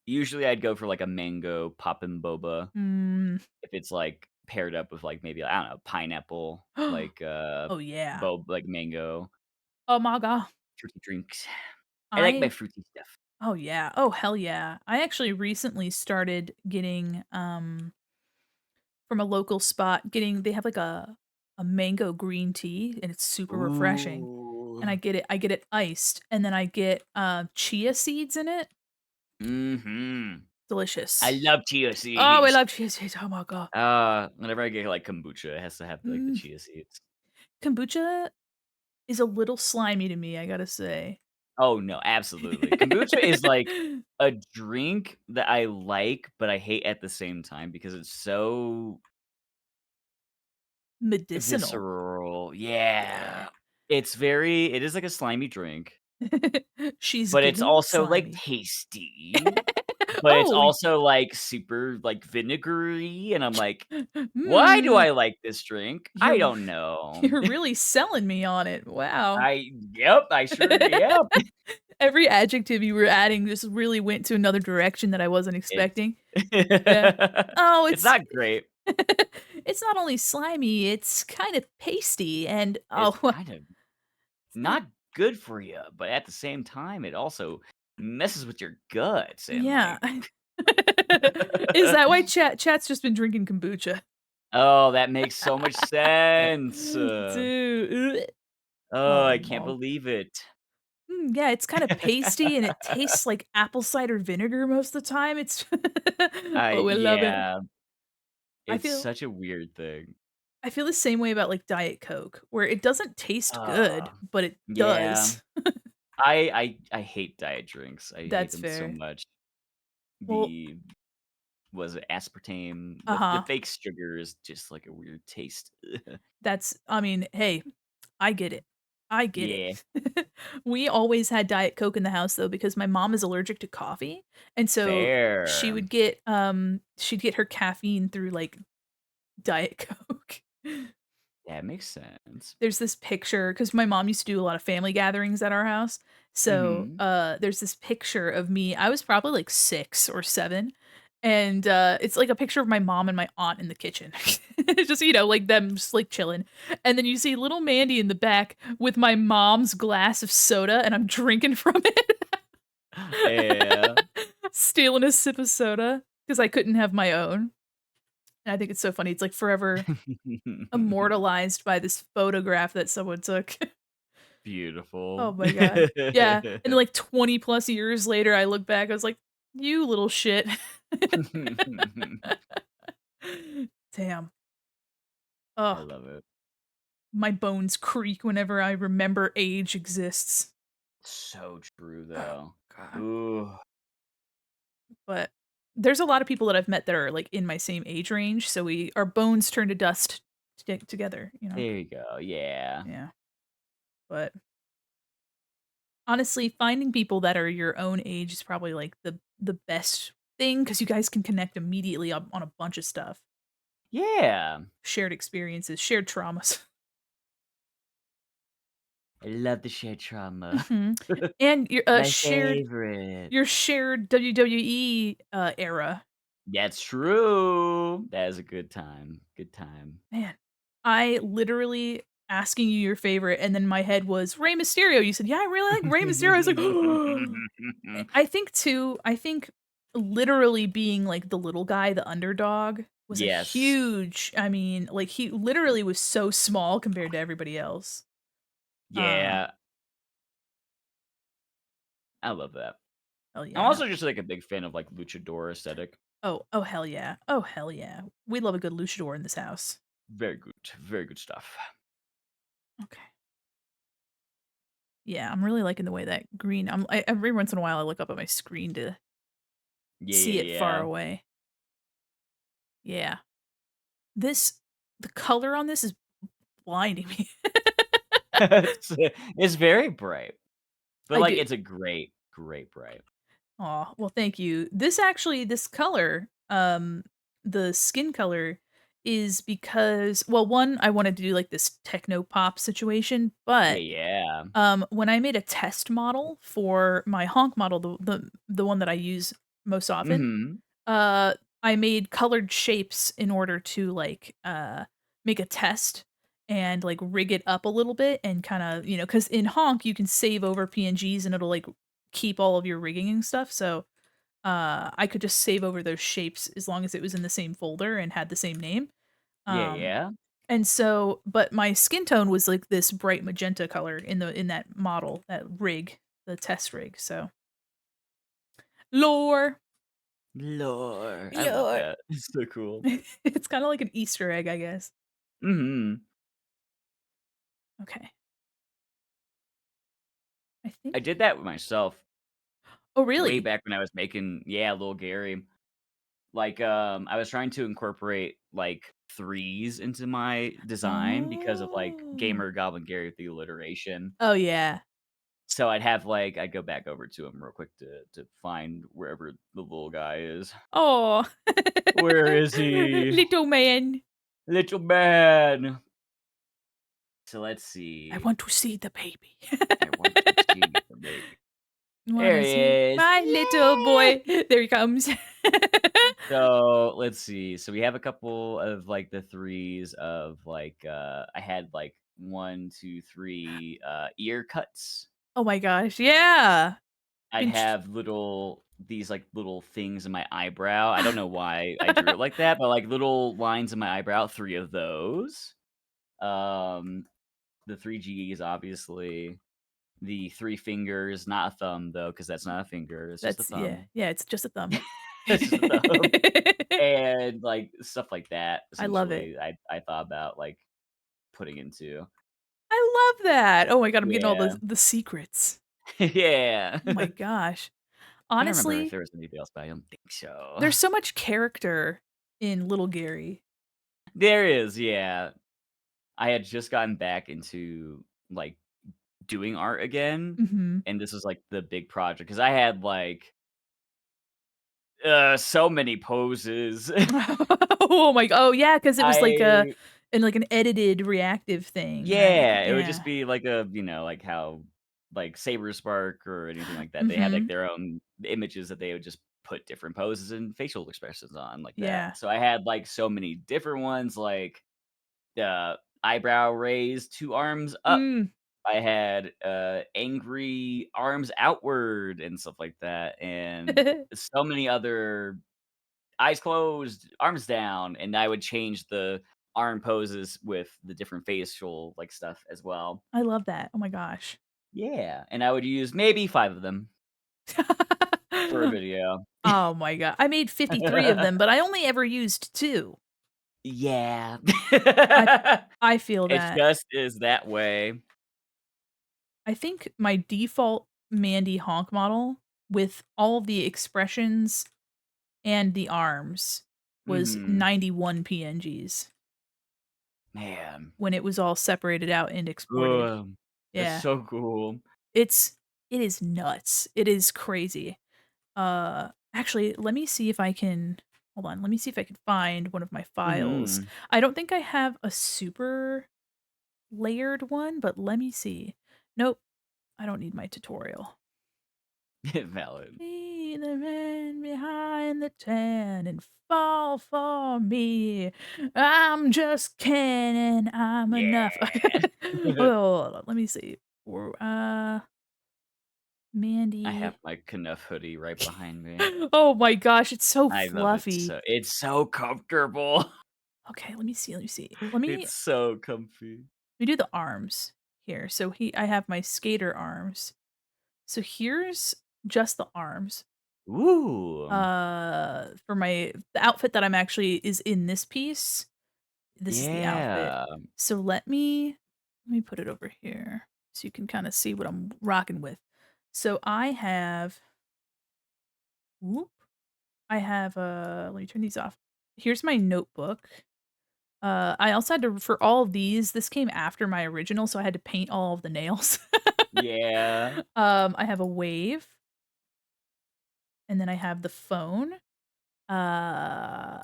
Usually, I'd go for, like, a mango poppin' boba. Mm. If it's, like, paired up with, like, maybe, I don't know, pineapple, like, Oh, yeah. like, mango, Oh my god. fruity drinks. I like my I fruity stuff. oh, yeah. Oh, hell yeah. I actually recently started getting, from a local spot, getting they have, like, a mango green tea, and it's super refreshing, and Ooh. I get it iced, and then I get, chia seeds in it. Mhm. I Delicious. love chia Oh, I seeds. love chia seeds. Oh my god. Whenever I get, like, kombucha, it has to have, like, the Mm. chia seeds. Kombucha is a little slimy to me, I gotta say. Oh, no, absolutely. Kombucha is, like, a drink that I like, but I hate at the same time because it's so Medicinal. visceral. Yeah. Yeah. It is like a slimy drink, She's but it's getting also, like, slimy. tasty, but it's Oh, also, like, super, like, vinegary, and I'm like, "Why do mm, I like this drink? I you're don't know." you're really selling me on it. Wow. I sure yep. Every adjective you were adding just really went to another direction that I wasn't It's expecting. Yeah. Oh, it's not great. it's not only slimy, it's kind of pasty and It's oh, kind of it's not not good for you, but at the same time, it also messes with your guts and, yeah. like Is that why chat's just been drinking kombucha? Oh, that makes so much sense. Dude. Oh, Oh I can't my believe it. yeah, it's kinda pasty and it tastes like apple cider vinegar most of the time. It's oh, I love it. Yeah, I it's feel such a weird thing. I feel the same way about, like, Diet Coke, where it doesn't taste good, Ah, but it yeah. does. I hate diet drinks. I hate That's them so fair. much. Well, The was it aspartame? The Uh-huh. fake sugar is just like a weird taste. I mean, hey, I get it. I get Yeah, it. We always had Diet Coke in the house though because my mom is allergic to coffee, and so fair. she'd get her caffeine through, like, Diet Coke. That makes sense. There's this picture because my mom used to do a lot of family gatherings at our house, so, Mhm. there's this picture of me I was probably, like, 6 or 7, and, it's, like, a picture of my mom and my aunt in the kitchen. It's just, like, them just, like, chilling, and then you see little Mandy in the back with my mom's glass of soda, and I'm drinking from it. Yeah. Stealing a sip of soda because I couldn't have my own, and I think it's so funny, it's, like, forever immortalized by this photograph that someone took. Oh Beautiful. my god. Yeah, and then, like, 20 plus years later, I look back, I was like, "You little shit." Damn. I Oh, love it. my bones creak whenever I remember age exists. So true, Oh though. god. Ooh, But there's a lot of people that I've met that are, like, in my same age range, so our bones turn to dust together, you know? there you go. Yeah. Yeah. But honestly, finding people that are your own age is probably, like, the best thing because you guys can connect immediately on a bunch of stuff. Yeah. Shared experiences, shared traumas. I love the shared trauma. Mhm. And your, My favorite. shared WWE, era. That's true. That is a good time. Good time. Man, I literally asking you your favorite, and then my head was Rey Mysterio. You said, "Yeah, I really like Rey Mysterio." I was like, I think literally being, like, the little guy, the underdog was a Yes. huge I mean, like, he literally was so small compared to everybody else. Uh, Yeah. I love that. Hell I'm yeah. also just like a big fan of like luchador aesthetic. Oh, hell yeah. Oh, hell yeah. We love a good luchador in this house. Very good. Very good stuff. Okay. Yeah, I'm really liking the way that green every once in a while, I look up at my screen to Yeah, see it far yeah, away. Yeah. This the color on this is blinding me. yeah. It's very bright. But I like do it's a great, great bright. Aw, well, thank you. This color, the skin color is because well, 1, I wanted to do, like, this techno pop situation, Yeah, but, yeah. when I made a test model for my honk model, the one that I use most often, Mhm. uh, I made colored shapes in order to, like, make a test and, like, rig it up a little bit and kinda, because in honk, you can save over PNGs and it'll, like, keep all of your rigging and stuff, so I could just save over those shapes as long as it was in the same folder and had the same name. Yeah, Um, yeah. but my skin tone was like this bright magenta color in that model, that rig, the test rig. So lore, Lore. I love lore. that. It's so cool. It's kind of like an Easter egg, I guess. Mhm. Okay, I think. I did that with myself Oh, way really? back when I was making Little Gary. Like, I was trying to incorporate, like, threes into my design because of, like, Oh. Gamer Goblin Gary with the alliteration. Oh yeah. So I'd have, like I'd go back over to him real quick to find wherever the little guy is. Oh. Where is he? Little man. Little man. So let's I see. want to see the baby. I want to see the baby. There Wanna he see is. my little Yeah. boy. There he comes. So let's see. So we have a couple of like the threes of like I had like one, two, three ear cuts. Oh my gosh, yeah. I'd Int have these like little things in my eyebrow. I don't know why I drew it like that, but like little lines in my eyebrow, three of those. Um the three G's obviously. The three fingers, not a thumb though, because that's not a finger. It's just a That's yeah, thumb. yeah, it's just a thumb. It's just a thumb. And, like, stuff like that, I love it. essentially, I thought about, like, putting into. I love that. Oh my god, I'm getting all Yeah. the secrets. Yeah. Oh my gosh. Can't remember if Honestly, there was anybody else, but I don't think so. there's so much character in Little Gary. There is, yeah. I had just gotten back into, like, doing art again, Mhm. and this was, like, the big project because I had, like, so many poses. Oh, yeah, 'cause it was like a I in like an edited reactive thing, right? Yeah, it would just Yeah. be like a like how, like, Saber Spark or anything like that, they had, like, Mhm. their own images that they would just put different poses and facial expressions on like that. Yeah. So I had, like, so many different ones, like, the eyebrow raised, 2 arms up. Mm. I had, angry arms outward and stuff like that, and so many other eyes closed, arms down, and I would change the arm poses with the different facial, like, stuff as well. I love that. Oh my gosh. Yeah, and I would use maybe 5 of them for a video. Oh my god. I made 53 of them, but I only ever used 2. Yeah. I I feel It that. just is that way. I think my default Mandy honk model with all the expressions and the arms was Mhm. 91 PNGs Man. when it was all separated out and exported. Ugh, that's Yeah. so cool. It's it is nuts. It is crazy. Actually, let me see if I can hold on. Let me see if I can find one of my files. Mhm. I don't think I have a super layered one, but let me see. Nope, I don't need my tutorial. Valid. See the man behind the tan and fall for me. I'm just kidding. I'm enough. Yeah. Oh, hold on, let me see. I Mandy. have my Knuff hoodie right behind me. Oh my gosh, it's so I love it fluffy. it's so comfortable. Okay, let me see. Let me see. Let me It's so comfy. we do the arms here. So I have my skater arms. So here's just the arms. Ooh. For the outfit that I'm actually is in this piece. This is the outfit. Yeah. So let me put it over here so you can kind of see what I'm rocking with. So I have whoop, I have let me turn these off. Here's my notebook. I also had to for all of these, this came after my original, so I had to paint all of the nails. Yeah. I have a wave, and then I have the phone. I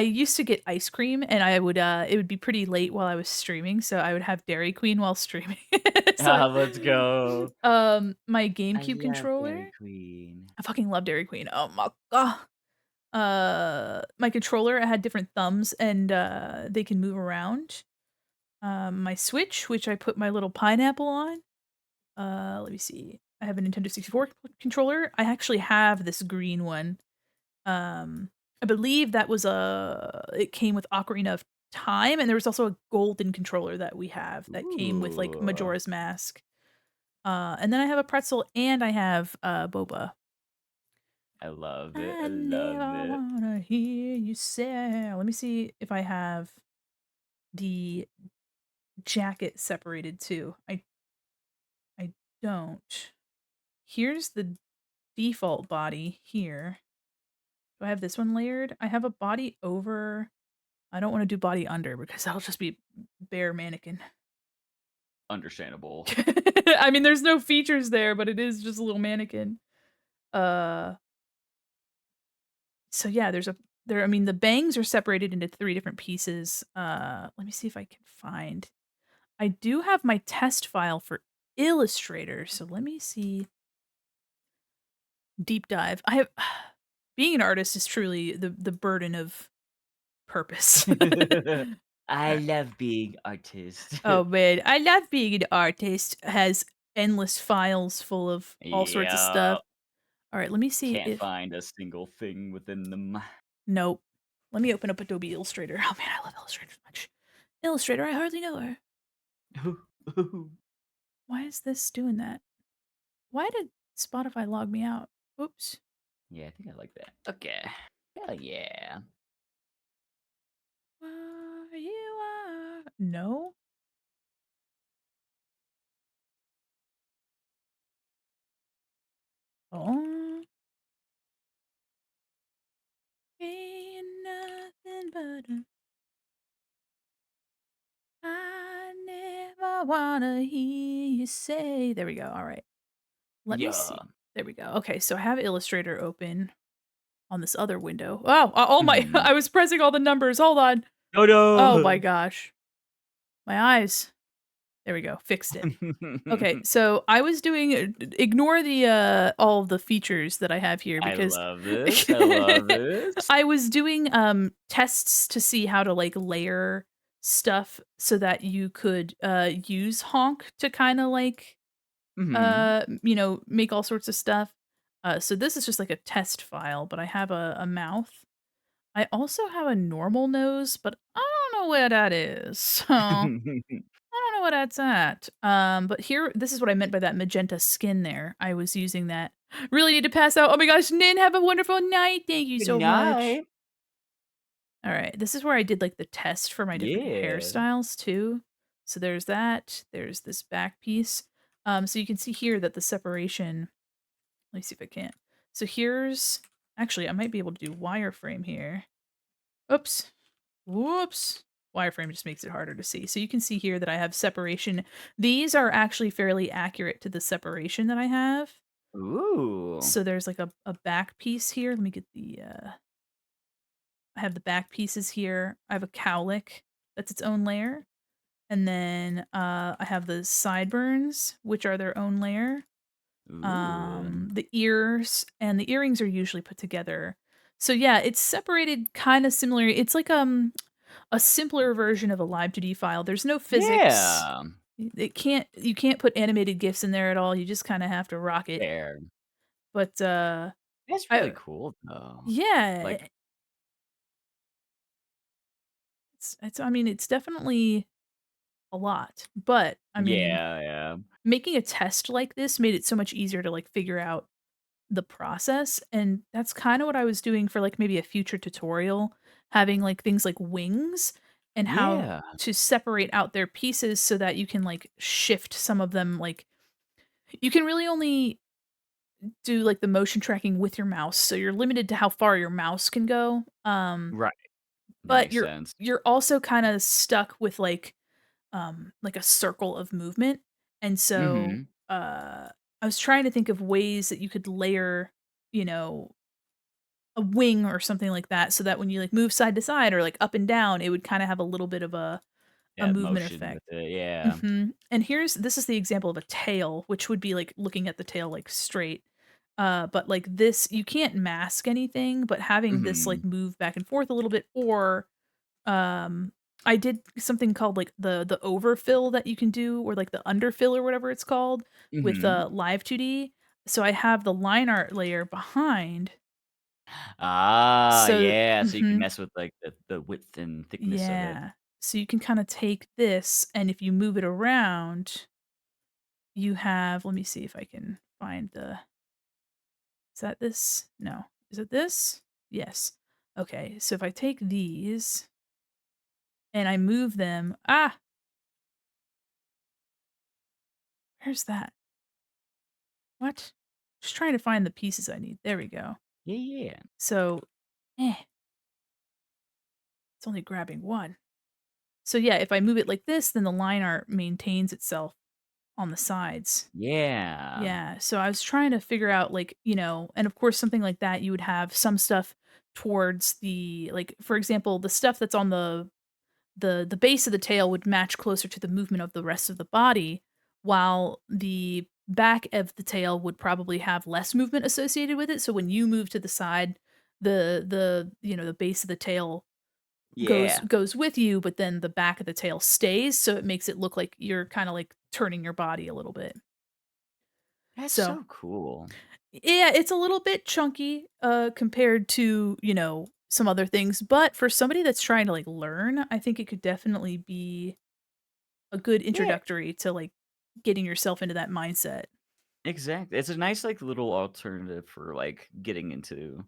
used to get ice cream and I would it would be pretty late while I was streaming, so I would have Dairy Queen while streaming. So Ah, let's go. my I GameCube love controller, Dairy Queen. I fucking love Dairy Queen. Oh my god. My controller, I had different thumbs and they can move around. My Switch, which I put my little pineapple on. Let me see. I have a Nintendo 64 controller. I actually have this green one. I believe that was it came with Ocarina of Time, and there was also a golden controller that we have that came with, like, Ooh. Majora's Mask. And then I have a pretzel and I have, boba. I love it. I I love never it. wanna hear you say let me see if I have the jacket separated too. I don't. Here's the default body here. Do I have this one layered? I have a body over I don't wanna do body under because that'll just be bare mannequin. Understandable. I mean, there's no features there, but it is just a little mannequin. Uh, so yeah, I mean, the bangs are separated into 3 different pieces. Let me see if I can find I do have my test file for Illustrator, so let me see deep dive. I have being an artist is truly the burden of purpose. I Alright. love being artist. Oh, man, I love being an artist, has endless files full of all sorts of Yeah. stuff. Alright, let me see Can't if find a single thing within them. nope. Let me open up Adobe Illustrator. Oh, man, I love Illustrator so much. Illustrator, I hardly know her. Why is this doing that? Why did Spotify log me out? Oops. Yeah, I think I like that. Okay. Hell yeah. Where you are. No? Oh. Ain't nothing but a I never wanna hear you say. There we go. All right. Let me Yeah. see. There we go. Okay, so I have Illustrator open on this other window. Oh, all my Mhm. I was pressing all the numbers. Hold on. Oh, Oh my no. gosh. My eyes. There we go. Fixed it. Okay, so I was doing ignore the all of the features that I have here I because love this, I love this. I was doing tests to see how to like layer stuff so that you could use honk to kind of like Mhm. make all sorts of stuff. So this is just like a test file, but I have a mouth. I also have a normal nose, but I don't know where that is. So I don't know what that's at. But here, this is what I meant by that magenta skin there. I was using that. Really need to pass out. Oh my gosh, Nin, have a wonderful night. Thank you Good so much. night. All right, this is where I did like the test for my different Yeah. hairstyles too. So there's that. There's this back piece. So you can see here that the separation. Let me see if I can. So here's actually I might be able to do wireframe here. Oops. Whoops. Wireframe just makes it harder to see. So you can see here that I have separation. These are actually fairly accurate to the separation that I have. Ooh. So there's like a back piece here. Let me get the I have the back pieces here. I have a cowlick that's its own layer. And then I have the sideburns, which are their own layer. Ooh. The ears and the earrings are usually put together. So yeah, it's separated kind of similar. It's like a simpler version of a live 2D file. There's no physics. Yeah. You can't put animated GIFs in there at all. You just kind of have to rock it. Fair. But That's really I cool, though. yeah, Like it's I mean, it's definitely a lot. But I mean, yeah, yeah. making a test like this made it so much easier to like figure out the process, and that's kinda what I was doing for, like, maybe a future tutorial, having, like, things like wings and how Yeah. to separate out their pieces so that you can, like, shift some of them, like you can really only do, like, the motion tracking with your mouse, so you're limited to how far your mouse can go, Right. That but makes sense. you're also kinda stuck with, like, a circle of movement, and so, Mhm. I was trying to think of ways that you could layer, you know, a wing or something like that so that when you, like, move side to side or, like, up and down, it would kinda have a little bit of a Yeah, movement motion with effect. it, yeah. Mhm, and this is the example of a tail, which would be, like, looking at the tail, like, straight. But, like, this you can't mask anything, but having this, like, Mhm. move back and forth a little bit or, um, I did something called, like, the overfill that you can do or, like, the underfill or whatever it's called with, Mhm. Live 2D. So I have the line art layer behind. Ah, So yeah, so you can mhm. mess with, like, the width and thickness of it. Yeah. So you can kinda take this, and if you move it around, you have let me see if I can find the is that this? No. Is it this? Yes. Okay, so if I take these and I move them where's that? What? Just trying to find the pieces I need. There we go. Yeah, yeah. So, it's only grabbing one. So yeah, if I move it like this, then the line art maintains itself on the sides. Yeah. Yeah, so I was trying to figure out, like, and of course, something like that, you would have some stuff towards the like, for example, the stuff that's on the base of the tail would match closer to the movement of the rest of the body, while the back of the tail would probably have less movement associated with it. So when you move to the side, the base of the tail Yeah. goes with you, but then the back of the tail stays, so it makes it look like you're kinda like turning your body a little bit. That's So so cool. yeah, it's a little bit chunky, compared to, some other things, but for somebody that's trying to, like, learn, I think it could definitely be a good Yeah, introductory to, like, getting yourself into that mindset. exactly. It's a nice, like, little alternative for, like, getting into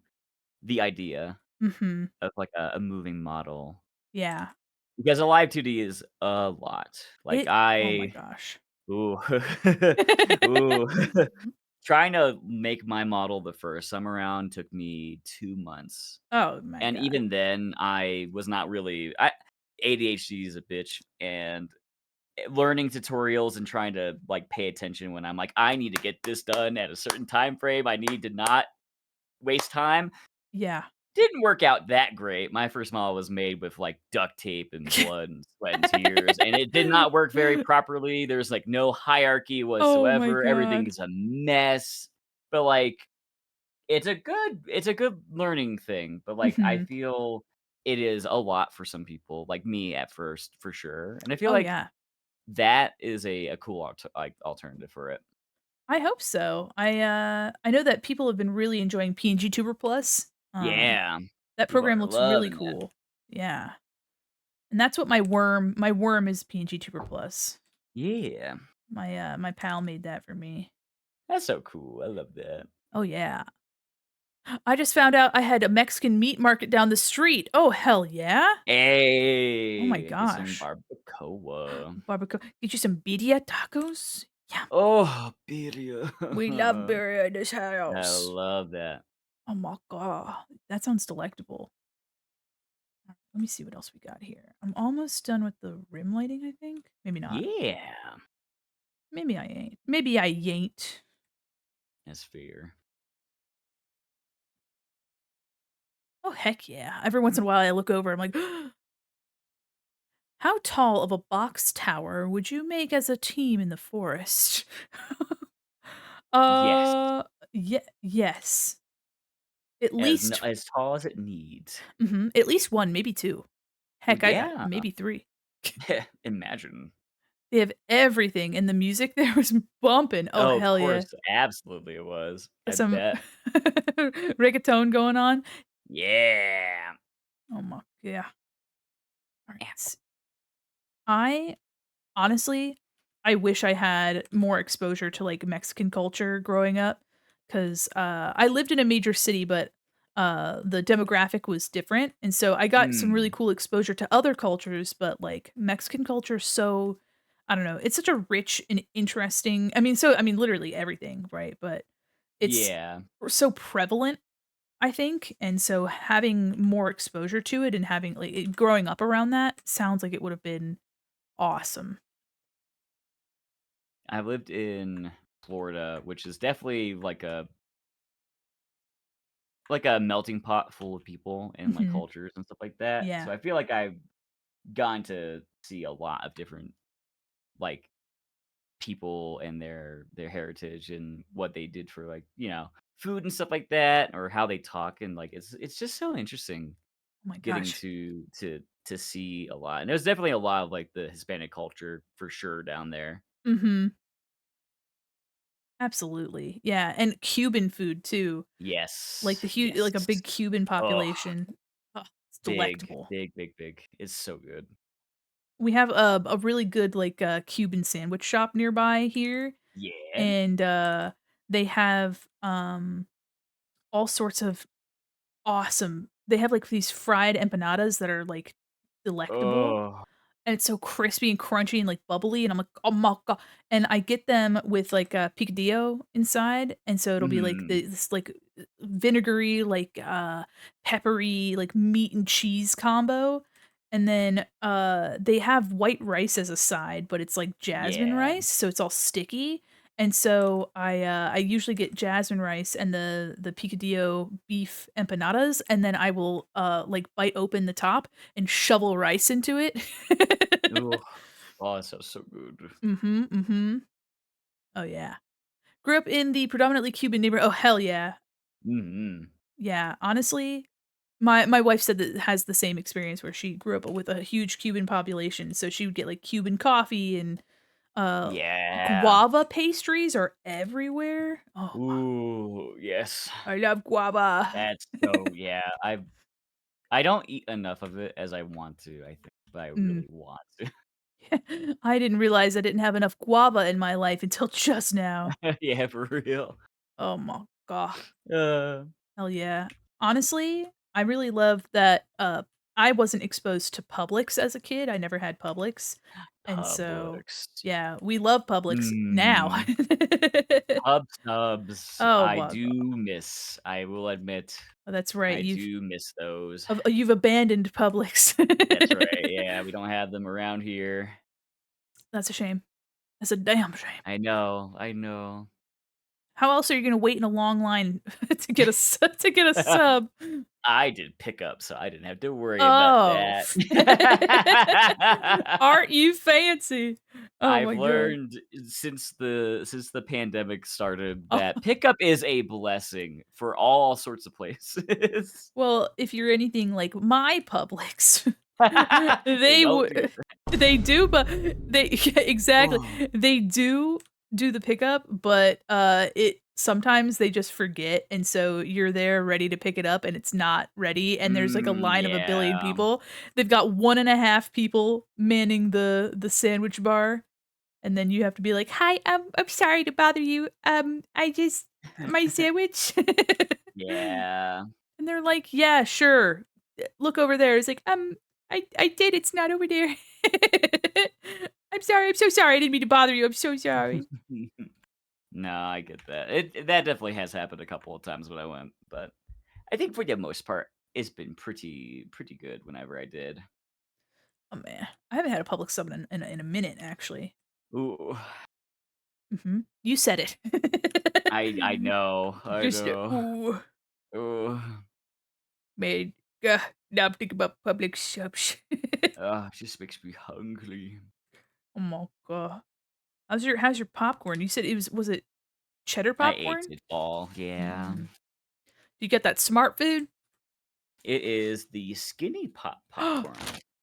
the idea Mhm. of, like, a moving model. Yeah. Because a live 2D is a lot. Like, Oh my gosh. ooh. Ooh. trying to make my model the first time around took me 2 months, Oh my and god. even then, I was not really I ADHD is a bitch, and learning tutorials and trying to, like, pay attention when I'm like, "I need to get this done at a certain time frame, I need to not waste time," Yeah. didn't work out that great. My first model was made with, like, duct tape and blood and sweat and tears, and it did not work very properly. There's, like, no hierarchy Oh my whatsoever. Everything god. is a mess. But, like, it's a good learning thing, but, like, I Mhm. feel it is a lot for some people, like me at first, for sure, and I feel Oh, like yeah. that is a cool alternative for it. I hope so. I know that people have been really enjoying PNG Tuber Plus. Yeah. That People program are looks really loving that. cool. Yeah. And that's what my worm is PNG Tuber Plus. Yeah. My pal made that for me. That's so cool. I love that. Oh, yeah. I just found out I had a Mexican meat market down the street. Oh, hell yeah. Oh my Hey, get some gosh. barbacoa. Barbacoa. Get you some birria tacos? Yeah. Oh, birria. We love birria in this I house. love that. Oh my god. That sounds delectable. Let me see what else we got here. I'm almost done with the rim lighting, I think. Maybe not. Yeah. Maybe I ain't. Maybe I ain't. That's fair. Oh, heck yeah. Every once in a while I look over, I'm like, how tall of a box tower would you make as a team in the forest? Yes. uh, yes. At As no least as tall as it needs. at least 1, maybe 2. Well, Heck, I yeah. maybe 3. Imagine. They have everything, and the music there was bumping. Oh, Oh, of hell yeah. course. Absolutely it was. I Some bet. reggaeton going on. Yeah. Oh my yeah. Alright, I honestly, I wish I had more exposure to, like, Mexican culture growing up, 'cause, I lived in a major city, but, the demographic was different, and so I got some really Mm. cool exposure to other cultures, but, like, Mexican culture is so I don't know, it's such a rich and interesting literally everything, right? But it's Yeah. so prevalent, I think, and so having more exposure to it and having growing up around that sounds like it would have been awesome. I lived in Florida, which is definitely like a melting pot full of people and, like, Mhm. cultures and stuff like that. Yeah. So I feel like I've gotten to see a lot of different, like, people and their heritage and what they did for, like, food and stuff like that, or how they talk, and, like, it's just so interesting Oh my getting gosh. to see a lot. And there's definitely a lot of, like, the Hispanic culture for sure down there. Mhm. Absolutely. Yeah, and Cuban food too. Like Yes, the huge yes. like a big Cuban Oh, population. Oh, it's big, delectable. big, big, big. It's so good. We have a really good, like, Cuban sandwich shop nearby here, Yeah. and, they have, all sorts of awesome they have, like, these fried empanadas that are, like, delectable. Oh. And it's so crispy and crunchy and, like, bubbly, and I'm like, "Oh my god," and I get them with, like, a picadillo inside, and so it'll be, like, Mhm. this, like, vinegary, like, peppery, like, meat and cheese combo, and then, they have white rice as a side, but it's, like, jasmine Yeah. rice, so it's all sticky, and so I usually get jasmine rice and the picadillo beef empanadas, and then I will, like, bite open the top and shovel rice into it. Ooh. Oh, that sounds so good. Mhm, mhm. Oh, yeah. Grew up in the predominantly Cuban neighbor oh, hell yeah. Mhm. Yeah, honestly, my wife said that has the same experience where she grew up with a huge Cuban population, so she would get, like, Cuban coffee and, uh, Yeah. guava pastries are everywhere. Oh, Ooh, yes. I love guava. That's so yeah, I don't eat enough of it as I want to, I think, but I Mm. really want to. I didn't realize I didn't have enough guava in my life until just now. Yeah, for real. Oh my god. Uh, Hell yeah. Honestly, I really love that, I wasn't exposed to Publix as a kid. I never had Publix. And so, Publix. yeah, we love Publix now. Mm. Pub subs, Oh I my do god. miss. I will admit, That's right. I do miss those. You've abandoned Publix. That's right. Yeah, we don't have them around here. That's a shame. That's a damn shame. I know. I know. How else are you gonna wait in a long line to get to get a sub? I did pickup, so I didn't have to worry about Oh. that. Aren't you fancy? Oh I've my god. learned since the pandemic started Oh, that pickup is a blessing for all sorts of places. well, if you're anything like my Publix, They they don't do would they do, but they yeah, exactly. Oh. They do the pickup, but, it sometimes they just forget, and so you're there ready to pick it up, and it's not ready, and there's, like, a line of a billion Yeah. people. They've got 1.5 people manning the sandwich bar, and then you have to be like, "Hi, I'm sorry to bother you. I just my sandwich." Yeah. And they're like, "Yeah, sure. Look over there." It's like, I did. It's not over there." I'm sorry. I'm so sorry. I didn't mean to bother you. I'm so sorry." No, I get that. That definitely has happened a couple of times when I went, but I think for the most part, it's been pretty good whenever I did. Oh man, I haven't had a public summon in a minute actually. Ooh, You said it. I know, I Just know. ooh, Ooh, man. Now I'm thinking about public subs. just makes me hungry. Oh my god. How's your popcorn? You said was it cheddar I ate popcorn? it all. Yeah, Mm. Do you get that smart food? it is the skinny pop popcorn,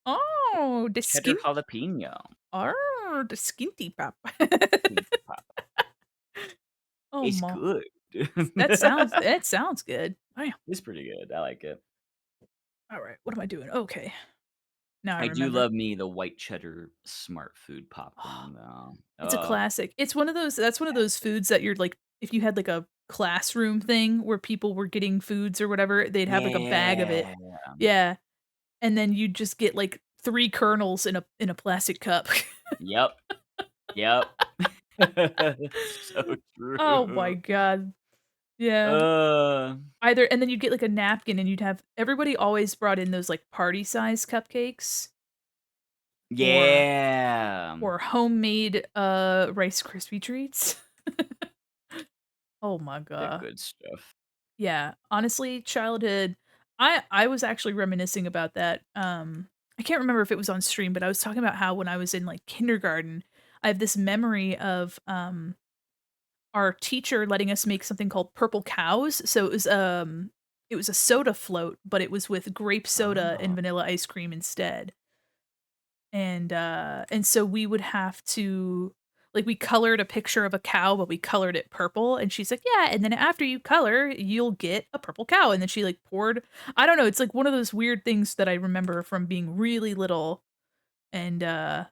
Oh, the cheddar skin. jalapeno. Oh, the skinty pop. Skinny pop. Oh It's my. good. That sounds good. Damn. It's pretty good. I like it. All right, what am I doing? Okay, now I I do remember. love me the white cheddar smart food popcorn though. It's a classic. It's one of those that's one of those foods that you're like if you had like a classroom thing where people were getting foods or whatever, they'd have like a bag of it. Yeah. Yeah, and then you just get like 3 kernels in a plastic cup. Yep. Yep. So Oh my true. god. Yeah. Uh, Either and then you'd get like a napkin and you'd have everybody always brought in those like party size cupcakes or yeah. homemade Rice Krispie treats. Oh my The god. good stuff. Yeah, honestly, childhood I was actually reminiscing about that, I can't remember if it was on stream, but I was talking about how when I was in, like, kindergarten, I have this memory of, our teacher letting us make something called purple cows, so it was a soda float, but it was with grape soda Oh. and vanilla ice cream instead. And so we would have to like, we colored a picture of a cow, but we colored it purple, and she's like, "Yeah, and then after you color, you'll get a purple cow," and then she, like, poured I don't know, it's, like, one of those weird things that I remember from being really little, and, I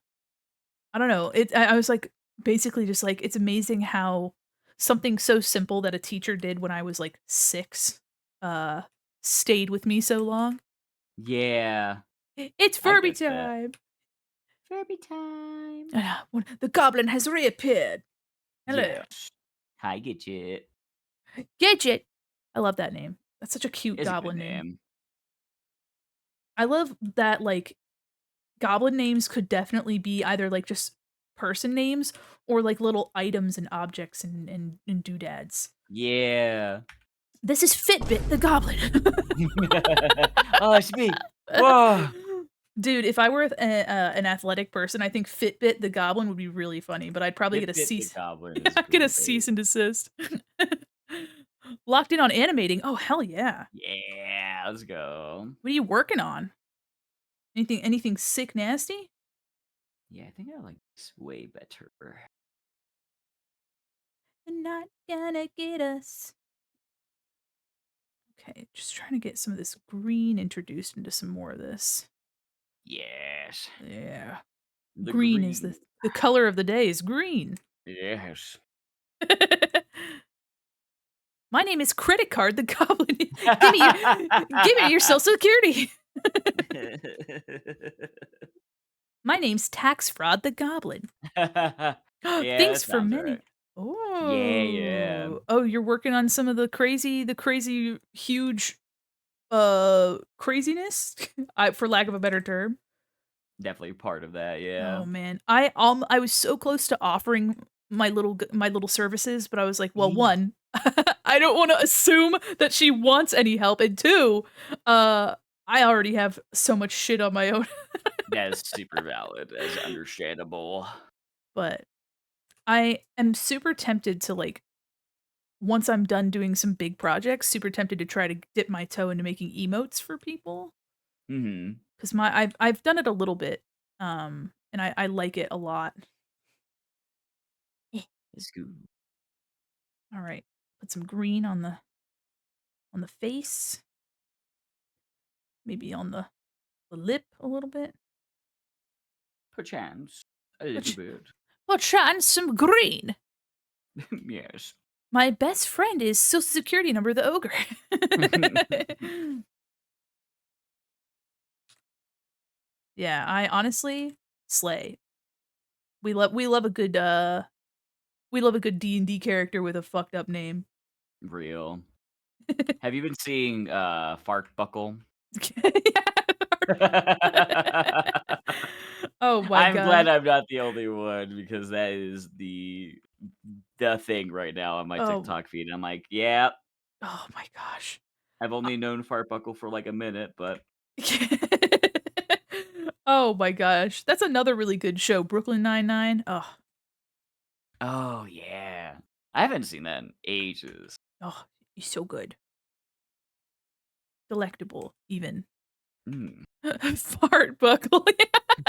don't know, I was, like, basically just, like, it's amazing how something so simple that a teacher did when I was, like, 6, uh, stayed with me so long. Yeah. It's I Furby get that. time! Furby time. When the goblin has reappeared. Hello. Yes. Hi, Gidget. Gidget! I love that name. That's such a cute It's a good goblin name. name. I love that, like, goblin names could definitely be either, like, just person names or, like, little items and objects and doodads. Yeah. "This is Fitbit the goblin." Oh, it's me. Whoa. Dude, if I were an athletic person, I think Fitbit the goblin would be really funny, but I'd probably get a Fitbit the cease Goblin yeah, is I'd get a great. cease and desist. Locked in on animating. Oh, hell yeah. Yeah, let's go. What are you working on? Anything sick nasty? Yeah, I think I like this way better. They're not gonna get us. Okay, just trying to get some of this green introduced into some more of this. Yes. Yeah. The Green is green. the color of the day is green. Yes. My name is Credit Card the Goblin. Give me your Social Security. My name's Tax Fraud the Goblin. Yeah, that Thanks for sounds right. many. Yeah, yeah. Oh. Oh, you're working on some of the crazy, huge, craziness? For lack of a better term. Definitely part of that, yeah. Oh, man. I was so close to offering my little services, but I was like, well, Yeah. 1, I don't wanna assume that she wants any help, and 2, uh, I already have so much shit on my own. That is super valid, that is understandable. But I am super tempted to, like, once I'm done doing some big projects, super tempted to try to dip my toe into making emotes for people. Mhm. 'Cause I've done it a little bit, and I like it a lot. Eh. It's good. Alright. Put some green on the face, maybe on the lip a little bit. Perchance, a little Put bit. put on some green. Yes. My best friend is Social Security number the ogre. Yeah, I honestly slay. We love a good D&D character with a fucked up name. Real. Have you been seeing, Fart Buckle? Oh my I'm glad god. I'm not the only one because that is the thing right now on my Oh TikTok feed. I'm like, "Yeah, oh my gosh. I've Uh only known Fart Buckle for, like, a minute, but" Oh my gosh. That's another really good show, Brooklyn Nine-Nine. Oh, Oh, yeah. I haven't seen that in ages. oh, he's so good. Delectable, even. Mm. Fart buckle.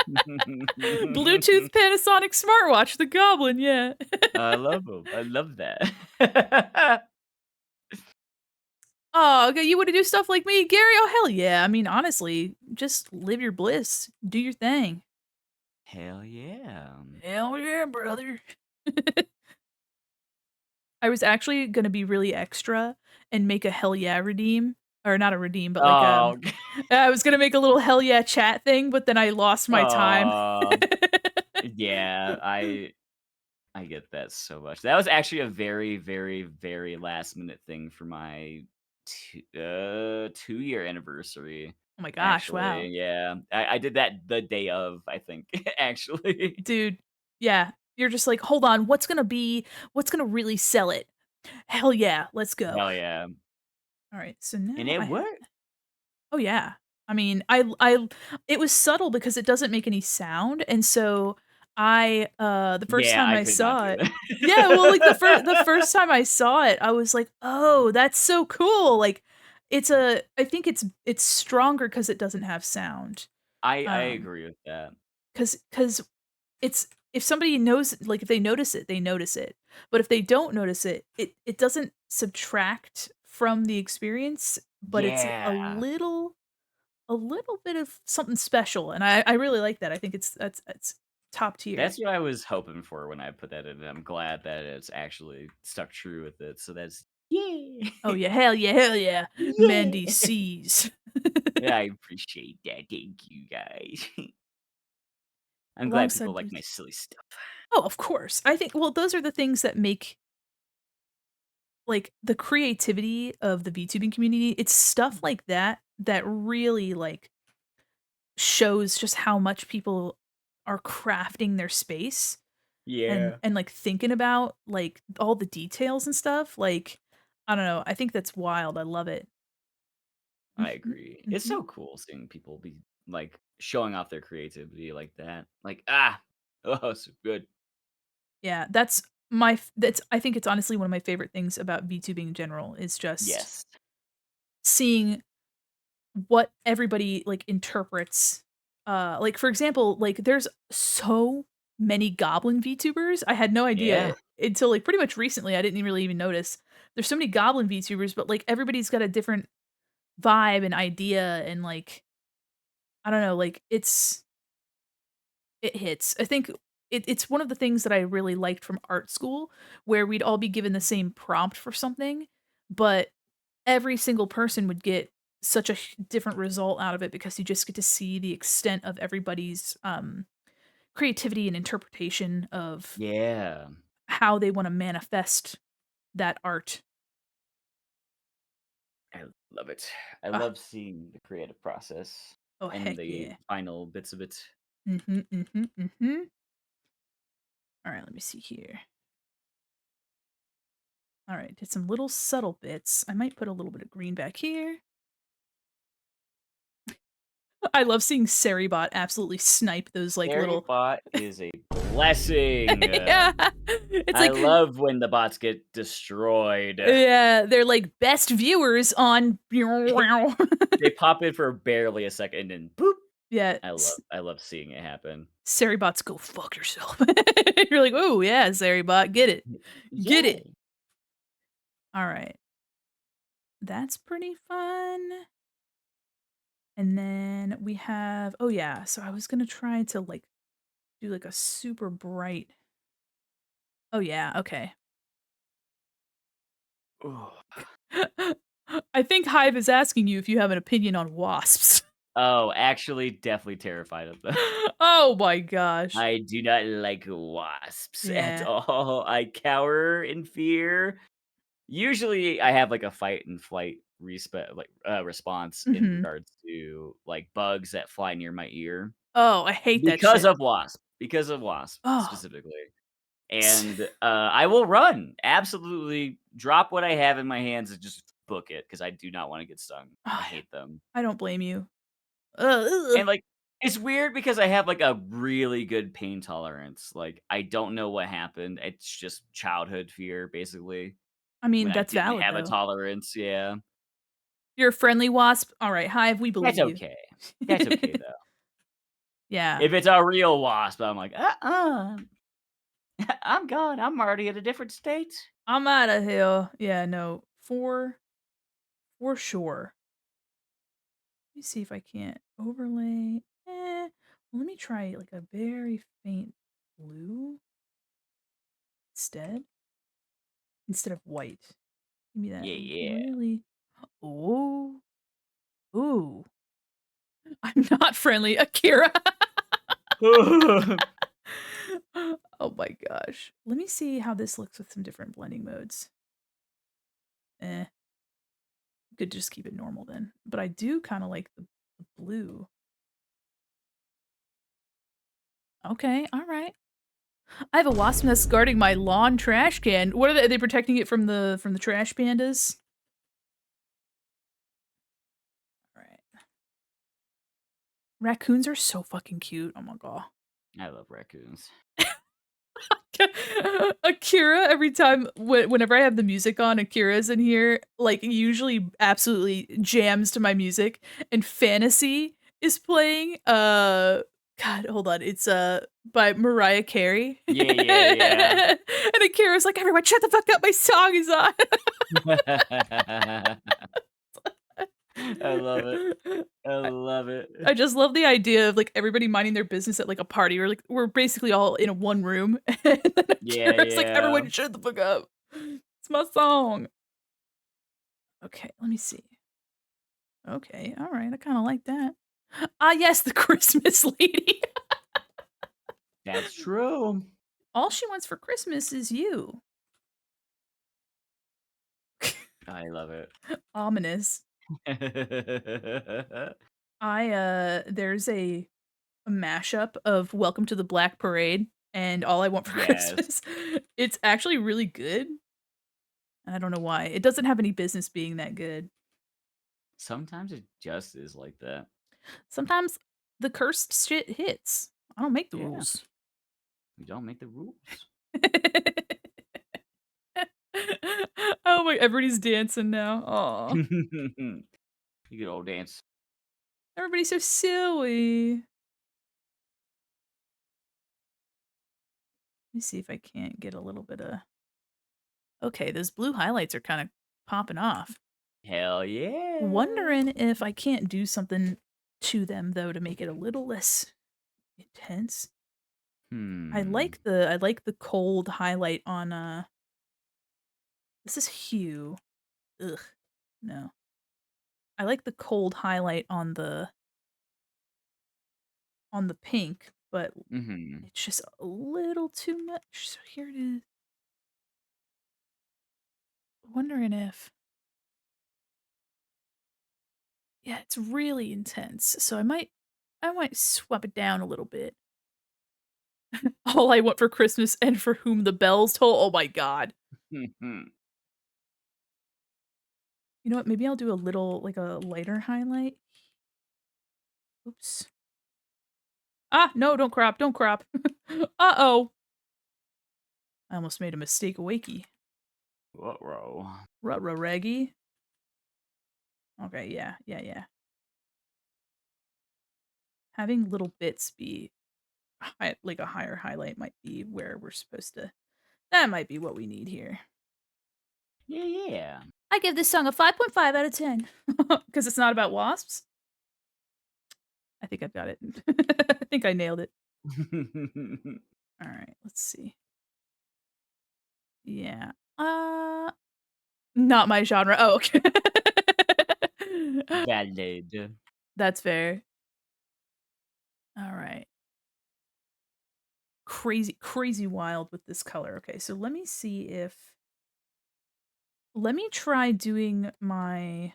Bluetooth Panasonic smartwatch, the goblin, yeah. I love 'em. I love that. Oh, okay, you wanna do stuff like me, Gary? Oh, hell yeah. I mean, honestly, just live your bliss. Do your thing. Hell yeah. Hell yeah, brother. I was actually gonna be really extra and make a hell yeah redeem, or not a redeem, but like, Oh, I was gonna make a little hell yeah chat thing, but then I lost my time. aw. Yeah, I get that so much. That was actually a very, very, very last minute thing for my 2-year anniversary, Oh my gosh, wow. actually, yeah. I did that the day of, I think, actually. Dude, yeah, you're just like, "Hold on, what's gonna really sell it? Hell yeah, let's go." Hell yeah. Alright, so And now it I worked. oh, yeah. I mean, it was subtle because it doesn't make any sound, and so the first Yeah, time I I could not saw do it yeah, well, like, the that. first time I saw it, I was like, "Oh, that's so cool." Like, I think it's stronger because it doesn't have sound. I Um, agree with that. 'Cause it's if somebody knows like, if they notice it, they notice it. But if they don't notice it, it doesn't subtract from the experience, but it's Yeah. a little bit of something special, and I really like that. I think that's top tier. That's what I was hoping for when I put that in, and I'm glad that it's actually stuck true with it, so that's yay. Oh, yeah, hell yeah, hell yeah. Yeah. Mandy sees. Yeah, I appreciate that, thank you guys. I'm glad people Alongside like Blue my silly stuff. Oh, of course. I think well, those are the things that make, like, the creativity of the VTubing community. It's stuff like that that really, like, shows just how much people are crafting their space Yeah. and, like, thinking about, like, all the details and stuff, like, I don't know, I think that's wild, I love it. I agree. It's Mhm. so cool seeing people be, like, showing off their creativity like that. Like, oh, so good. Yeah, that's I think it's honestly one of my favorite things about VTubing in general is just Yes. seeing what everybody, like, interprets. Like, for example, like, there's so many goblin VTubers, I had no Yeah. idea until, like, pretty much recently, I didn't really even notice. There's so many goblin VTubers, but, like, everybody's got a different vibe and idea and, like, I don't know, like, it hits. I think it's one of the things that I really liked from art school, where we'd all be given the same prompt for something, but every single person would get such a different result out of it because you just get to see the extent of everybody's creativity and interpretation of Yeah. how they want to manifest that art. I love it. I Ah, love seeing the creative process oh and heck the yeah. final bits of it. Mhm, mhm, mhm. All right, let me see here. All right, did some little subtle bits. I might put a little bit of green back here. I love seeing Seribot absolutely snipe those like Fairy little bot is a blessing. yeah. It's I like love when the bots get destroyed. yeah, they're like best viewers on They pop in for barely a second and boop. yeah, I love seeing it happen. Seribots go fuck yourself. You're like, "Oh, yeah, Seribot, get it. Get it." Yay. All right. That's pretty fun. And then we have oh yeah, so I was gonna try to like do like a super bright oh yeah, okay. Ooh. I think Hive is asking you if you have an opinion on wasps. Oh, actually, definitely terrified of them. Oh my gosh. I do not like wasps at Yeah. all. I cower in fear. Usually, I have like a fight and flight response in Mhm. regards to like bugs that fly near my ear Oh, I hate that shit. because of wasp Oh. specifically. And I will run, absolutely drop what I have in my hands and just book it because I do not want to get stung. I hate them. I don't blame you. Ugh. And, like, it's weird because I have, like, a really good pain tolerance, like, I don't know what happened, it's just childhood fear, basically, I mean, when I that's didn't valid have a though. tolerance, yeah. You're a friendly wasp? Alright, Hive, we That's believe you. okay. That's okay, though. Yeah. If it's a real wasp, I'm like, I'm gone, I'm already in a different state." I'm outta here. Yeah, no. For sure. Let me see if I can't overlay. Let me try like a very faint blue instead. Instead of white. Give me that Yeah, yeah. really oh. Ooh. I'm not friendly, Akira. Oh my gosh. Let me see how this looks with some different blending modes. Eh, could just keep it normal then. But I do kind of like the blue. Okay, all right. I have a wasp nest guarding my lawn trash can. What are they protecting it from the trash pandas? All right. Raccoons are so fucking cute. Oh my god. I love raccoons. Akira, every time whenever I have the music on, Akira's in here, like usually absolutely jams to my music and Fantasy is playing. God, hold on. It's by Mariah Carey. Yeah, yeah, yeah. And Akira's like, everyone shut the fuck up, my song is on. I love it. I I love it. I just love the idea of, like, everybody minding their business at, like, a party or, like, we're basically all in a one room, and then Yeah, Akira's like, yeah. "Everyone shut the fuck up. It's my song." Okay, let me see. Okay, alright, I kinda like that. Ah, yes, the Christmas lady. That's true. All she wants for Christmas is you. I love it. Ominous. There's a mashup of Welcome to the Black Parade and All I Want for Yes. Christmas. It's actually really good. I don't know why. It doesn't have any business being that good. Sometimes it just is like that. Sometimes the cursed shit hits. I don't make the Yeah, rules. we don't make the rules. Oh my everybody's dancing now. Aw. You good old dance. Everybody's so silly. Let me see if I can't get a little bit of okay, those blue highlights are kind of popping off. Hell yeah. Wondering if I can't do something to them though to make it a little less intense. Hmm. I like the cold highlight on this is hue. Ugh. No. I like the cold highlight on the pink, but Mhm. it's just a little too much. So here it is. Wondering if yeah, it's really intense. So I might swap it down a little bit. All I want for Christmas and for whom the bells toll. Oh my god. Mhm. You know what? Maybe I'll do a little like a lighter highlight. Oops. Ah, no, don't crop, don't crop. Uh-oh. I almost made a mistake wakey. Ruh-roh. Ruh-roh raggy. Okay, yeah, yeah, yeah. Having little bits be like a higher highlight might be where we're supposed to that might be what we need here. Yeah, yeah. I give this song a 5.5 out of 10 because it's not about wasps. I think I've got it. I think I nailed it. All right, let's see. Yeah. Not my genre. Oh, okay. Valid. That's fair. All right. Crazy, crazy wild with this color. Okay, so let me see if let me try doing my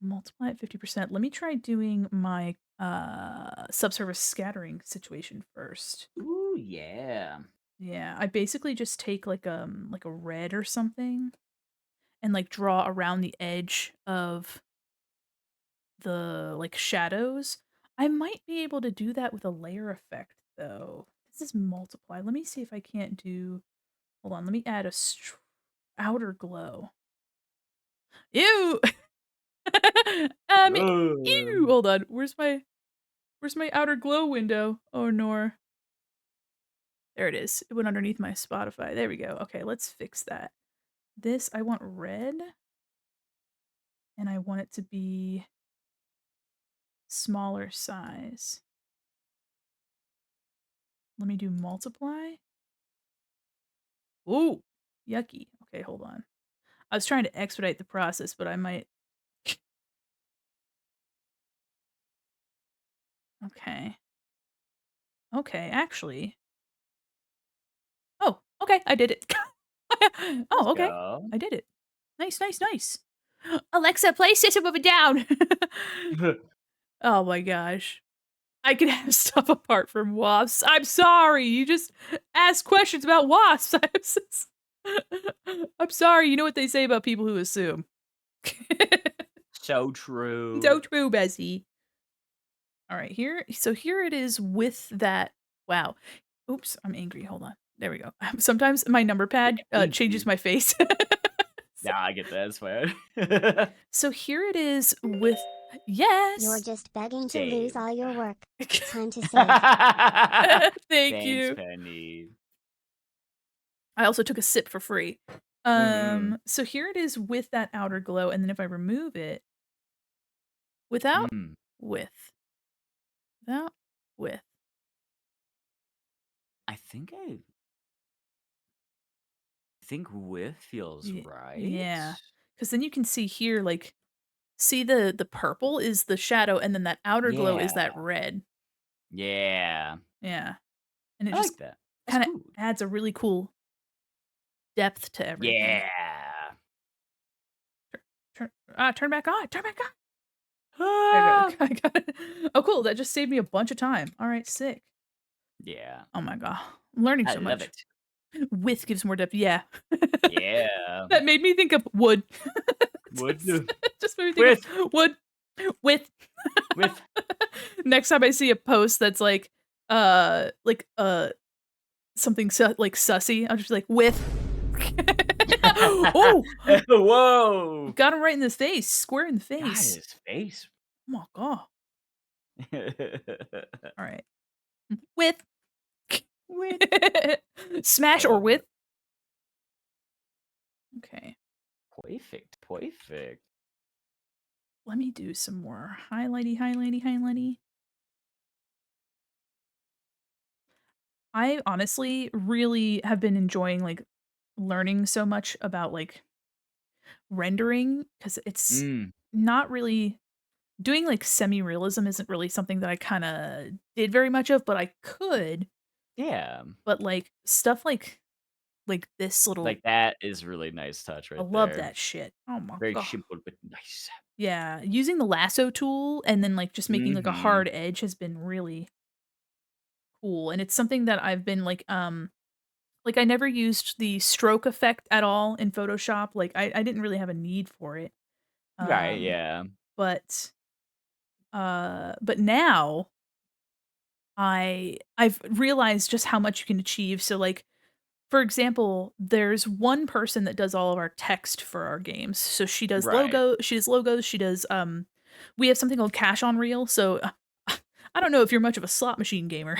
multiply at 50%. Let me try doing my subsurface scattering situation first. Ooh, yeah. Yeah, I basically just take like a red or something and like draw around the edge of the like shadows. I might be able to do that with a layer effect though. This is multiply. Let me see if I can't do hold on, let me add a outer glow. Ew. Ew. Ugh. Hold on. Where's my outer glow window? Oh no. There it is. It went underneath my Spotify. There we go. Okay, let's fix that. This I want red and I want it to be smaller size. Let me do multiply. Ooh, yucky. Okay, hold on. I was trying to expedite the process, but I might okay. Okay, actually. Oh, okay, I did it. Let's Oh, okay. go. I did it. Nice, nice, nice. Alexa, play System of a Down. Oh my gosh. I can have stuff apart from wasps. I'm sorry. You just asked questions about wasps. I'm sorry. You know what they say about people who assume. So true. So true, Bessie. All right, here. So here it is with that. Wow. Oops, I'm angry. Hold on. There we go. Sometimes my number Yeah, pad me changes too. my face. Yeah, I get that. It's fine. So here it is with You're yes. just begging to lose Same. all your work. Time to save. Thank Thanks, you. Penny. I also took a sip for free. Mhm. So here it is with that outer glow, and then if I remove it without Mm. with, without with, I think with feels right. yeah, because then you can see here, like, see the purple is the shadow, and then that outer glow is Yeah. that red. Yeah. Yeah, and it I just like that. That's kind of good. adds a really cool depth to everything. Yeah. Turn back on, turn back on. There we go. Ah. I got it. Oh, cool. That just saved me a bunch of time. All right, sick. Yeah. Oh my god, I'm learning I so love much. it. Width gives more depth. Yeah. Yeah. That made me think of wood. Would Just do. just made me think With. of wood with. With. Next time I see a post that's like, something like sussy, I'll just be like, "With." Oh! Whoa. Got him right in the face, square in the God, face. his face. Oh my god. Alright. With. With. Smash I or love with. that. Okay. Perfect. Perfect. Let me do some more highlighty, highlighty, highlighty. I honestly really have been enjoying, like, learning so much about, like, rendering because it's Mm. not really doing, like, semi-realism isn't really something that I kinda did very much of, but I could, Yeah. but, like, stuff like this little Like, that is really nice touch I right love there. that shit. Oh my Very god. simple, but nice. Yeah, using the lasso tool and then, like, just making, like, a Mhm. hard edge has been really cool, and it's something that I've been, like, I never used the stroke effect at all in Photoshop, like, I didn't really have a need for it, Right, um, yeah. but, but now I've realized just how much you can achieve, so, like, for example, there's one person that does all of our text for our games. So Right. she does logos, she does, we have something called Cash on Reel, so, I don't know if you're much of a slot machine gamer.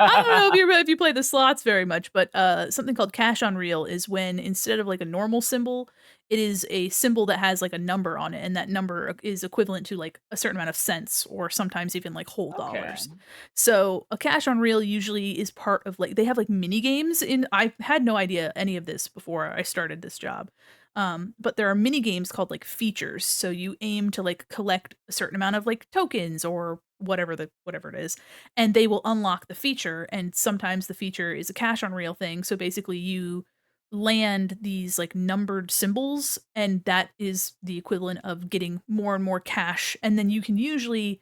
I don't know if you play the slots very much, but, something called Cash on Reel is when instead of, like, a normal symbol, it is a symbol that has, like, a number on it, and that number is equivalent to, like, a certain amount of cents or sometimes even, like, whole Okay. dollars. So, a Cash on Reel usually is part of, like they have, like, mini games in I had no idea any of this before I started this job. But there are mini games called, like, features, so you aim to, like, collect a certain amount of, like, tokens or whatever it is, and they will unlock the feature, and sometimes the feature is a cash on reel thing, so basically you land these, like, numbered symbols, and that is the equivalent of getting more and more cash, and then you can usually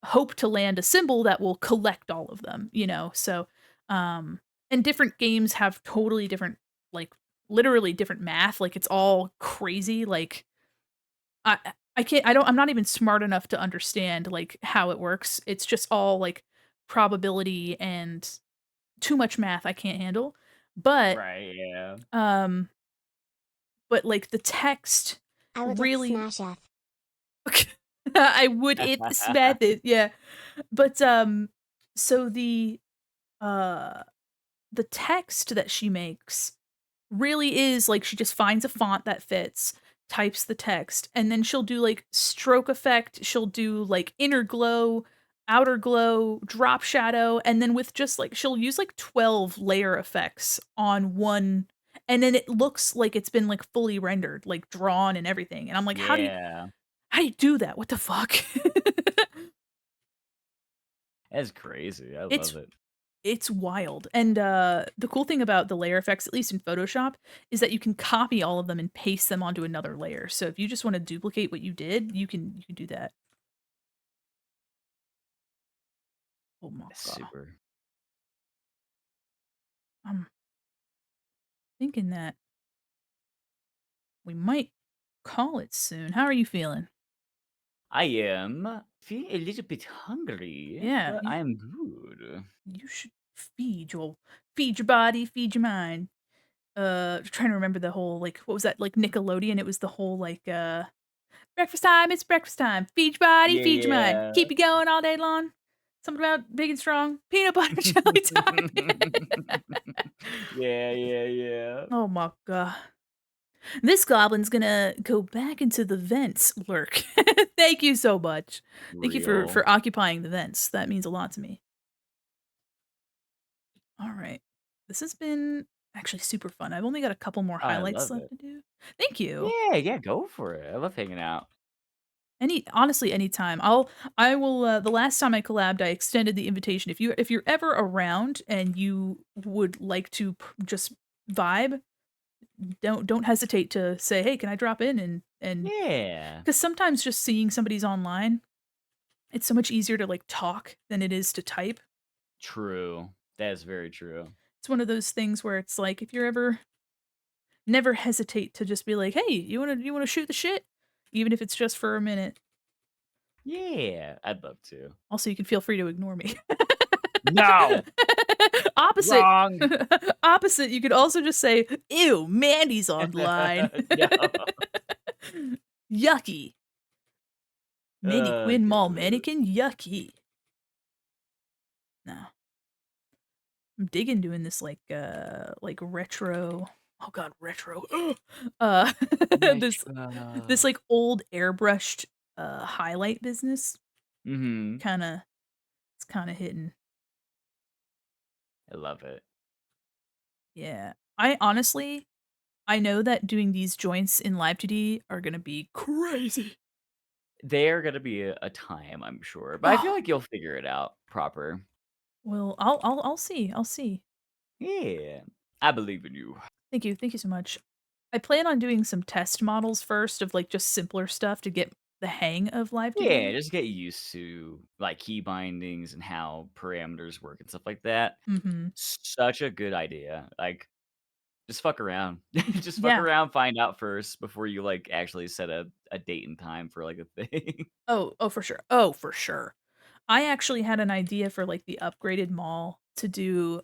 hope to land a symbol that will collect all of them, you know? So, and different games have totally different, like, literally different math, like, it's all crazy, like, I can't I'm not even smart enough to understand, like, how it works. It's just all, like, probability and too much math I can't handle. But, Right, yeah. um but, like, the text I would like really smash F. I would it smath it, yeah. But, so uh, the text that she makes really is like she just finds a font that fits, types the text, and then she'll do like stroke effect, she'll do like inner glow, outer glow, drop shadow, and then with just like she'll use like 12 layer effects on one and then it looks like it's been like fully rendered, like drawn and everything. And I'm like, Yeah. how do you do that? What the fuck? That's crazy. I it's love it. It's wild, and, the cool thing about the layer effects, at least in Photoshop, is that you can copy all of them and paste them onto another layer, so if you just wanna duplicate what you did, you can do that. Oh my That's god. super. I'm thinking that we might call it soon. How are you feeling? I am feeling a little bit hungry, Yeah, but I am good. you should feed your body, feed your mind. Trying to remember the whole, like what was that, like, Nickelodeon? It was the whole, like, breakfast time, it's breakfast time. Feed your body, Yeah, feed your mind. yeah. Keep you going all day long. Something about big and strong. Peanut butter jelly time. Yeah, yeah, yeah. Oh my god. This goblin's gonna go back into the vents lurk. Thank you so much. Thank you Real. for occupying the vents. That means a lot to me. Alright. This has been actually super fun. I've only got a couple more I highlights love left it. to do. Thank you. Yeah, yeah, go for it. I love hanging out. Honestly, anytime. I will, the last time I collabed, I extended the invitation. If you're ever around and you would like to just vibe, don't hesitate to say, "Hey, can I drop in?" And Yeah. because sometimes just seeing somebody's online, it's so much easier to, like, talk than it is to type. True. That is very true. It's one of those things where it's like, if you're ever never hesitate to just be like, "Hey, you wanna shoot the shit?" Even if it's just for a minute. Yeah, I'd love to. Also, you can feel free to ignore me. No! Opposite. Wrong! Opposite, you could also just say, "Ew, Mandy's online." No. Yucky. Mandy Oh, Quinn Mall goodness. mannequin? Yucky. No. I'm digging doing this, like, retro oh god, retro. Uh, this Retro. like, old airbrushed, highlight business. Mhm. Kinda it's kinda hitting. I love it. Yeah. I honestly I know that doing these joints in Live 2D are gonna be crazy. They're gonna be a time, I'm sure, but I feel Oh, like you'll figure it out proper. well, I'll see, I'll see. Yeah, I believe in you. Thank you so much. I plan on doing some test models first of, like, just simpler stuff to get the hang of Live Yeah, 2D. just get used to, like, key bindings and how parameters work and stuff like that. Mhm. Such a good idea, like, just fuck around. Just fuck Yeah. around, find out first before you, like, actually set a date and time for, like, a thing. Oh, for sure. Oh, for sure. I actually had an idea for, like, the upgraded mall to do,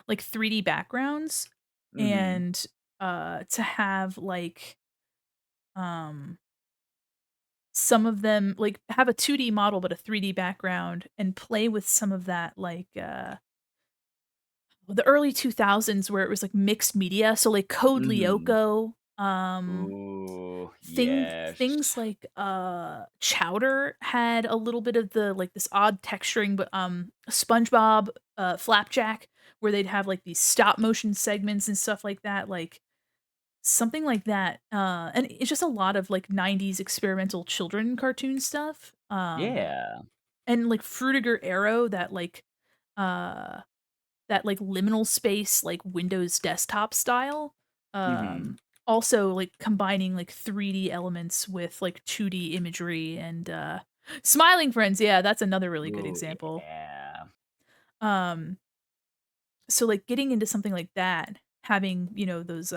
like, 3D backgrounds Mhm. and, to have, like, um, some of them like, have a 2D model, but a 3D background and play with some of that, like, the early 2000s where it was, like, mixed media, so, like, Code Mhm. Lyoko, Ooh, things yes. like, Chowder had a little bit of the like, this odd texturing, but, SpongeBob, Flapjack, where they'd have, like, these stop motion segments and stuff like that, like, something like that, and it's just a lot of, like, '90s experimental children cartoon stuff, Yeah. and, like, Fruitiger Arrow, that, like, liminal space, like, Windows desktop style, Mhm. also, like, combining, like, 3D elements with, like, 2D imagery and, Smiling Friends, yeah, that's another really good Ooh, example. yeah. Um, so, like, getting into something like that, having, those,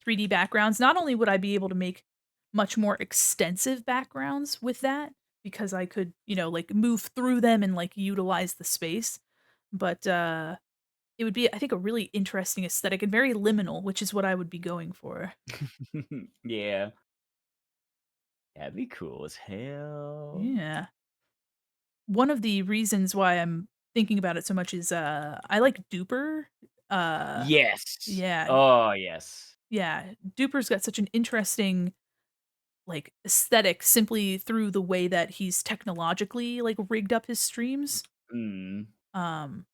3D backgrounds, not only would I be able to make much more extensive backgrounds with that, because I could, like, move through them and, like, utilize the space, but, it would be, I think, a really interesting aesthetic and very liminal, which is what I would be going for. Yeah. That'd be cool as hell. Yeah. One of the reasons why I'm thinking about it so much is, I like Duper. Uh, Yes. yeah, Oh, yes. yeah. Duper's got such an interesting, like, aesthetic simply through the way that he's technologically, like, rigged up his streams. Mm. Um,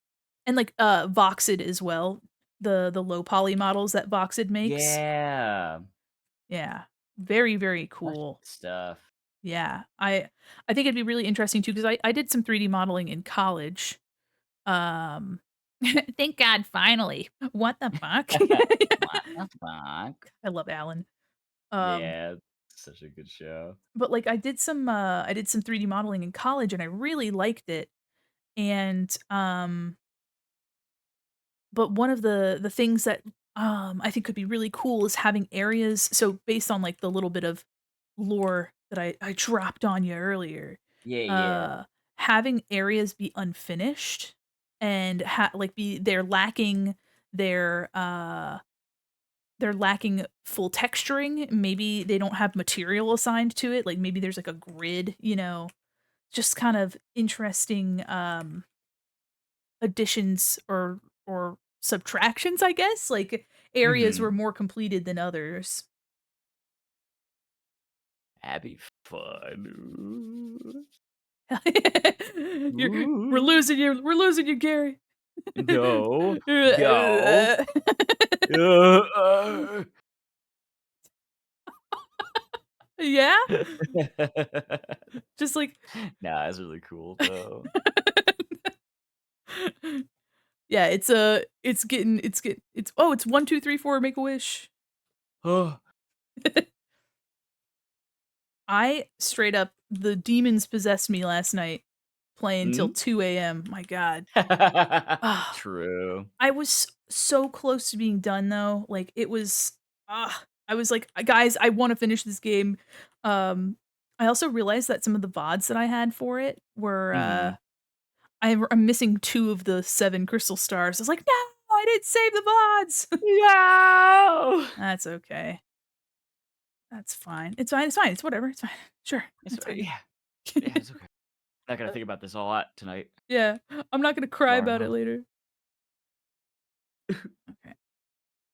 and, like, Voxid as well, the low poly models that Voxid makes. Yeah. Yeah. Very, very Such cool. good stuff. Yeah, I think it'd be really interesting too because I did some 3D modeling in college. Um, thank God, finally. What the fuck? What the fuck? I love Alan. Um, Yeah, such a good show. but, like, I did some 3D modeling in college, and I really liked it, and, but one of the things that, I think could be really cool is having areas so based on, like, the little bit of lore that I dropped on you earlier, Yeah, yeah. uh, having areas be unfinished and like, their, they're lacking full texturing, maybe they don't have material assigned to it, like, maybe there's, like, a grid, just kind of interesting, additions or subtractions, I guess? Like, areas were Mhm. more completed than others. That'd be fun. We're Ooh. losing you, Gary. No. Go. Uh. Yeah? Just like Nah, that's really cool though. Yeah, it's 1, 2, 3, 4, make a wish. Oh. I straight up the demons possessed me last night playing till Mm? 2 a.m. My god. Ah, True. I was so close to being done though. Like it was I was like, Guys, I want to finish this game." I also realized that some of the VODs that I had for it were Mhm. I'm missing 2 of the 7 crystal stars. I was like, "No, I didn't save the VODs." No! That's okay. That's fine. It's fine, it's fine, it's whatever, it's fine. Sure, It's it's fine. yeah. Yeah, it's okay. Not gonna Uh, think about this a lot tonight, yeah, I'm not gonna cry about it tomorrow. later. Okay.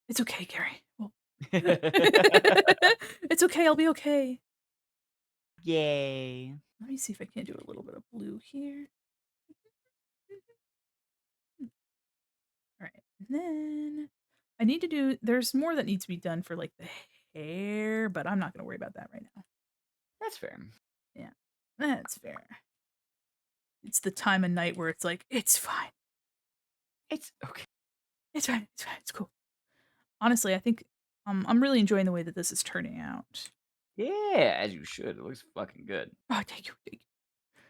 It's okay, Gary. Well It's okay, I'll be okay. Yay. Let me see if I can't do a little bit of blue here. Alright, and then I need to do there's more that needs to be done for, like, the hair, but I'm not gonna worry about that right now. That's fair. Yeah. That's fair. It's the time of night where it's like, "It's fine. It's okay. It's fine. It's fine. It's cool." Honestly, I think, I'm really enjoying the way that this is turning out. Yeah, as you should. It looks fucking good. Oh, thank you, thank you.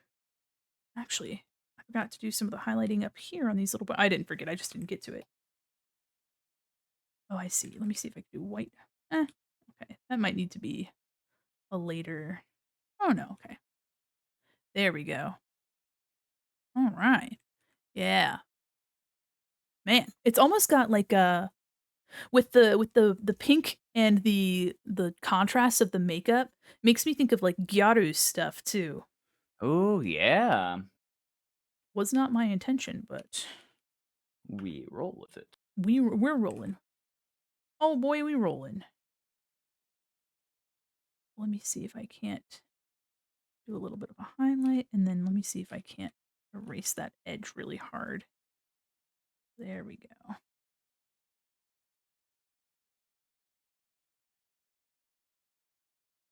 Actually, I forgot to do some of the highlighting up here on these little I didn't forget, I just didn't get to it. Oh, I see. Let me see if I can do white. Eh, okay. That might need to be a later oh, no, okay. There we go. Alright. Yeah. Man, it's almost got like a with the pink and the contrast of the makeup, makes me think of, like, Gyaru's stuff too. Oh, yeah. Was not my intention, but We roll with it. we're rolling. Oh boy, we rolling. Let me see if I can't do a little bit of a highlight, and then let me see if I can't erase that edge really hard. There we go.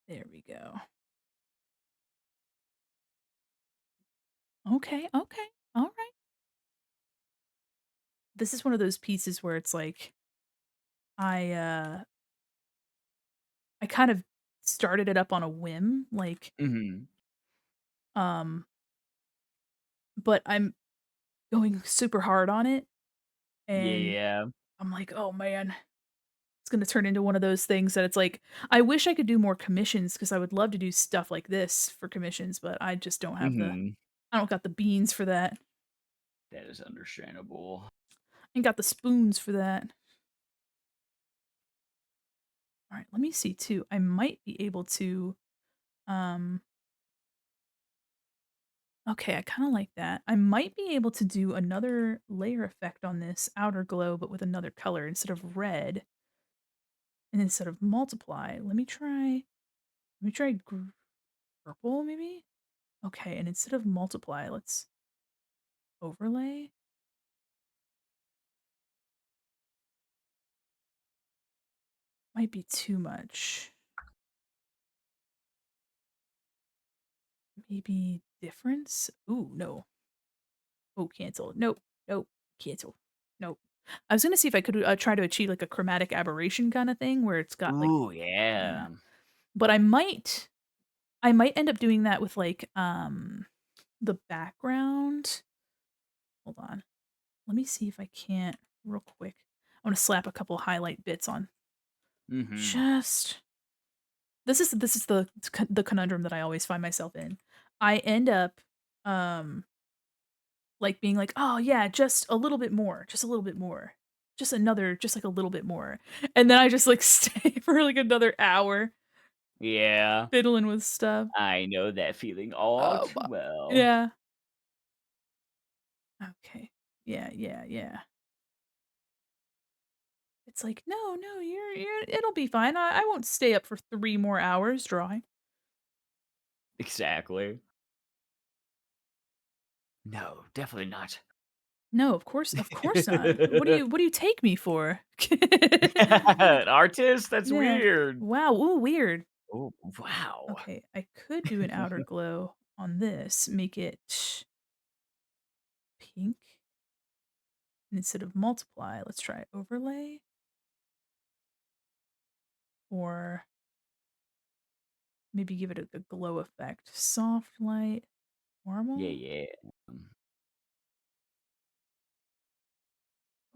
There we go. Okay, okay, alright. This is one of those pieces where it's like, I, uh I kind of started it up on a whim, like, Mhm. um, but I'm going super hard on it, and Yeah. I'm like, "Oh, man." It's gonna turn into one of those things that it's like, I wish I could do more commissions because I would love to do stuff like this for commissions, but I just don't have the Mhm. I don't got the beans for that. That is understandable. Ain't got the spoons for that. Alright, let me see too. I might be able to, um okay, I kinda like that. I might be able to do another layer effect on this outer glow, but with another color instead of red and instead of multiply. Let me try purple maybe? Okay, and instead of multiply, let's overlay. Might be too much. Maybe difference? Ooh, no. Oh, cancel. Nope. Nope. Cancel. Nope. I was gonna see if I could try to achieve like a chromatic aberration kind of thing where it's got like Ooh, yeah. yeah. But I might end up doing that with like the background. Hold on. Let me see if I can't real quick. I want to slap a couple highlight bits on. Mhm. Just this is the conundrum that I always find myself in. I end up um like being like, "Oh yeah, just a little bit more, just a little bit more. Just another just like a little bit more." And then I just like stay for like another hour Yeah. fiddling with stuff. I know that feeling all Oh, too well. yeah. Okay. Yeah, yeah, yeah. It's like, "No, no, you're it'll be fine. I won't stay up for 3 more hours drawing." Exactly. No, definitely not. No, of course not. What do you take me for? An artist? That's Yeah. weird. Wow, ooh, weird. Oh, wow. Okay, I could do an outer glow on this, make it pink, and instead of multiply, let's try overlay, or maybe give it a glow effect. Soft light, Yeah, normal? yeah.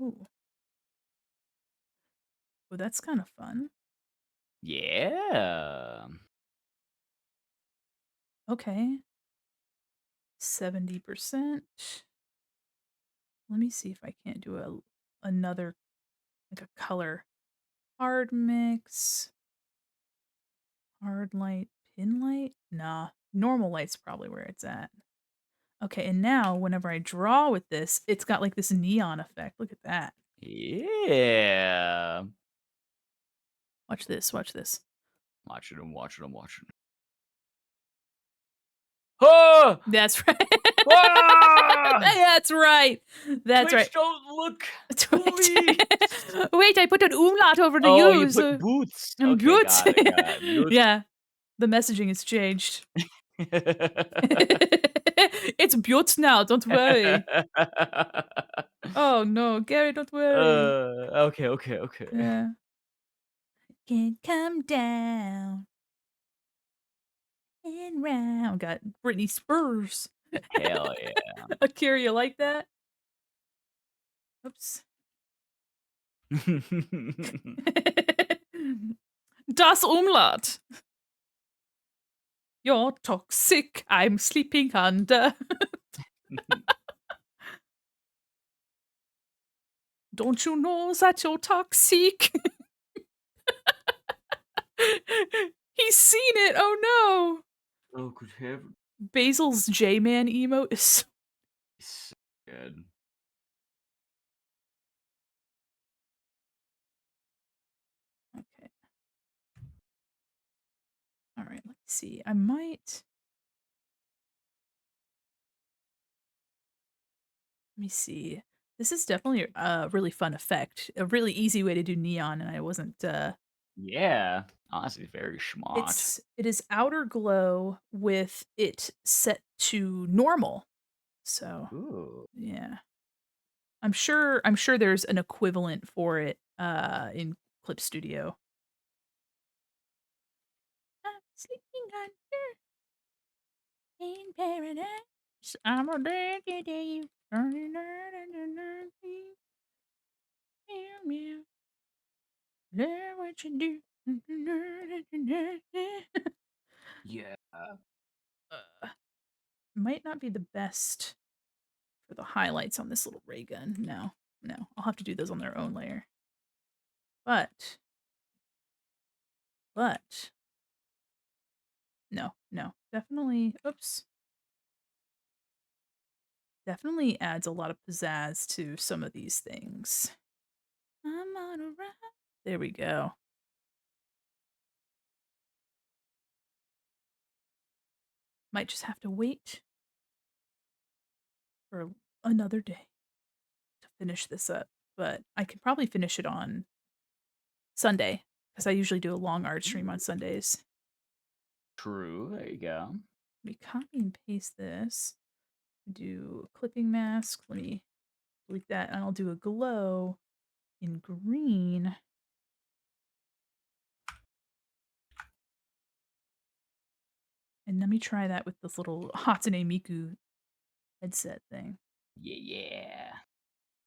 Ooh. Oh, that's kinda fun. Yeah. Okay, 70%. Let me see if I can't do another like a color. Hard mix, hard light, pin light? Nah, normal light's probably where it's at. Okay, and now whenever I draw with this, it's got like this neon effect. Look at that. Yeah. Watch this, watch this. Watching him, watching him, watching him. Oh! That's right. Ah! That's right. That's right. Twitch, don't look. Twitch. Please. Wait, I put an umlaut over the Oh, you U, put so boots. Okay, Boots. got it, got it. Boots. Yeah, the messaging has changed. It's Butz now, don't worry. Oh, no, Gary, don't worry. Okay, okay, okay. Yeah. Can't come down and round. Got Britney Spears. Hell yeah. Akira, you like that? Oops. Das Umlaut. You're toxic. I'm sleeping under. Don't you know that you're toxic? He's seen it. Oh Oh, good heaven. no. Basil's J-Man emote is so So good. okay. All right, let's see. I might. Let me see. This is definitely a really fun effect. A really easy way to do neon, and I wasn't. Yeah. Honestly, very smart. It is outer glow with it set to normal. So Ooh. yeah, I'm sure there's an equivalent for it in Clip Studio. I'm sleeping under in paradise. I'm a dirty day. Meow, meow. Learn what you do. Yeah. Might not be the best for the highlights on this little ray gun. No, no. I'll have to do those on their own layer. But no, no. Definitely, oops. Definitely adds a lot of pizzazz to some of these things. I'm on a ride. There we go. Might just have to wait for another day to finish this up. But I could probably finish it on Sunday because I usually do a long art stream on Sundays. True. There you go. Let me copy and paste this. Do a clipping mask. Let me delete that, and I'll do a glow in green. And let me try that with this little Hatsune Miku headset thing. Yeah, yeah.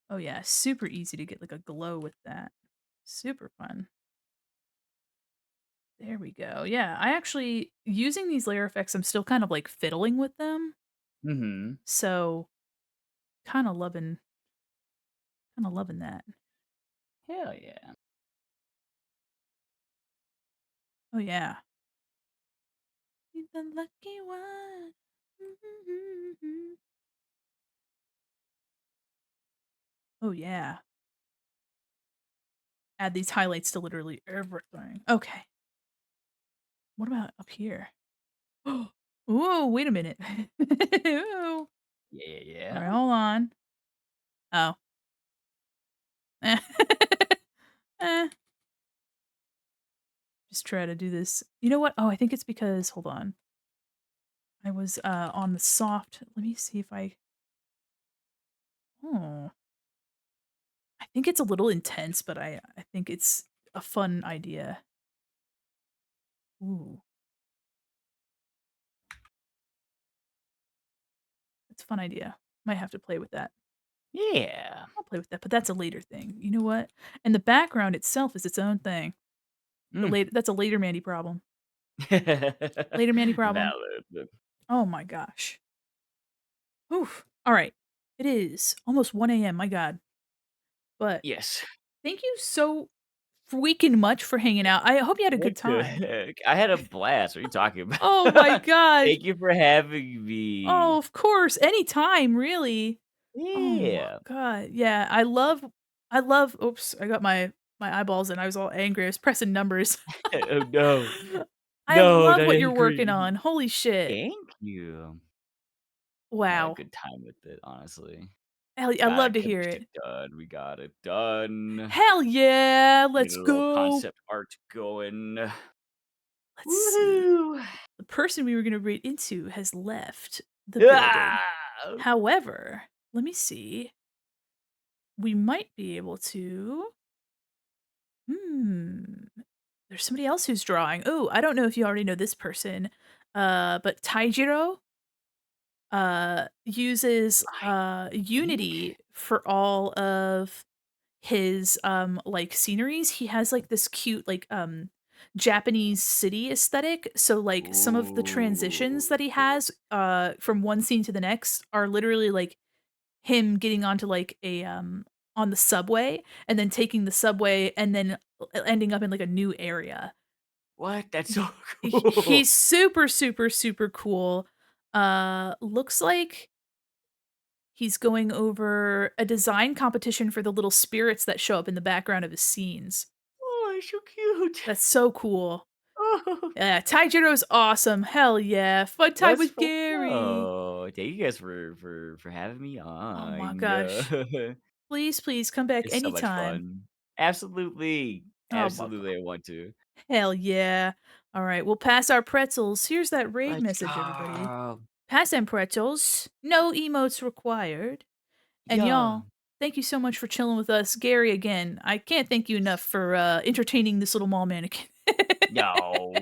Oh yeah, super easy to get like a glow with that. Super fun. There we go. Yeah, I actually using these layer effects, I'm still kind of like fiddling with them. Mm-hmm. So kind of loving that. Hell yeah. Oh yeah. You're the lucky one. Oh yeah. Add these highlights to literally everything. Okay. What about up here? Ooh, wait a minute. Ooh. Yeah, All yeah. right, hold on. Oh. Eh. Just try to do this. You know what? Oh, I think it's because hold on. I was on the soft. Let me see if I Oh. I think it's a little intense, but I think it's a fun idea. Ooh. It's a fun idea. Might have to play with that. Yeah. I'll play with that, but that's a later thing. You know what? And the background itself is its own thing. Mm. That's a later Mandy problem. Later Mandy problem. Valid. Oh my gosh. Oof. All right. It is almost 1 a.m. My God. But Yes. thank you so freaking much for hanging out. I hope you had a What good the time. heck? I had a blast. What are you talking about? Oh my gosh. Thank you for having Oh, me. of course. Anytime, really. Oh my Yeah. God. Yeah. I love oops, I got my eyeballs and I was all angry. I was pressing numbers. Oh no. I No, love not what you're working angry. on. Holy shit. Thank you. I had a Wow. good time with it, honestly. Hell, I Gotta love to get hear this shit it. done. We got it done. Hell yeah, Get let's a little go. concept art going. Let's see. Woohoo! The person we were gonna raid into has left the building. Ah! However, let me see. We might be able to. Hmm. There's somebody else who's drawing. Oh, I don't know if you already know this person. But Taijiro uses I think Unity for all of his like sceneries. He has like this cute like Japanese city aesthetic. So like some of the Ooh. transitions that he has from one scene to the next are literally like him getting onto like a on the subway and then taking the subway and then ending up in like a new area. What? That's so He, cool. he's super super super cool. Looks like he's going over a design competition for the little spirits that show up in the background of his scenes. Oh, it's so cute. That's so cool. Oh, Yeah, Taijiro's awesome. Hell yeah. Fun time let's with go. Gary. Thank you guys for having me Oh my on. gosh. Please, please come back It's so much anytime. fun. Absolutely. Oh my god. Absolutely, I want to. Hell yeah. All right, we'll pass our pretzels. Here's that raid Let's message, everybody. go. Pass them pretzels. No emotes required. And Yeah. y'all, thank you so much for chilling with us. Gary, again, I can't thank you enough for entertaining this little mall mannequin. No.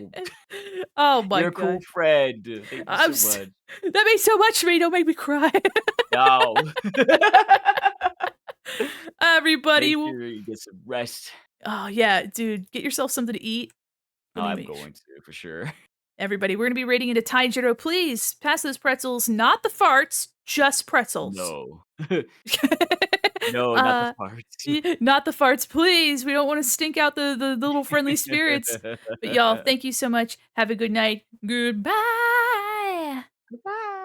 Oh my You're a cool god. friend. Thank you I'm so s much. that means so much to me. Don't make me cry. No. Everybody Make will sure you get some rest. Oh, yeah, dude, get yourself something to eat. Oh, Let me I'm make sure. going to for sure. Everybody, we're gonna be rating into Taijiro. Please pass those pretzels, not the farts, just pretzels. No. No, not the uh, farts. not the farts, please. We don't want to stink out the little friendly spirits. But y'all, thank you so much. Have a good night. Goodbye. Goodbye.